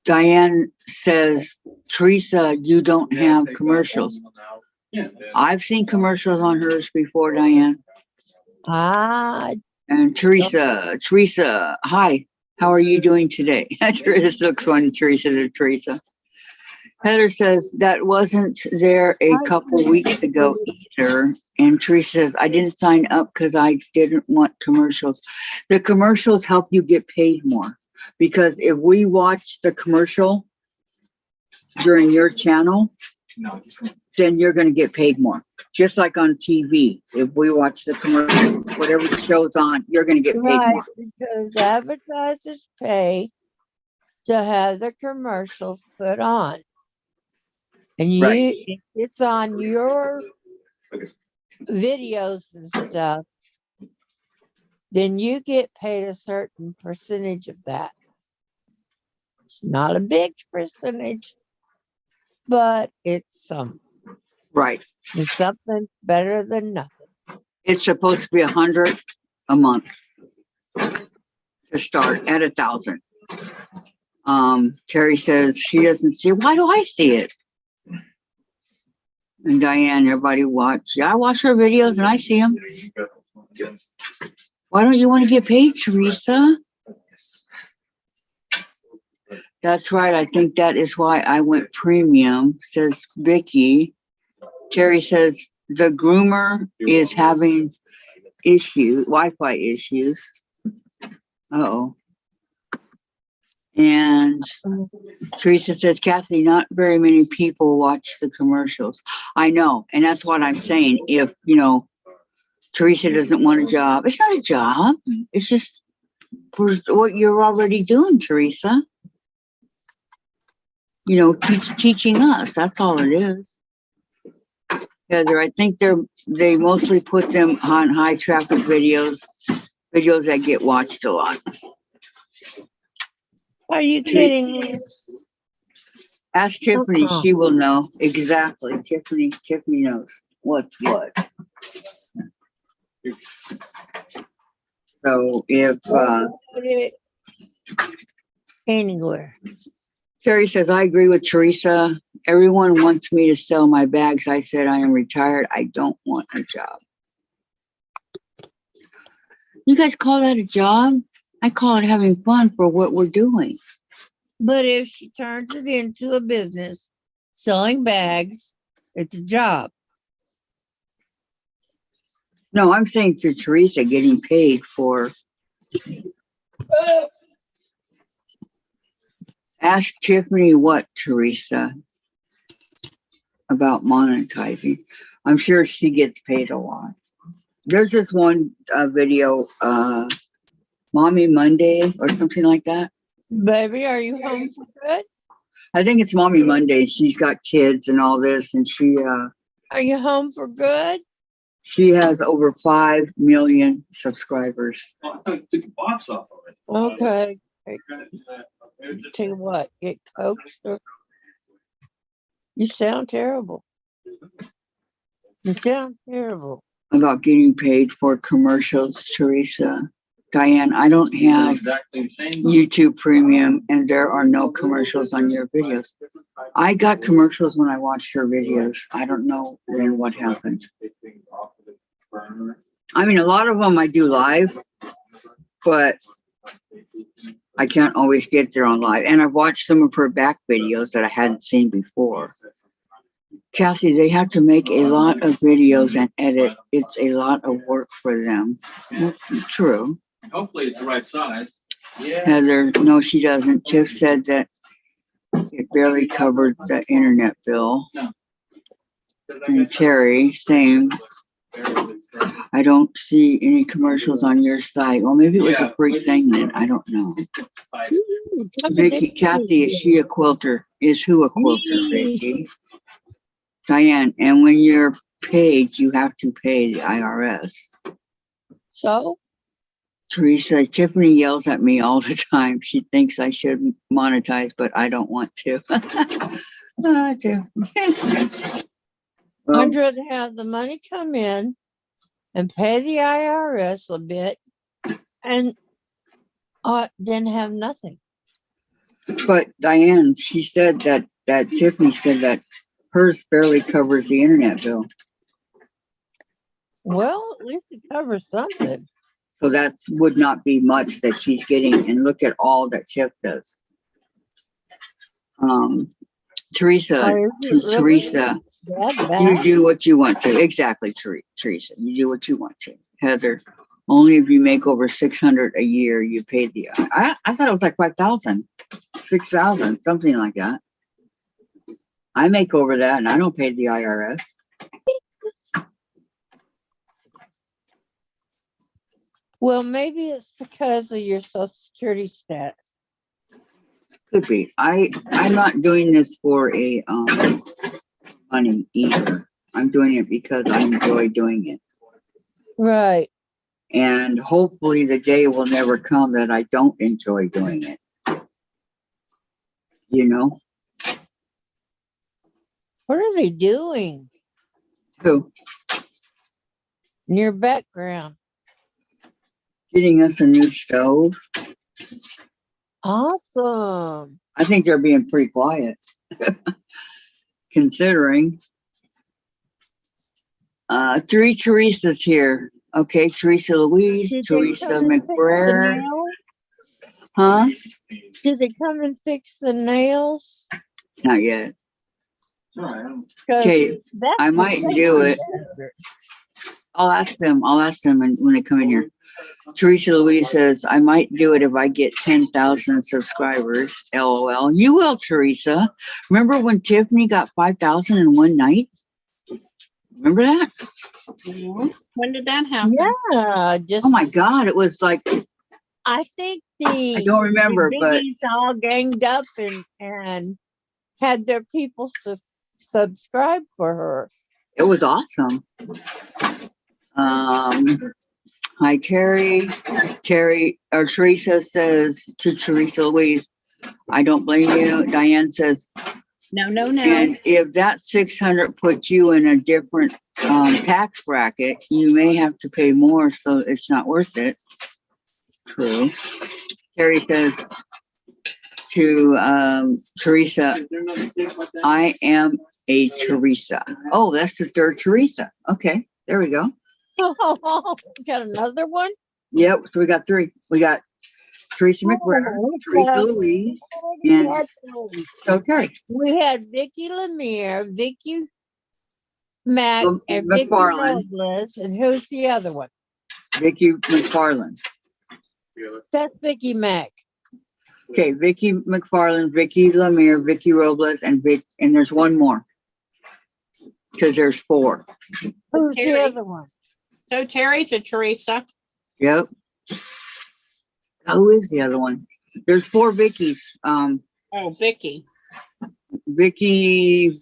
Diane says, Teresa, you don't Yeah, have take that commercials. one out. Yeah. I've seen commercials on hers before, Diane. hi. And Teresa, hi, how are you doing today? This looks funny, Teresa to Teresa. Heather says, that wasn't there a couple weeks ago either. And Teresa says, I didn't sign up because I didn't want commercials. The commercials help you get paid more. Because if we watch the commercial during your channel, No, just then you're going to get paid more. Just like on TV, if we watch the commercial, whatever the show's on, you're going to get paid Right, more. because advertisers pay to have the commercials put on. And Right. it's on your videos and stuff, then you get paid a certain percentage of that. It's not a big percentage, but it's some. Right. It's something better than nothing. It's supposed to be 100 a month to start at 1,000. Terry says she doesn't see it. Why do I see it? And Diane, everybody watch. Yeah, I watch her videos and I see them. Why don't you want to get paid, Teresa? That's right. I think that is why I went premium, says Vicky. Terry says the groomer is having issues, Wi-Fi issues. Uh-oh. And Teresa says, Kathy, not very many people watch the commercials. I know. And that's what I'm saying. If, Teresa doesn't want a job, it's not a job. It's just for what you're already doing, Teresa. Teaching us. That's all it is. Heather, I think they mostly put them on high traffic videos that get watched a lot. Are you kidding me? Ask Tiffany, she will know exactly. Tiffany knows what's what. So if Anywhere. Terry says, I agree with Teresa. Everyone wants me to sell my bags. I said, I am retired. I don't want a job. You guys call that a job? I call it having fun for what we're doing. But if she turns it into a business, selling bags, it's a job. No, I'm saying to Teresa getting paid for. Ask Tiffany what, Teresa, about monetizing. I'm sure she gets paid a lot. There's this one video, Mommy Monday or something like that. Baby, are you home for good? I think it's Mommy Monday. She's got kids and all this, and Are you home for good? she has over 5 million subscribers. Well, I took the box off of it. Okay. Tell you what, get coached. You sound terrible. You sound terrible. About getting paid for commercials, Teresa. Diane, I don't have Exactly the same. YouTube Premium, and there are no commercials on your videos. I got commercials when I watched her videos. I don't know then what happened. I mean, a lot of them I do live, but I can't always get there on live. And I've watched some of her back videos that I hadn't seen before. Kathy, they have to make a lot of videos and edit. It's a lot of work for them. True. Hopefully it's the right size. Yeah. Heather, no, she doesn't. Tiff said that it barely covered the internet bill. And Terry, same. I don't see any commercials on your site. Well, maybe it was a free thing then. I don't know. Vicky, Kathy, is she a quilter? Is who a quilter, Vicky? Diane, and when you're paid, you have to pay the IRS. So? Teresa, Tiffany yells at me all the time. She thinks I should monetize, but I don't want to. I'd rather have the money come in and pay the IRS a bit and then have nothing. But Diane, she said that Tiffany said that hers barely covers the internet bill. Well, at least it covers something. So that would not be much that she's getting. And look at all that Tiff does. Teresa, Teresa, you do what you want to. Exactly, Teresa. You do what you want to. Heather, only if you make over 600 a year, you pay the. I thought it was like 5,000, 6,000, something like that. I make over that, and I don't pay the IRS. Well, maybe it's because of your Social Security status. Could be. I'm not doing this for a money either. I'm doing it because I enjoy doing it. Right. And hopefully the day will never come that I don't enjoy doing it. You know, What are they doing who in your background? getting us a new stove. Awesome. I think they're being pretty quiet, considering. Three Teresa's here. Okay, Teresa Louise, Did they Teresa come and fix the McBrayer. nails? Huh? Did they come and fix the nails? Not yet. All right, I'm- 'Cause Okay, that's I the might safety do it. hazard. I'll ask them when they come in here. Teresa Louise says, I might do it if I get 10,000 subscribers. LOL. You will, Teresa. Remember when Tiffany got 5,000 in one night? Remember that? When did that happen? Yeah, just Oh my God. It was like, I think I don't remember, the but biggies all ganged up and had their people subscribe for her. it was awesome. Hi, Terry. Teresa says to Teresa Louise, I don't blame you. Diane says, No, no, no. and if that 600 puts you in a different tax bracket, you may have to pay more, so it's not worth it. True. Terry says to Teresa, I am a Teresa. Oh, that's the third Teresa. Okay, there we go. Got another one? Yep, so we got three. We got Teresa McBrayer, Teresa Louise, and so Terry. We had Vicky Lemire, Vicky Mac, and Vicky McFarland. Robles, and who's the other one? Vicky McFarland. That's Vicky Mac. Okay, Vicky McFarland, Vicky Lemire, Vicky Robles, and there's one more. Because there's four. Who's the Terry. other one? So Terry's a Teresa. Yep. Who is the other one? There's four Vickies. Oh, Vicky. Vicky.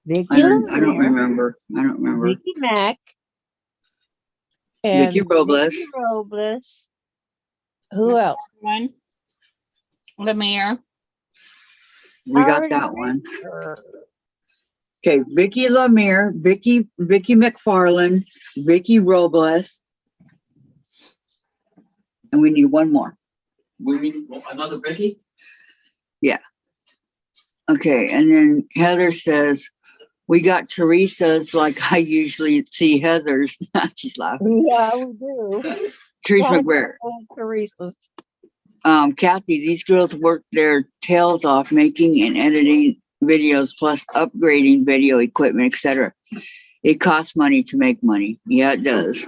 Vicky I don't Lemire, remember. I don't remember. Vicky Mac, and Vicky Robles. Vicky Robles. Who else? One. Lemire. We got Already that one. her. Okay, Vicky Lemire, Vicky McFarland, Vicky Robles, and we need one more. We need another Vicky? Okay, and then Heather says, we got Teresa's like I usually see Heather's. She's laughing. Yeah, we do. Teresa Gotta McBrayer. go with Teresa. Kathy, these girls work their tails off making and editing videos plus upgrading video equipment, etc. It costs money to make money. Yeah, it does.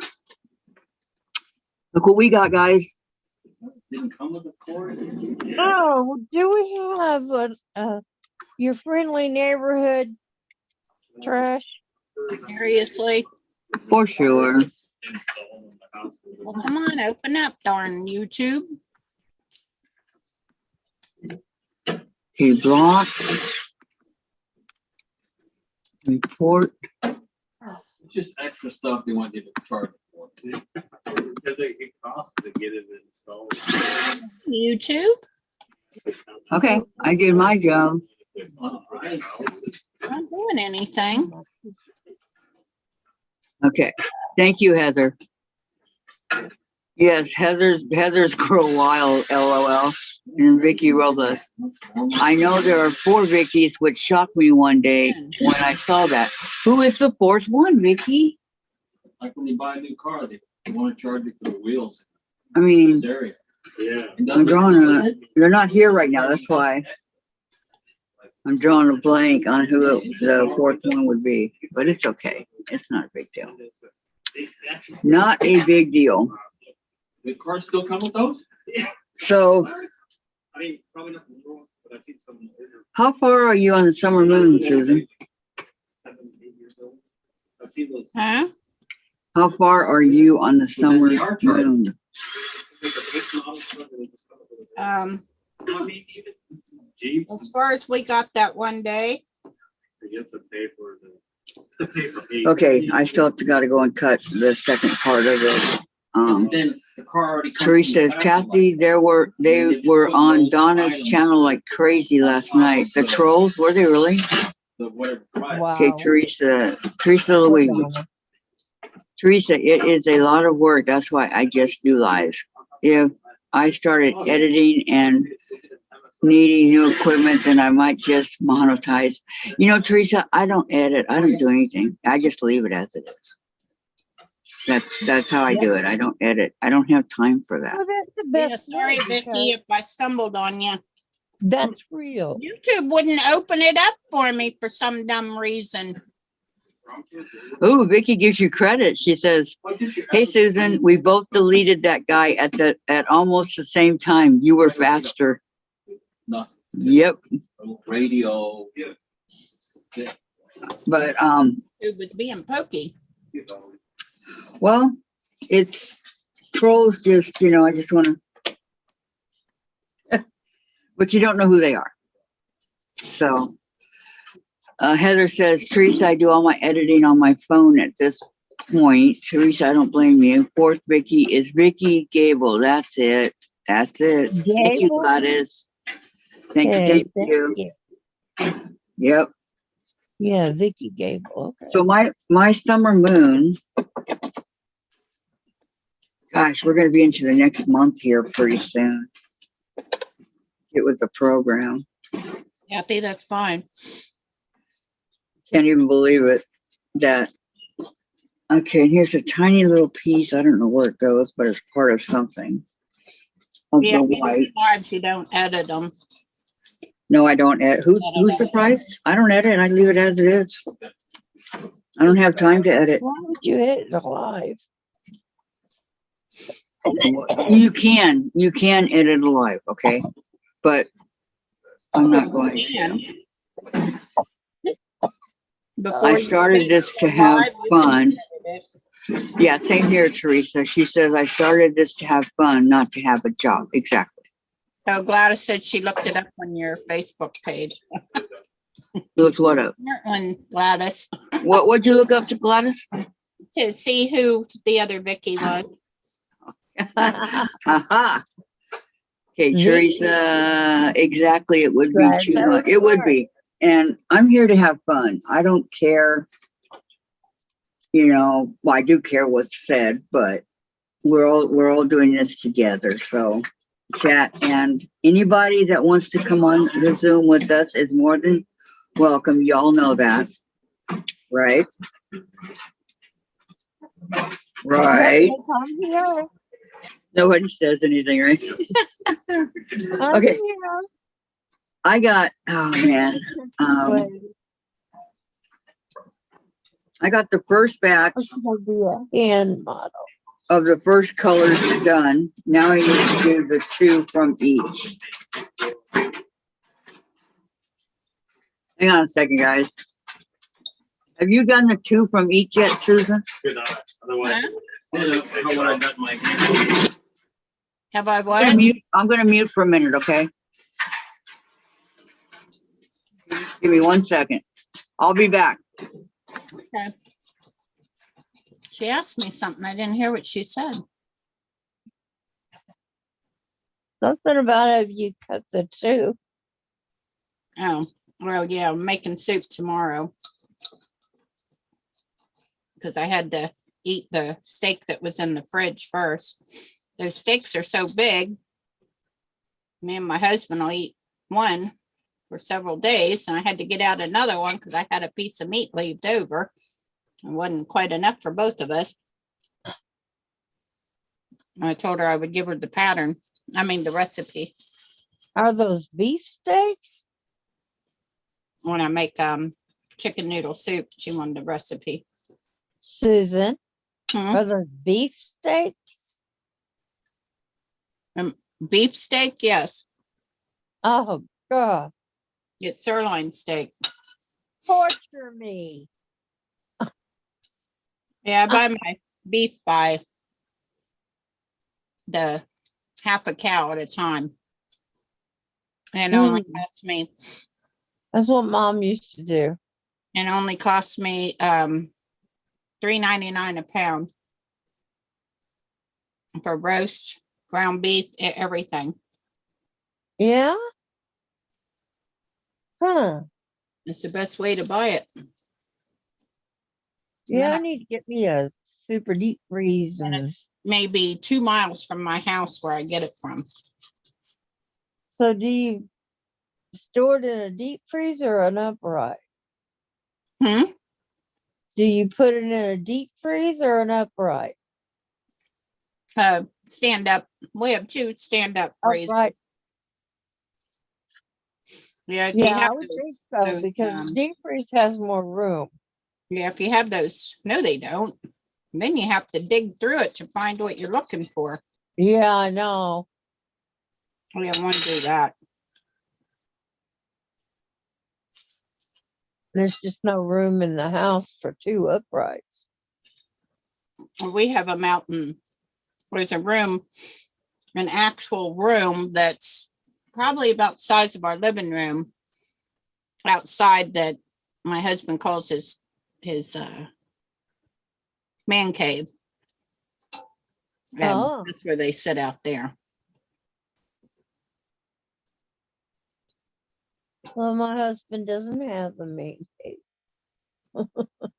Look what we got, guys. Didn't come with a cord. Oh, do we have your friendly neighborhood trash? Seriously. For sure. Install in the house. Well, come on, open up, darn YouTube. Okay, blocks. Report. It's just extra stuff they want you to charge for. Because it costs to get it installed. YouTube? Okay, I did my job. Not doing anything. Okay, thank you, Heather. Yes, Heather's grow wild, LOL, and Vicky Robles. I know there are four Vickies, which shocked me one day when I saw that. Who is the fourth one, Vicky? Like when you buy a new car, they want to charge you for the wheels. I mean, Stereo. Yeah. I'm drawing they're not here right now, that's why. I'm drawing a blank on who the fourth one would be, but it's okay. It's not a big deal. Not a big deal. The cars still come with those? So, I mean, probably not, but I've seen some older how far are you on the summer moon, Susan? 7, 8 years old. I've seen those. Huh? How far are you on the summer moon? I mean, even Jeeps, As far as we got that one day, to get the paper, the paper. piece. Okay, I still have to gotta go and cut the second part of it. Then the car already comes. Teresa from the says, parking lot. Kathy, they were on Donna's channel like crazy last night. The trolls, were they really? The whatever price. Okay, Wow. Teresa Poor Louise. Donna. Teresa, it is a lot of work. That's why I just do lives. If I started editing and needing new equipment, then I might just monetize. You know, Teresa, I don't edit. I don't do anything. I just leave it as it is. That's how I do it. I don't edit. I don't have time for that. Well, that's the yeah, best sorry, way Vicky, because if I stumbled on you. that's real. YouTube wouldn't open it up for me for some dumb reason. Oh, Vicky gives you credit. She says, "Hey, Susan, we both deleted that guy at almost the same time. You were faster." Nothing. Yep. Radio. But It was being pokey. well, it's trolls. Just I just want to, but you don't know who they are. So Heather says, Teresa, I do all my editing on my phone at this point. Teresa, I don't blame you. Fourth Vicky is Vicky Gable. That's it. That's it. Thank you, Gable? Gladys. Thank you. Okay, Thank you. you. Yep. Yeah, Vicky Gable. Okay. So my summer moon, gosh, we're going to be into the next month here pretty soon. Get with the program. Yeah, I think that's fine. Can't even believe it. That okay, and here's a tiny little piece. I don't know where it goes, but it's part of something. Of Yeah, the if you do white. lives, you don't edit them. No, I don't edit. Who's surprised? I don't edit. I leave it as it is. I don't have time to edit. Why would you hit it alive? You can edit alive, okay? But I'm not going to. Before I you started edit this to live, have you can fun. edit it. Yeah, same here, Teresa. She says I started this to have fun, not to have a job. Exactly. So Gladys said she looked it up on your Facebook page. Look what up. And Gladys, What'd you look up to, Gladys? to see who the other Vicky was. Aha. Okay, Vicky. Teresa, exactly. It would be Right, too that much. was It would smart. be. And I'm here to have fun. I don't care. Well, I do care what's said, but we're all doing this together. So chat, and anybody that wants to come on the Zoom with us is more than welcome. Y'all know that, right? Right. I'm here. Nobody says anything, right? I'm Okay. here. I got, oh man, Wait, I got the first batch this is gonna be a hand model. of the first colors done. Now I need to do the 2 from each. Hang on a second, guys. Have you done the 2 from each yet, Susan? Good night. Otherwise, How would I got my hand? Have I I'm gonna what? mute for a minute, okay? Give me 1 second. I'll be back. Okay. She asked me something. I didn't hear what she said. Something about if you cut the two. Oh, well, yeah, I'm making soup tomorrow. Because I had to eat the steak that was in the fridge first. Those steaks are so big. Me and my husband will eat one for several days. And I had to get out another one because I had a piece of meat left over. It wasn't quite enough for both of us. I told her I would give her the pattern. The recipe Are those beef steaks? when I make chicken noodle soup. She wanted the recipe. Susan, Hmm? are those beef steaks? Beef steak, yes. Oh, God, It's sirloin steak. torture me. Yeah, I buy my beef by the half a cow at a time. And only Mm. cost me, That's what mom used to do. and only cost me, $3.99 a pound for roast, ground beef, everything. Yeah? Huh. It's the best way to buy it. Yeah, I Yeah. need to get me a super deep freeze And and it's maybe 2 miles from my house where I get it from. so do you store it in a deep freezer or an upright? Hmm? Do you put it in a deep freeze or an upright? Stand up. We have 2 stand up freezers. Upright. Yeah, if you Yeah, I have would those, think so those, because deep freeze has more room. yeah, if you have those, no, they don't. Then you have to dig through it to find what you're looking for. Yeah, I know. We don't want to do that. There's just no room in the house for 2 uprights. We have a mountain. There's a room, an actual room that's probably about the size of our living room outside that my husband calls his man cave. And Oh. that's where they sit out there. Well, my husband doesn't have a man cave.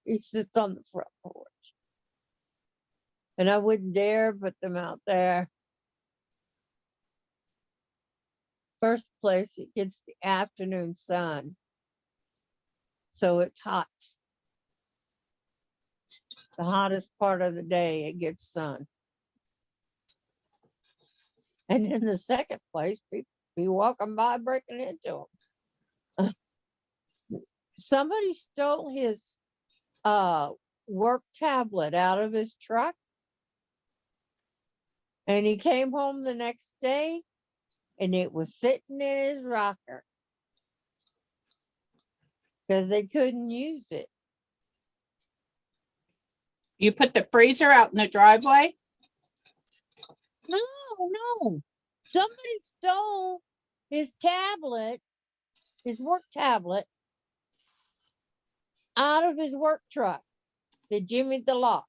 He sits on the front porch. And I wouldn't dare put them out there. First place, it gets the afternoon sun. So it's hot. The hottest part of the day, it gets sun. And in the second place, people be walking by breaking into them. Somebody stole his work tablet out of his truck. And he came home the next day and it was sitting in his rocker because they couldn't use it. You put the freezer out in the driveway? No. Somebody stole his tablet, his work tablet, out of his work truck. They jimmied the lock.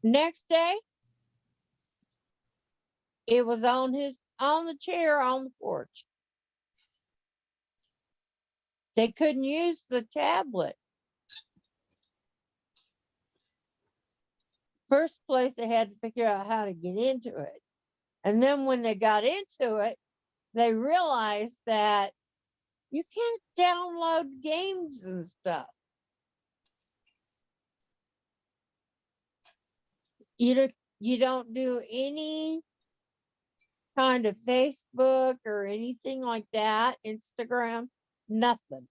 Next day, it was on the chair on the porch. They couldn't use the tablet. First place, they had to figure out how to get into it. And then when they got into it, they realized that you can't download games and stuff. You don't do any kind of Facebook or anything like that, Instagram, nothing.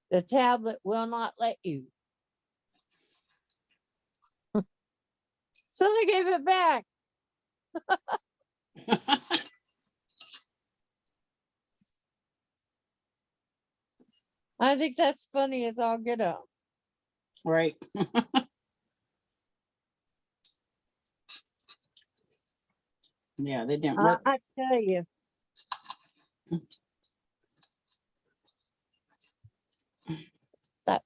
The tablet will not let you. So they gave it back. I think that's funny as all get up. Right. Yeah, they didn't work. I tell you. That.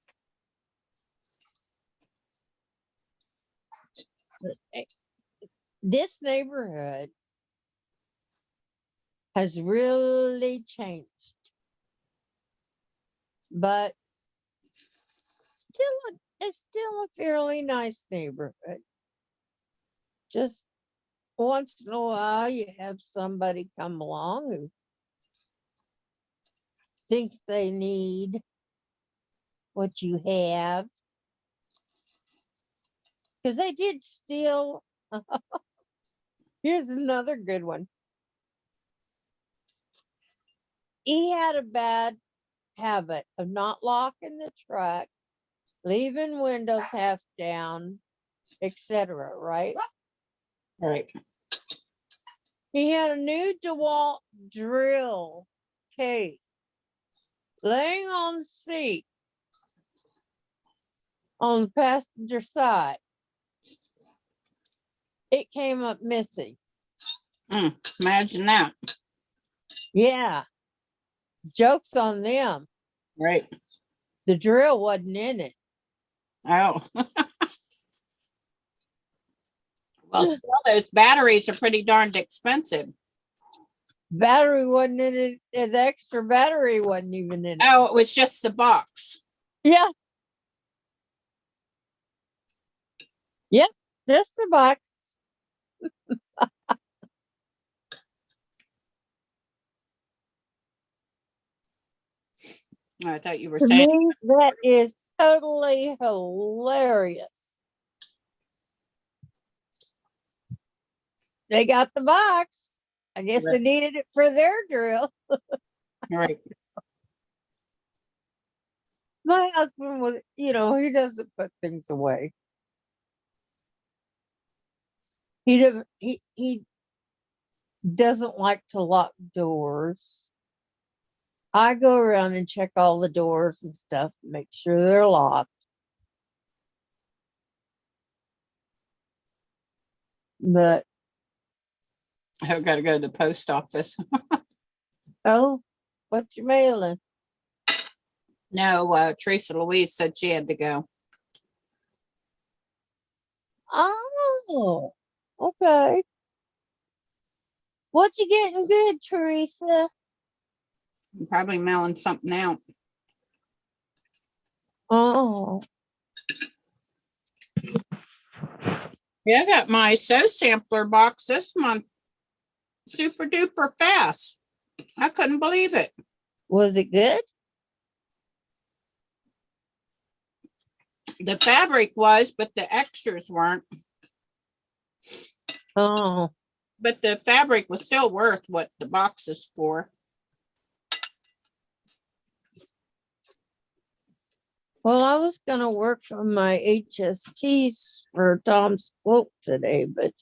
This neighborhood has really changed, but it's still a fairly nice neighborhood. Just once in a while, you have somebody come along who thinks they need what you have. Because they did steal. Here's another good one. He had a bad habit of not locking the truck, leaving windows half down, etc. Right? Right. He had a new DeWalt drill case laying on the seat on the passenger side. It came up missing. Imagine that. Yeah. Joke's on them. Right. The drill wasn't in it. Oh. Well, still, those batteries are pretty darned expensive. Battery wasn't in it. The extra battery wasn't even in it. Oh, it was just the box. Yeah. Yep. Just the box. I thought you were To saying. me, that is totally hilarious. They got the box. I guess they Right. needed it for their drill. Right. My husband was, he doesn't put things away. He doesn't like to lock doors. I go around and check all the doors and stuff, make sure they're locked. But I've got to go to the post office. oh, what you mailing? No, Teresa Louise said she had to go. Oh, okay. What you getting good, Teresa? I'm probably mailing something out. Oh, Yeah, I got my sew sampler box this month. Super duper fast. I couldn't believe it. was it good? The fabric was, but the extras weren't. Oh, But the fabric was still worth what the box is for. well, I was gonna work on my HSTs for Tom's quote today, but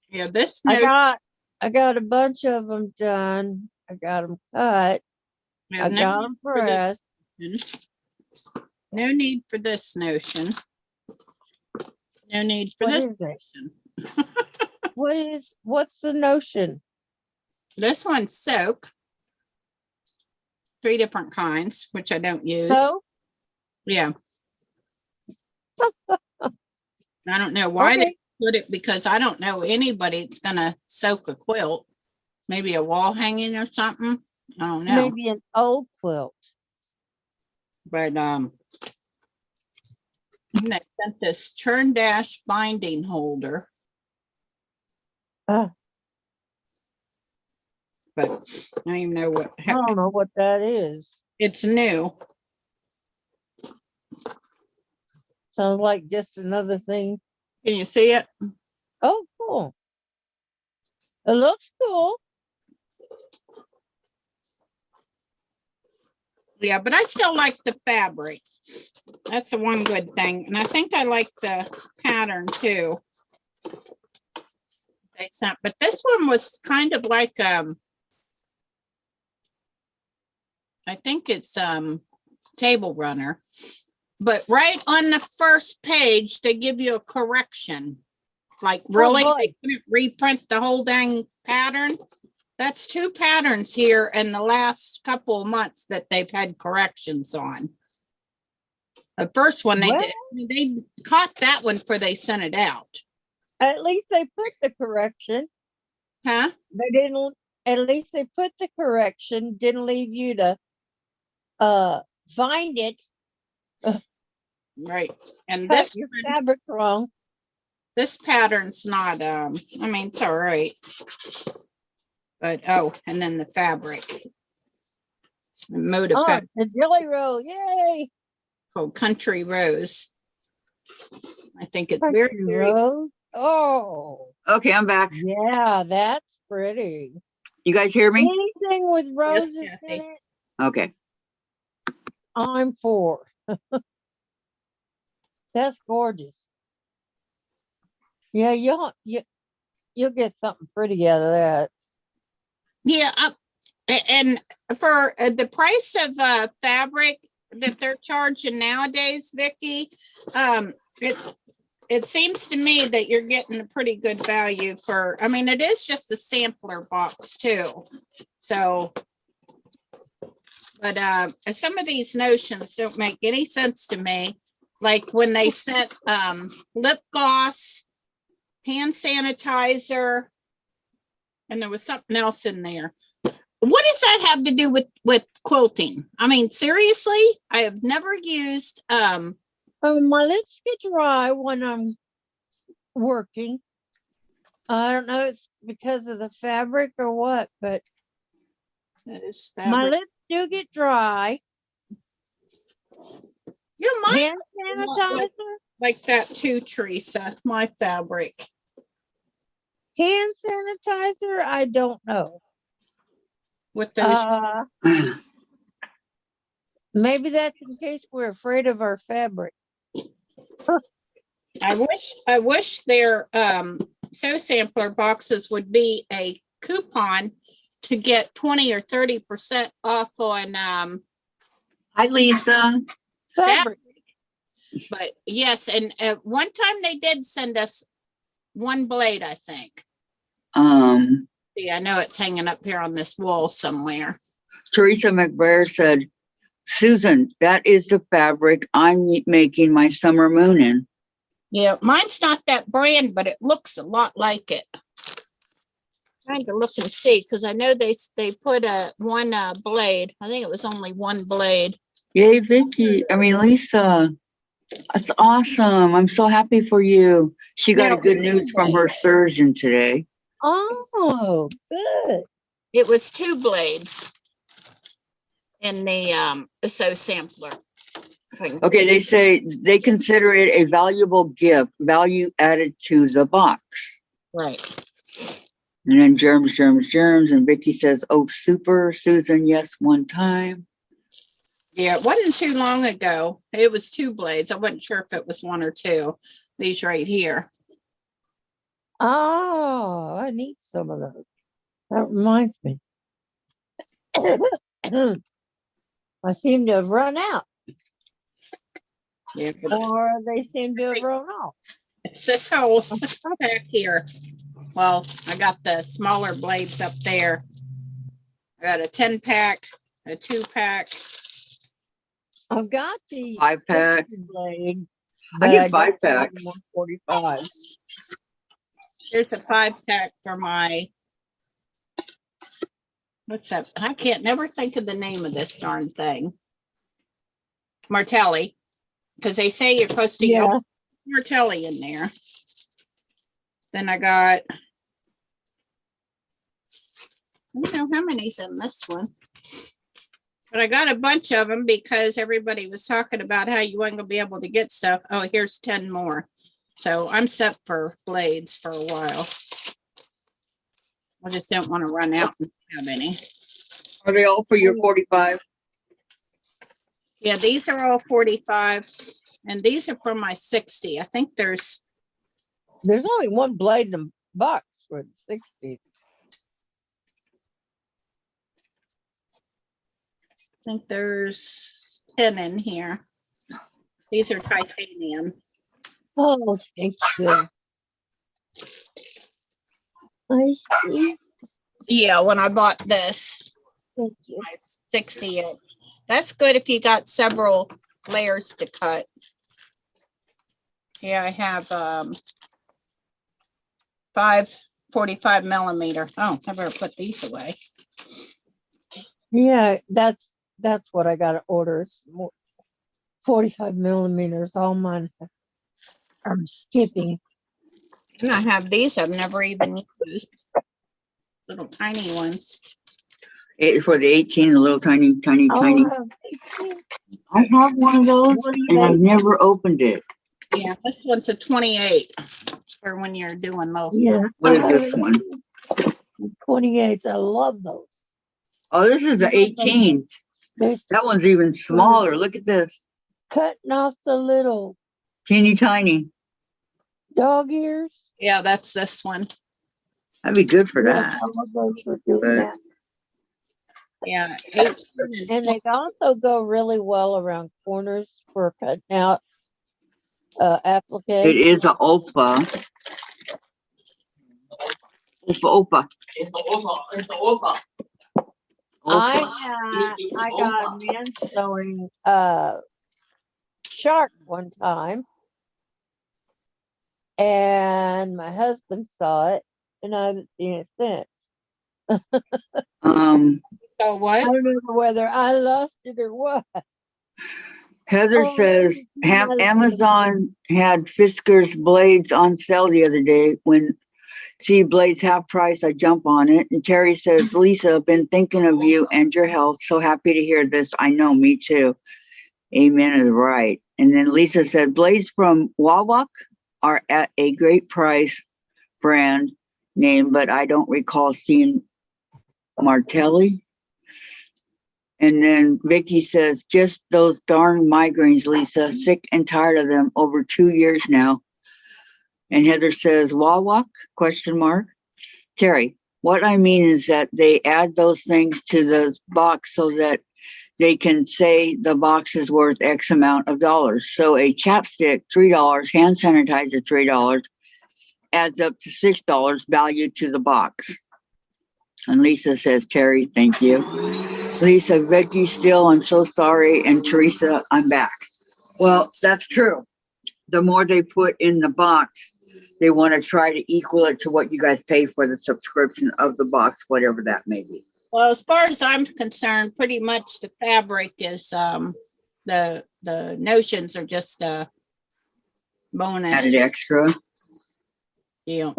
Yeah, this I note, got a bunch of them done. I got them cut. I got them pressed. No need for this notion. No need for What this is it? notion. What's the notion? This one's soap. 3 different kinds, which I don't use. So, Yeah. I don't know why okay. they put it, because I don't know anybody that's gonna soak a quilt. Maybe a wall hanging or something. I don't know. Maybe an old quilt. But they sent this churn dash binding holder. Uh, But I don't even know what I heck. don't know what that is. It's new. Sounds like just another thing. Can you see it? Oh, cool. It looks cool. Yeah, but I still like the fabric. That's the one good thing. And I think I like the pattern too. They sent, but this one was kind of like I think it's table runner. But right on the first page, they give you a correction. Like, really? boy. They couldn't reprint the whole dang pattern? That's 2 patterns here in the last couple of months that they've had corrections on. The first one Well. they caught that one before they sent it out. At least they put the correction. Huh? They didn't. At least they put the correction. Didn't leave you to find it. Right. And Cut this your one, fabric wrong. this pattern's not I mean, it's all right. But and then the fabric. The motive Oh, fabric the jelly roll! Yay! called Country Rose. I think it's very, Country very Road. Oh, Okay, I'm back. yeah, that's pretty. You guys hear me? Anything with roses in Kathy. it, Okay. I'm for. That's gorgeous. Yeah, you'll get something pretty out of that. Yeah, and for the price of it it seems to me that you're getting a pretty good value for, I mean, it is just a sampler box too. So, but some of these notions don't make any sense to me. Like when they sent lip gloss, hand sanitizer, and there was something else in there. What does that have to do with quilting? I mean, seriously, I have never used My lips get dry when I'm working. I don't know, it's because of the fabric or what, but that is my fabric. lips do get dry. Yeah, mine Hand sanitizer, like that too, Teresa. My fabric. hand sanitizer, I don't know. With those, Maybe that's in case we're afraid of our fabric. I wish their sew sampler boxes would be a coupon to get 20 or 30% off on Hi, Lisa. Fabric. but yes, and at one time they did send us one blade, I think. See, I know it's hanging up here on this wall somewhere. Teresa McBrayer said, Susan, that is the fabric I'm making my summer moon in. Yeah, mine's not that brand, but it looks a lot like it. Trying to look and see, because I know they put one blade. I think it was only one blade. Yay, Lisa. That's awesome. I'm so happy for you. She got Now, a good news from her surgeon today. Oh, good. It was two blades in the sew sampler. Okay, they say they consider it a valuable gift, value added to the box. Right. And then germs. And Vicky says, oh, super. Susan, yes, one time. Yeah, it wasn't too long ago. It was two blades. I wasn't sure if it was one or two. These right here. Oh, I need some of those. That reminds me. I seem to have run out, Yeah, or they seem to have run off. it's this whole back here. Well, I got the smaller blades up there. I got a 10-pack, a 2-pack. I've got the 5-pack. 50 blade. I but get don't 5 have the packs. 145. There's a 5-pack for my, what's that? I can't never think of the name of this darn thing. Martelli, because they say you're supposed to Yeah. use Martelli in there. Then I got, I don't know how many's in this one. But I got a bunch of them because everybody was talking about how you weren't gonna be able to get stuff. Oh, here's 10 more. So I'm set for blades for a while. I just don't want to run out and have any. Are they all for your 45? Yeah, these are all 45 and these are for my 60. I think there's Only one blade in a box for the 60. I think there's 10 in here. These are titanium. Oh, thank you. I see. Yeah, when I bought this, Thank you. my 60 inch. That's good if you got several layers to cut. Yeah, I have 545 millimeter. Oh, I better put these away. Yeah, that's what I got to order. It's more 45 millimeters. All mine I'm skipping. And I have these I've never even used. Little tiny ones. For the 18, the little tiny. I'll have 18. I have one of those and I've never opened it. Yeah, this one's a 28 for when you're doing those. Yeah. What is I have this one? 28s. I love those. Oh, this is the 18. There's That one's even smaller. Look at this. cutting off the little Teeny tiny. dog ears. Yeah, that's this one. That'd be good for Yeah, that. I love those for doing But- that. Yeah, 18 And they also go really well around corners for cutting out It application. is a OFA. OFA. It's the OSA, it's the OSA. I got a man sewing shark one time, and my husband saw it, and I haven't seen it since. So what? I don't know whether I lost it or what. Heather Oh, says my husband. Amazon had Fisker's blades on sale the other day. When see blades half price, I jump on it. And Terry says, Lisa, been thinking of you and your health. So happy to hear this. I know, me too. Amen is right. And then Lisa said, blades from Wawak are at a great price brand name, but I don't recall seeing Martelli. And then Vicky says, just those darn migraines, Lisa, sick and tired of them over 2 years now. And Heather says, Wawak, question mark. Terry, what I mean is that they add those things to the box so that they can say the box is worth X amount of dollars. So a chapstick, $3, hand sanitizer, $3, adds up to $6 value to the box. And Lisa says, Terry, thank you. Lisa, Vicky still, I'm so sorry. And Teresa, I'm back. Well, that's true. The more they put in the box, they want to try to equal it to what you guys pay for the subscription of the box, whatever that may be. Well, as far as I'm concerned, pretty much the fabric is the notions are just a bonus. Added extra. deal.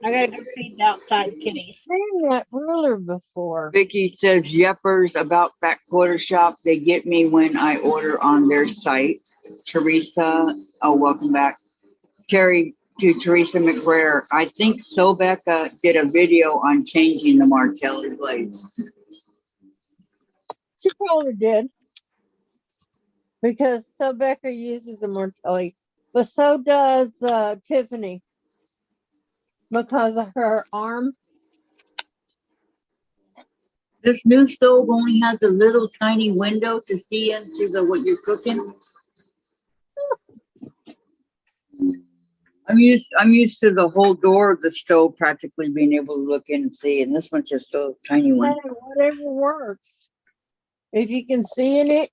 I gotta go feed the outside kitties. Seen that ruler before. Vicky says Yepers about Back Quarter Shop. They get me when I order on their site. Teresa, oh, welcome back. Terry to Teresa McBrayer. I think Sobecca did a video on changing the Martelli blades. She probably did. Because Becca uses the Martelli, but so does Tiffany. Because of her arm. This new stove only has a little tiny window to see into the what you're cooking. I'm used to the whole door of the stove practically being able to look in and see, and this one's just a tiny one. Hey, whatever works. If you can see in it.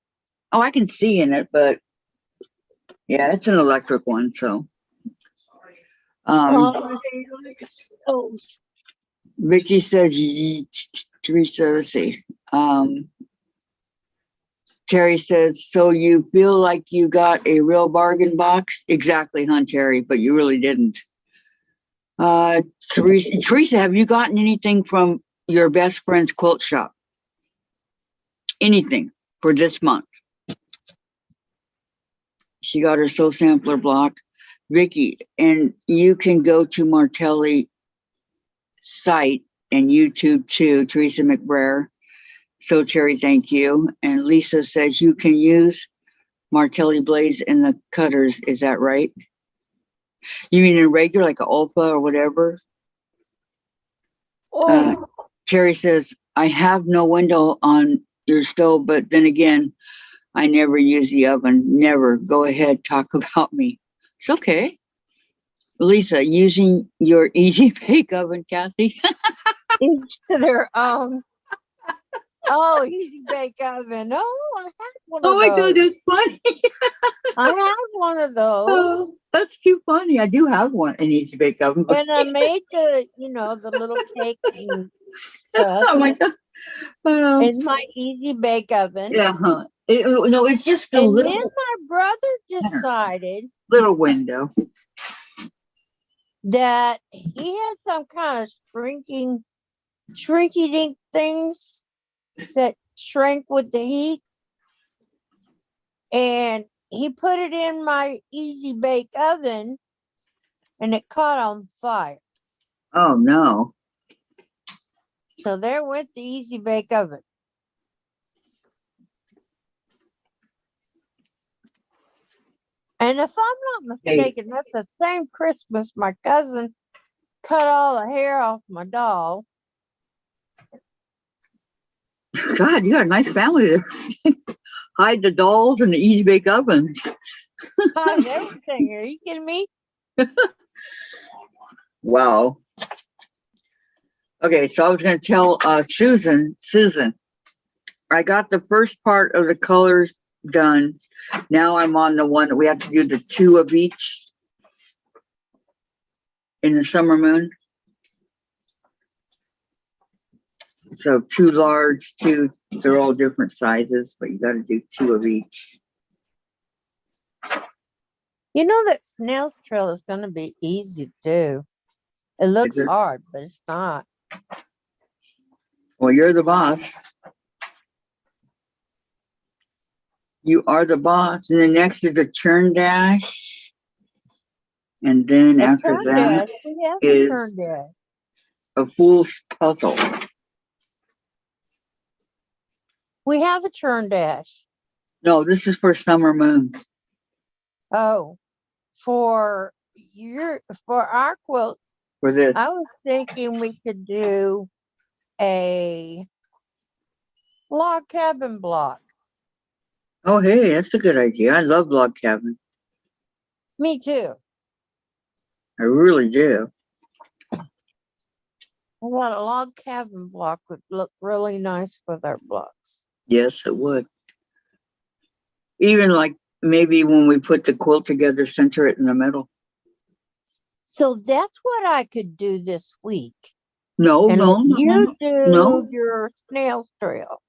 Oh, I can see in it, but yeah, it's an electric one, so. Oh, Vicky says, Teresa, let's see. Terry says, so you feel like you got a real bargain box? Exactly, huh, Terry, but you really didn't. Teresa, have you gotten anything from your best friend's quilt shop? Anything for this month? She got her soul sampler block. Vicky, and you can go to Martelli site and YouTube too, Teresa McBrayer. So Terry, thank you. And Lisa says you can use Martelli blades in the cutters. Is that right? You mean in regular, like an Olfa or whatever? oh. Terry says, I have no window on your stove, but then again, I never use the oven. Never. Go ahead, talk about me. It's okay. Lisa, using your Easy Bake Oven, Kathy. Each to their own. Oh, Easy Bake Oven. Oh, I have one of Oh my those. God, that's funny. I have one of those. Oh, that's too funny. I do have one, an Easy Bake Oven. And I made the, the little cake and stuff. Oh my God. Oh, In my Easy Bake Oven. yeah, huh. No, it's just a And then little my brother decided window. that he had some kind of shrinky dink things that shrank with the heat. And he put it in my Easy Bake Oven and it caught on fire. Oh no. So there went the Easy Bake Oven. And if I'm not mistaken, that's the same Christmas my cousin cut all the hair off my doll. God, you got a nice family there. Hide the dolls and the Easy Bake Ovens. Find everything. Are you kidding me? Wow. Okay, so I was gonna tell Susan, I got the first part of the colors done. Now I'm on the one that we have to do the 2 of each in the summer moon. So 2 large, 2, they're all different sizes, but you gotta do 2 of each. You know that snail's trail is going to be easy to do. It looks it? hard, but it's not. Well, you're the boss. You are the boss. And the next is a churn dash. And then A after turn that dash. We have a is turn dash. a fool's puzzle. We have a turn dash. No, this is for summer moon. Oh, for our quilt, For this. I was thinking we could do a log cabin block. Oh, hey, that's a good idea. I love log cabin. Me too. I really do. I thought a log cabin block would look really nice with our blocks. Yes, it would. Even like maybe when we put the quilt together, center it in the middle. So that's what I could do this week. No, And no, let no, you no. do No. your snail's trail.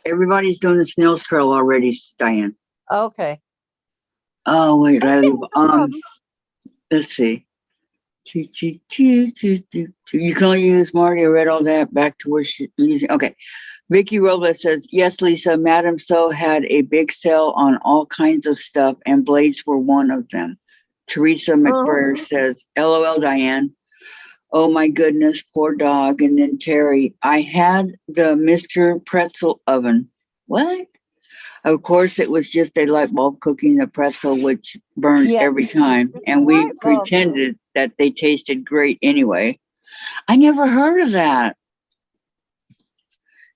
Everybody's doing the snail's trail already, Diane. Okay. Oh, wait, I leave. problem. Let's see. You can only use Marty. I read all that. Back to where she's using. Okay. Vicky Robles says, yes, Lisa, Madam So had a big sale on all kinds of stuff, and blades were one of them. Teresa McBrayer says, LOL, Diane. Oh my goodness, poor dog. And then Terry, I had the Mr. Pretzel oven. What? Of course, it was just a light bulb cooking the pretzel, which burned Yeah. every time. And we Light bulb. pretended that they tasted great anyway. I never heard of that.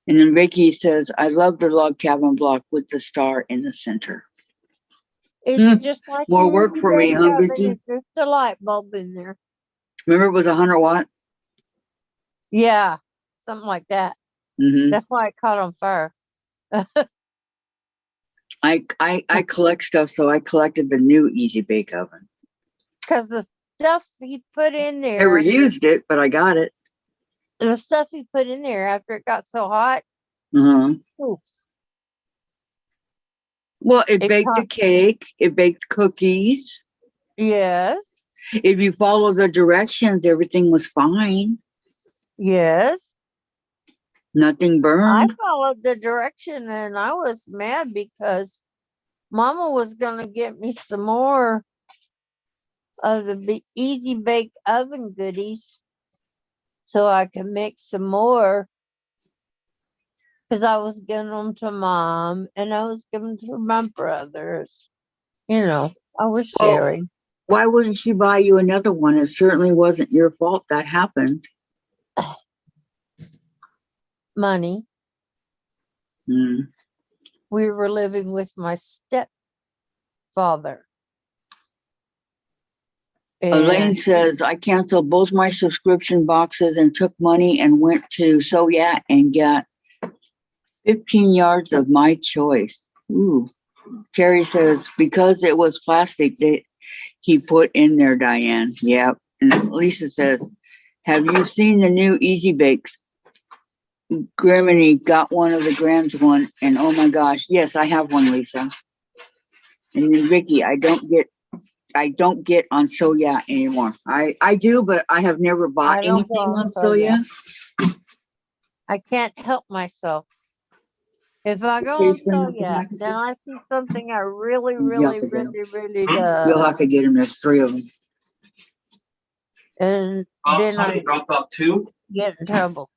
And then Vicky says, I love the log cabin block with the star in the center. It's just like More your work for me, big huh, oven, Vicky? it's just a light bulb in there. Remember it was 100 watt? Yeah, something like that. Mm-hmm. That's why it caught on fire. I collect stuff, so I collected the new Easy Bake Oven. Because the stuff he put in Never there, used it, but I got it. the stuff he put in there after it got so hot, Uh-huh. oof, Well, it It baked a caught- cake. It baked cookies. yes, If you follow the directions, everything was fine. yes. Nothing I burned. followed the direction and I was mad because Mama was going to get me some more of the Easy Bake Oven goodies so I could make some more. Because I was giving them to Mom and I was giving them to my brothers. You know, I was Well, sharing. Why wouldn't she buy you another one? It certainly wasn't your fault that happened. Money. Mm. We were living with my stepfather. Elaine And says, I canceled both my subscription boxes and took money and went to Soyat and got 15 yards of my choice. Ooh. Terry says, because it was plastic that he put in there, Diane. Yep. And Lisa says, have you seen the new Easy Bakes? Griminy got one of the Grams one, and oh my gosh, yes, I have one, Lisa. And then Vicky, I don't get on Soya anymore. I do, but I have never bought I don't anything go on on Soya. I can't help myself. If I go Okay, on send out the Soya, packages. then I see something I really, You'll really, have to get 'em. really You'll love. have to get them. There's 3 of them. And then Somebody I dropped off 2. get in trouble.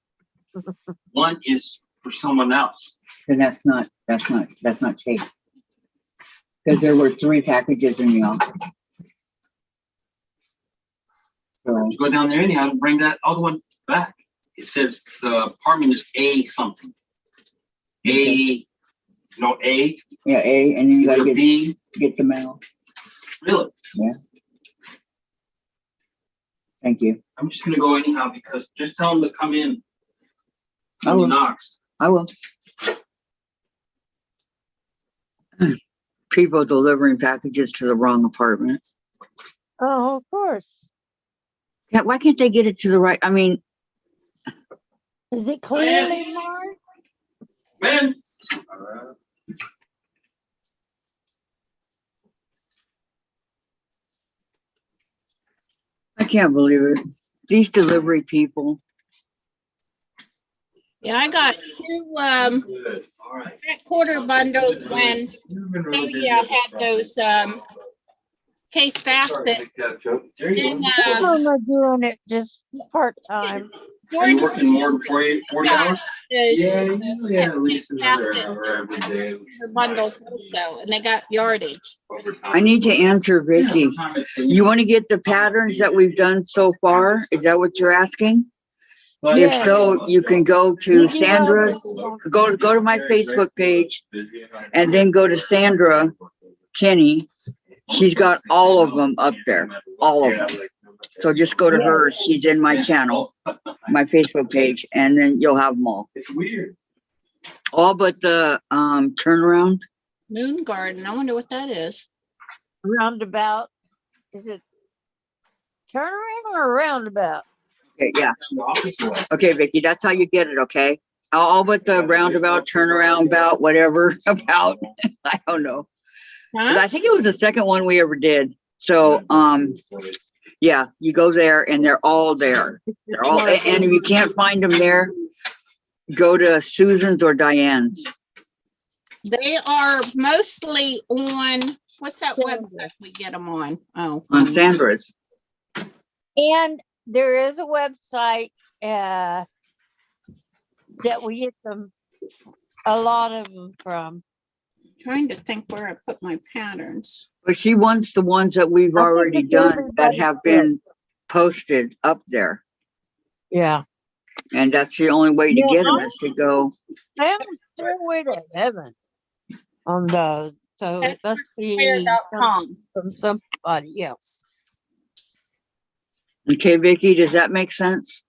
One is for someone else. And that's not Chase. Because there were 3 packages in the office. So, You go down there anyhow and bring that other one back. It says the apartment is A something. A No, A, Yeah, A, and then you gotta B, get the mail. really? Thank you. I'm just gonna go anyhow because just tell him to come in I when he will. knocks. I will. People delivering packages to the wrong apartment. Oh, of course. Yeah, why can't they get it to the right? I mean, Is it clearly marked? Man, I can't believe it. These delivery people. Yeah, I got two, Good. all right. quarter bundles when You've been really busy yeah, with this had those, project. Case Starting Facet. to catch up. There you And, go. Some of them are doing it just part-time. Are you George working more than 40 hours? does Yeah, usually at least another Facet hour every day. the bundles also, and they got yardage. I need to answer Vicky. You want to get the patterns that we've done so far? Is that what you're asking? If Yeah. so, you can go to You do Sandra's, all go to my Facebook page and then go to Sandra Kenny. She's got all of them up there, all of them. So just go to her. She's in my channel, my Facebook page, and then you'll have them all. It's weird. All but the turnaround. Moon Garden, I wonder what that is. roundabout. Is it turnaround or a roundabout? Okay, yeah. The office way. Okay, Vicky, that's how you get it, okay? All but the roundabout, turnaround, about whatever, about, I don't know. 'Cause Huh? I think it was the second one we ever did. So, yeah, you go there and they're all there. They're all, and if you can't find them there, go to Susan's or Diane's. They are mostly on, what's that website we get them on? Oh. On Sandra's. And there is a website that we get them, a lot of them from. Trying to think where I put my patterns. But she wants the ones that we've I think already it's done that everybody's have been posted up there. Yeah. And that's the only way to Yeah, get them is to go. That was Stairway to Heaven on those. So it must be Fair.com. from somebody else. Okay, Vicky, does that make sense?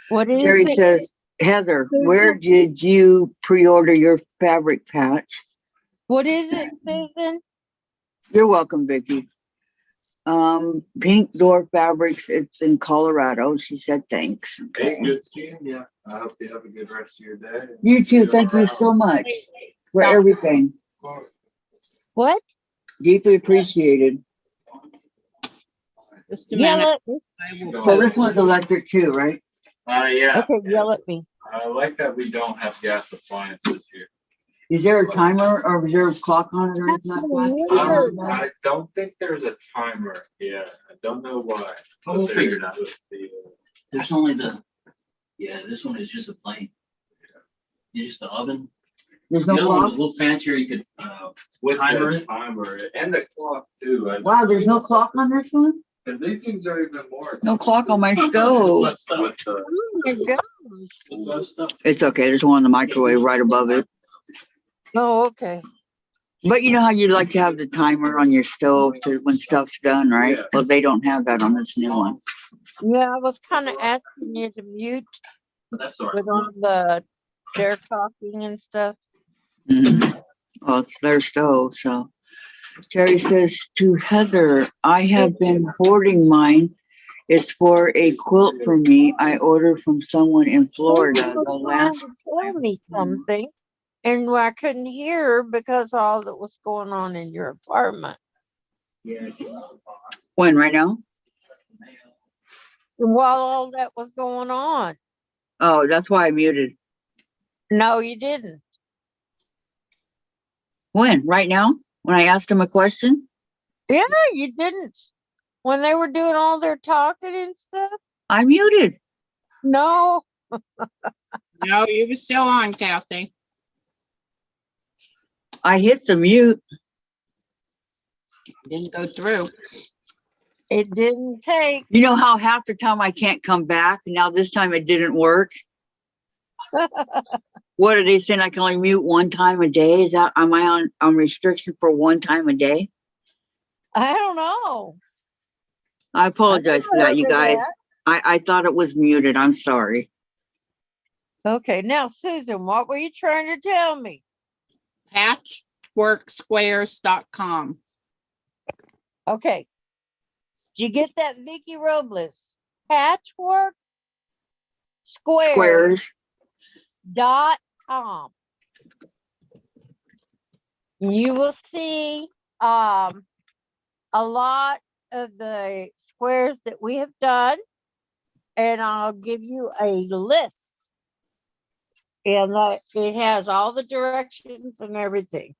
What is Terry it? says, Heather, where did you pre-order your fabric patch? What is it, Susan? You're welcome, Vicky. Pink Door Fabrics, it's in Colorado. She said, thanks. Hey, Okay. good seeing you. I hope you have a good rest of your day. You too. Thank you so much for everything. What? Deeply appreciated. Just a Yell minute. at me. I will So this one's electric too, right? Yeah. Okay, yell at me. I like that we don't have gas appliances here. Is there a timer or is there a clock on it or anything like that? I don't think there's a timer. Yeah, I don't know why. Oh, we'll but figure it there's out. just There's only this one is just a plain. You just the oven. There's The no other one clock? was a little fancier. You could, with timer the it. timer and the clock too. Wow, there's no clock on this one? And these things are even more. No clock on my stove. With the- Oh my gosh. It's okay. There's one in the microwave right above it. Oh, okay. But you know how you like to have the timer on your stove to when stuff's done, right? Yeah. Well, they don't have that on this new one. Yeah, I was kind of asking you to mute But that's all right. with all the chair talking and stuff. Mhm. Well, it's their stove, so. Terry says to Heather, I have been hoarding mine. It's for a quilt for me. I ordered from someone in Florida. You The were trying last, to tell me something, and I couldn't hear because all that was going on in your apartment. when, right now? While all that was going on. Oh, that's why I muted. No, you didn't. When, right now? When I asked him a question? Yeah, you didn't. When they were doing all their talking and stuff. I muted. No. No, you were still on, Kathy. I hit the mute. Didn't go through. It didn't take. You know how half the time I can't come back? Now this time it didn't work. What are they saying? I can only mute one time a day? Is that, am I on restriction for one time a day? I don't know. I apologize for that, you remember guys. that. I thought it was muted. I'm sorry. Okay, now Susan, what were you trying to tell me? Patchworksquares.com. Okay. Did you get that, Vicky Robles? Patchwork Squares. .com. You will see a lot of the squares that we have done, and I'll give you a list. And it has all the directions and everything.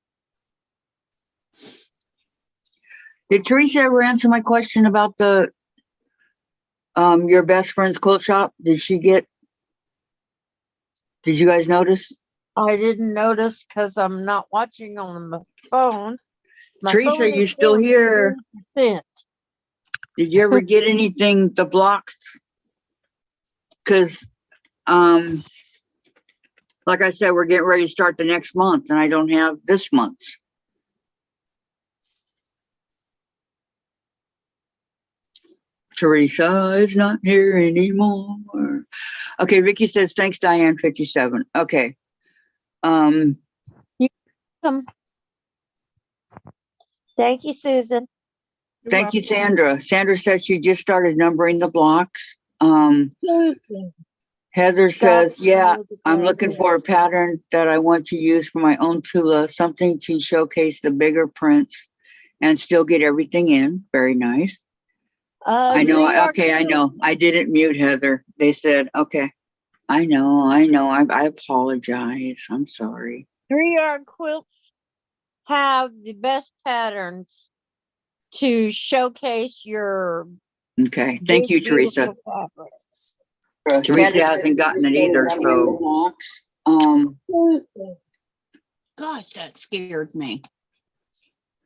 Did Teresa ever answer my question about the your best friend's quilt shop? Did you guys notice? I didn't notice because I'm not watching on my phone. My Teresa, phone you is still down here? 30%. Did you ever get anything, the blocks? Because, like I said, we're getting ready to start the next month and I don't have this month's. Teresa is not here anymore. Okay, Vicky says, thanks, Diane 57. Okay. Thank you, Susan. Thank you, Sandra. Sandra said she just started numbering the blocks. Susan. Heather Got says, to yeah, know the I'm looking for a address. pattern that I want to use for my own Tula, something to showcase the bigger prints and still get everything in. Very nice. I know. New York Okay, I know. I didn't mute Heather. They said, okay. I know. I apologize. I'm sorry. 3-yard quilts have the best patterns to showcase your Okay. Thank big, you, Teresa. beautiful fabrics. Teresa hasn't gotten it either, so. Gosh, that scared me.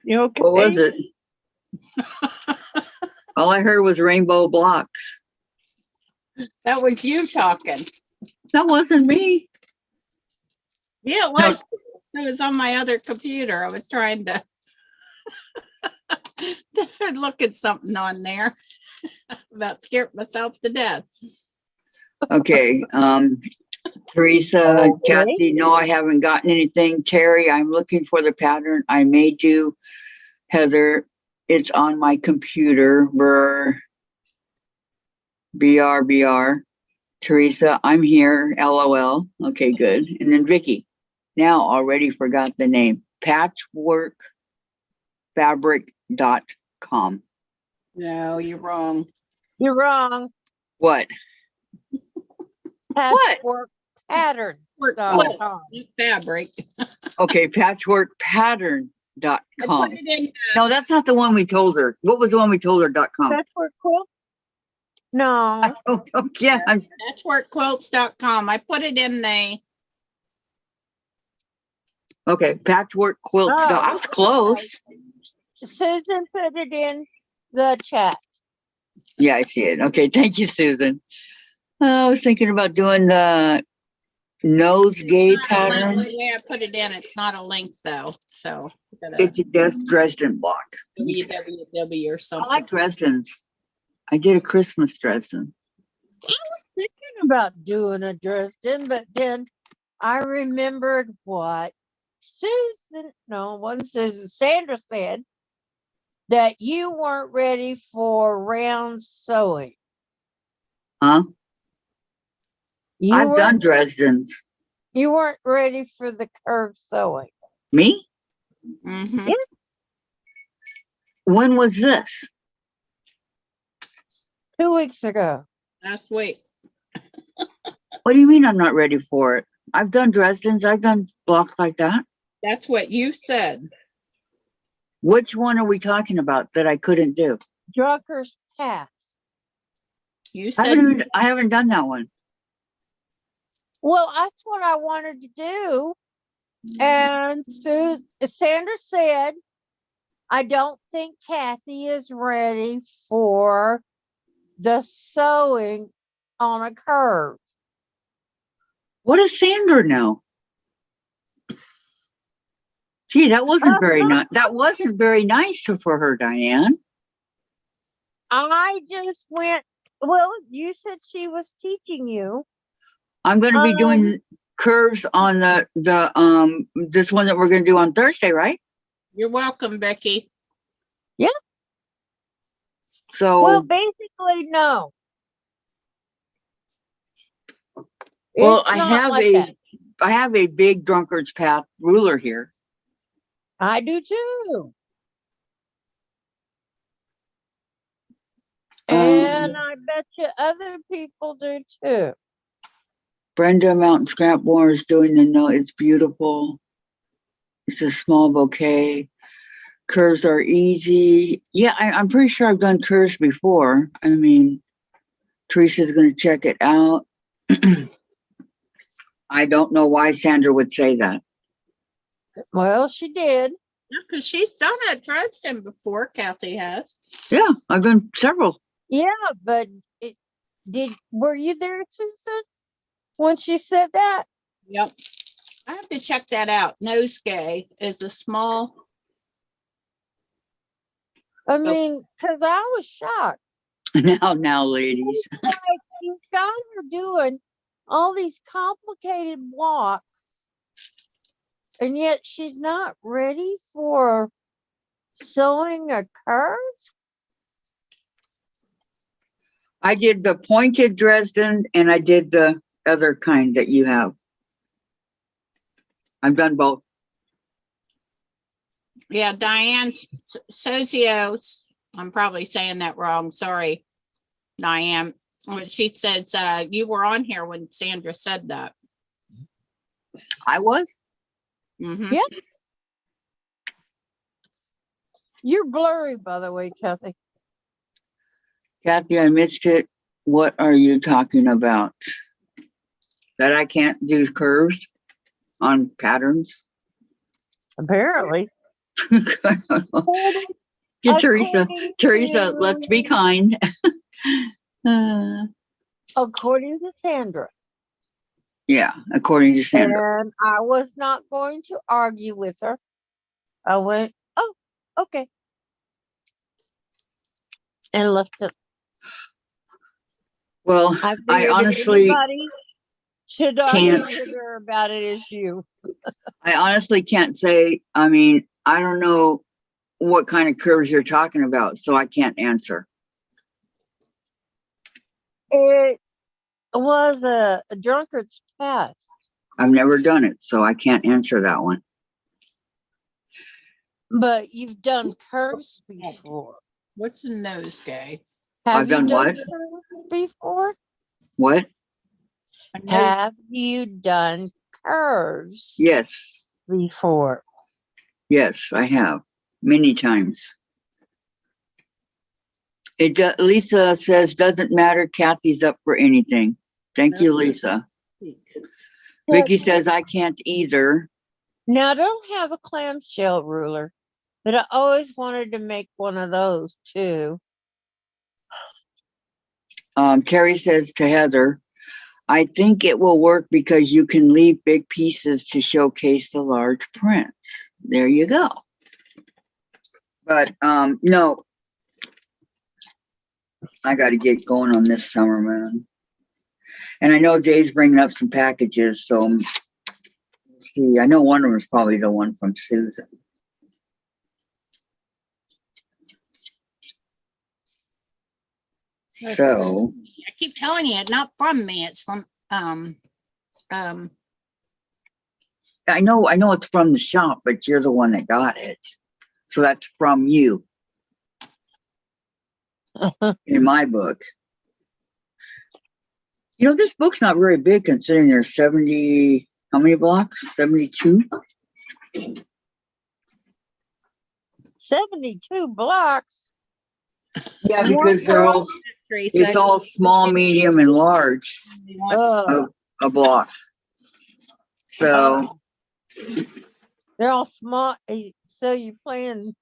You okay? What was it? All I heard was rainbow blocks. That was you talking. That wasn't me. Yeah, it was. It was on my other computer. I was trying to look at something on there. About scared myself to death. Okay, Teresa, Okay. Kathy, no, I haven't gotten anything. Terry, I'm looking for the pattern. I may do. Heather, it's on my computer. BR. Teresa, I'm here. LOL. Okay, good. And then Vicky, now already forgot the name. Patchworkfabric.com. No, you're wrong. You're wrong. What? Patchwork pattern. Work Oh. quilt, fabric. Okay, I patchworkpattern.com. put it in No, that's not the one we told her. What was the one we told her? .com. Patchwork quilt? No. Oh, yeah. patchworkquilts.com. I put it in the Okay, patchwork quilts. Oh, I was close. Susan put it in the chat. Yeah, I see it. Okay, thank you, Susan. I was thinking about doing the nosegay pattern. the way I put it in. It's not a link though. So It's a Dresden block. www or I something. like Dresden's. I did a Christmas Dresden. I was thinking about doing a Dresden, but then I remembered what Sandra said, that you weren't ready for round sewing. Huh? I've done weren't- Dresden's. You weren't ready for the curved sewing. Me? Mhm. When was this? 2 weeks ago. Last week. What do you mean I'm not ready for it? I've done Dresden's. I've done blocks like that. That's what you said. Which one are we talking about that I couldn't do? Drucker's Path. You I said haven't done that one. Well, that's what I wanted to do. And Sandra said, I don't think Kathy is ready for the sewing on a curve. What does Sandra know? Gee, that wasn't very nice. That wasn't very nice for her, Diane. I just went, well, you said she was teaching you. I'm going to be doing curves on this one that we're going to do on Thursday, right? You're welcome, Becky. So, Well, basically, no. well, It's not like that. I have a big drunkard's path ruler here. I do too. And I bet you other people do too. Brenda Mountain Scrapmore is doing the note. It's beautiful. It's a small bouquet. Curves are easy. Yeah, I'm pretty sure I've done curves before. I mean, Teresa's going to check it out. I don't know why Sandra would say that. Well, she did. Yeah, because she's done it, Dresden before, Kathy has. Yeah, I've done several. Yeah, but were you there, Susan, when she said that? Yep. I have to check that out. Nosegay is a small, I mean, because I was shocked. Now, ladies. Like, you've got her doing all these complicated blocks, and yet she's not ready for sewing a curve. I did the pointed Dresden and I did the other kind that you have. I've done both. yeah, Diane Sozio, I'm probably saying that wrong. Sorry, Diane. What she says, you were on here when Sandra said that. I was? Mhm. Yeah. You're blurry, by the way, Kathy. Kathy, I missed it. What are you talking about? That I can't do curves on patterns? Apparently. Get Teresa. According Teresa, to- let's be kind. According to Sandra. Yeah, according to Sandra. And I was not going to argue with her. I went, oh, okay. And left it. Well, I I figured honestly everybody should argue can't. with her about it as you. I honestly can't say. I mean, I don't know what kind of curves you're talking about, so I can't answer. It was a drunkard's path. I've never done it, so I can't answer that one. But you've done curves before. What's a nosegay? Have I've you done what? curves before? What? A nose- Have you done curves Yes, before? yes, I have many times. Lisa says doesn't matter. Kathy's up for anything. Thank you, Lisa. Vicky says I can't either. Now, I don't have a clamshell ruler, but I always wanted to make one of those too. Terry says to Heather, I think it will work because you can leave big pieces to showcase the large prints. There you go. But no, I got to get going on this summer, man. And I know Jay's bringing up some packages, so let's see. I know one of them is probably the one from Susan. So I keep telling you, it's not from me. It's from I know it's from the shop, but you're the one that got it. So that's from you in my book. You know, this book's not very big considering there's 70, how many blocks? 72? 72 blocks. Yeah, because they're all, it's all small, medium, and large Oh, a block. So they're all small. So you're playing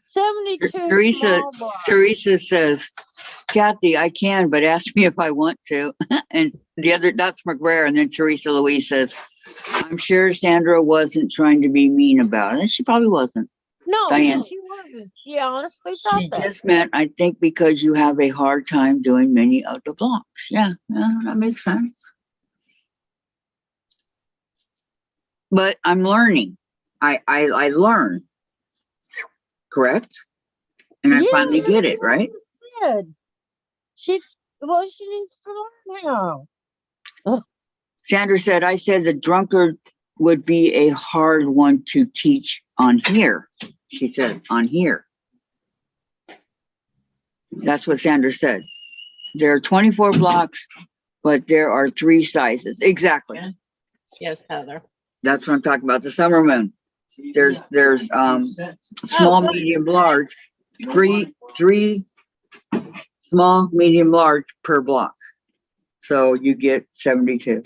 72 Teresa, small blocks. Teresa says, Kathy, I can, but ask me if I want to. And the other, that's McGrair. And then Teresa Louise says, I'm sure Sandra wasn't trying to be mean about it. And she probably wasn't. No, Diane. she wasn't. She honestly thought She that. just meant, I think, because you have a hard time doing many of the blocks. Yeah, that makes sense. But I'm learning. I learn. Correct? And I finally Yeah. get it, right? Good. She needs to learn how. Sandra said, I said the drunkard would be a hard one to teach on here. She said, on here. That's what Sandra said. There are 24 blocks, but there are 3 sizes. Exactly. Yes, Heather. That's what I'm talking about. The summer moon. There's small, medium, large. Three small, medium, large per block. So you get 72.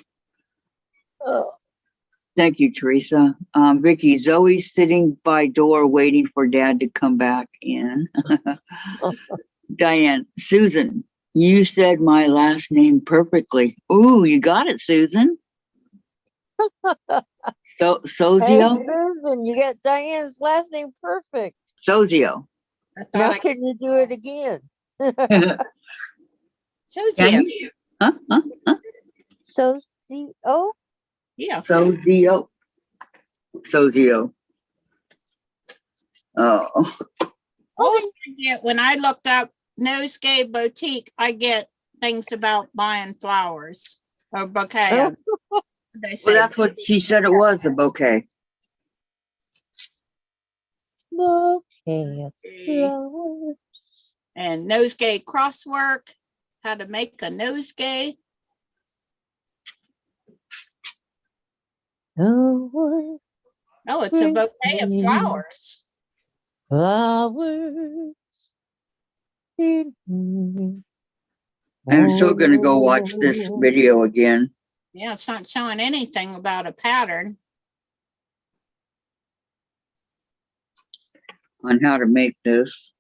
Oh, Thank you, Teresa. Vicky, Zoe's sitting by door waiting for Dad to come back in. Diane, Susan, you said my last name perfectly. Ooh, you got it, Susan. hey, Sozio? Susan, you got Diane's last name perfect. Sozio. I Now thought I can you do it again? chose Can you. you? Huh? So see, oh, Yeah. Sozio. Sozio. Oh, Always forget when I looked up Nosegay Boutique, I get things about buying flowers or bouquet. They well, say that's what she said it was, a bouquet. bouquet of bouquet. flowers. And nosegay crosswork, how to make a nosegay. Oh, what Oh, it's a bouquet of pretty flowers. flowers. in I'm still gonna go watch this oh, video again. Yeah, it's not showing anything about a pattern. On how to make this.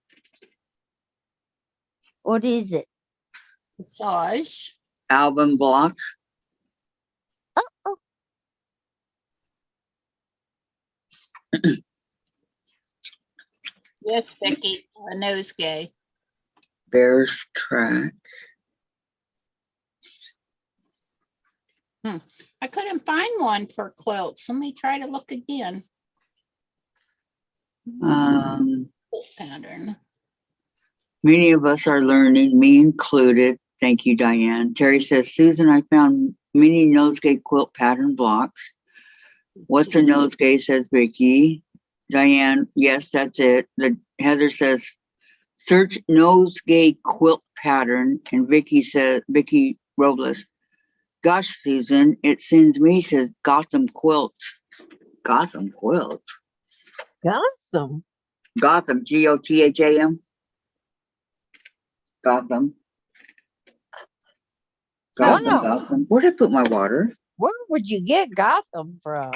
What is it? Massage. Album block. Oh, Yes, Vicky, a nosegay. Bears track. I couldn't find one for quilts. Let me try to look again. Quilt pattern. Many of us are learning, me included. Thank you, Diane. Terry says, Susan, I found many nosegay quilt pattern blocks. What's a nosegay, says Vicky. Diane, yes, that's it. Heather says, search nosegay quilt pattern. And Vicky Robles, gosh, Susan, it sends me, says Gotham quilts. Gotham quilts. Gotham. Gotham, Gotham. Gotham. Wow. Gotham. Where did I put my water? Where would you get Gotham from?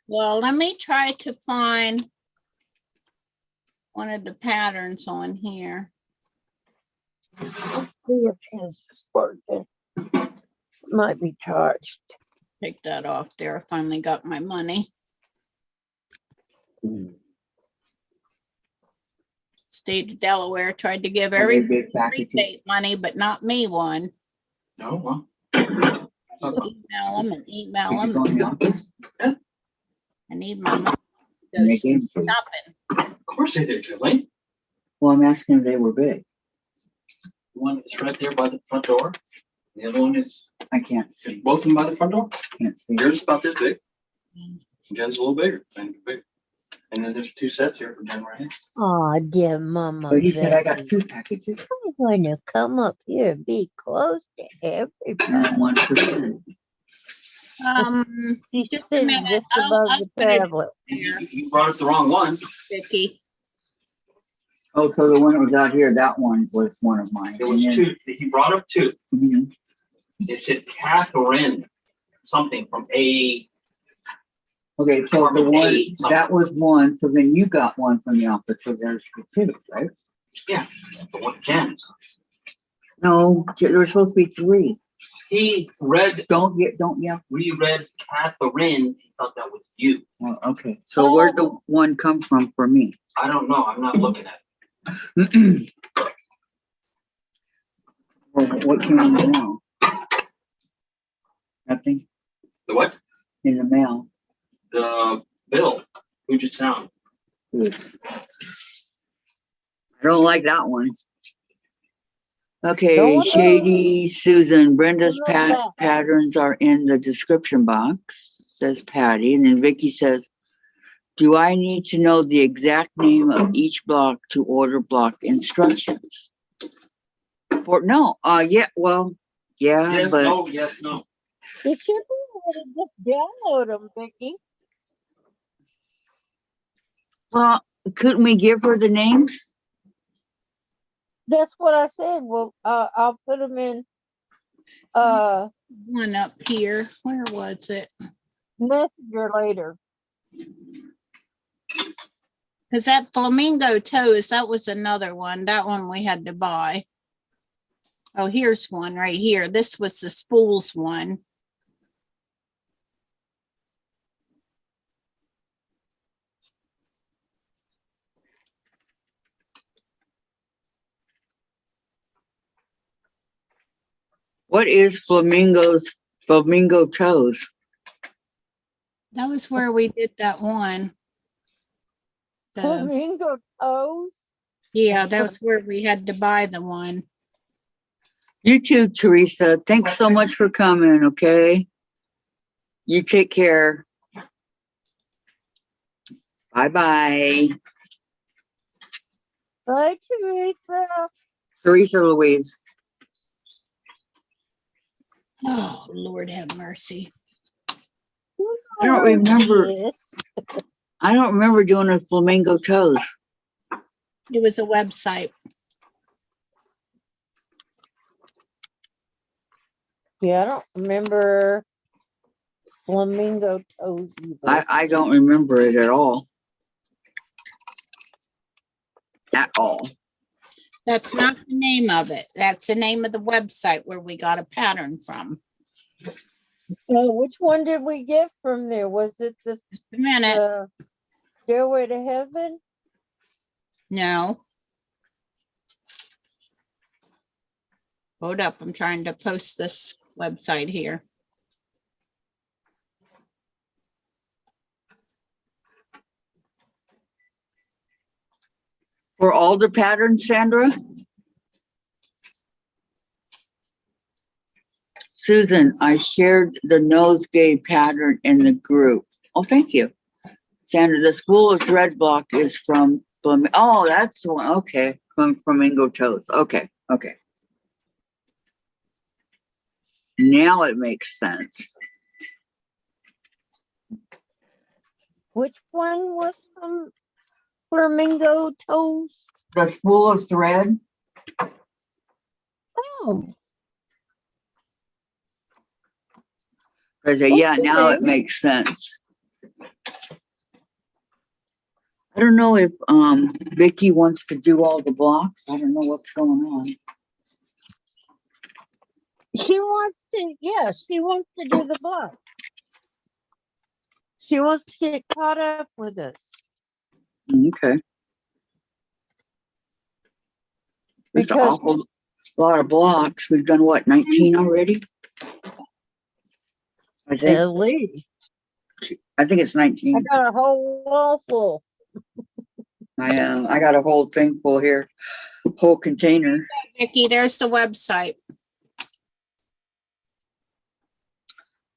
Well, let me try to find one of the patterns on here. See if his working. Might be charged. Take that off there. I finally got my money. State of Delaware tried to give every big package. rebate money, but not me one. No, well. Email them and email them. I need my money. to And Go they gave them to you. shopping. Of course they do, Julie. Well, I'm asking if they were big. The one that's right there by the front door. The other one is, I can't is see. both of them by the front door. Can't see. Yours is about this big. Jen's a little bigger, Jen's big. And then there's 2 sets here for Jen right here. Oh, dear Mama. But he said I got Betty. 2 packages. I'm going to come up here and be close to everybody. 1%. She's Just a sitting minute. just I'll above the put it tablet. there, You brought up the wrong one. Vicky. Oh, so the one that was out here, that one was one of mine. There was And 2. He brought up 2. then- Mhm. It said Catherine, something from A. Okay, so the Department one, A, something. that was one, so then you got one from the office, so there's the 2, right? Yeah, the one Jen's. No, there were supposed to be three. He read, Don't yell. reread Catherine. He thought that was you. Well, okay, so where'd the one come from for me? I don't know. I'm not looking at Well, what came in the mail? Nothing the what? in the mail. The bill. Puget Sound. Oof. I don't like that one. Okay, Don't Shady Susan, Brenda's Don't look back. patterns are in the description box, says Patty. And then Vicky says, do I need to know the exact name of each block to order block instructions? No, yeah, well, yeah, Yes, but no, yes, no. It should be able to just download them, Vicky. well, couldn't we give her the names? That's what I said. Well, I'll put them in One up here. Where was it? Messenger later. Cause that flamingo toes, that was another one. That one we had to buy. Oh, here's one right here. This was the spools one. What is flamingo toes? That was where we did that one. The, Flamingo toes. yeah, that was where we had to buy the one. You too, Teresa. Thanks so much for coming, okay? You take care. Bye-bye. Bye, Teresa. Teresa Louise. Oh, Lord have mercy. I don't remember. Yes. I don't remember doing a flamingo toes. It was a website. Yeah, I don't remember flamingo toes either. I don't remember it at all. At all. That's not the name of it. That's the name of the website where we got a pattern from. Which one did we get from there? Was it A minute. the Stairway to Heaven? No. Hold up. I'm trying to post this website here. For all the patterns, Sandra? Susan, I shared the nosegay pattern in the group. Oh, thank you. Sandra, the spool of thread block is from, oh, that's the one. Okay, from Flamingo Toes. Okay, okay. Now it makes sense. Which one was from Flamingo Toes? The spool of thread. Oh, Because yeah, now it Okay. makes sense. I don't know if Vicky wants to do all the blocks. I don't know what's going on. she wants to, yeah, she wants to do the block. She wants to get caught up with us. Okay. It's an Because- awful lot of blocks. We've done what, 19 already? I think At least. it's I 19. got a whole wall full. I got a whole thing full here, whole container. Vicki, there's the website.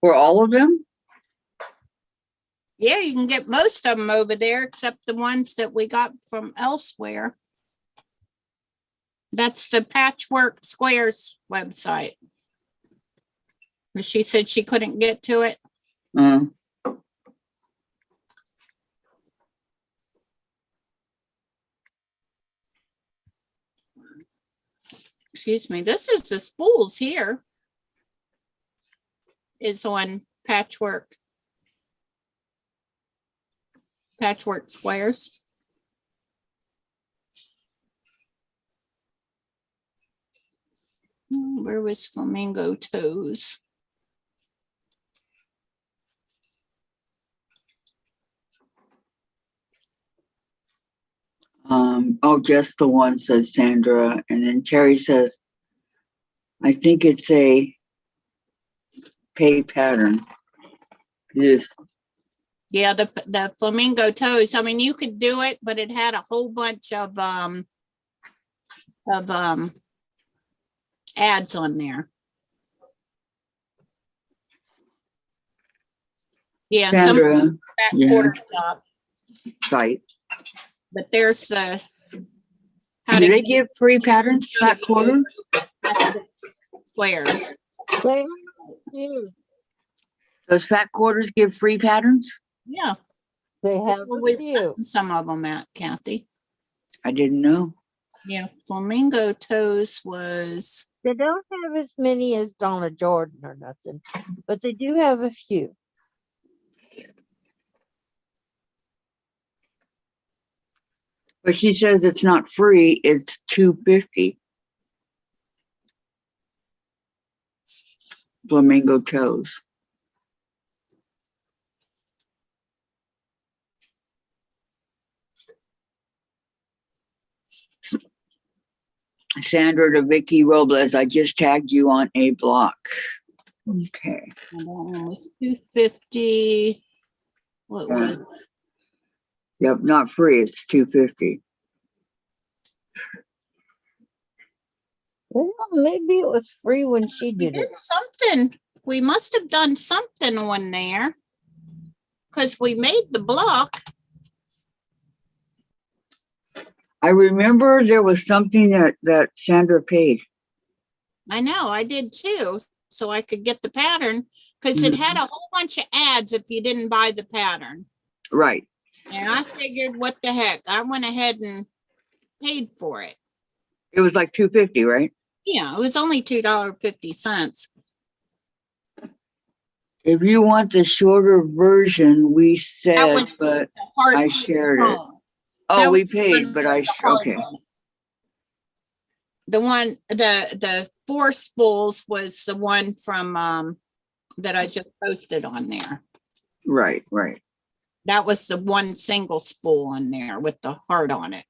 For all of them? Yeah, you can get most of them over there, except the ones that we got from elsewhere. That's the Patchwork Squares website. But she said she couldn't get to it. Excuse me, this is the spools here. Is on Patchwork Squares. Where was Flamingo Toes? Oh, just the one, says Sandra. And then Terry says, I think it's a pay pattern. Yes. Yeah, the Flamingo Toes. I mean, you could do it, but it had a whole bunch of ads on there. Yeah, and some Sandra, back yeah. quarter shop, site. but there's how Do to they give free patterns, fat quarters? squares. They do. Does fat quarters give free patterns? Yeah, They that's have where a we've few. gotten some of them at, Kathy. I didn't know. Yeah, Flamingo Toes was, They don't have as many as Donna Jordan or nothing, but they do have a few. But she says it's not free, it's $2.50. Flamingo Toes. Sandra to Vicky Robles, I just tagged you on a block. Okay. and that one was 250. What was, Yep, not free, it's $2.50. Well, maybe it was free when she we did did it. something. We must have done something on there. Cause we made the block. I remember there was something that Sandra paid. I know, I did too, so I could get the pattern, because it had a whole bunch of ads if you didn't buy the pattern. Right. And I figured, what the heck, I went ahead and paid for it. It was like $2.50, right? Yeah, it was only $2.50. If you want the shorter version, we That said, was but the hard I shared it. phone. Oh, That we was the paid, one but with I, the hard okay. one. The one, the 4 spools was the one from, that I just posted on there. Right, right. That was the one single spool on there with the heart on it.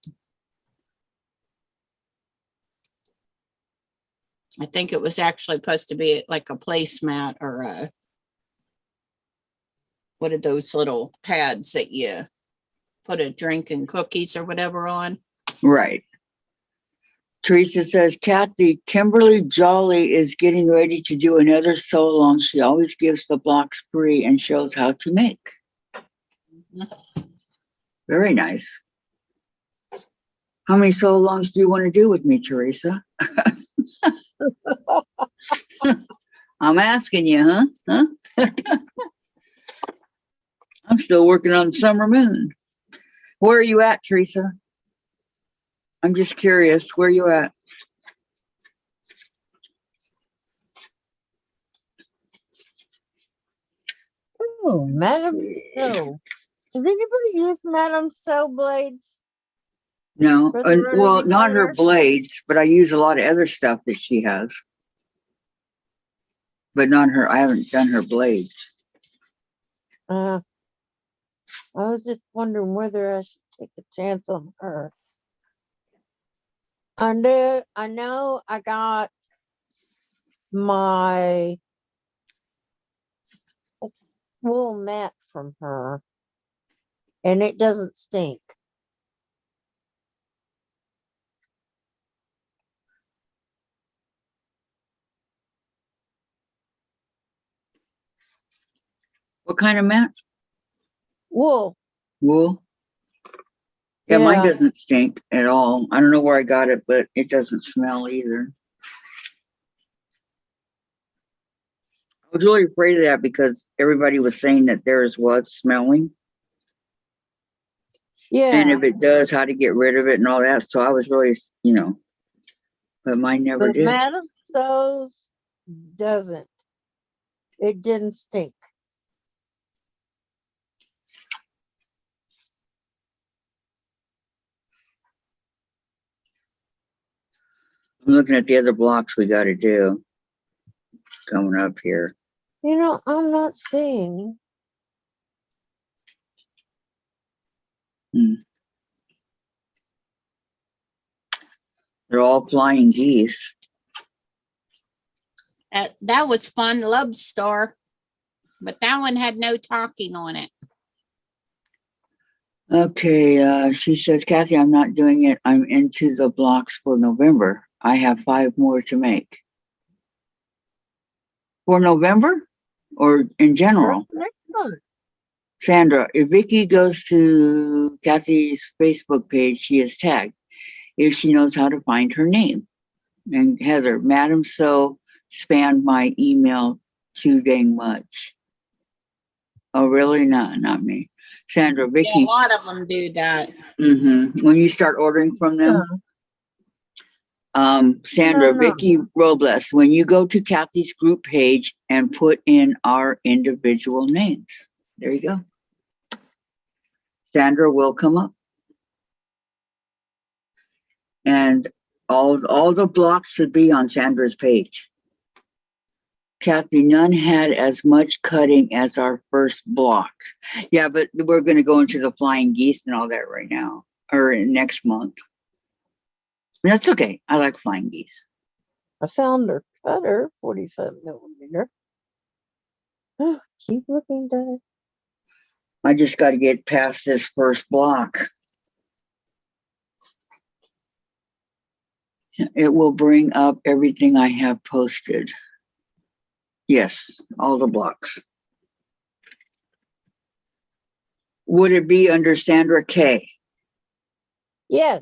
I think it was actually supposed to be like a placemat or a, what are those little pads that you put a drink and cookies or whatever on? Right. Teresa says, Kathy, Kimberly Jolly is getting ready to do another sew along. She always gives the blocks free and shows how to make. Very nice. How many sew alongs do you want to do with me, Teresa? I'm asking you, huh? Huh? I'm still working on Summer Moon. Where are you at, Teresa? I'm just curious, where are you at? Oh, Madam Sew. Does anybody use Madam Sew blades? No, For the well, rotary not her cutters? blades, but I use a lot of other stuff that she has. But not her, I haven't done her blades. I was just wondering whether I should take a chance on her. I know I got my wool mat from her, and it doesn't stink. What kind of mat? Wool. Wool? Yeah, mine Yeah. doesn't stink at all. I don't know where I got it, but it doesn't smell either. I was really afraid of that because everybody was saying that theirs was smelling. And Yeah. if it does, how to get rid of it and all that. So I was really, but mine never The did. Madam Sew's doesn't. It didn't stink. I'm looking at the other blocks we gotta do. Coming up here. You know, I'm not seeing. They're all flying geese. That was fun, Love Star. But that one had no talking on it. Okay, she says, Kathy, I'm not doing it. I'm into the blocks for November. I have 5 more to make. For November or in general? Next month. Sandra, if Vicky goes to Kathy's Facebook page, she is tagged if she knows how to find her name. And Heather, Madam So spammed my email too dang much. Oh, really? Not me. Sandra, Yeah, a Vicky, lot of them do that. when you start ordering from them, Sandra, No. Vicky Robles, when you go to Kathy's group page and put in our individual names, there you go. Sandra will come up. And all the blocks should be on Sandra's page. Kathy, none had as much cutting as our first block. Yeah, but we're going to go into the flying geese and all that right now, or next month. That's okay. I like flying geese. I found her cutter, 45mm. Keep looking, Dad. I just got to get past this first block. It will bring up everything I have posted. Yes, all the blocks. Would it be under Sandra K? Yes.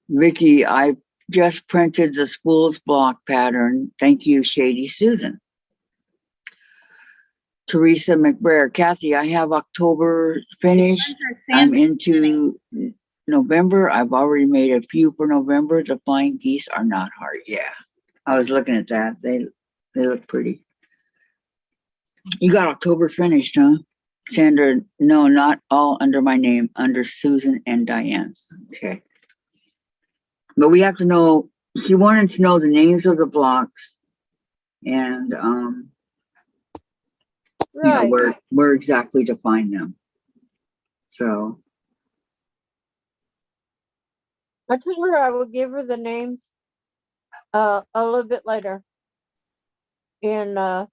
Vicky, I just printed the school's block pattern. Thank you, Shady Susan. Teresa McBrayer, Kathy, I have October finished. I'm into November. I've already made a few for November. The flying geese are not hard. Yeah, I was looking at that. They look pretty. You got October finished, huh? Sandra, no, not all under my name, under Susan and Diane's. Okay. But we have to know, she wanted to know the names of the blocks and you know, Right. where exactly to find them. So I told her I would give her the names a little bit later. And I'd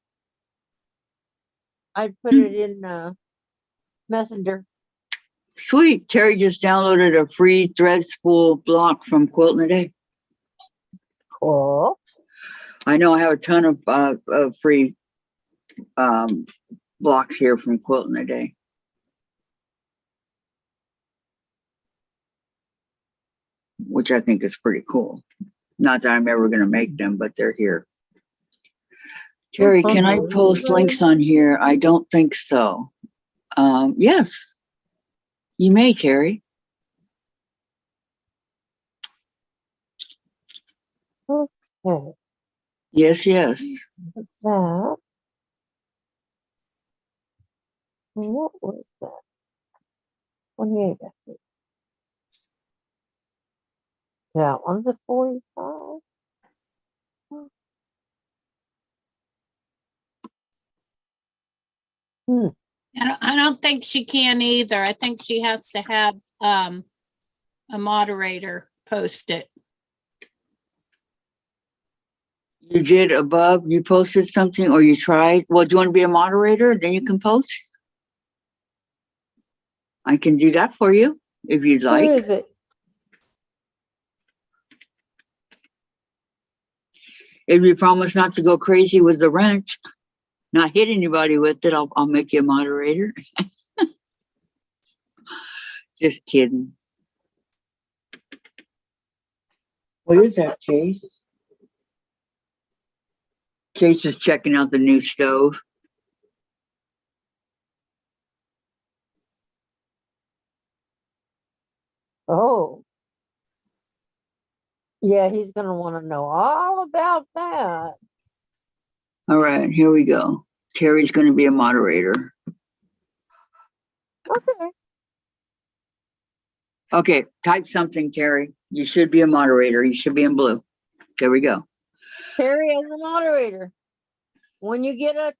put it in Messenger. sweet. Terry just downloaded a free thread spool block from Quilt in a Day. Cool. I know I have a ton of free blocks here from Quilt in a Day. Which I think is pretty cool. Not that I'm ever going to make them, but they're here. Terry, can I post links on here? I don't think so. Yes, you may, Terry. Okay. Yes, yes. That. What was that? 28, I think. That one's a 45. I don't think she can either. I think she has to have a moderator post it. You did above, you posted something or you tried? Well, do you want to be a moderator? Then you can post. I can do that for you if you'd Who like. is it? If you promise not to go crazy with the wrench, not hit anybody with it, I'll make you a moderator. Just kidding. What is that, Chase? Chase is checking out the new stove. Oh. Yeah, he's going to want to know all about that. All right, here we go. Terry's going to be a moderator. Okay. Okay, type something, Terry. You should be a moderator. You should be in blue. There we go. Terry as a moderator. When you get a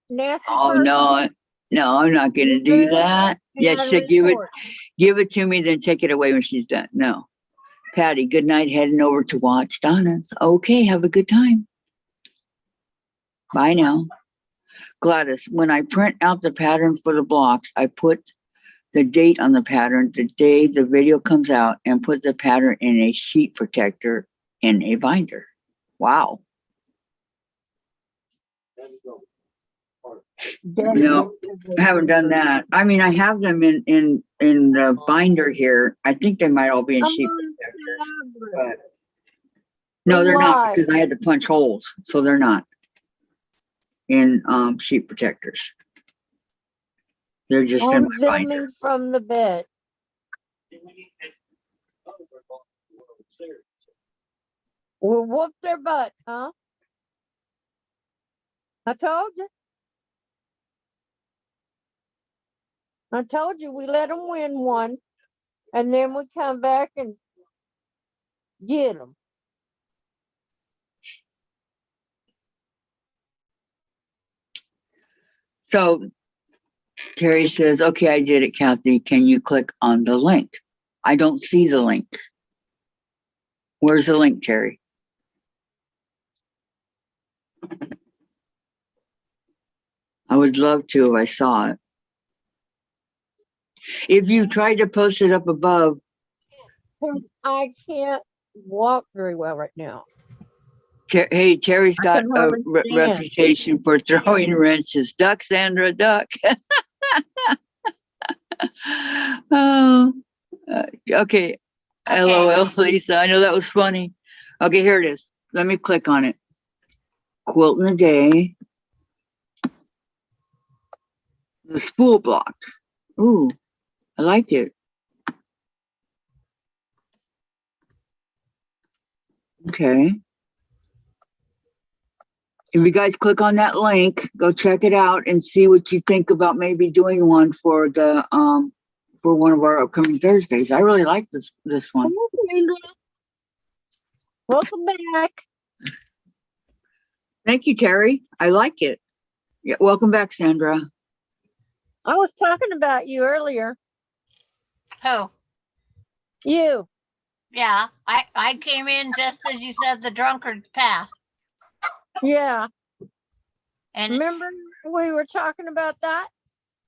nasty Oh, person, no, I'm not gonna you do better that. Yeah, and she report. give it to me, then take it away when she's done. No. Patty, good night, heading over to watch Donna's. Okay, have a good time. Bye now. Gladys, when I print out the pattern for the blocks, I put the date on the pattern, the day the video comes out, and put the pattern in a sheet protector in a binder. Wow. Daddy, No, I haven't done that. I mean, I have them in the binder here. I think they might all be in I'm sheet on protectors, tablet. but no, they're not Why? because I had to punch holes, so they're not in sheet protectors. They're just in I'm my binder. filming from the bed. We'll whoop their butt, huh? I told you. I told you we let them win one, and then we come back and get them. So Terry says, okay, I did it, Kathy. Can you click on the link? I don't see the link. Where's the link, Terry? I would love to if I saw it. If you tried to post it up above, I can't walk very well right now. Hey, Terry's I got can a hardly stand. reputation for throwing wrenches. Duck, Sandra, duck. Oh, okay. LOL, Lisa. I know that was funny. Okay, here it is. Let me click on it. Quilt in a day. The spool block. Ooh, I like it. Okay. If you guys click on that link, go check it out and see what you think about maybe doing one for the for one of our upcoming Thursdays. I really like this one. Okay, welcome back. Thank you, Terry. I like it. Yeah, welcome back, Sandra. I was talking about you earlier. Who? You. Yeah, I came in just as you said the drunkard's path. Yeah. And Remember we were talking about that?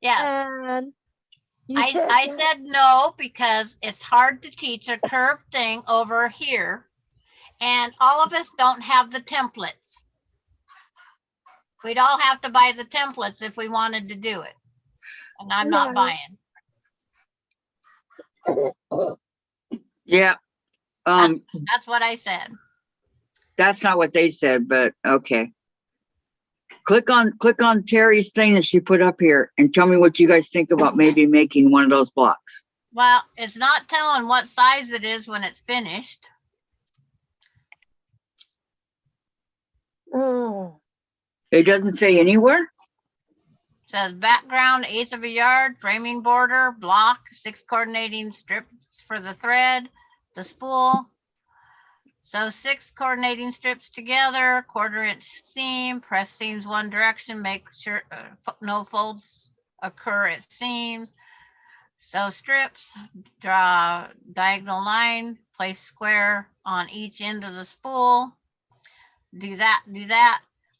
yeah, And you I said said no because it's hard to teach a curved thing over here. And all of us don't have the templates. We'd all have to buy the templates if we wanted to do it. And I'm not Right. buying. Yeah. That's what I said. That's not what they said, but okay. Click on Terry's thing that she put up here and tell me what you guys think about maybe making one of those blocks. Well, it's not telling what size it is when it's finished. Oh. It doesn't say anywhere. Says background 1/8 of a yard, framing border, block, 6 coordinating strips for the thread, the spool. So 6 coordinating strips together, 1/4 inch seam, press seams one direction, make sure no folds occur at seams. So strips, draw diagonal line, place square on each end of the spool. Do that,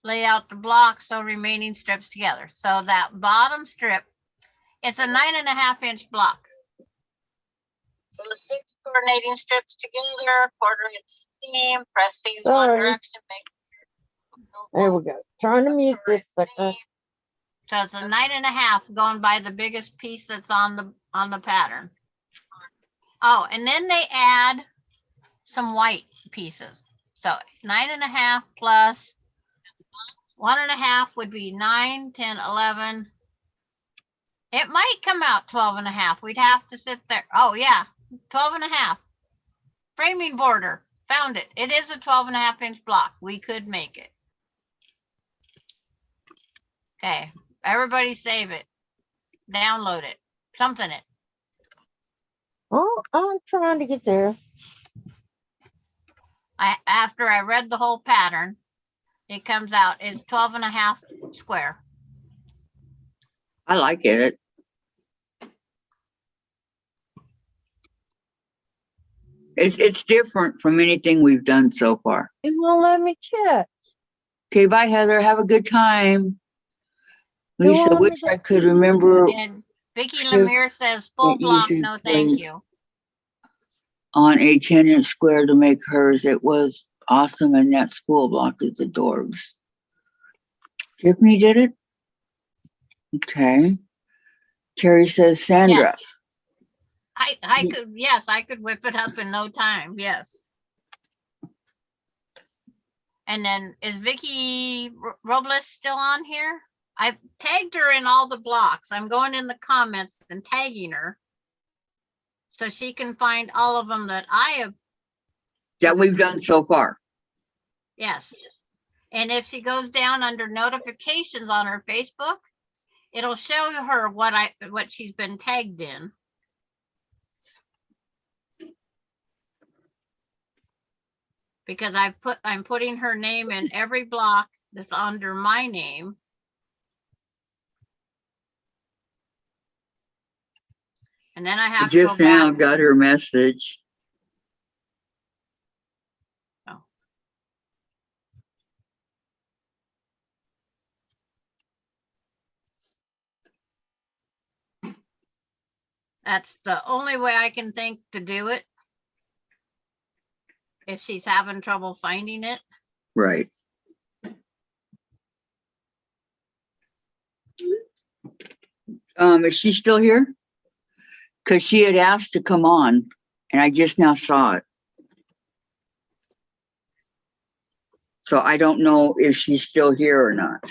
lay out the block, so remaining strips together. So that bottom strip, it's a 9.5 inch block. So the 6 coordinating strips together, 1/4 inch seam, press seams one Sorry. direction, make There we go. Trying to mute this sucker. So it's a 9.5 going by the biggest piece that's on the pattern. Oh, and then they add some white pieces. So 9.5 plus 1.5 would be 9, 10, 11. It might come out 12.5. We'd have to sit there. Oh yeah, 12.5. Framing border. Found it. It is a 12.5 inch block. We could make it. Okay. Everybody save it. Download it. Something it. Oh, I'm trying to get there. I after I read the whole pattern, it comes out, it's 12.5 square. I like it. It's different from anything we've done so far. It won't let me check. Okay, bye Heather. Have a good time. You Lisa, want me wish to- I could remember And Vicky Shift Lemire says full the block, easy no thank plate. you. on a 10-inch square to make hers. It was awesome, and that spool block is adorbs. Tiffany did it? Okay. Terry says Sandra. I could, yes, I could whip it up in no time, yes. And then is Vicky Robles still on here? I've tagged her in all the blocks. I'm going in the comments and tagging her. So she can find all of them that I have, That we've done so far. yes. And if she goes down under notifications on her Facebook, it'll show her what she's been tagged in. Because I'm putting her name in every block that's under my name. And then I I have to go just now back. got her message. Oh. That's the only way I can think to do it. If she's having trouble finding it. Right. Is she still here? Because she had asked to come on, and I just now saw it. So I don't know if she's still here or not.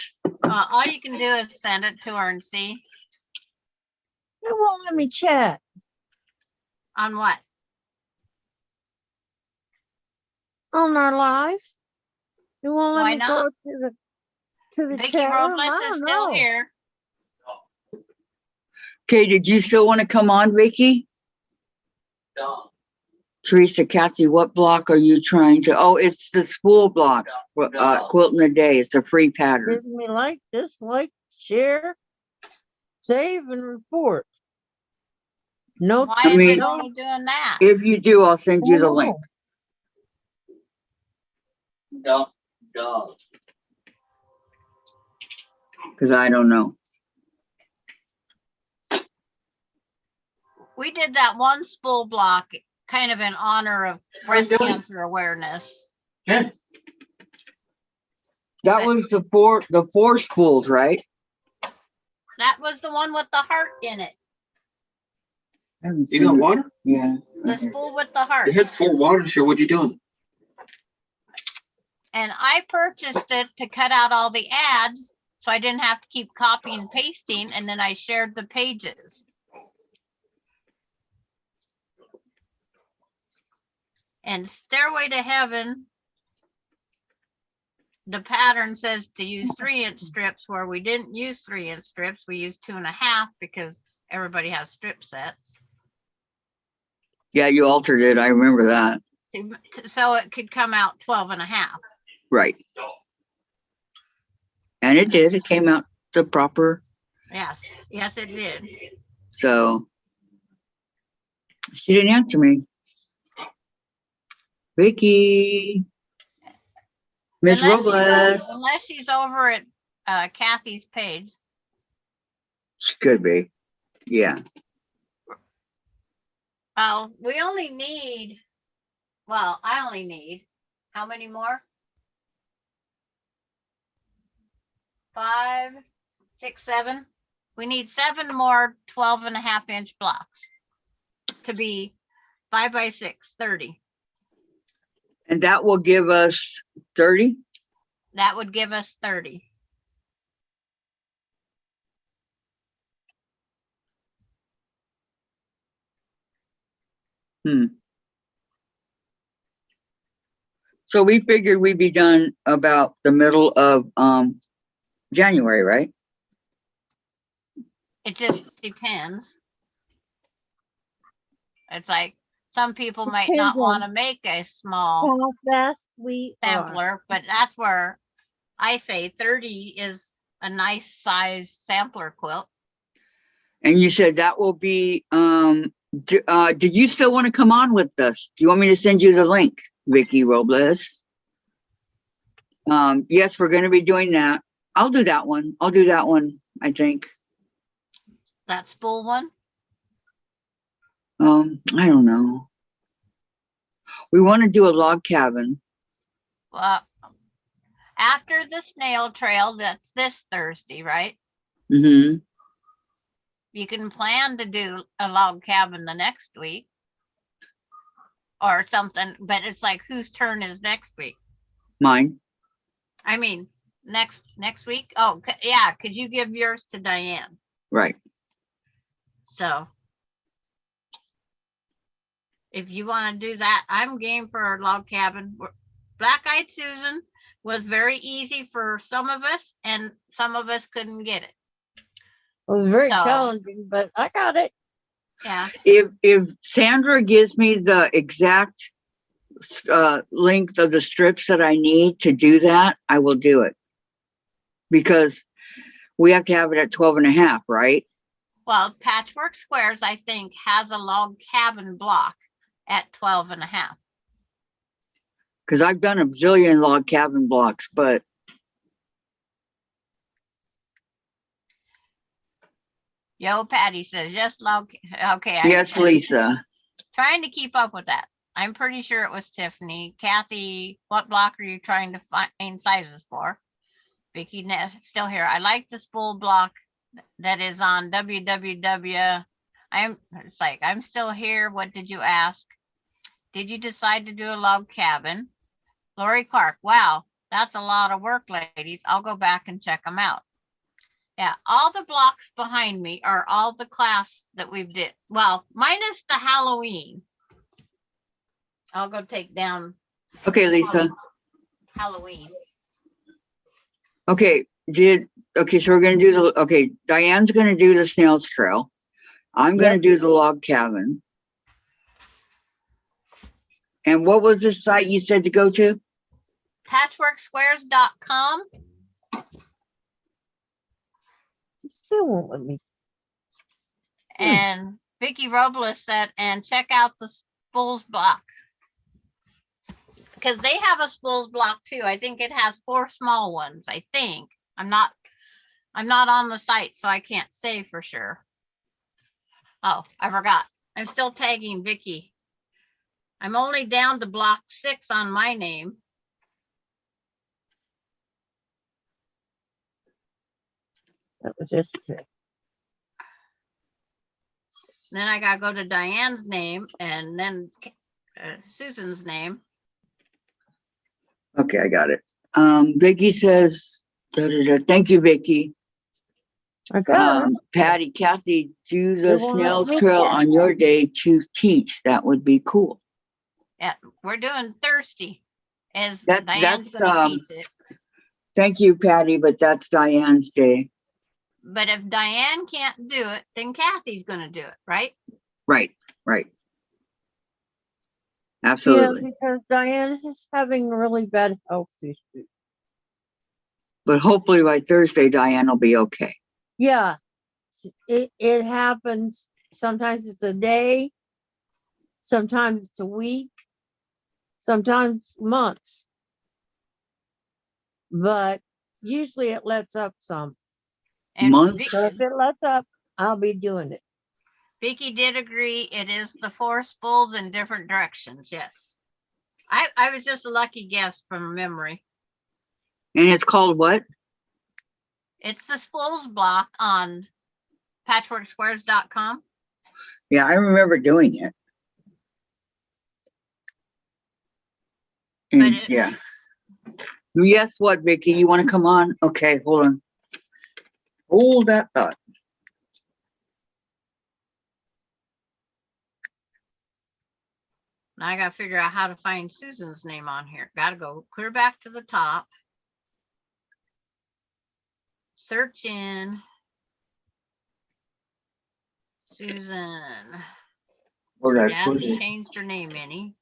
All you can do is send it to her and see It won't let me check. on what. On our live. It won't let Why me not? go to the Vicky chat room. Robles I is don't still know. here. Okay, did you still want to come on, Vicky? No, Teresa, Kathy, what block are you trying to? Oh, it's the spool block. No. Quilting a Day. It's a free pattern. Give me like, dislike, share, save, and report. No, Why is mean- it only doing that? If you do, I'll send you the link. no, no. Because I don't know. We did that one spool block kind of in honor of breast doing? cancer awareness. Good. That was the four spools, right? That was the one with the heart in it. I haven't You seen got it. water? Yeah. The okay. spool with the heart. You had 4 waters here. What you doing? And I purchased it to cut out all the ads, so I didn't have to keep copying and pasting, and then I shared the pages. And Stairway to Heaven, the pattern says to use 3-inch strips where we didn't use 3-inch strips. We used 2.5 because everybody has strip sets. Yeah, you altered it. I remember that. So it could come out 12.5. Right. And it did. It came out the proper. Yes, yes, it did. So she didn't answer me. Vicky. Miss Robles. Unless she's over at Kathy's page. She could be. Yeah. Oh, we only need, well, I only need, how many more? 5, 6, 7. We need 7 more 12.5-inch blocks to be 5 by 6, 30. And that will give us 30. That would give us 30. So we figured we'd be done about the middle of January, right? It just depends. It's like some people might not Depends on want to make a small how fast we are. sampler, but that's where I say 30 is a nice size sampler quilt. And you said that will be, did you still want to come on with us? Do you want me to send you the link, Vicky Robles? Yes, we're going to be doing that. I'll do that one. I'll do that one, I think. That spool one. I don't know. We want to do a log cabin. Well, after the snail trail, that's this Thursday, right? Mm-hmm. You can plan to do a log cabin the next week or something, but it's like whose turn is next week? Mine. I mean, next week. Oh, yeah, could you give yours to Diane? Right. So if you want to do that, I'm game for a log cabin. Black Eyed Susan was very easy for some of us, and some of us couldn't get it. It was very So- challenging, but I got it. Yeah. If Sandra gives me the exact length of the strips that I need to do that, I will do it. Because we have to have it at 12.5, right? Well, Patchwork Squares, I think, has a log cabin block at 12.5. Because I've done a zillion log cabin blocks, but Yo, Patty says, yes, log. Okay. yes, Lisa. Trying to keep up with that. I'm pretty sure it was Tiffany. Kathy, what block are you trying to find sizes for? Vicky, still here. I like the spool block that is on www. I'm still here. What did you ask? Did you decide to do a log cabin? Lori Clark, wow, that's a lot of work, ladies. I'll go back and check them out. Yeah, all the blocks behind me are all the class that we've did. Well, minus the Halloween. I'll go take down Okay, Lisa. Halloween. Okay, so we're gonna do Diane's gonna do the snail's trail. I'm gonna do the log cabin. And what was the site you said to go to? Patchworksquares.com. It still won't let me. And Vicky Robles said, and check out the spools block. Because they have a spools block too. I think it has 4 small ones, I think. I'm not on the site, so I can't say for sure. Oh, I forgot. I'm still tagging Vicky. I'm only down to block 6 on my name. That was just Then I gotta go to Diane's name and then Susan's name. Okay, I got it. Vicky says, thank you, Vicky. I got it. Patty, Kathy, do the They won't let snail's me trail get it. on your day to teach. That would be cool. Yeah, we're doing Thirsty. As That's, Diane's gonna teach it. thank you, Patty, but that's Diane's day. But if Diane can't do it, then Kathy's gonna do it, right? Right. Yeah, Absolutely. because Diane is having really bad health issues. But hopefully by Thursday, Diane will be okay. Yeah, it happens. Sometimes it's a day, sometimes it's a week, sometimes months. But usually it lets up some. And Months? So if it lets up, I'll be doing it. Vicky did agree. It is the 4 spools in different directions. Yes. I was just a lucky guess from memory. And it's called what? It's the spools block on patchworksquares.com. Yeah, I remember doing it. But And, it- yeah. Yes, what, Vicky? You want to come on? Okay, hold on. Hold that thought. Now I gotta figure out how to find Susan's name on here. Gotta go clear back to the top. Search in Susan. Or did She I put hasn't it? changed her name any.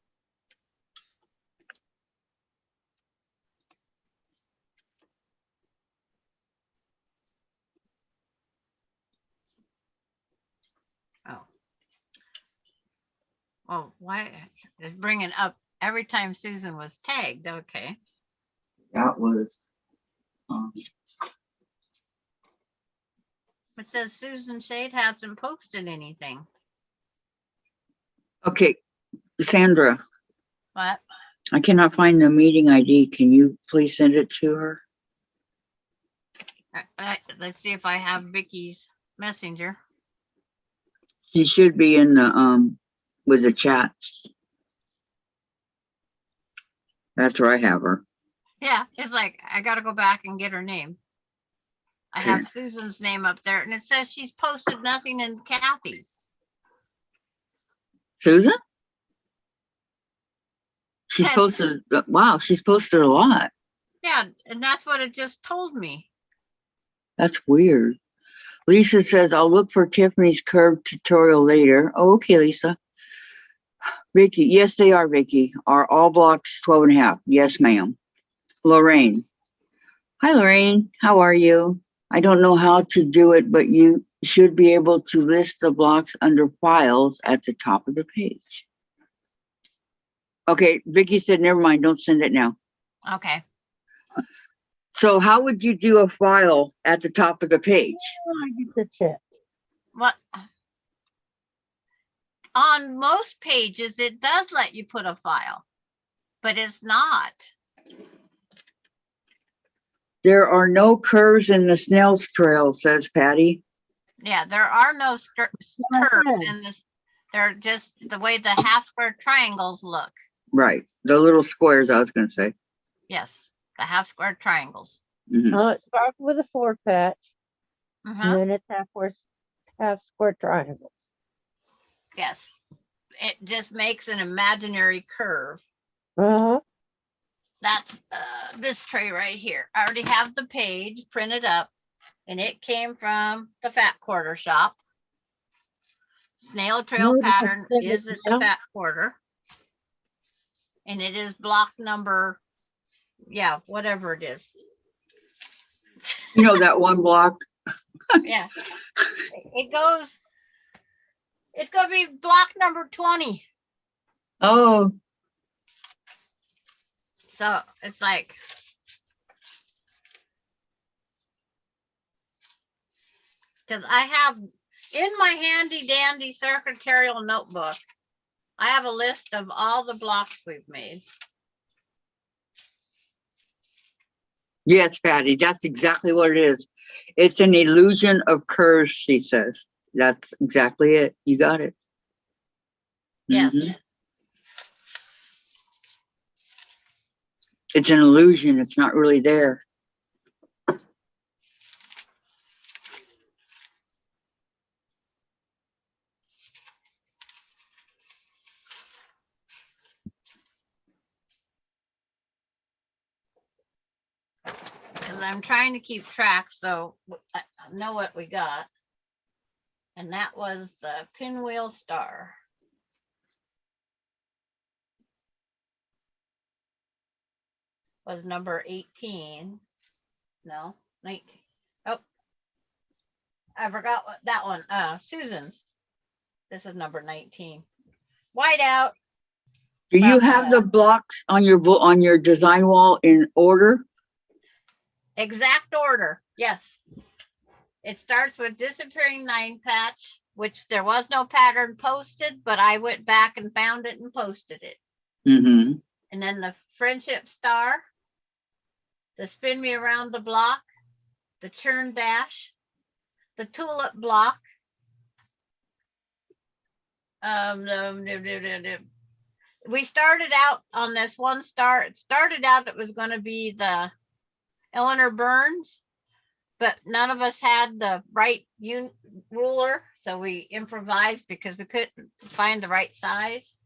Oh. Oh, why it's bringing up every time Susan was tagged? Okay. That was, um, It says Susan Shade hasn't posted anything. okay, Sandra, What? I cannot find the meeting ID. Can you please send it to her? Let's see if I have Vicky's messenger. She should be in the, with the chats. That's where I have her. Yeah, it's like I gotta go back and get her name. I Okay. have Susan's name up there, and it says she's posted nothing in Kathy's. Susan? She's Yes. posted, wow, she's posted a lot. Yeah, and that's what it just told me. That's weird. Lisa says, I'll look for Tiffany's curve tutorial later. Oh, okay, Lisa. Vicky, yes, they are, Vicky. Are all blocks 12 and a half? Yes, ma'am. Lorraine. Hi, Lorraine. How are you? I don't know how to do it, but you should be able to list the blocks under files at the top of the page. Okay, Vicky said, never mind, don't send it now. Okay. So how would you do a file at the top of the page? I get the check. What? On most pages, it does let you put a file, but it's not. There are no curves in the snail's trail, says Patty. Yeah, there are no curves Okay. in this. They're just the way the half square triangles look. Right, the little squares I was gonna say. Yes, the half square triangles. Mhm. Oh, it starts with a 4 patch, and Uh-huh. then it's half square triangles. Yes. It just makes an imaginary curve. Uh-huh. That's this tray right here. I already have the page printed up, and it came from the Fat Quarter shop. Snail trail Beautiful pattern figure, is at the yeah. Fat Quarter. And it is block number, yeah, whatever it is. You know that one block? Yeah. It's gonna be block number 20. Oh, So it's like, because I have in my handy dandy secretarial notebook, I have a list of all the blocks we've made. yes, Patty, that's exactly what it is. It's an illusion of curves, she says. That's exactly it. You got it. Yes. Mhm. It's an illusion. It's not really there. Because I'm trying to keep track, so I know what we got. And that was the pinwheel star. Was number 18. No, 19. Oh, I forgot what that one. Susan's. This is number 19. Whiteout. Do you Well, have the blocks on your design wall in order? Exact order. Yes. It starts with disappearing 9 patch, which there was no pattern posted, but I went back and found it and posted it. Mm-hmm. And then the friendship star, the spin me around the block, the churn dash, the tulip block. We started out on this one star. It started out, it was going to be the Eleanor Burns, but none of us had the right ruler. So we improvised because we couldn't find the right size.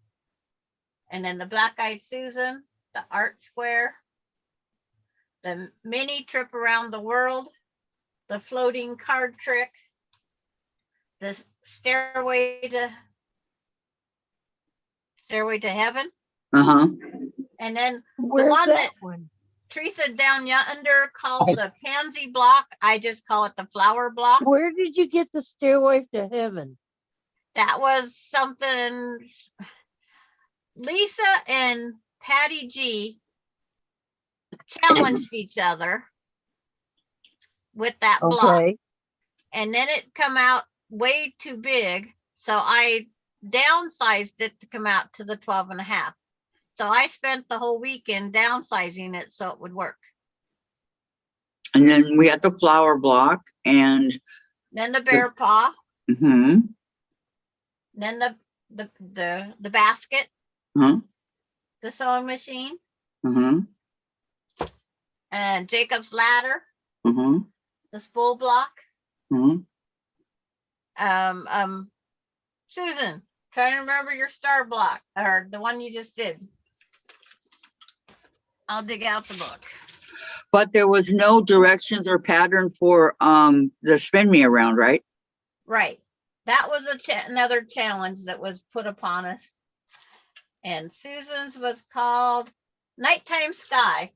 And then the Black Eyed Susan, the art square, the mini trip around the world, the floating card trick, the stairway to Stairway to Heaven. Uh-huh. And then Where's one that that- one? Teresa down yonder called the pansy block. I just call it the flower block. Where did you get the Stairway to Heaven? That was something Lisa and Patty G challenged each other with that block. Okay. And then it come out way too big. So I downsized it to come out to the 12.5. So I spent the whole weekend downsizing it so it would work. And then we had the flower block and, Then the bear paw, mm-hmm, then the basket, huh, the sewing machine, uh-huh, and Jacob's ladder, uh-huh, the spool block. uh-huh. Susan, trying to remember your star block or the one you just did. I'll dig out the book. But there was no directions or pattern for, the spin me around, right? Right. That was another challenge that was put upon us. And Susan's was called Nighttime Sky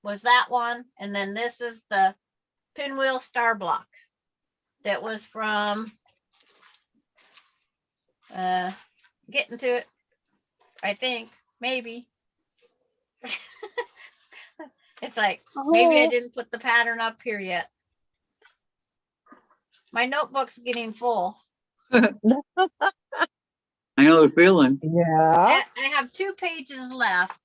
was that one. And then this is the Pinwheel Star Block. That was from getting to it, I think, maybe. It's like, maybe I didn't put the pattern up here yet. My notebook's getting full. I know the feeling. Yeah. I have 2 pages left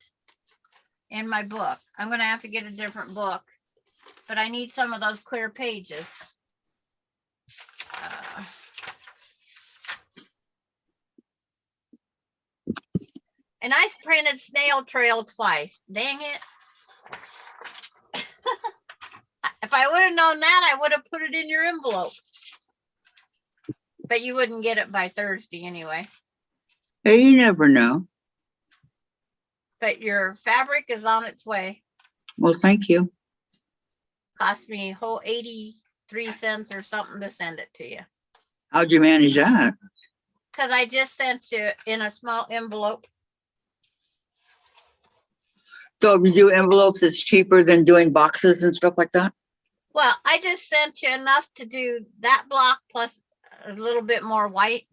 in my book. I'm gonna have to get a different book, but I need some of those clear pages. And I printed Snail Trail twice. Dang it. If I would have known that, I would have put it in your envelope. But you wouldn't get it by Thursday anyway. Hey, you never know. But your fabric is on its way. Well, thank you. Cost me a whole 83 cents or something to send it to you. How'd you manage that? Because I just sent you in a small envelope. So if you do envelopes, it's cheaper than doing boxes and stuff like that? Well, I just sent you enough to do that block plus a little bit more white.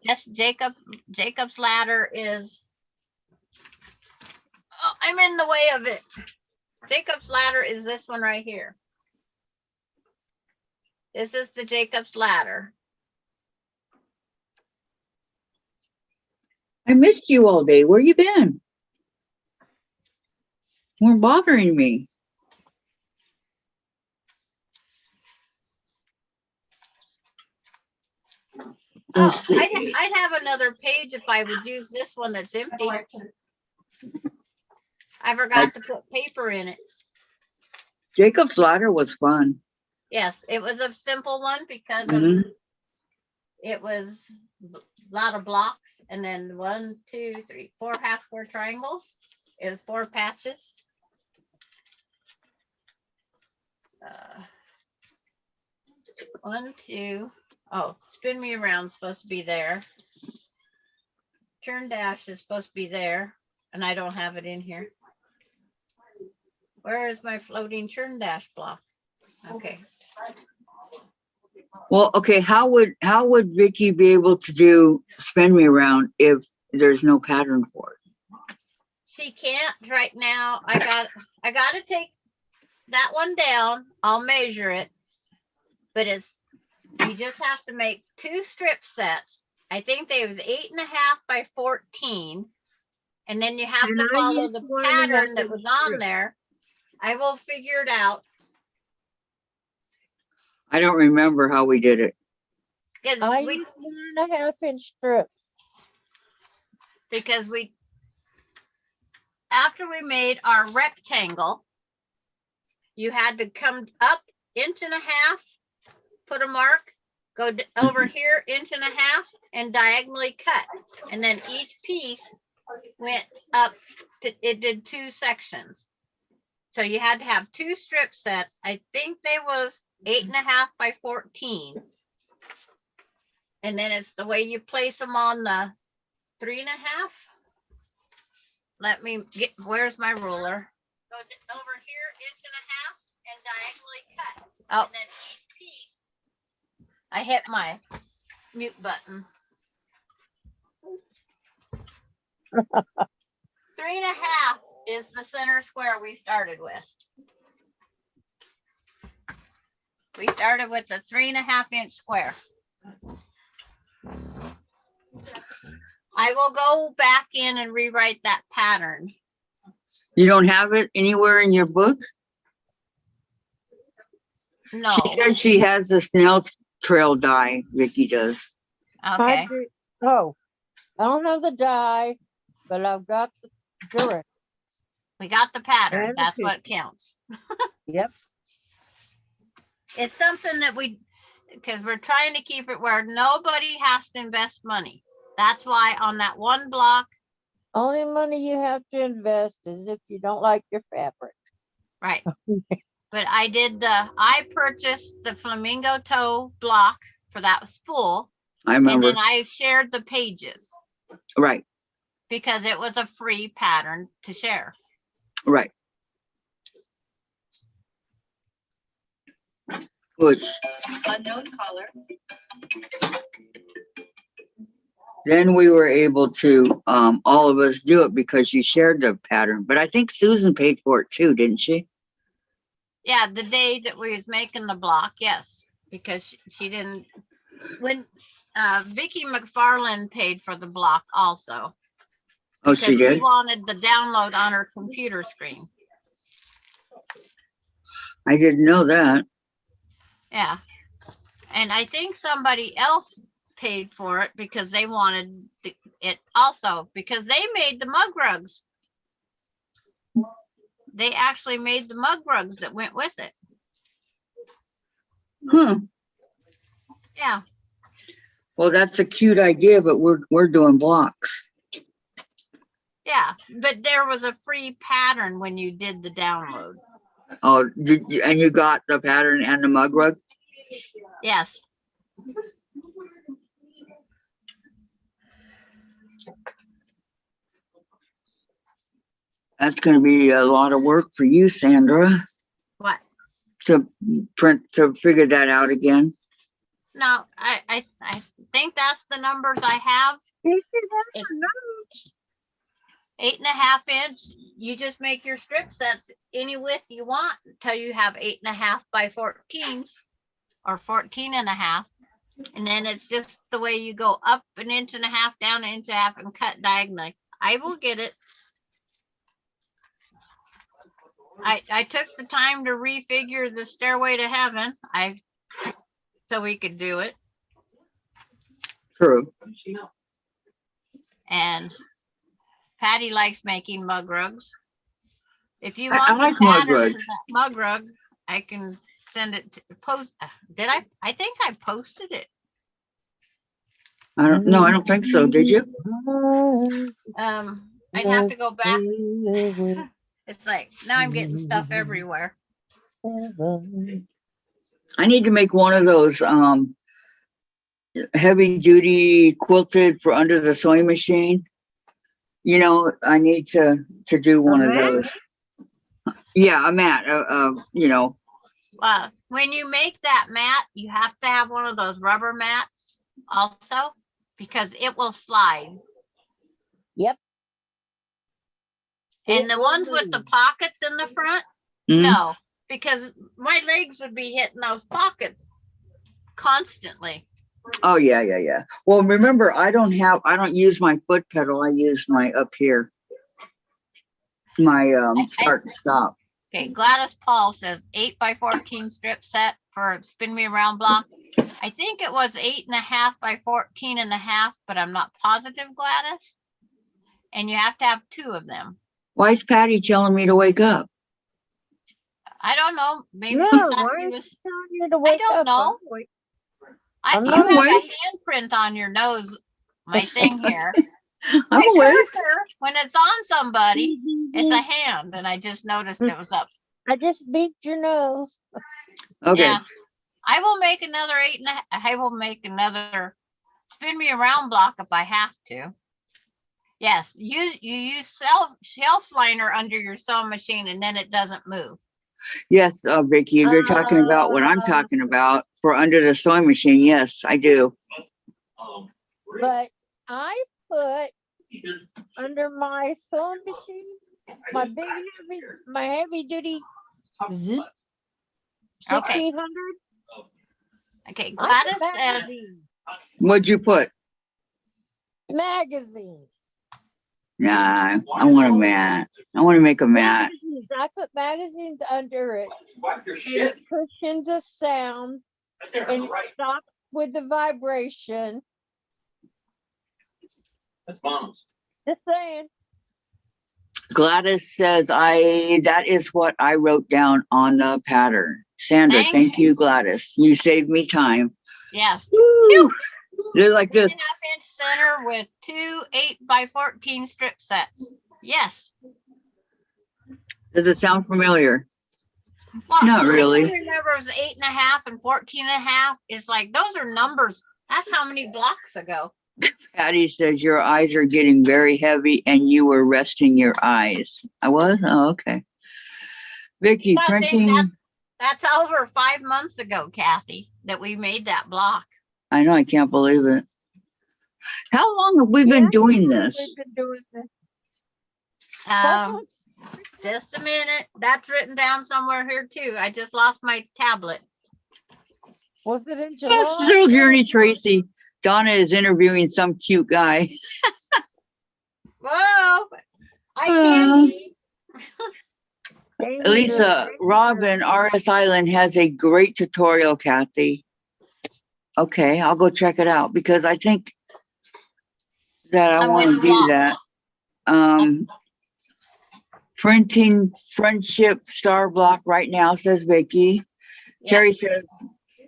Yes, Jacob's ladder is, oh, I'm in the way of it. Jacob's ladder is this one right here. This is the Jacob's ladder. I missed you all day. Where you been? You weren't bothering me. Oh, Let's see. I'd have another page if I would use this one that's empty. I forgot to put paper in it. Jacob's ladder was fun. Yes, it was a simple one because Mhm. it was a lot of blocks and then 1, 2, 3, 4 half square triangles. It was 4 patches. 1, 2. Oh, spin me around is supposed to be there. Turn dash is supposed to be there, and I don't have it in here. Where is my floating turn dash block? Okay. Well, okay, how would Vicky be able to do spin me around if there's no pattern for it? She can't right now. I got to take that one down. I'll measure it. But you just have to make 2 strip sets. I think they was 8.5 by 14. And then you have And to I follow used the 1.5 pattern that was on strip. there. I will figure it out. I don't remember how we did it. Because I we use 1.5 inch strips. because we after we made our rectangle, you had to come up 1.5 inches, put a mark, go over here 1.5 inches and diagonally cut. And then each piece went up it did 2 sections. So you had to have 2 strip sets. I think they was 8.5 by 14. And then it's the way you place them on the 3.5. Let me get, where's my ruler? Goes over here, 1.5 and diagonally cut. Oh. And then each piece. I hit my mute button. 3.5 is the center square we started with. We started with a 3.5-inch square. I will go back in and rewrite that pattern. You don't have it anywhere in your book? No, She said she has the snail trail die, Vicky does. okay. I do- Oh, I don't have the die, but I've got the direct. We got the pattern. And the That's what counts. Yep. It's something that because we're trying to keep it where nobody has to invest money. That's why on that one block, Only money you have to invest is if you don't like your fabric. right. But I purchased the flamingo toe block for that spool. I And remember, then I shared the pages right, because it was a free pattern to share. right. Which, Unknown caller. then we were able to, all of us do it because you shared the pattern, but I think Susan paid for it too, didn't she? Yeah, the day that we was making the block, yes, because she didn't, when, Vicky McFarland paid for the block also. Oh, Because she did? wanted the download on her computer screen. I didn't know that. Yeah. And I think somebody else paid for it because they wanted it also, because they made the mug rugs. They actually made the mug rugs that went with it. Huh. Yeah. Well, that's a cute idea, but we're doing blocks. Yeah. But there was a free pattern when you did the download. Oh, and you got the pattern and the mug rug? Yes. That's gonna be a lot of work for you, Sandra, What? to figure that out again. No, I think that's the numbers I have. 8.5 inch. You just make your strip sets any width you want until you have 8.5 by 14s or 14.5. And then it's just the way you go up 1.5 inches, down 1.5 inches, and cut diagonally. I will get it. I took the time to refigure the Stairway to Heaven. So we could do it. True. And Patty likes making mug rugs. If you I want like the mug pattern for rugs. that mug rug, I can send it to post. Did I? I think I posted it. I don't know. I don't think so. Did you? I'd have to go back. It's like now I'm getting stuff everywhere. I need to make one of those heavy duty quilted for under the sewing machine. You know, I need to do one of mat? those. Yeah, a mat. You know. Well, when you make that mat, you have to have one of those rubber mats also because it will slide. Yep. And It the will ones with the move. pockets in the front, Mhm. no, because my legs would be hitting those pockets constantly. Oh yeah, yeah, yeah. Well, remember, I don't use my foot pedal. I use my up here. My start and stop. Okay, Gladys Paul says 8 by 14 strip set for spin me around block. I think it was 8.5 by 14.5, but I'm not positive, Gladys. And you have to have 2 of them. Why is Patty telling me to wake up? I don't know. Maybe No, she thought why you is was. Telling you to wake don't up. know. I'm You not have a awake. handprint on your nose, my thing here. I'm My awake. cursor, when it's on somebody, it's a hand, and I just noticed it was up. I just beeped your nose. Okay. Yeah. I will make another 8.5. I will make another spin me around block if I have to. Yes, you use shelf liner under your sewing machine and then it doesn't move. Yes, Vicky, if you're talking about what I'm talking about for under the sewing machine, yes, I do. But I put under my sewing machine, my heavy duty zip Okay. 1600. Okay, I Gladys put said, magazines. What'd you put? Magazines. Nah, I want a mat. I want to make a mat. Magazines. I put magazines under it. Wipe your And shit. it cushions the sound Right there on and the right. stop with the vibration. That's mom's. Just saying. Gladys says that is what I wrote down on the pattern. Sandra, Thank thank you, Gladys. You saved me time. yes. Woo! They're like this. 3.5-inch center with 2 8x14 strip sets. Yes. Does it sound familiar? Well, Not I really. remember it was 8.5 and 14.5. It's like, those are numbers. That's how many blocks ago. Patty says your eyes are getting very heavy and you were resting your eyes. I was? Oh, okay. Vicky, Well, I think printing. that's over 5 months ago, Kathy, that we made that block. I know, I can't believe it. How long have we been Yeah, doing this? We've been doing this. Um, just a minute. That's written down somewhere here too. I just lost my tablet. Was it in Yes, July? little journey, Tracy. Donna is interviewing some cute guy. Whoa, I can be. Elisa, Robin, RS Island has a great tutorial, Kathy. Okay, I'll go check it out because I think that I I'm want to with do Rob. that. Printing friendship star block right now, says Vicky. Yeah. Terry says,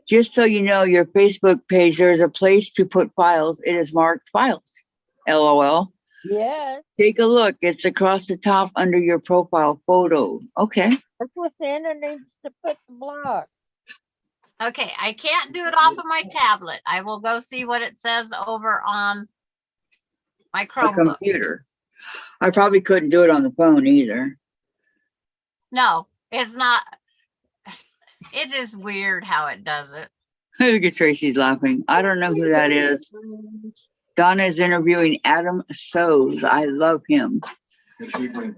just so you know, your Facebook page, there's a place to put files. It is marked files. LOL. Yes, Take a look. It's across the top under your profile photo. Okay. that's what Sandra needs to put the block. Okay, I can't do it off of my tablet. I will go see what it says over on my A Chromebook. computer. I probably couldn't do it on the phone either. No, it's not. It is weird how it does it. Look at Tracy's laughing. I don't know who that is. Donna is interviewing Adam Sows. I love him.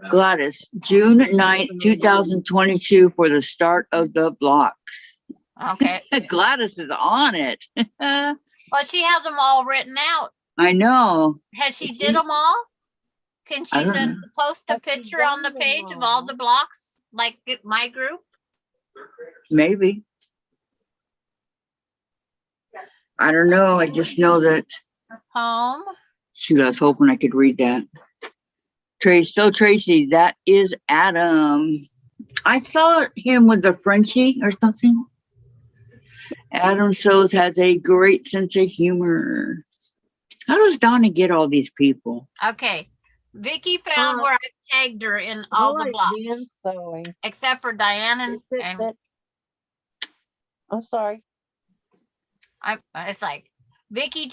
Gladys, June 9th, 2022 for the start of the blocks. Okay. Gladys is on it. Well, she has them all written out. I know. Has she did them all? Can I she don't send, know. post a Has she picture on the done them page of all the blocks, like my group? Maybe. I don't know. I just know that. Home. Shoot, I was hoping I could read that. Tracy, that is Adam. I saw him with a Frenchie or something. Adam Sows has a great sense of humor. How does Donna get all these people? Okay. Vicky found where I tagged her in all the blocks, Sewing. except for Diane and I'm sorry. it's like, Vicky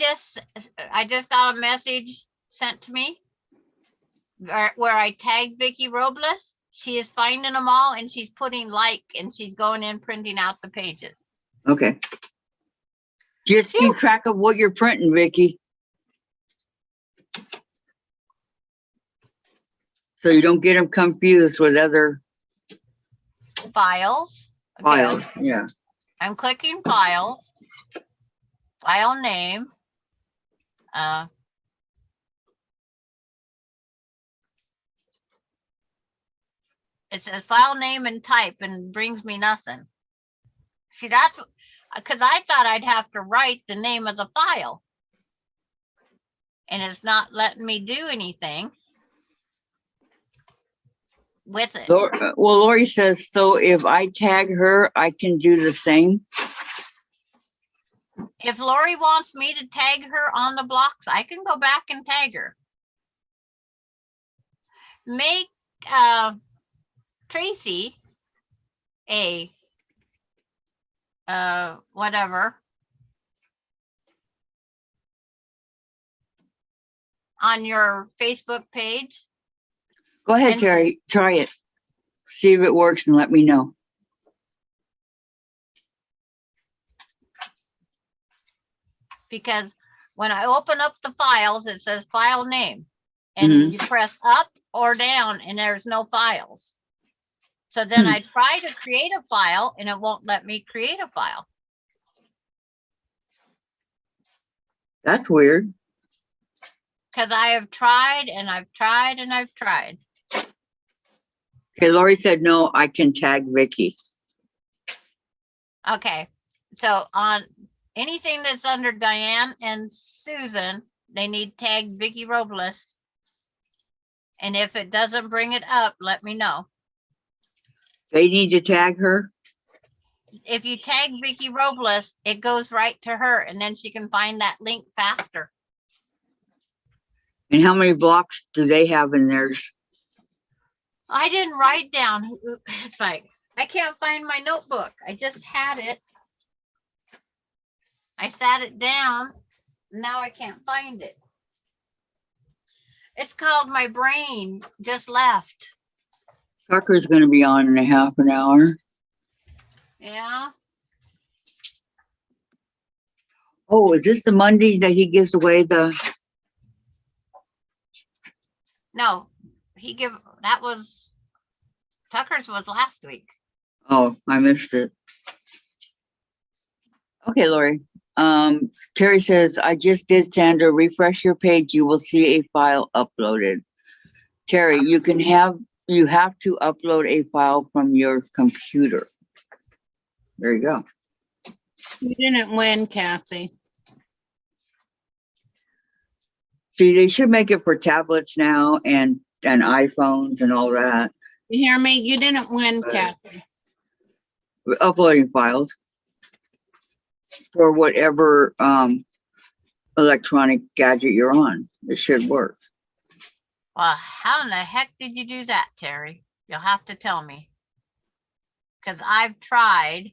I just got a message sent to me where I tagged Vicky Robles. She is finding them all and she's putting like, and she's going in printing out the pages. Okay. Just keep track of what you're printing, Vicky. So you don't get them confused with other Files. Okay. files. Yeah. I'm clicking files, file name. It says file name and type and brings me nothing. See, that's because I thought I'd have to write the name of the file. And it's not letting me do anything with it. Well, Lori says, so if I tag her, I can do the same. If Lori wants me to tag her on the blocks, I can go back and tag her. Make Tracy a whatever. on your Facebook page. Go ahead, And- Terry, try it. See if it works and let me know. Because when I open up the files, it says file name. Mhm. And you press up or down and there's no files. So then Hmm. I try to create a file and it won't let me create a file. That's weird. Because I have tried and I've tried and I've tried. Okay, Lori said, no, I can tag Vicky. Okay, so on anything that's under Diane and Susan, they need tag Vicky Robles. And if it doesn't bring it up, let me know. They need to tag her. If you tag Vicky Robles, it goes right to her and then she can find that link faster. And how many blocks do they have in theirs? I didn't write down. It's like, I can't find my notebook. I just had it. I sat it down. Now I can't find it. It's called my brain just left. Tucker's gonna be on in a half an hour. Yeah. Oh, is this the Monday that he gives away the, No, that was, Tucker's was last week. oh, I missed it. Okay, Lori. Terry says, I just did, Sandra, refresh your page, you will see a file uploaded. Terry, you have to upload a file from your computer. There you go. You didn't win, Kathy. See, they should make it for tablets now and iPhones and all that, You hear me? You didn't win, Kathy. uploading files for whatever, electronic gadget you're on. It should work. Well, how in the heck did you do that, Terry? You'll have to tell me. Because I've tried.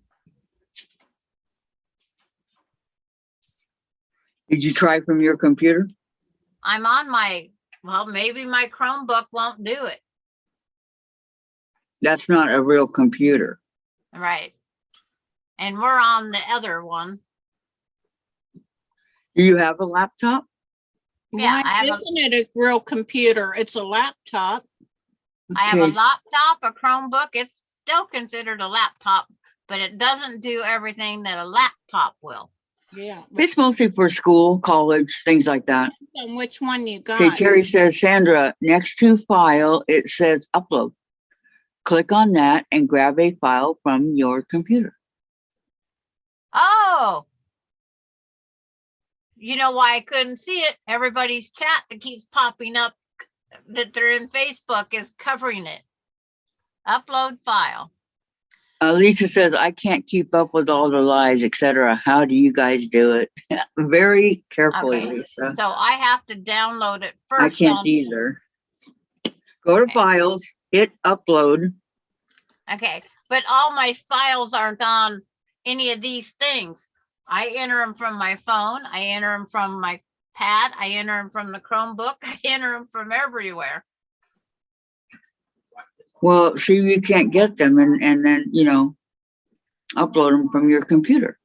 Did you try from your computer? I'm on well, maybe my Chromebook won't do it. That's not a real computer. Right. And we're on the other one. Do you have a laptop? Yeah, Why I have a- isn't it a real computer? It's a laptop. I have a Okay. laptop, a Chromebook. It's still considered a laptop, but it doesn't do everything that a laptop will. Yeah. It's mostly for school, college, things like that. On which one you Okay, got? Terry says, Sandra, next to file, it says upload. Click on that and grab a file from your computer. Oh. You know why I couldn't see it? Everybody's chat that keeps popping up that they're in Facebook is covering it. Upload file. Lisa says, I can't keep up with all the lies, etc. How do you guys do it? Very carefully, Okay. Lisa. So I have to download it first. I can't on- either. Go to Okay. files, hit upload. Okay, but all my files aren't on any of these things. I enter them from my phone. I enter them from my pad. I enter them from the Chromebook. I enter them from everywhere. Well, see, you can't get them and then, upload them from your computer.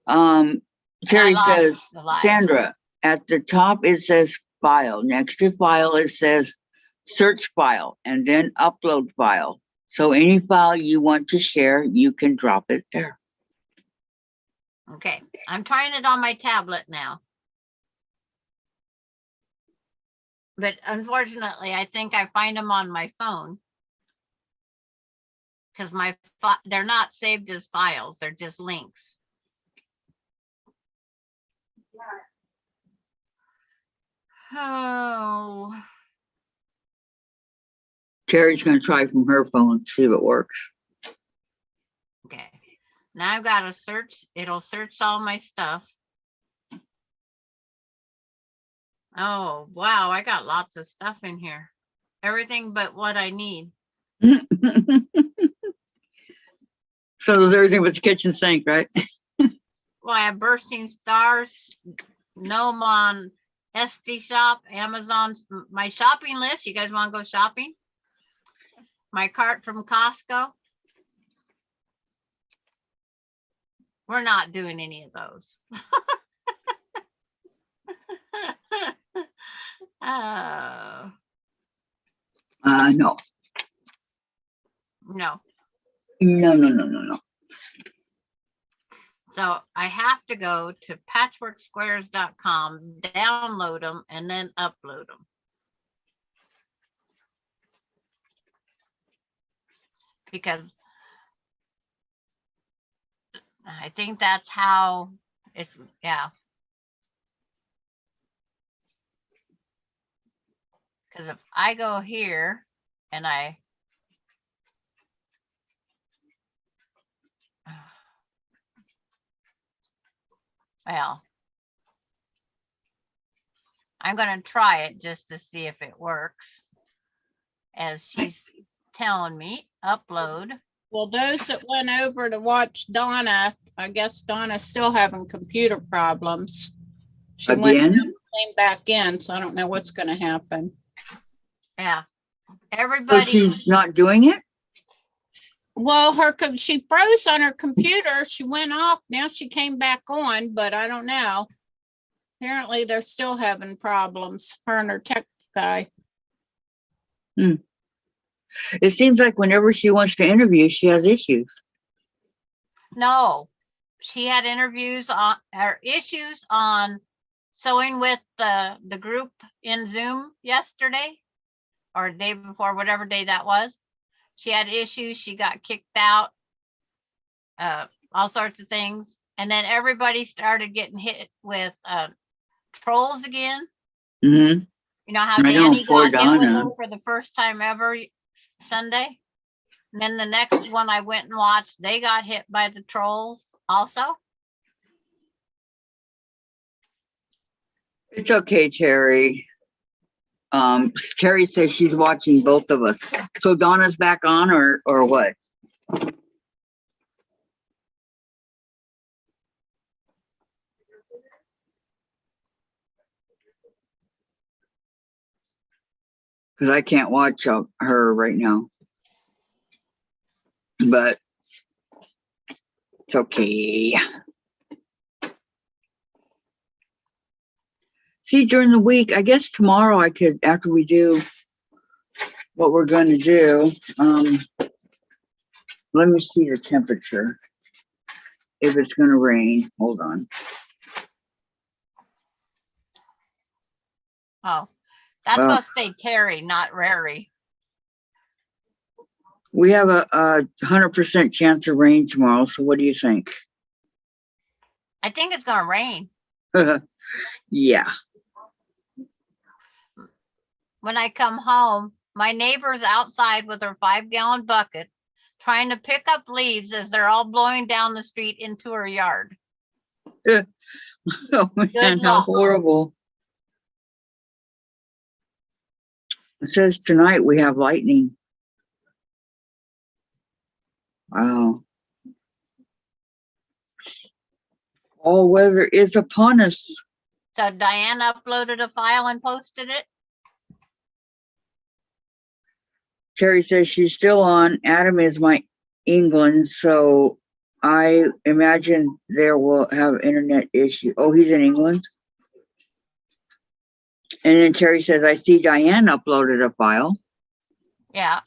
Terry lost says, the live. Sandra, at the top, it says file. Next to file, it says search file and then upload file. So any file you want to share, you can drop it there. Okay, I'm trying it on my tablet now. But unfortunately, I think I find them on my phone. Because they're not saved as files, they're just links. Oh, Terry's gonna try from her phone, see if it works. okay. Now I've got to search, it'll search all my stuff. Oh, wow, I got lots of stuff in here. Everything but what I need. So there's everything but the kitchen sink, right? Well, I have bursting stars, Gnomon, SD Shop, Amazon, my shopping list. You guys want to go shopping? My cart from Costco. We're not doing any of those. Oh, No, no. no. So I have to go to patchworksquares.com, download them, and then upload them. Because I think that's how it's, yeah. Because if I go here and well, I'm going to try it just to see if it works. As she's telling me, upload. Well, those that went over to watch Donna, I guess Donna's still having computer problems. She went Again? and came back in, so I don't know what's gonna happen. Yeah. So Everybody, she's not doing it? Well, she froze on her computer. She went off. Now she came back on, but I don't know. Apparently they're still having problems, her and her tech guy. It seems like whenever she wants to interview, she has issues. no, she had interviews on her issues on sewing with the group in Zoom yesterday or day before, whatever day that was. She had issues. She got kicked out, all sorts of things. And then everybody started getting hit with trolls again. Mm-hmm. You know how I know, Danny poor got hit with Donna. them for the first time ever Sunday? And then the next one I went and watched, they got hit by the trolls also. It's okay, Terry. Terry says she's watching both of us. So Donna's back on or what? Because I can't watch her right now. But it's okay. See, during the week, I guess tomorrow I could, after we do what we're going to do, let me see the temperature. If it's going to rain, hold on. Oh, that's Well- supposed to say Terry, not Rary. We have a 100% chance of rain tomorrow. So what do you think? I think it's gonna rain. Yeah. When I come home, my neighbor's outside with her 5-gallon bucket trying to pick up leaves as they're all blowing down the street into her yard. Oh man, how luck. horrible. It says tonight we have lightning. Wow. All weather is upon us. So Diane uploaded a file and posted it. Terry says she's still on. Adam is my England, so I imagine there will have internet issue. Oh, he's in England. And then Terry says, I see Diane uploaded a file. Yeah,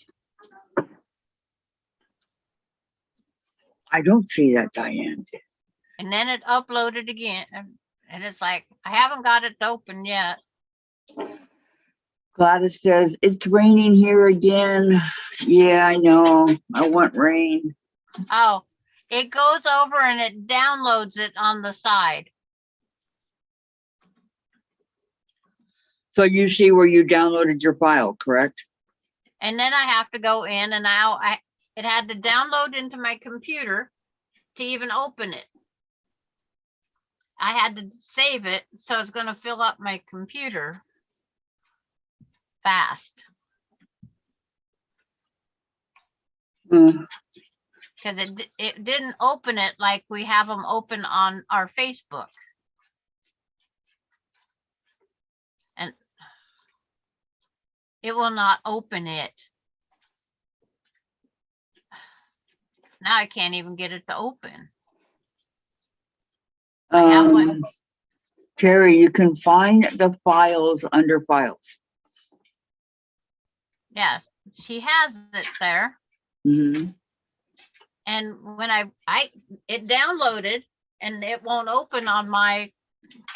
I don't see that, Diane. and then it uploaded again. And it's like, I haven't got it open yet. Gladys says, it's raining here again. Yeah, I know. I want rain. Oh, it goes over and it downloads it on the side. So you see where you downloaded your file, correct? And then I have to go in and now it had to download into my computer to even open it. I had to save it, so it's gonna fill up my computer fast. Mm. Because it didn't open it like we have them open on our Facebook. it will not open it. Now I can't even get it to open. I have one. Terry, you can find the files under files. Yeah, she has it there. Mhm. And when it downloaded and it won't open on my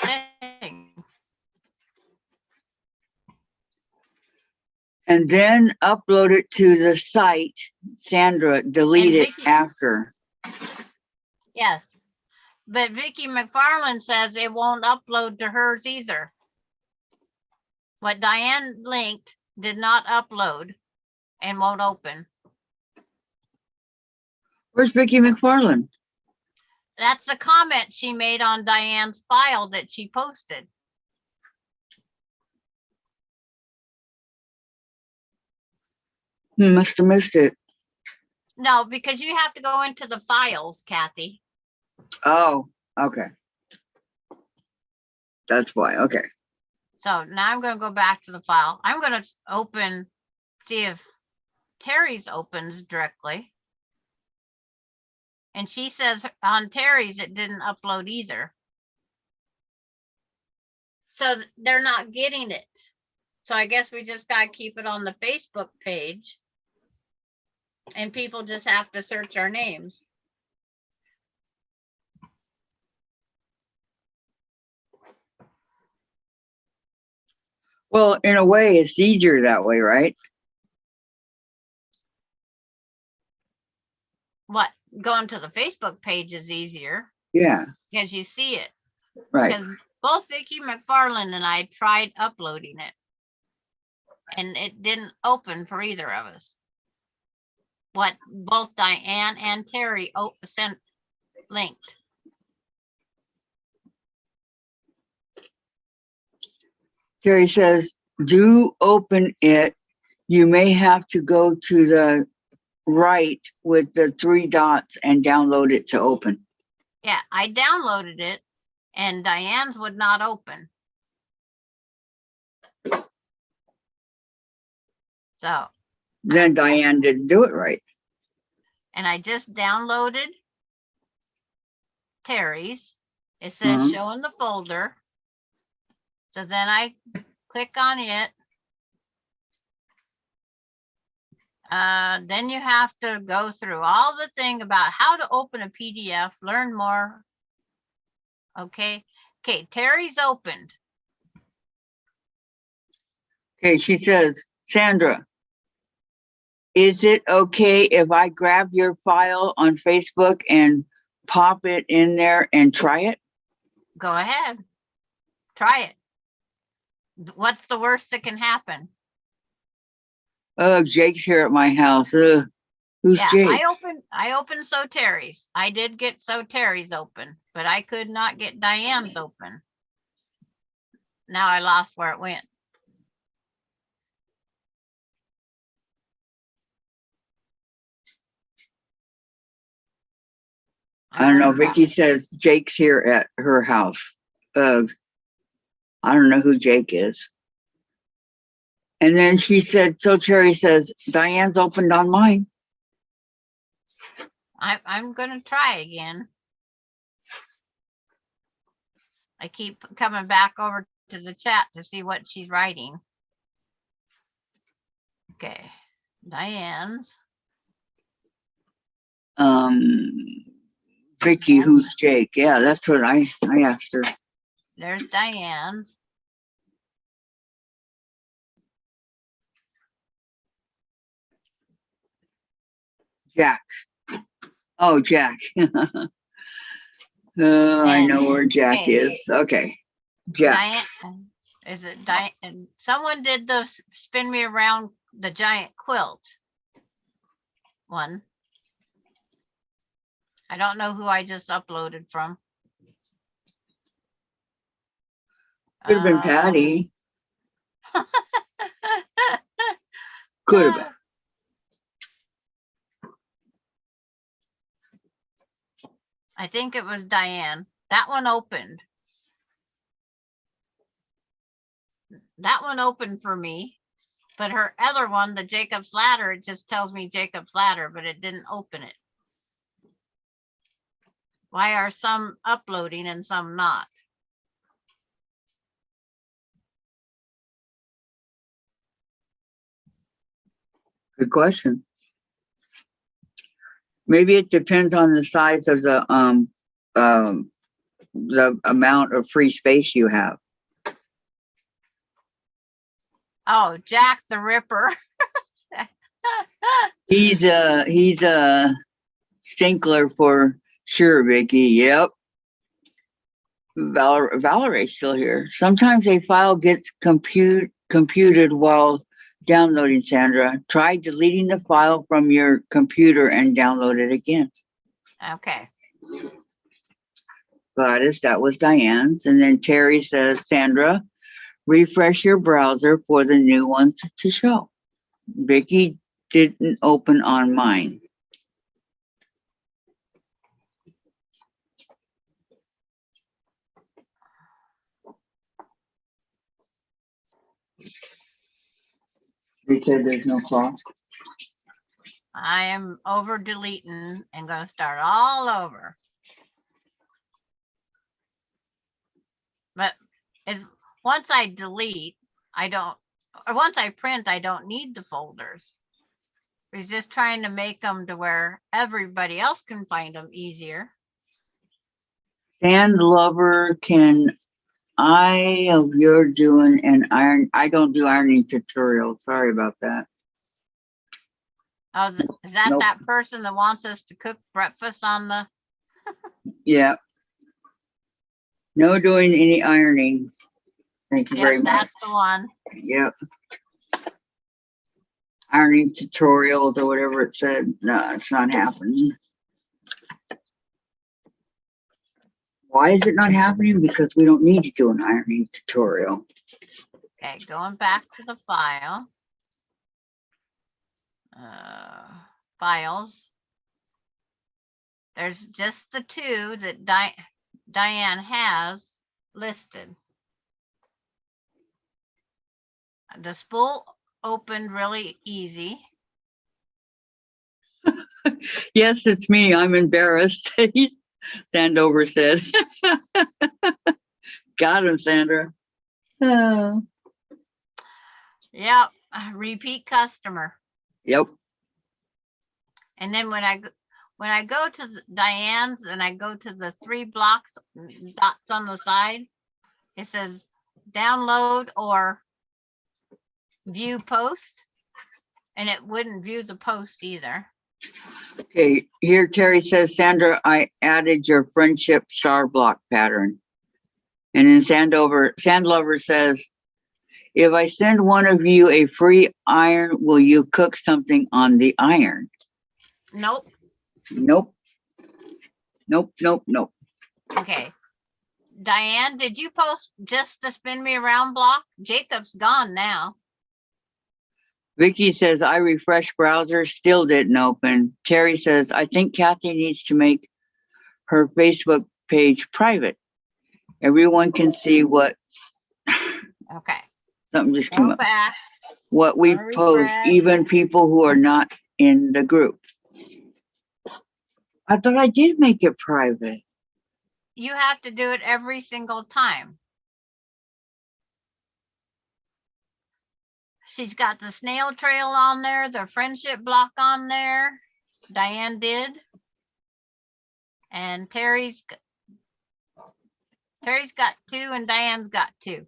thing. And then upload it to the site. Sandra, delete it Vicky- after. Yes. But Vicky McFarland says it won't upload to hers either. What Diane linked did not upload and won't open. Where's Vicky McFarland? That's the comment she made on Diane's file that she posted. Must have missed it. No, because you have to go into the files, Kathy. Oh, okay. That's why, okay. So now I'm gonna go back to the file. I'm gonna open, see if Terry's opens directly. And she says on Terry's, it didn't upload either. So they're not getting it. So I guess we just gotta keep it on the Facebook page. And people just have to search our names. Well, in a way, it's easier that way, right? What, going to the Facebook page is easier Yeah, because you see it. right. Because both Vicky McFarland and I tried uploading it. And it didn't open for either of us. What both Diane and Terry sent linked. Terry says, do open it. You may have to go to the right with the 3 dots and download it to open. Yeah, I downloaded it and Diane's would not open. So, Then Diane didn't do it right. and I just downloaded Terry's. It says show in the folder. So then I click on it. Then you have to go through all the thing about how to open a PDF, learn more. Okay. Okay, Terry's opened. Okay, she says, Sandra, is it okay if I grab your file on Facebook and pop it in there and try it? Go ahead. Try it. What's the worst that can happen? Oh, Jake's here at my house. Ugh. Who's Yeah, Jake? I opened So Terry's. I did get So Terry's open, but I could not get Diane's open. Now I lost where it went. I don't know. Vicky says Jake's here at her house. I don't know who Jake is. And then she said, so Terry says, Diane's opened on mine. I'm gonna try again. I keep coming back over to the chat to see what she's writing. Okay, Diane's. Vicky, who's Jake? Yeah, that's what I asked her. There's Diane's. Jack. Oh, Jack. I know where Jack Okay. is. Okay. Jack. Diane, is it Diane? Someone did the spin me around the giant quilt one. I don't know who I just uploaded from. Could have been Patty. Could have been. I think it was Diane. That one opened. That one opened for me. But her other one, the Jacob's Ladder, it just tells me Jacob's Ladder, but it didn't open it. Why are some uploading and some not? Good question. Maybe it depends on the size of the amount of free space you have. Oh, Jack the Ripper. He's a stinkler for sure, Vicky. Yep. Valerie's still here. Sometimes a file gets computed while downloading, Sandra. Try deleting the file from your computer and download it again. Okay. Gladys, that was Diane's. And then Terry says, Sandra, refresh your browser for the new ones to show. Vicky didn't open on mine. You said there's no cross. I am over deleting and gonna start all over. But it's once I delete, or once I print, I don't need the folders. It's just trying to make them to where everybody else can find them easier. Sand lover, you're doing an iron. I don't do ironing tutorials. Sorry about that. Oh, is that Nope. that person that wants us to cook breakfast on the? Yeah. No doing any ironing. Thank you very Yes, much. that's the one. Yep. Ironing tutorials or whatever it said. No, it's not happening. Why is it not happening? Because we don't need to do an ironing tutorial. Okay, going back to the file. Files. There's just the two that Diane has listed. The spool opened really easy. Yes, it's me. I'm embarrassed. Sandover said. Got him, Sandra. Oh. Yep, repeat customer. Yep. And then when I go to Diane's and I go to the 3 blocks dots on the side, it says download or view post, and it wouldn't view the post either. Okay, here Terry says, Sandra, I added your friendship star block pattern. And then Sandlover says, if I send one of you a free iron, will you cook something on the iron? Nope. Nope. Nope, nope, nope. Okay. Diane, did you post just the spin me around block? Jacob's gone now. Vicky says, I refreshed browser, still didn't open. Terry says, I think Kathy needs to make her Facebook page private. Everyone can see what, Okay. something just came Go up, back. what we Refresh. post, even people who are not in the group. I thought I did make it private. You have to do it every single time. She's got the snail trail on there, the friendship block on there. Diane did. And Terry's got 2 and Diane's got 2.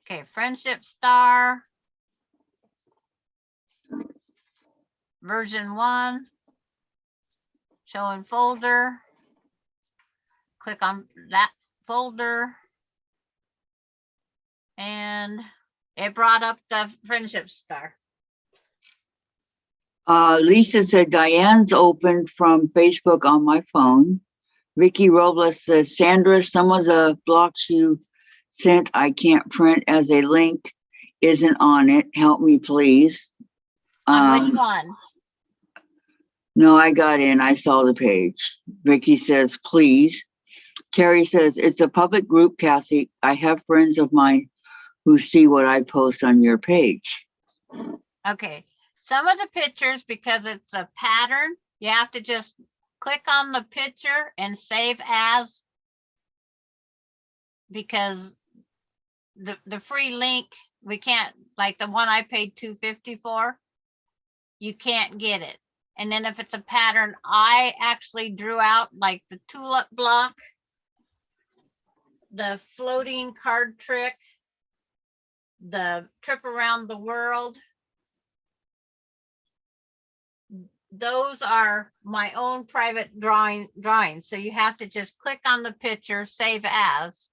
Okay, friendship star. Version 1. Showing folder. Click on that folder. And it brought up the friendship star. Lisa said, Diane's opened from Facebook on my phone. Vicky Robles says, Sandra, some of the blocks you sent, I can't print as a link isn't on it. Help me, please. On which one? No, I got in. I saw the page. Vicky says, please. Terry says, it's a public group, Kathy. I have friends of mine who see what I post on your page. Okay, some of the pictures, because it's a pattern, you have to just click on the picture and save as. Because the free link, we can't, like the one I paid $2.50 for, you can't get it. And then if it's a pattern, I actually drew out like the tulip block, the floating card trick, the trip around the world. Those are my own private drawings. So you have to just click on the picture, save as.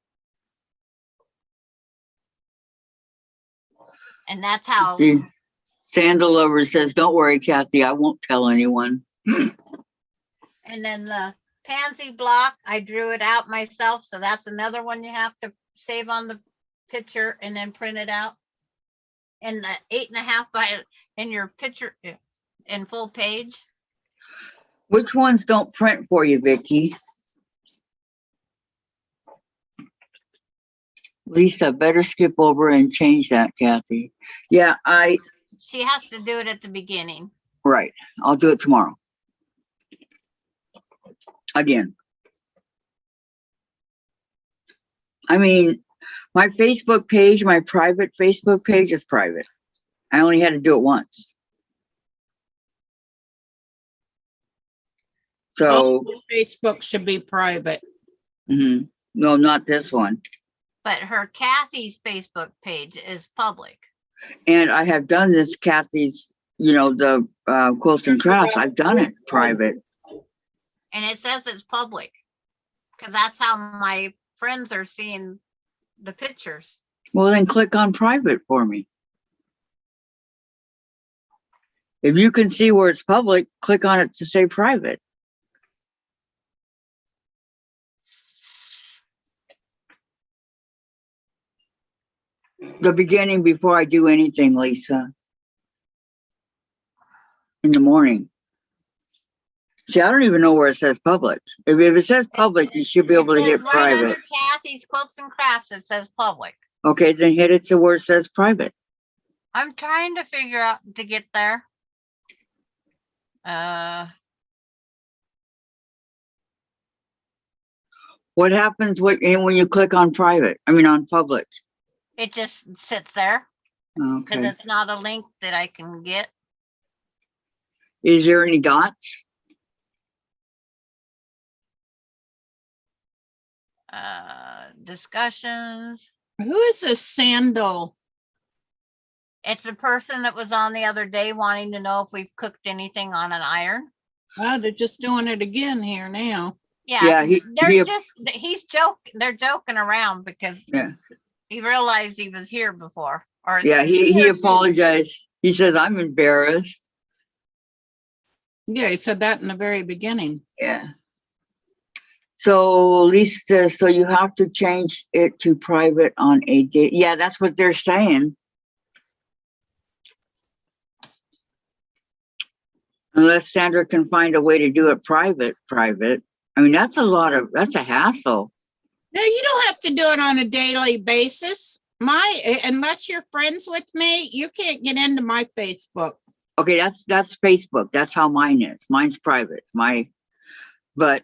And that's how, See, Sandal Lover says, don't worry, Kathy, I won't tell anyone. and then the pansy block, I drew it out myself. So that's another one you have to save on the picture and then print it out. And the 8.5 by in your picture in full page. Which ones don't print for you, Vicky? Lisa, better skip over and change that, Kathy. Yeah, She has to do it at the beginning. right. I'll do it tomorrow. Again. I mean, my Facebook page, my private Facebook page is private. I only had to do it once. So, Facebook should be private. no, not this one. But her Kathy's Facebook page is public. And I have done this, Kathy's, the quilts and crafts. I've done it private. And it says it's public. Because that's how my friends are seeing the pictures. Well, then click on private for me. If you can see where it's public, click on it to say private. The beginning before I do anything, Lisa. In the morning. See, I don't even know where it says public. If it says public, you should be able to It says hit right private. under Kathy's Quilts and Crafts, it says public. Okay, then hit it to where it says private. I'm trying to figure out to get there. What happens when you click on private? I mean, on public. It just sits there because Okay. it's not a link that I can get. Is there any dots? Discussions. Who is this Sandal? It's the person that was on the other day wanting to know if we've cooked anything on an iron. Oh, they're just doing it again here now. Yeah, Yeah, they're joking around because Yeah. he realized he was here before. Or Yeah, he apologized. He says, I'm embarrassed. Yeah, he said that in the very beginning. Yeah. So Lisa says, so you have to change it to private on a date. Yeah, that's what they're saying. Unless Sandra can find a way to do it private. I mean, that's a hassle. No, you don't have to do it on a daily basis. Unless you're friends with me, you can't get into my Facebook. Okay, that's Facebook. That's how mine is. Mine's private. But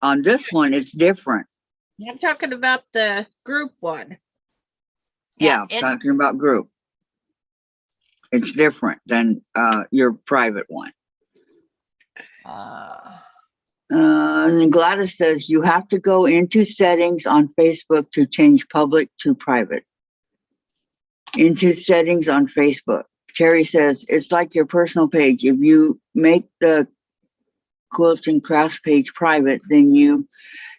on this one, it's different. I'm talking about the group one. Yeah, talking about group. It's different than your private one. And then Gladys says you have to go into settings on Facebook to change public to private. Into settings on Facebook. Terry says it's like your personal page. If you make the Quilts and Crafts page private, then you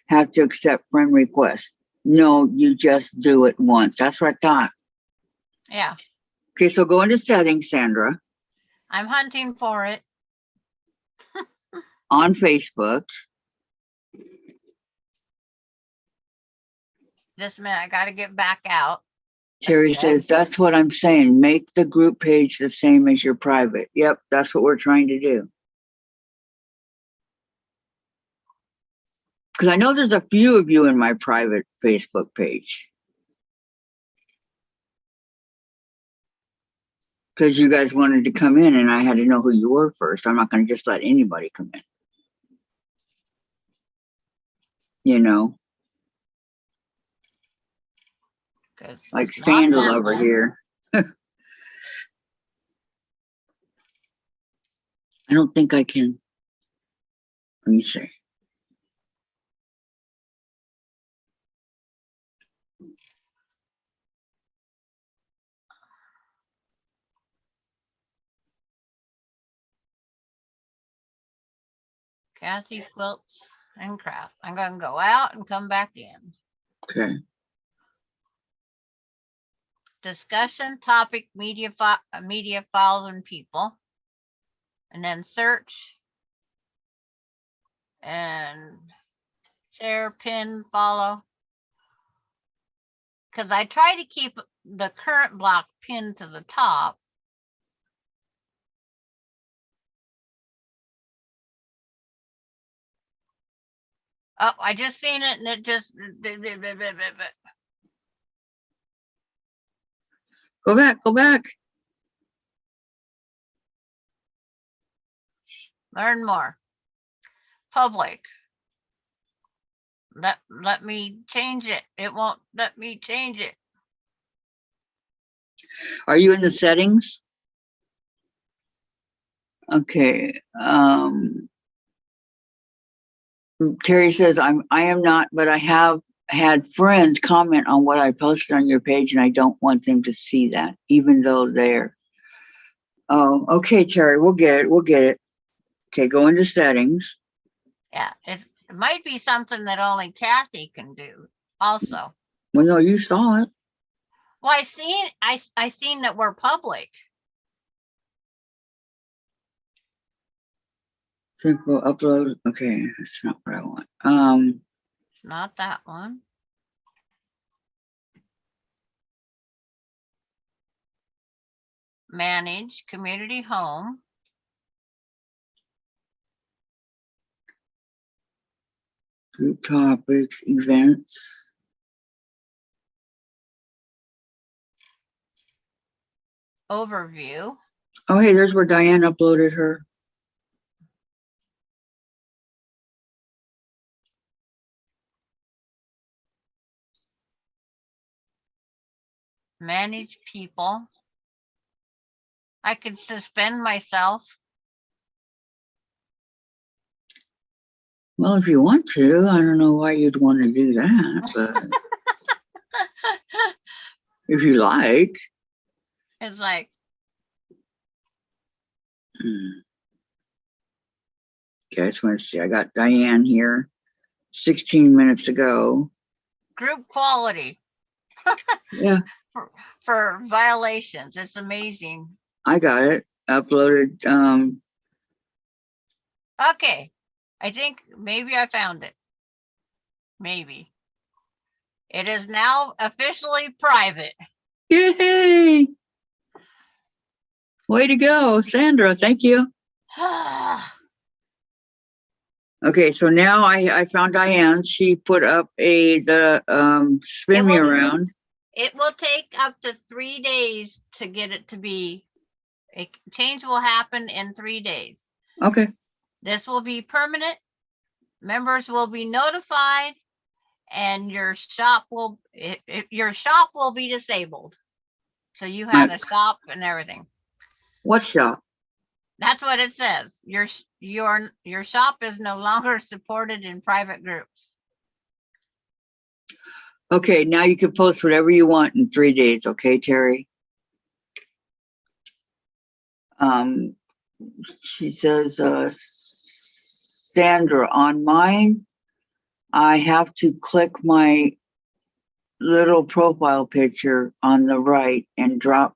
have to accept friend requests. No, you just do it once. That's what I thought. Yeah, Okay, so go into settings, Sandra, I'm hunting for it. on Facebook. This minute, I got to get back out. Terry Okay. says, that's what I'm saying. Make the group page the same as your private. Yep, that's what we're trying to do. Because I know there's a few of you in my private Facebook page. Because you guys wanted to come in and I had to know who you were first. I'm not going to just let anybody come in. You know, 'Cause like it's not Sandra that over one. here. I don't think I can. Let me see. Kathy Quilts and Crafts. I'm gonna go out and come back in. Okay. Discussion topic, media files and people. And then search. And share, pin, follow. Cause I try to keep the current block pinned to the top. Oh, I just seen it and it just. Go back. Go back. Learn more. Public. Let me change it. It won't let me change it. Are you in the settings? Okay. Terry says I am not, but I have had friends comment on what I posted on your page and I don't want them to see that, even though they're. Oh, okay, Terry, we'll get it. We'll get it. Okay, go into settings. Yeah, it might be something that only Kathy can do also. Well, no, you saw it. Well, I seen that we're public. Simple upload. Okay, that's not what I want. Not that one. Manage community home. Group topics, events. Overview. Oh, hey, there's where Diane uploaded her. Manage people. I could suspend myself. Well, if you want to, I don't know why you'd want to do that, but if you like. It's like, Okay, I just want to see. I got Diane here. 16 minutes ago. group quality. Yeah, For violations. It's amazing. I got it. Uploaded. Okay. I think maybe I found it. Maybe. It is now officially private. Yay! Way to go, Sandra. Thank you. Okay, so now I found Diane. She put up the spin me around. It will take up to 3 days to get it to be, change will happen in 3 days. Okay. This will be permanent. Members will be notified and your shop will be disabled. So you have a shop and everything. What shop? That's what it says. Your shop is no longer supported in private groups. Okay, now you can post whatever you want in 3 days, okay, Terry? She says, Sandra, on mine, I have to click my little profile picture on the right and drop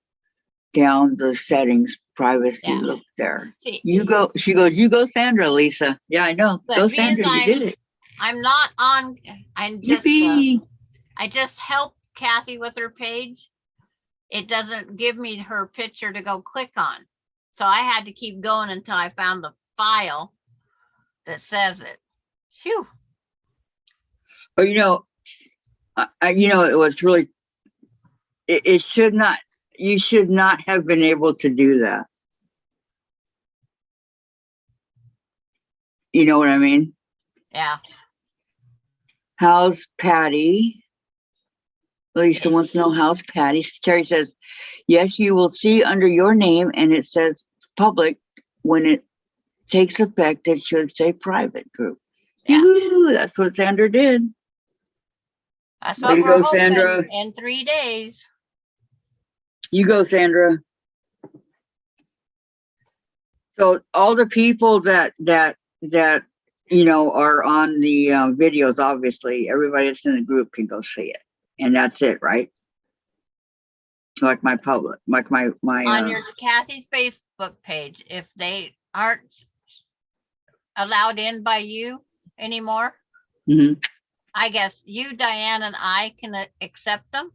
down the settings, privacy, Yeah. look there. See, You go, she goes, you go, Sandra, Lisa. Yeah, I know. But Go, being Sandra, you did it. I'm not on, I'm just, Yippee! I just helped Kathy with her page. It doesn't give me her picture to go click on. So I had to keep going until I found the file that says it. Phew. Oh, it was really, it should not, you should not have been able to do that. You know what I mean? Yeah, How's Patty? Lisa wants to know how's Patty. Terry says, yes, you will see under your name and it says public. When it takes effect, it should say private group. yeah. Yoo-hoo, that's what Sandra did. That's Way what to we're go, hoping Sandra. in 3 days. You go, Sandra. So all the people that are on the videos, obviously, everybody that's in the group can go see it. And that's it, right? Like my public, like my On your Kathy's Facebook page, if they aren't allowed in by you anymore, mhm. I guess you, Diane, and I can accept them.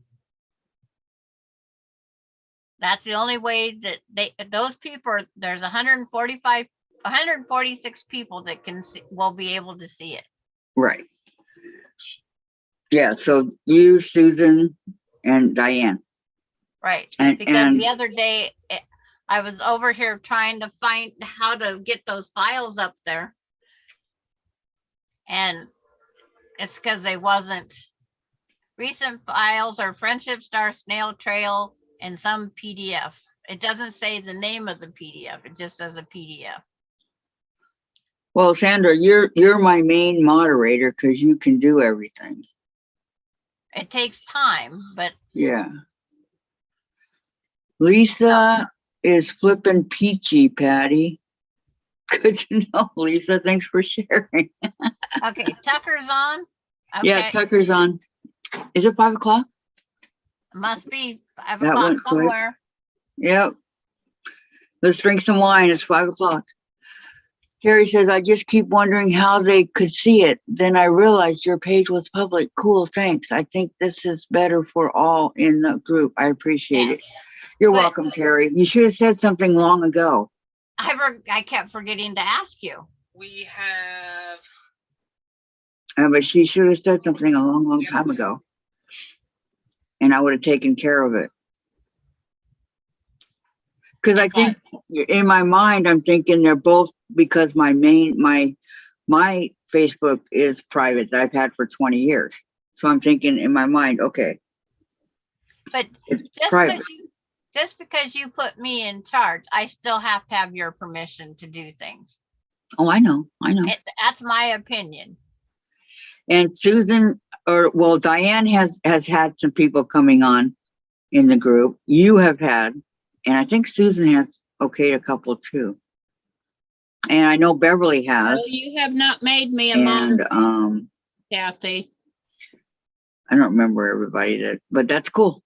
That's the only way that those people there's 146 people that will be able to see it. Right. Yeah, so you, Susan, and Diane. Right. And, Because the other day I was over here trying to find how to get those files up there. And it's because they wasn't recent files or Friendship Star Snail Trail and some PDF. It doesn't say the name of the PDF. It just says a PDF. well, Sandra, you're my main moderator because you can do everything. It takes time, but Yeah. Lisa is flipping peachy, Patty. Good to know, Lisa. Thanks for sharing. okay, Tucker's on. Okay, Yeah, Tucker's on. Is it 5 o'clock? must be 5 That o'clock went quick. somewhere. Yep. Let's drink some wine. It's 5 o'clock. Terry says, I just keep wondering how they could see it. Then I realized your page was public. Cool, thanks. I think this is better for all in the group. I appreciate Yeah. it. You're But- welcome, Terry. You should have said something long ago. I kept forgetting to ask you. We have. But she should have said something a long time ago. And I would have taken care of it. Because I think in my mind, I'm thinking they're both because my Facebook is private that I've had for 20 years. So I'm thinking in my mind, okay, But it's just private. because you put me in charge, I still have to have your permission to do things. Oh, I know. That's my opinion. And Susan, Diane has had some people coming on in the group. You have had, and I think Susan has okayed a couple too. And I know Beverly has. Oh, you have not made me a And moderator, Kathy. I don't remember everybody but that's cool.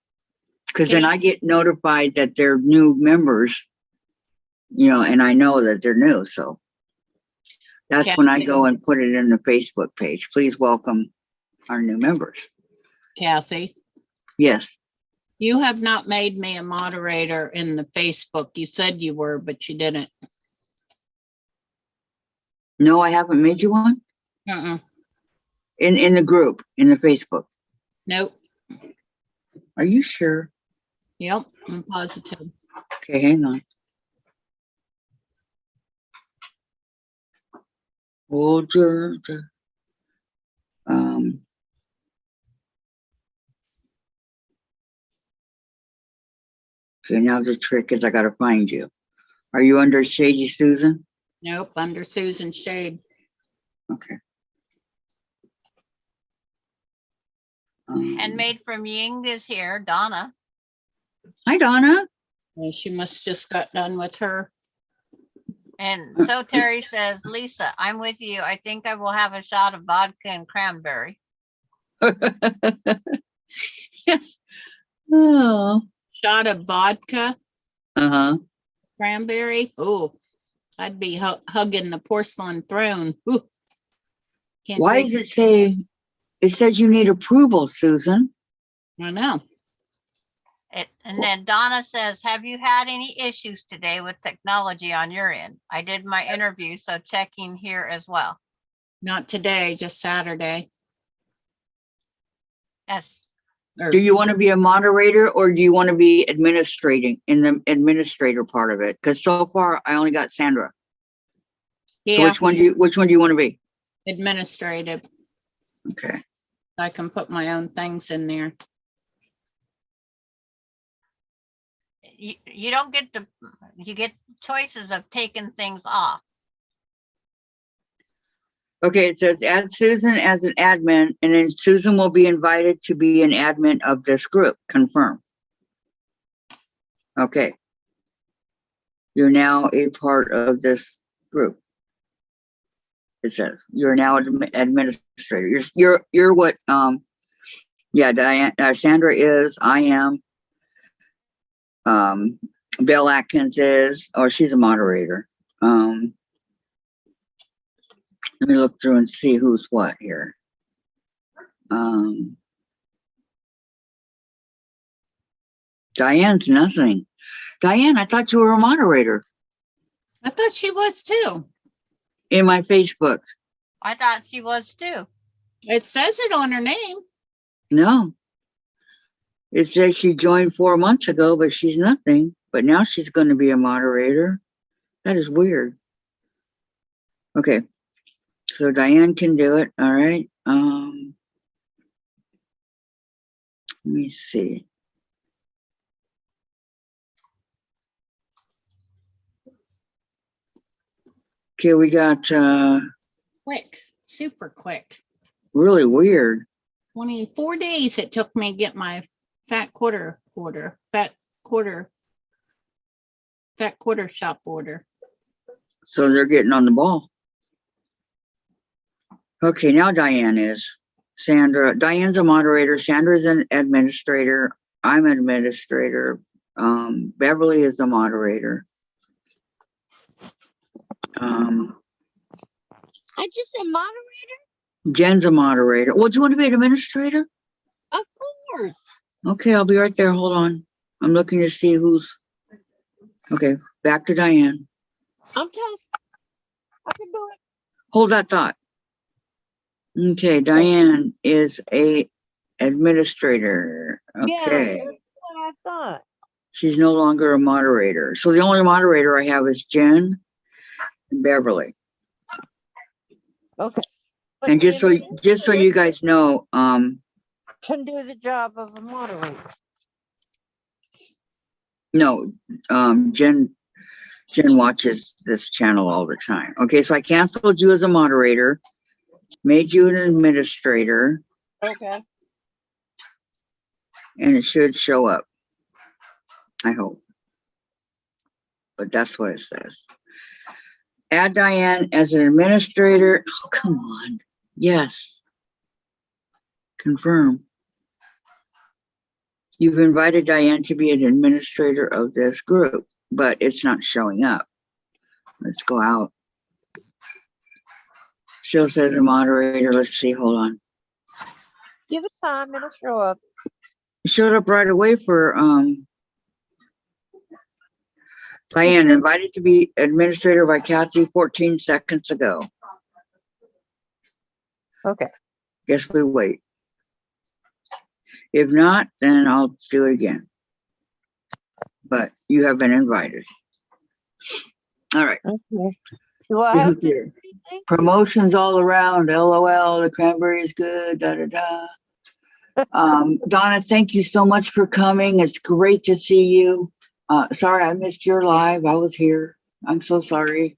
Because then Okay. I get notified that they're new members, and I know that they're new. So that's when I go and put it in the Facebook page. Please welcome our new members. Kathy, Yes. you have not made me a moderator in the Facebook. You said you were, but you didn't. No, I haven't made you one Uh-uh. in the group, in the Facebook. Nope. Are you sure? Yep, I'm positive. Okay, hang on. Hold your, okay, now the trick is I gotta find you. Are you under Shady Susan? Nope, under Susan Shade. Okay. Handmade from Ying is here, Donna. Hi, Donna. Well, she must just got done with her. And so Terry says, Lisa, I'm with you. I think I will have a shot of vodka and cranberry. Oh. Shot of vodka, Uh-huh. cranberry. Oh, I'd be hugging the porcelain throne. Ooh. Can't Why take- does it say, it says you need approval, Susan? I know. And then Donna says, have you had any issues today with technology on your end? I did my interview, so checking here as well. Not today, just Saturday. Yes. Or- Do you want to be a moderator or do you want to be administrating in the administrator part of it? Because so far I only got Sandra. So Yeah, which one do you want to be? administrative. Okay. I can put my own things in there. You don't get you get choices of taking things off. Okay, it says add Susan as an admin, and then Susan will be invited to be an admin of this group. Confirm. Okay. You're now a part of this group. It says you're now an administrator. You're what yeah, Diane Sandra is, I am. Bill Atkins is, or she's a moderator. Let me look through and see who's what here. Diane's nothing. Diane, I thought you were a moderator I thought she was too. in my Facebook. I thought she was too. It says it on her name. No. It says she joined 4 months ago, but she's nothing. But now she's going to be a moderator. That is weird. Okay. So Diane can do it. All right. Let me see. Okay, we got Quick, super quick. really weird. 24 days it took me to get my fat quarter shop order. So they're getting on the ball. Okay, now Diane is. Sandra, Diane's a moderator. Sandra's an administrator. I'm an administrator. Beverly is the moderator. I just said moderator. Jen's a moderator. Well, do you want to be an administrator? Of course. Okay, I'll be right there. Hold on. I'm looking to see who's. Okay, back to Diane. I'm tough. I can do it. Hold that thought. Okay, Diane is a administrator. Okay. Yeah, that's what I thought. She's no longer a moderator. So the only moderator I have is Jen and Beverly. Okay. But And the just so you guys know, can do the job of a moderator. no, Jen watches this channel all the time. Okay, so I canceled you as a moderator, made you an administrator, Okay. and it should show up. I hope. But that's what it says. Add Diane as an administrator. Oh, come on. Yes. Confirm. You've invited Diane to be an administrator of this group, but it's not showing up. Let's go out. Still says a moderator. Let's see. Hold on. Give it time, it'll show up. It showed up right away for Diane, invited to be administrator by Kathy 14 seconds ago. Okay. Guess we wait. If not, then I'll do it again. But you have been invited. All right. Okay. Do I have to do anything? Promotions all around. LOL. The cranberry is good. Da da da. Donna, thank you so much for coming. It's great to see you. Sorry I missed your live. I was here. I'm so sorry.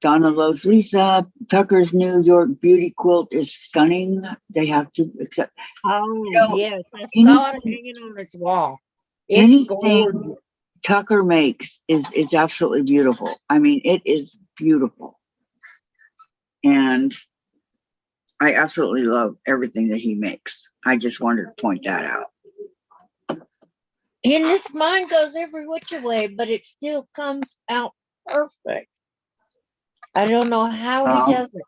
Donna loves Lisa. Tucker's New York beauty quilt is stunning. They have to accept. Oh, know, yes. I anything- saw it hanging on this wall. It's Anything gorgeous. Tucker makes is absolutely beautiful. I mean, it is beautiful. And I absolutely love everything that he makes. I just wanted to point that out. And this mine goes every which way, but it still comes out perfect. I don't know how he does it.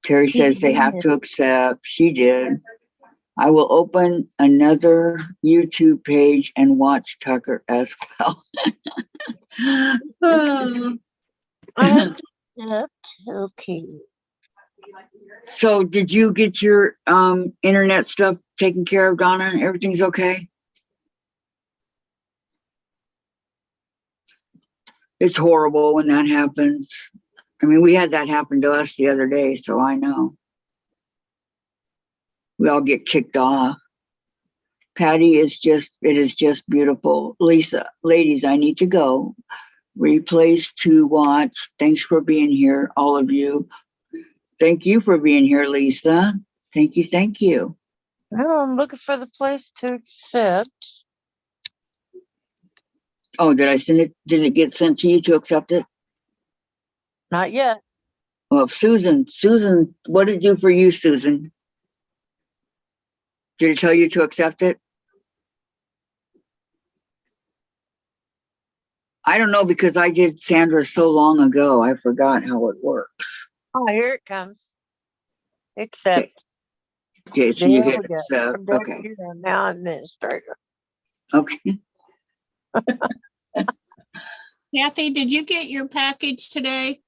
Terry says they have to accept. She did. I will open another YouTube page and watch Tucker as well. I have to accept. Okay. So did you get your internet stuff taken care of, Donna? Everything's okay? It's horrible when that happens. I mean, we had that happen to us the other day, so I know. We all get kicked off. Patty it is just beautiful. Lisa, ladies, I need to go. Replays to watch. Thanks for being here, all of you. Thank you for being here, Lisa. Thank you, thank you. Now I'm looking for the place to accept. Oh, did I send it? Did it get sent to you to accept it? Not yet. Well, Susan, what did it do for you, Susan? Did it tell you to accept it? I don't know because I did Sandra so long ago. I forgot how it works. Oh, here it comes. Accept. Okay, so There you we hit go. accept. Okay, Conductor and now administrator. okay. Kathy, did you get your package today?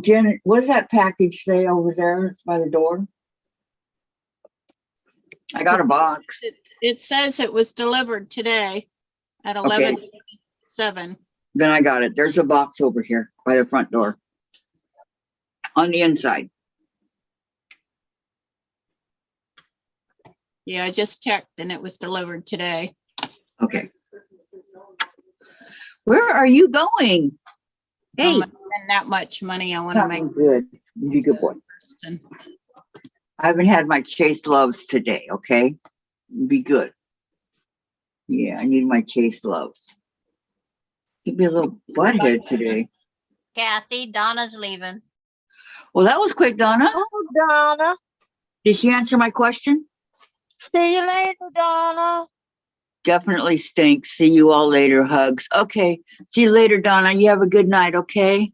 Janet, what does that package say over there by the door? I got a box. It says it was delivered today at Okay. 11:07. Then I got it. There's a box over here by the front door. On the inside. Yeah, I just checked and it was delivered today. Okay. Where are you going? Hey. And that much money I want to make. Good. You good boy. I haven't had my Chase Loves today, okay? Be good. Yeah, I need my Chase Loves. Give me a little butthead today. Kathy, Donna's leaving. Well, that was quick, Donna. Oh, Donna. Did she answer my question? See you later, Donna. Definitely stinks. See you all later. Hugs. Okay. See you later, Donna. You have a good night, okay?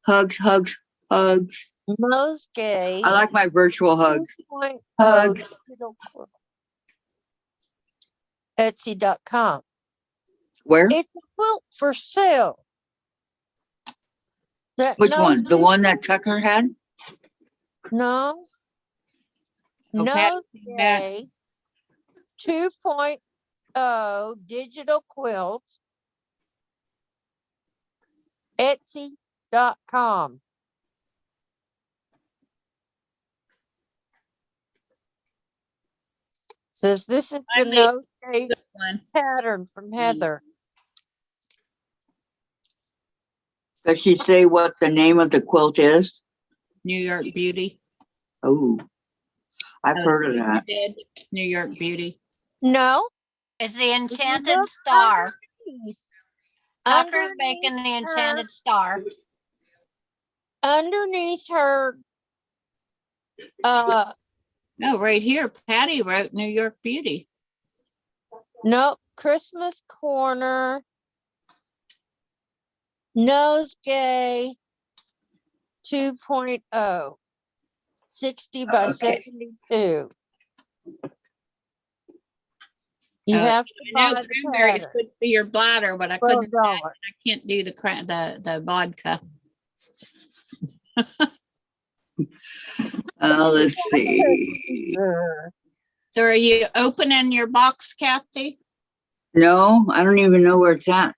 Hugs, hugs, hugs. Nosegay. I like my virtual hugs. 2.0 Hug. digital quilt. Etsy.com. Where? It's a quilt for sale. That Which one? The Nosegay- one that Tucker had? No. Okay. Nosegay 2.0 digital quilt. Etsy.com. Says this is I the made Nosegay Good one. pattern from Heather. Does she say what the name of the quilt is? New York Beauty. Oh, I've heard of that. Did New York Beauty. No. It's the Enchanted look Star. underneath- Tucker's underneath making the her- Enchanted Star. Underneath her, No, right here, Patty wrote New York Beauty. nope, Christmas corner, Nosegay 2.0, 60 by Okay. 72. You Uh, have to I buy know the cranberries pattern. good for your bladder, but I couldn't. $12. I can't do the vodka. Let's see. So are you opening your box, Kathy? No, I don't even know where it's at.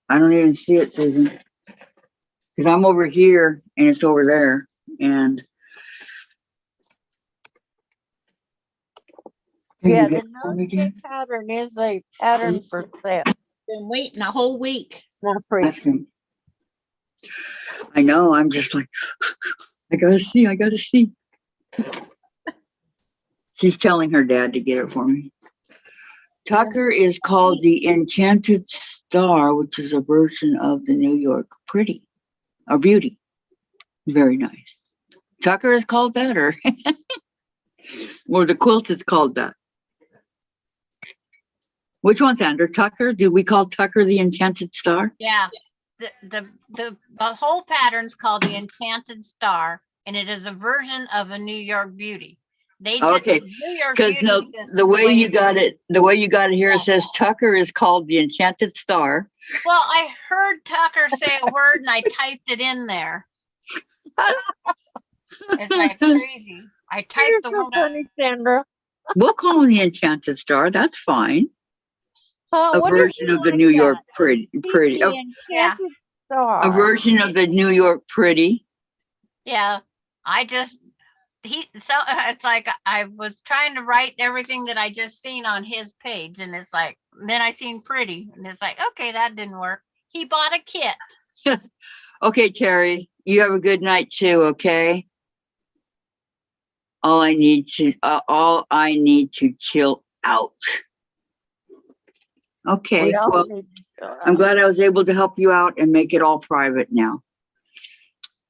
I don't even see it, Susan. Because I'm over here and it's over there. And Can you Yeah, get the it for me, Jen? Nosegay pattern is a pattern for sale. Been waiting a whole week. Not free. Ask him. I know, I'm just like, I gotta see. She's telling her dad to get it for me. Tucker is called the Enchanted Star, which is a version of the New York Pretty or Beauty. Very nice. Tucker is called that, or the quilt is called that. Which one's under Tucker? Did we call Tucker the Enchanted Star? Yeah. The whole pattern's called the Enchanted Star, and it is a version of a New York Beauty. They did Okay, New York Because Beauty. no, is the way you way- got it here, it says Tucker is called the Enchanted Star. Well, I heard Tucker say a word and I typed it in there. It's like crazy. I You're typed the so word. funny, Sandra. We'll call him the Enchanted Star. That's fine. A What if version you of the like New that? York pretty, He's pretty, the Yeah. enchanted a star. version of the New York pretty. Yeah, it's like I was trying to write everything that I just seen on his page, and it's like, then I seen pretty, and it's like, okay, that didn't work. He bought a kit. Okay, Terry, you have a good night too, okay? All I need to chill out. Okay, We all well, need to chill I'm out. glad I was able to help you out and make it all private now.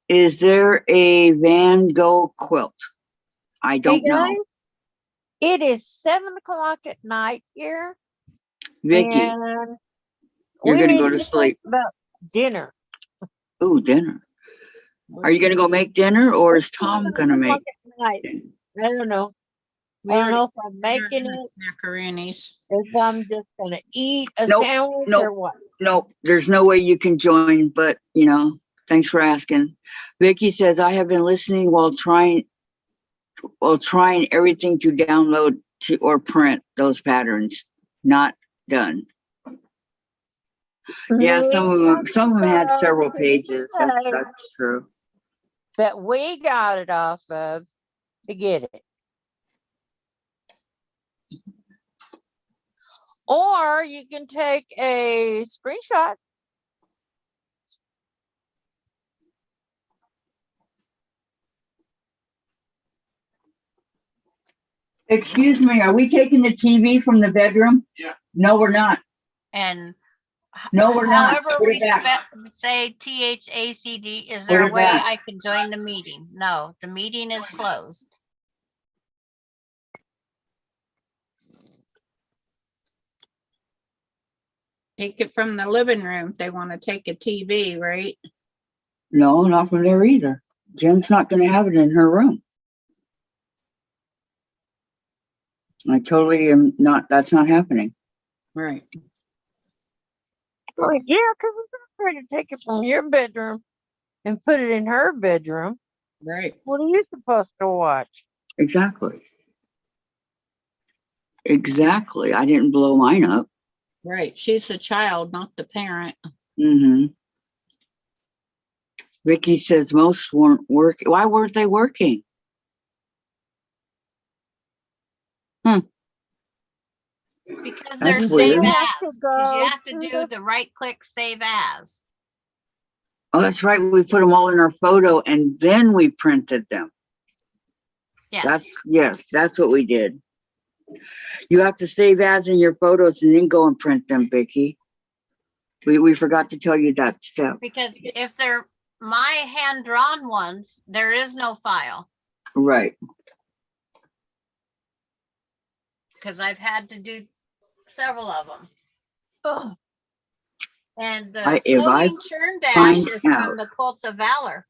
Is there a Van Gogh quilt? I Hey don't know. guys, it is 7 o'clock at night here, Vicky, and you're we gonna need go to think sleep. about dinner. Ooh, dinner. Are you gonna go make dinner or is Tom gonna 7 make o'clock at night. dinner? I don't know. We I don't already know if I'm had dinner making and the it, Macaronis. if I'm just gonna eat a Nope, sandwich nope. or what. Nope, there's no way you can join, but thanks for asking. Vicky says, I have been listening while trying everything to download to or print those patterns. Not done. Yeah, some of them had several pages. That's true. That we got it off of to get it. Or you can take a screenshot. Excuse me, are we taking the TV from the bedroom? Yeah. No, we're not. And No, we're not. however Put we it back. say THACD, is Put there a it way back. I can join the meeting? No, the meeting is closed. Take it from the living room. If they want to take a TV, right? No, not from there either. Jen's not gonna have it in her room. I totally am not, that's not happening. Right. Well, yeah, because it's not fair to take it from your bedroom and put it in her bedroom. Right. What are you supposed to watch? Exactly. Exactly. I didn't blow mine up. Right. She's the child, not the parent. Mm-hmm. Vicky says most weren't working. Why weren't they working? Because That's they're weird. save You have to as, because you go have to to do the- the right click save as. Oh, that's right. We put them all in our photo and then we printed them. Yes, That's what we did. You have to save as in your photos and then go and print them, Vicky. We forgot to tell you that step. because if they're my hand drawn ones, there is no file, Right. because I've had to do several of them. Ugh. And the If I floating churn dash find is out- from the Quilts of Valor.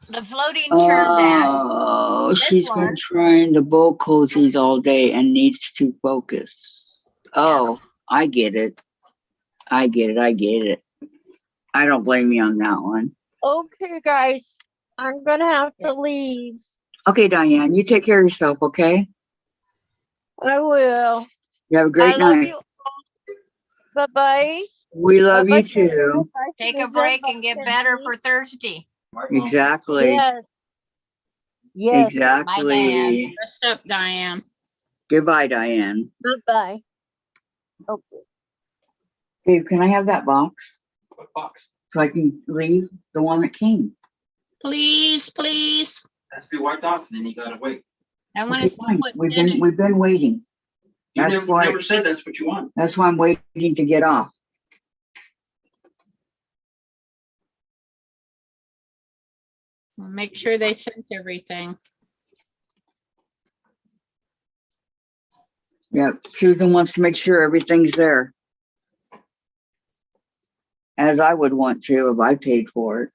The floating churn dash. Oh, This she's been one. trying the bowl cozies all day and needs to focus. Oh, I get it. I get it. I don't blame you on that one. Okay, guys, I'm gonna have to leave. Okay, Diane, you take care of yourself, okay? I will. You have a I great love night. you all. Bye-bye. We love you Bye-bye, too. Sandra. Bye, Take a Susan. break Bye, and get better Cindy. for Thursday. Exactly. Yes. Yes. Exactly. Rest up, Diane. Goodbye, Diane. Bye-bye. Okay. Dave, can I have that box What box? so I can leave the one that came? Please, please. Has to be wiped off, and then you gotta wait. I want Okay, to see fine. what's We've in been it. we've been waiting. You That's why- never said that's what you want. That's why I'm waiting to get off. Make sure they sent everything. Yeah, Susan wants to make sure everything's there. As I would want to if I paid for it.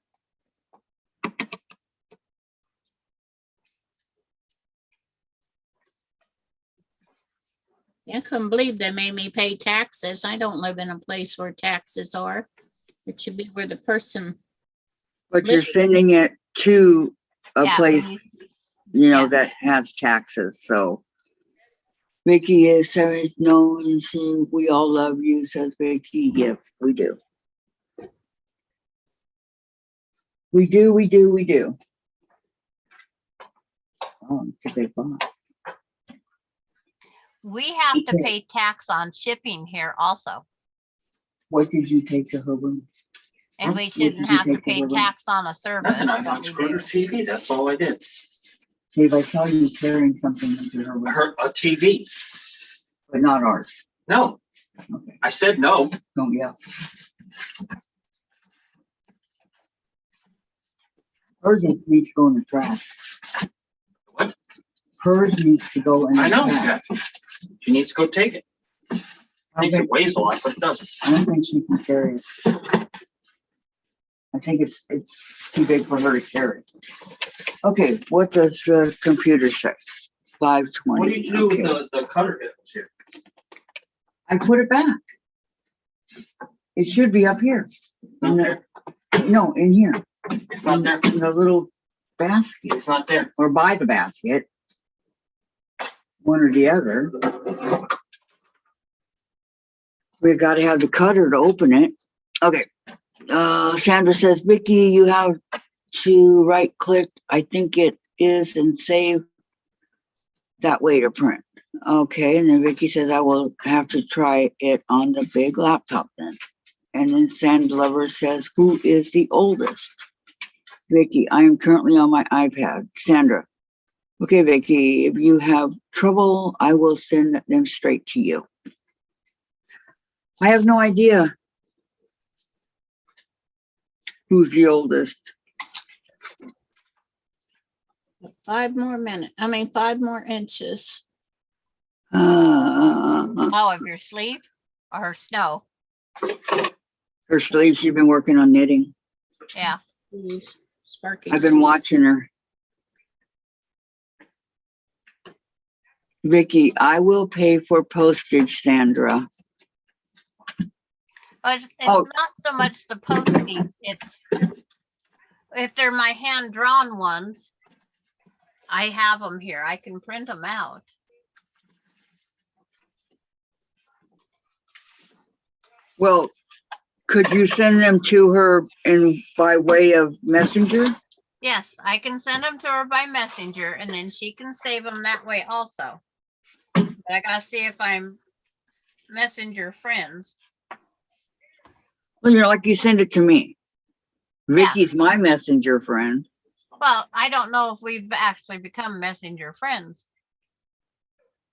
I couldn't believe they made me pay taxes. I don't live in a place where taxes are. It should be where the person But you're sending it to a Yeah, place, you- yeah. that has taxes, so. Vicky is saying, no, and we all love you, says Vicky. Yes, we do. We do, we do, we do. Oh, it's a big box. We have to Okay. pay tax on shipping here also, What did you take to Hoover? and Huh? we What shouldn't did you have to take to pay Hoover? tax on a service, Nothing, I but got we do. Scooter TV, that's all I did. Dave, I saw you carrying something into Hoover, A TV. but not ours. No, Okay, I said no. don't yell. Hers needs to go in the trash. What? Hers needs to go in the I know, trash. yeah. She needs to go take it. I Thinks don't it weighs a lot, but it doesn't. think she can carry it. I think it's too big for her to carry. Okay, what does the computer say? 520. What did you do with Okay. the cutter that was here? I put it back. It should be up here. Not there. No, in here. It's not there. In the little basket, It's not there. or by the basket. One or the other. We gotta have the cutter to open it. Okay. Sandra says, Vicky, you have to right click, I think it is, and save that way to print. Okay, and then Vicky says, I will have to try it on the big laptop then. And then Sand Lover says, who is the oldest? Vicky, I am currently on my iPad. Sandra. Okay, Vicky, if you have trouble, I will send them straight to you. I have no idea who's the oldest. 5 more minutes, 5 more inches. Oh, of your sleeve or snow? Her sleeve, she's been working on knitting. Yeah, Sparky. I've been watching her. Vicky, I will pay for postage, Sandra. but it's Oh. not so much the postage, it's if they're my hand-drawn ones, I have them here. I can print them out. Well, could you send them to her by way of messenger? Yes, I can send them to her by messenger and then she can save them that way also. But I gotta see if I'm messenger friends. Well, like you send it to me. Yeah. Vicky's my messenger friend. Well, I don't know if we've actually become messenger friends.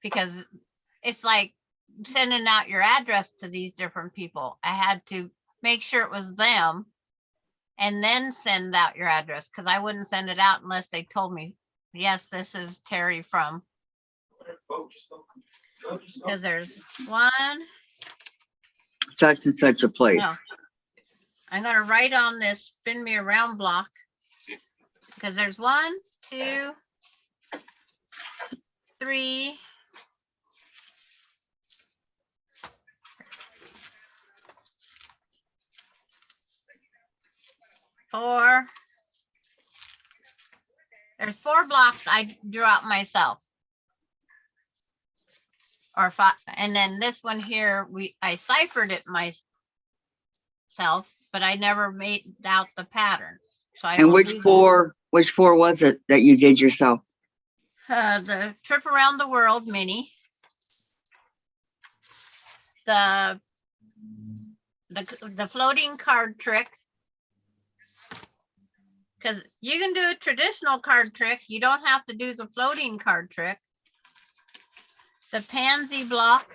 Because it's like sending out your address to these different people. I had to make sure it was them and then send out your address because I wouldn't send it out unless they told me, yes, this is Terry from, because there's one, Such and such a place. no. I'm gonna write on this spin me around block because there's 1, 2, 3, 4. There's 4 blocks I drew out myself. Or 5, and then this one here, I ciphered it myself, but I never made out the pattern. So I And will which do that. which four was it that you did yourself? The trip around the world mini. The floating card trick. Because you can do a traditional card trick. You don't have to do the floating card trick. The pansy block.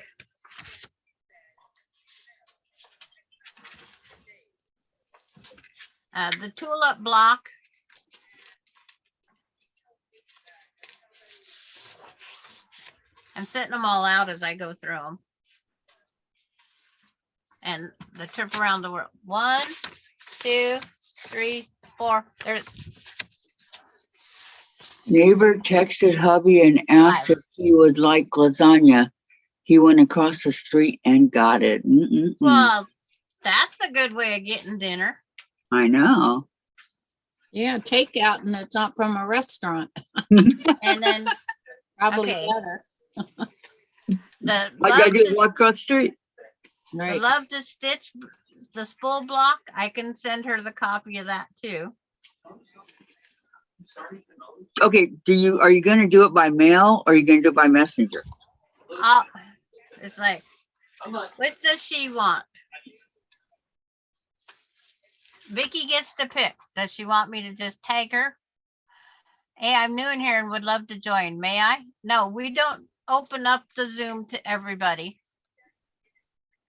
The tulip block. I'm setting them all out as I go through them. And the trip around the world. 1, 2, 3, 4. There's Neighbor texted hubby and asked 5. if he would like lasagna. He went across the street and got it. Mm-mm-mm. Well, that's a good way of getting dinner. I know. Yeah, takeout and it's not from a restaurant. And then Probably Okay. better. the I love gotta do to, walk across the street. the Right. love to stitch the spool block. I can send her the copy of that too. Okay, are you gonna do it by mail or are you gonna do it by messenger? It's like, which does she want? Vicky gets to pick. Does she want me to just tag her? Hey, I'm new in here and would love to join. May I? No, we don't open up the Zoom to everybody.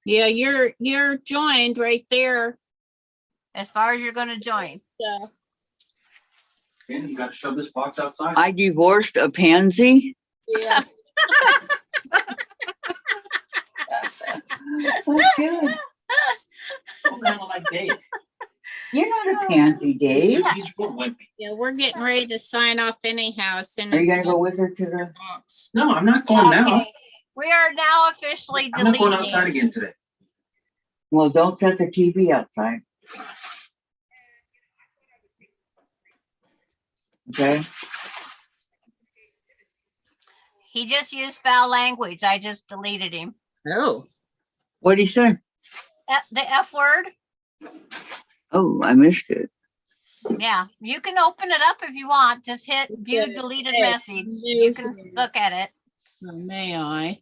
Yeah, you're joined right there. As far as you're going to join. So, You gotta shove this box outside. I divorced a pansy. yeah. Oh, good. Don't handle like Dave. You're not a pansy, Dave. He's real wimpy. Yeah, we're getting ready to sign off anyhow. As soon Are you as gonna go with her to the? box. No, I'm not going now. Okay. We are now officially I'm not going outside deleting. again today. Well, don't set the TV outside. Okay, He just used foul language. I just deleted him. Oh, what'd he say? The F word. Oh, I missed it. Yeah, you can open it up if you want. Just hit view Okay. deleted Hey, message. You can look at it. may I?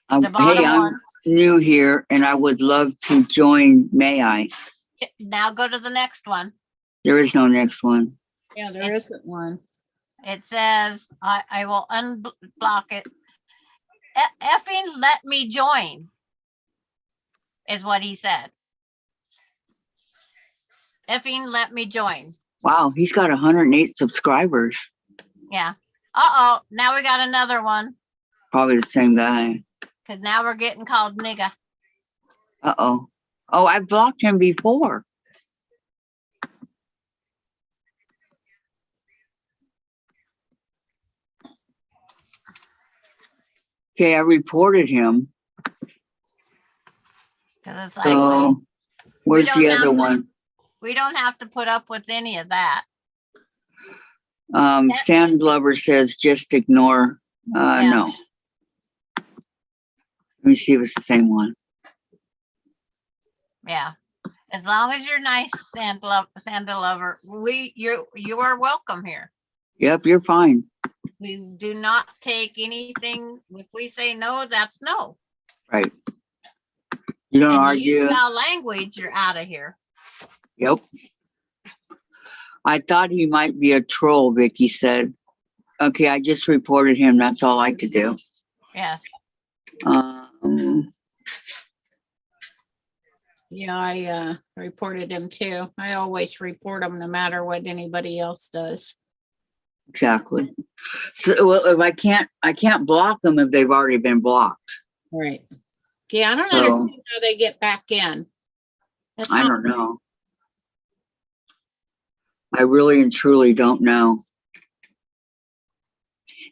The bottom Hey, I'm one. new here and I would love to join. May I? Now go to the next one. There is no next one. Yeah, there isn't one. It says, I will unblock it. Effing let me join is what he said. Effing let me join. Wow, he's got 108 subscribers. Yeah. Uh-oh, now we got another one. Probably the same guy. Because now we're getting called nigga. Uh-oh. Oh, I blocked him before. Okay, I reported him. Because it's like, So where's don't the have other to- one? we don't have to put up with any of that. Sand Lover says just ignore. Yeah. No. Let me see if it's the same one. Yeah. As long as you're nice, Santa Lover, you are welcome here. Yep, you're fine. We do not take anything. If we say no, that's no. Right. You don't And argue. you use foul language, you're out of here. Yep. I thought he might be a troll, Vicky said. Okay, I just reported him. That's all I could do. Yes. Yeah, I reported him too. I always report them no matter what anybody else does. Exactly. So well, if I can't block them if they've already been blocked. Right. Yeah, I don't So- understand how they get back in. That's I not don't know. I really and truly don't know.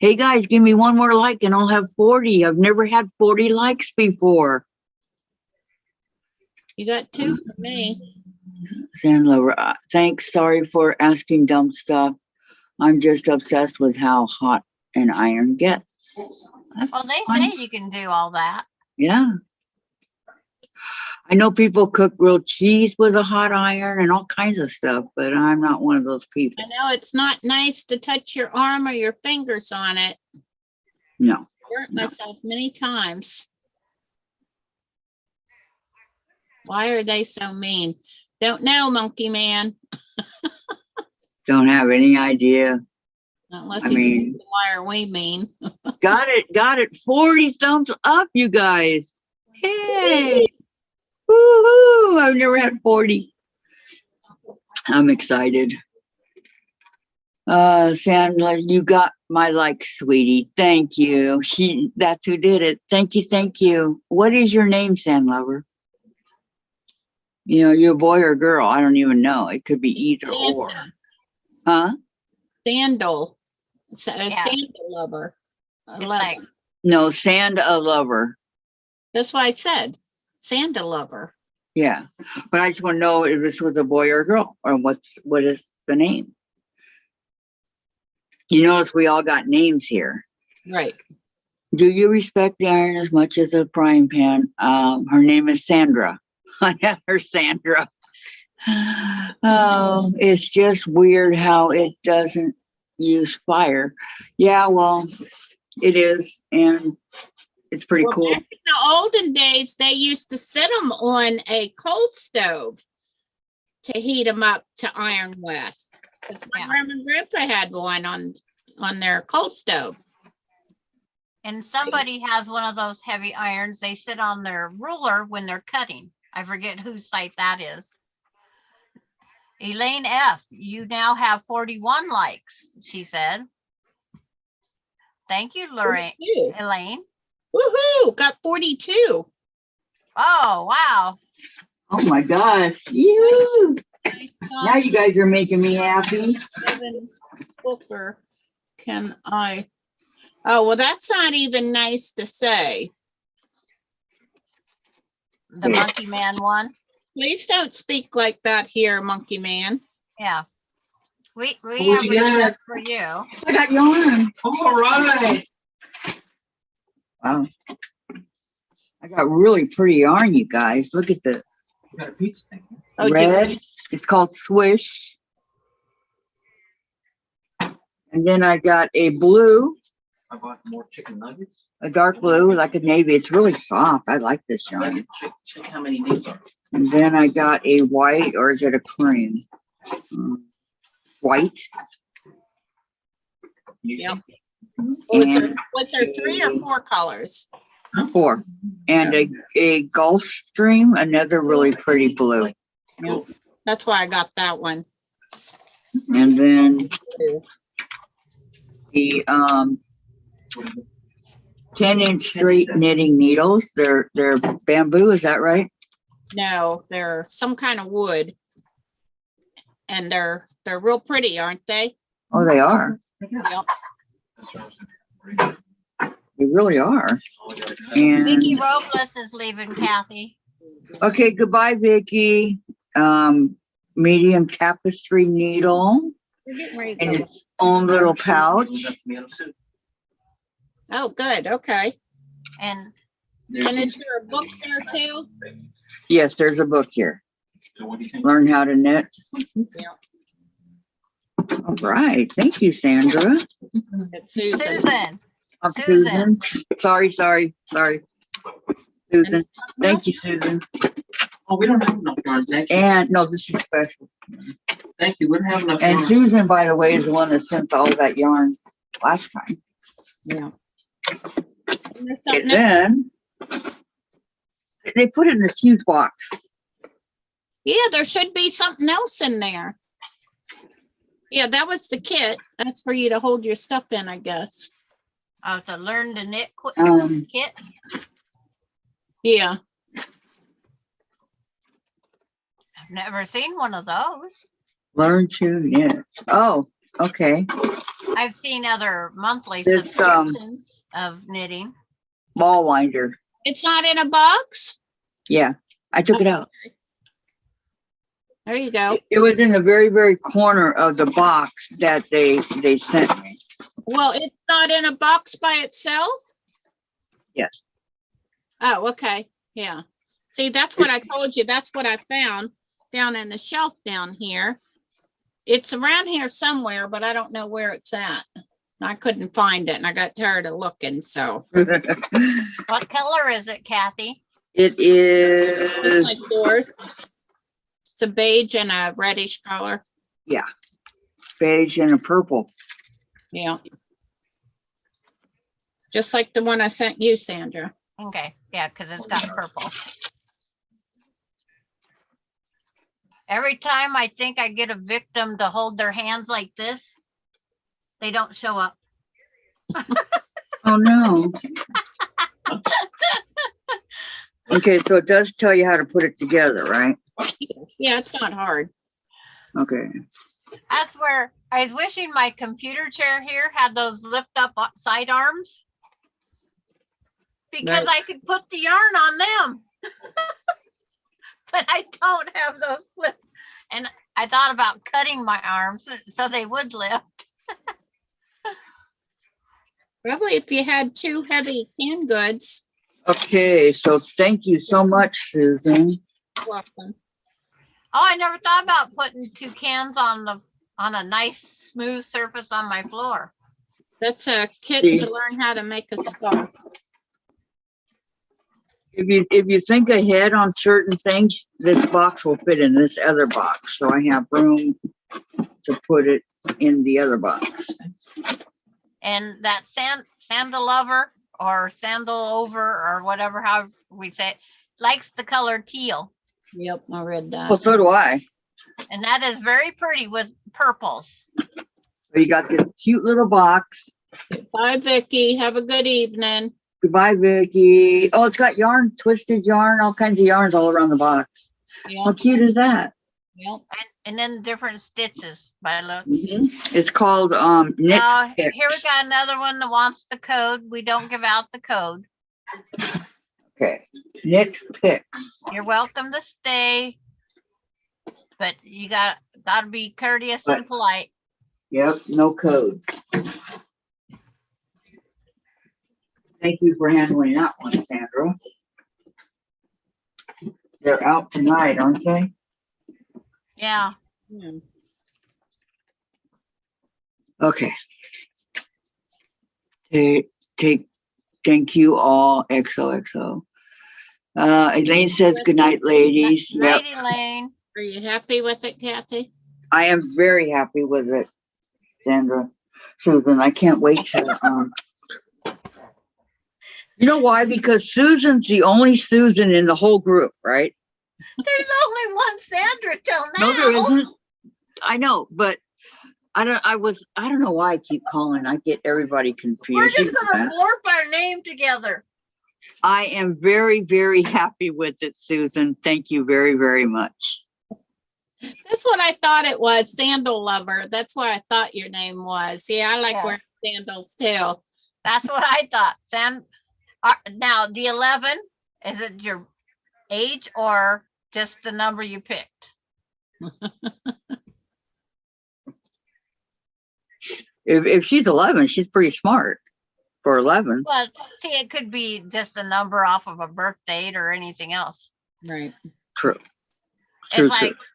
Hey guys, give me one more like and I'll have 40. I've never had 40 likes before. You got two for me. Sandlover, thanks. Sorry for asking dumb stuff. I'm just obsessed with how hot an iron gets. That's Well, they fine. say you can do all that. Yeah. I know people cook grilled cheese with a hot iron and all kinds of stuff, but I'm not one of those people. I know it's not nice to touch your arm or your fingers on it. No. Burnt No. myself many times. Why are they so mean? Don't know, Monkey Man. Don't have any idea. Unless I he's mean- why are we mean? Got it. 40 thumbs up, you guys. Hey. Woohoo. I've never had 40. I'm excited. Sandra, you got my like, sweetie. Thank you. That's who did it. Thank you. What is your name, Sandlover? You know, you a boy or a girl? I don't even know. It could be either or. Huh? Sandal. Yeah. Sandal lover. It's like, No, Sand a lover. That's why I said Sandal lover. Yeah, but I just want to know if this was a boy or a girl, or what is the name? You notice we all got names here. Right. Do you respect the iron as much as a frying pan? Her name is Sandra. I have her Sandra. Oh, it's just weird how it doesn't use fire. Yeah, well, it is, and it's pretty Well, cool. back in the olden days, they used to sit them on a coal stove to heat them up to iron with. 'Cause my Yeah. grandma and grandpa had one on their coal stove. And somebody has one of those heavy irons. They sit on their ruler when they're cutting. I forget whose site that is. Elaine F., you now have 41 likes, she said. Thank you, Lorraine. 42. Elaine. Woohoo! Got 42. Oh, wow. Oh my gosh. Yoo. Nice Now job, you guys are making me happy. Kevin Booker. Can I? Oh, well, that's not even nice to say. The Monkey Man one. Please don't speak like that here, Monkey Man. Yeah. We What have you got? respect for you. I got yarn. All right. Wow. I got really pretty yarn, you guys. Look at the We got a pizza thing. Oh, did red. you- It's called Swish. And then I got a blue, I bought more chicken nuggets. a dark blue, like a navy. It's really soft. I like this yarn. Check how many needs are. And then I got a white, or is it a cream? White. You Yeah. see? Was there 3 or 4 colors? 4. And a Gulfstream, another really pretty blue. Yeah. That's why I got that one. And then the 10-inch straight knitting needles. They're bamboo, is that right? No, they're some kind of wood. And they're real pretty, aren't they? Oh, they are. Yep. They really are. Vicky And Robles is leaving, Kathy. okay, goodbye, Vicky. Medium tapestry needle We're getting ready to in go. its own little pouch. Oh, good. Okay. And And is there a book there too? Yes, there's a book here. So what do you think? Learn how to knit. Yeah. All right. Thank you, Sandra. It's Susan. Susan. I'm Susan. Susan. Sorry. Susan. Thank you, Susan. Oh, we don't have enough yarn. Thank you. And no, this is special. Thank you. We don't have enough And yarn. Susan, by the way, is the one that sent all that yarn last time. Yeah. And there's And something else. then they put it in this huge box. Yeah, there should be something else in there. Yeah, that was the kit. That's for you to hold your stuff in, I guess. Oh, it's a learn to knit kit. Yeah. I've never seen one of those. Learn to knit. Oh, okay. I've seen other monthly This, subscriptions of knitting. Ball winder. It's not in a box? Yeah, I took it out. There you go. It was in the very, very corner of the box that they sent me. Well, it's not in a box by itself? Yes. Oh, okay. Yeah. See, that's what I told you. That's what I found down in the shelf down here. It's around here somewhere, but I don't know where it's at. I couldn't find it and I got tired of looking, so. What color is it, Kathy? It It's is, like yours. It's a beige and a reddish color. beige and a purple. Yeah. Just like the one I sent you, Sandra. Okay, yeah, because it's got purple. Every time I think I get a victim to hold their hands like this, they don't show up. Oh, no. Okay, so it does tell you how to put it together, right? Yeah, it's not hard. Okay. That's where I was wishing my computer chair here had those lift up side arms. Because Right. I could put the yarn on them. but I don't have those flip. And I thought about cutting my arms so they would lift. Probably if you had two heavy canned goods. Okay, so thank you so much, Susan. Welcome. Oh, I never thought about putting 2 cans on a nice smooth surface on my floor. That's a kit See. to learn how to make a scarf. If you think ahead on certain things, this box will fit in this other box, so I have room to put it in the other box. And that sandal lover or sandal over or whatever, how we say it, likes the color teal. Yep, I read Well, that. so do I. And that is very pretty with purples. So you got this cute little box. Bye, Vicky. Have a good evening. Goodbye, Vicky. Oh, it's got yarn, twisted yarn, all kinds of yarns all around the box. How Yep, cute is that? yep. And then different stitches by look. It's called knit Now, picks. here we got another one that wants the code. We don't give out the code. Okay, knit picks. You're welcome to stay. But you gotta be courteous and polite. Yep, no code. Thank you for handling that one, Sandra. They're out tonight, aren't they? Yeah. Hmm. Okay. Thank you all, XOXO. Elaine says good night, ladies. Yep, Night, Elaine. Are you happy with it, Kathy? I am very happy with it, Sandra. Susan, I can't wait to, you know why? Because Susan's the only Susan in the whole group, right? There's only one Sandra till now. No, there isn't. I know, but I don't know why I keep calling. I get everybody confused. We're just gonna warp our name together. I am very, very happy with it, Susan. Thank you very, very much. That's what I thought it was, sandal lover. That's why I thought your name was. Yeah, I like Yeah. wearing sandals too. That's what I thought. Now the 11, is it your age or just the number you picked? If she's 11, she's pretty smart for 11. Well, see, it could be just a number off of a birth date or anything else. Right. True. It's True, like true.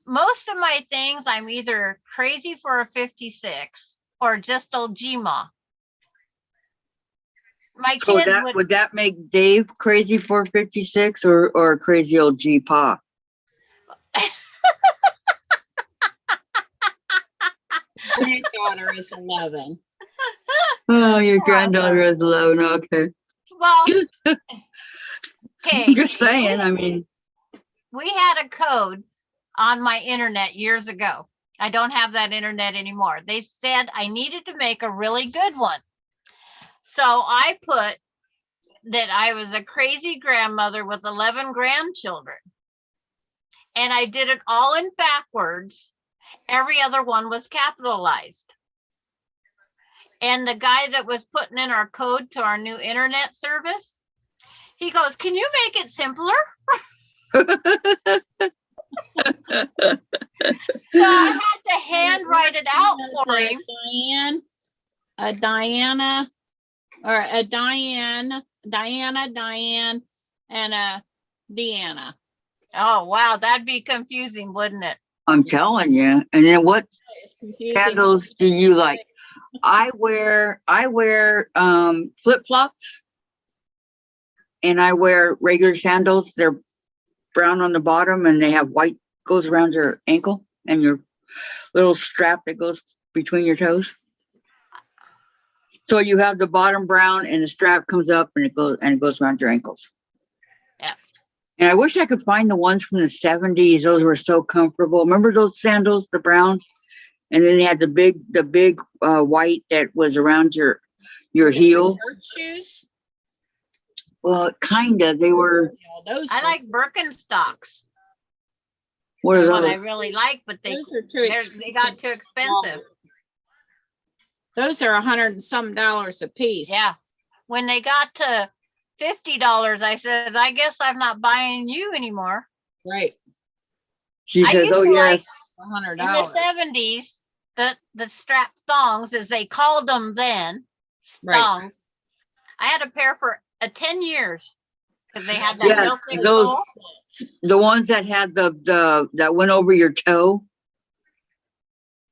most of my things, I'm either crazy for a 56 or just old Gma. My So kids that would, would that make Dave crazy for 56 or a crazy old G Pa? Granddaughter is 11. Oh, your granddaughter is 11. Okay. well, okay, Just saying. I mean, we had a code on my internet years ago. I don't have that internet anymore. They said I needed to make a really good one. So I put that I was a crazy grandmother with 11 grandchildren. And I did it all in backwards. Every other one was capitalized. And the guy that was putting in our code to our new internet service, he goes, "Can you make it simpler?" So I had to handwrite it out for him. Diana, Diane, and a Deanna. Oh, wow. That'd be confusing, wouldn't it? I'm telling you. And then what It's confusing. sandals do you like? I wear flip-flops and I wear regular sandals. They're brown on the bottom and they have white goes around your ankle and your little strap that goes between your toes. So you have the bottom brown and the strap comes up and it goes around your ankles. Yeah. And I wish I could find the ones from the 70s. Those were so comfortable. Remember those sandals, the browns? And then they had the big white that was around your heel. Church shoes? Well, kinda. They were. Yeah, those I were- like Birkenstocks. What are What I those? really like, but they those are too they got too expensive. Those are $100 and some a piece. Yeah. When they got to $50, I said, I guess I'm not buying you anymore. Right, She I says, used oh, to like- yes. $100. In the 70s, the strap thongs, as they called them then, Right. thongs. I had a pair for 10 years because they had that Yes, real thick those, sole. the ones that had that went over your toe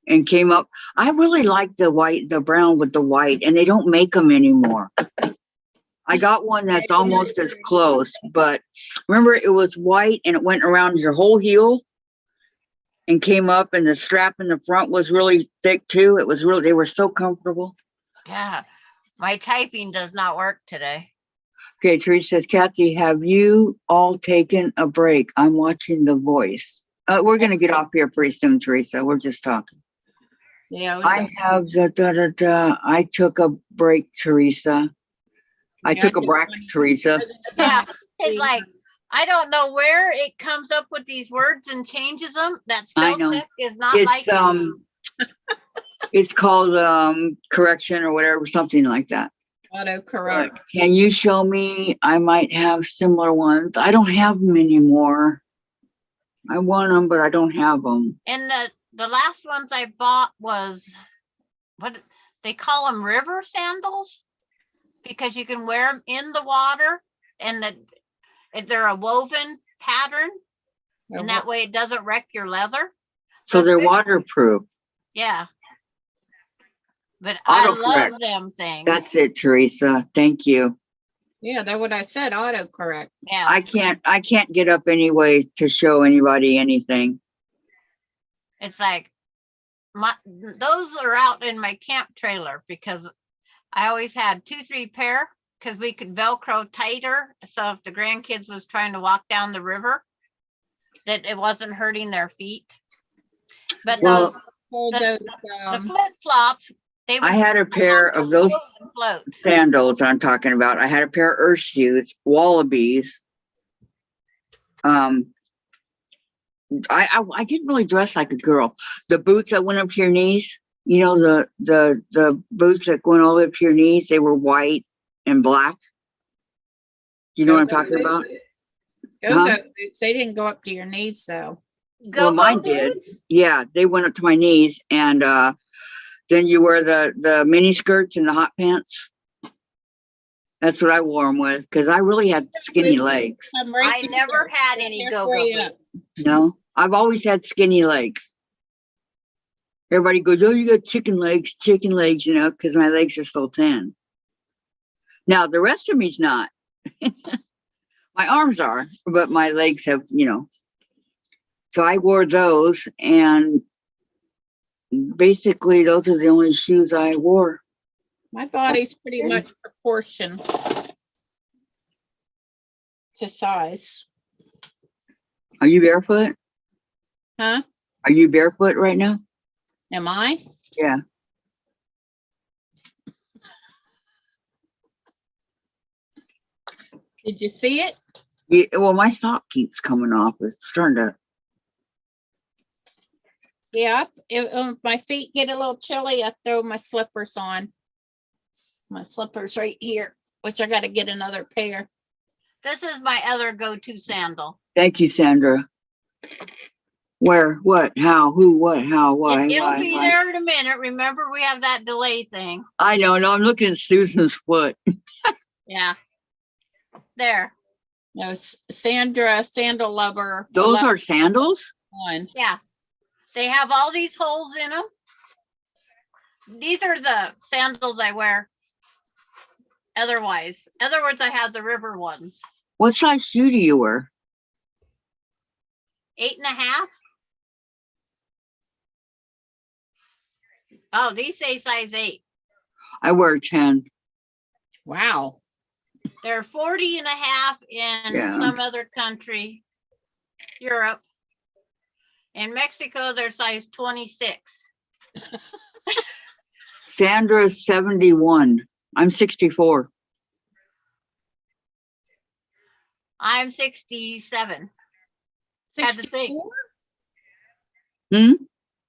and came up. I really like the brown with the white, and they don't make them anymore. I got one that's almost as close, but remember it was white and it went around your whole heel and came up, and the strap in the front was really thick too. It was really, they were so comfortable. Yeah, my typing does not work today. Okay, Teresa says, Kathy, have you all taken a break? I'm watching The Voice. We're gonna get off here pretty soon, Teresa. We're just talking. Yeah. I have I took a break, Teresa. I took a break, Teresa. Yeah, it's like, I don't know where it comes up with these words and changes them. That I spell know. check is not like it. It's called correction or whatever, something like that. Autocorrect. But can you show me? I might have similar ones. I don't have them anymore. I want them, but I don't have them. And the last ones I bought was, what they call them, river sandals, because you can wear them in the water, and they're a woven pattern, and that way it doesn't wreck your leather. So they're That's it. waterproof. Yeah. But I Autocorrect. love them things. That's it, Teresa. Thank you. Yeah, that's what I said, autocorrect. Yeah. I can't get up anyway to show anybody anything. It's like, those are out in my camp trailer because I always had 2-3 pair because we could Velcro tighter. So if the grandkids was trying to walk down the river, that it wasn't hurting their feet. But Well, Hold The- those, the flip flops, they I had a pair of those float. sandals I'm talking about. I had a pair of earth shoes, wallabies. I didn't really dress like a girl. The boots that went up to your knees, you know, the boots that went all the way up to your knees, they were white and black. Do you know what I'm talking about? Go-go boots. They didn't go up to your knees, though. Well, mine did. Yeah, they went up to my knees, and then you wear the mini skirts and the hot pants. That's what I wore them with because I really had skinny legs. Come right I through never there. had any Halfway go-go up. boots. No, I've always had skinny legs. Everybody goes, "Oh, you got chicken legs," you know, because my legs are so thin. Now the rest of me's not. My arms are, but my legs have, you know. So I wore those, and basically those are the only shoes I wore. My body's pretty much proportion to size. Are you barefoot? Huh? Are you barefoot right now? Am I? Yeah. Did you see it? Yeah. Well, my sock keeps coming off. It's starting to. Yeah. If my feet get a little chilly, I throw my slippers on. My slippers right here, which I got to get another pair. This is my other go-to sandal. Thank you, Sandra. Where? What? How? Who? What? How? Why? It'll Why? be Why? there in a minute. Remember, we have that delay thing. I know. No, I'm looking at Susan's foot. Yeah. There. No, Sandra, sandal lover. Those are sandals? one. Yeah. They have all these holes in them. These are the sandals I wear. Otherwise, I have the river ones. What size shoe do you wear? 8.5. Oh, these say size 8. I wear 10. Wow. They're 40.5 in Yeah. some other country, Europe. In Mexico, they're size 26. Sandra's 71. I'm 64. I'm 67. Had to think. 64? Hmm?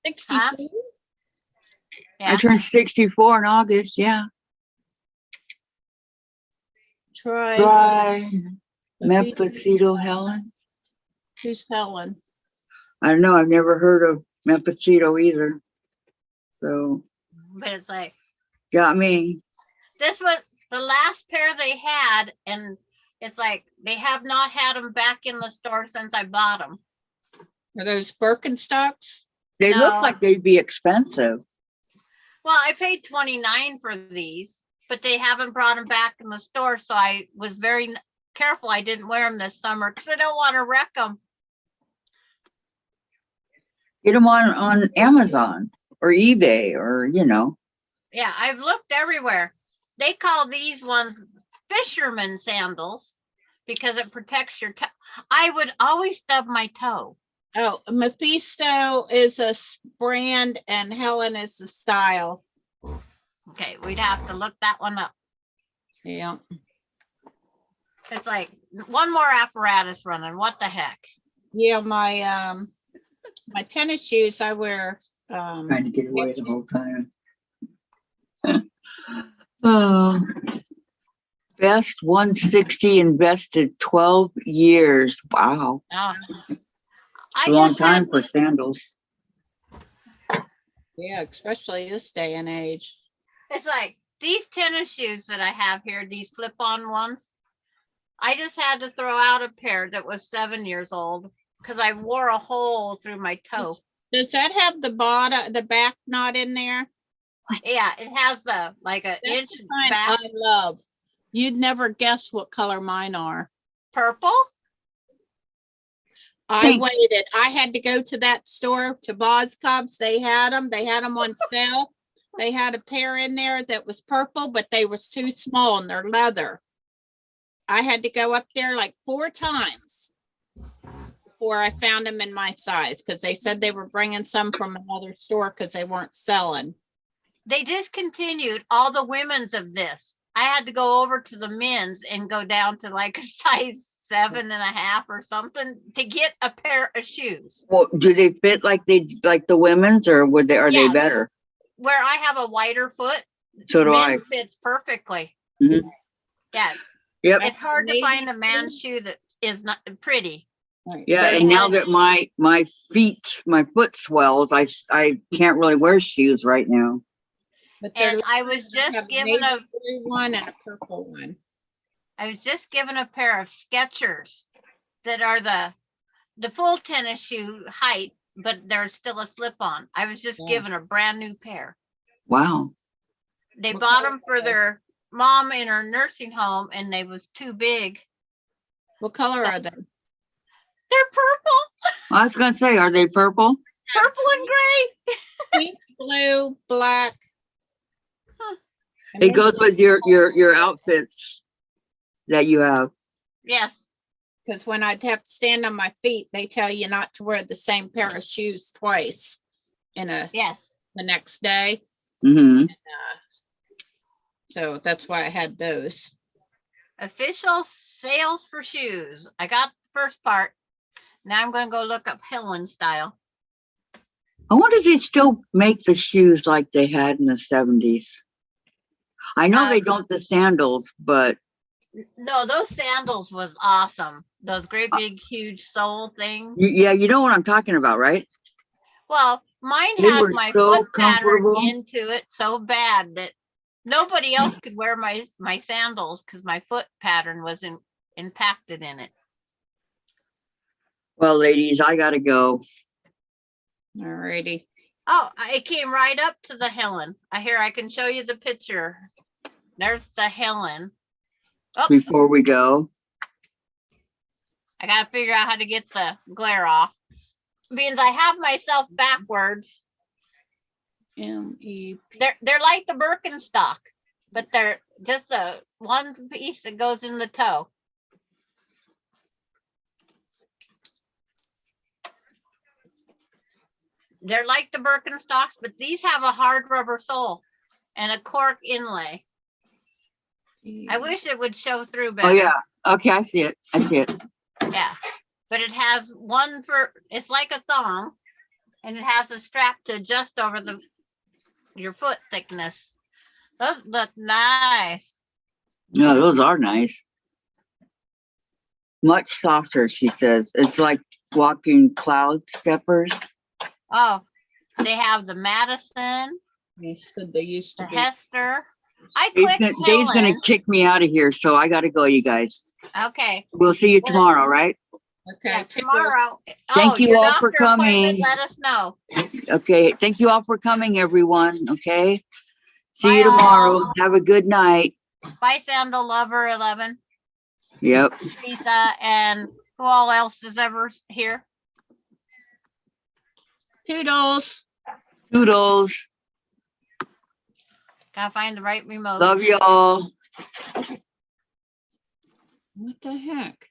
64? Yeah. I turned 64 in August. Yeah. Try. Try Mephisito Helen. Who's Helen? I don't know. I've never heard of Mappuccito either. So But it's like, got me. this was the last pair they had, and it's like they have not had them back in the store since I bought them. Are those Birkenstocks? They look No. like they'd be expensive. Well, I paid $29 for these, but they haven't brought them back in the store, so I was very careful. I didn't wear them this summer because I don't want to wreck them. Get them on Amazon or eBay or, you know. Yeah, I've looked everywhere. They call these ones fisherman sandals because it protects your toe. I would always stub my toe. Oh, Mephisto is a brand and Helen is the style. Okay, we'd have to look that one up. Yeah. It's like one more apparatus running. What the heck? Yeah, my tennis shoes I wear Trying to get away the whole time. Oh. Best 160 invested 12 years. Wow. Oh. It's a long just time had for to- sandals. yeah, especially this day and age. It's like these tennis shoes that I have here, these flip-on ones. I just had to throw out a pair that was 7 years old because I wore a hole through my toe. Does that have the back knot in there? Yeah, it has the like an inch That's the kind back I love. You'd never guess what color mine are. purple. I Pink. waited. I had to go to that store to Boscov's. They had them. They had them on sale. They had a pair in there that was purple, but they was too small and they're leather. I had to go up there like 4 times before I found them in my size because they said they were bringing some from another store because they weren't selling. They discontinued all the women's of this. I had to go over to the men's and go down to like a size 7.5 or something to get a pair of shoes. Well, do they fit like the women's or are they Yeah. better? Where I have a wider foot, So do I. men's fits perfectly. Mhm. Yeah, Yep. it's hard to Navy find a blue. man's shoe that is not pretty. Right. Yeah, But and now had- that my foot swells, I can't really wear shoes right now. but they're And I was I just have a given navy a blue one and a purple one. I was just given a pair of Skechers that are the full tennis shoe height, but there's still a slip on. I was just Yeah. given a brand new pair. Wow. They What bought color them are for they? their mom in her nursing home and they was too big. What color are they? They're purple, I was gonna say, are they purple? purple and gray. Pink, blue, black. Huh. And It then- goes with your outfits that you have. Yes. Because when I'd have to stand on my feet, they tell you not to wear the same pair of shoes twice the Yes. next day. Hmm. So that's why I had those. Official sales for shoes. I got the first part. Now I'm going to go look up Helen style. I wonder if they still make the shoes like they had in the 70s. I know they don't the sandals, but No, those sandals was awesome. Those great big huge sole things. yeah, you know what I'm talking about, right? Well, mine They had were my so foot pattern comfortable. into it so bad that nobody else could wear my sandals because my foot pattern was impacted in it. Well, ladies, I gotta go. Alrighty. Oh, it came right up to the Helen. I can show you the picture. There's the Helen. Oops, Before we go. I gotta figure out how to get the glare off. Means I have myself backwards. M-E. They're like the Birkenstock, but they're just the one piece that goes in the toe. They're like the Birkenstocks, but these have a hard rubber sole and a cork inlay. I wish it would show through better. Oh yeah. Okay, I see it. I see it. Yeah, but it has one it's like a thong and it has a strap to adjust over your foot thickness. Those look nice. No, those are nice. Much softer, she says. It's like walking cloud steppers. Oh, they have the Madison, They said they used the to be. Hester. I Dave's clicked Dave's gonna Helen. kick me out of here, so I gotta go, you guys. Okay. We'll see you Well, tomorrow, right? Yeah, Okay. tomorrow. Thank Oh, you your all for doctor appointment, coming. let us know. Okay, thank you all for coming, everyone, okay? See Bye, you tomorrow. all. Have a good night. Bye, Sandal Lover 11, Yep. Lisa, and who all else is ever here? Toodles. Toodles. Gotta find the right remote. Love y'all. What the heck?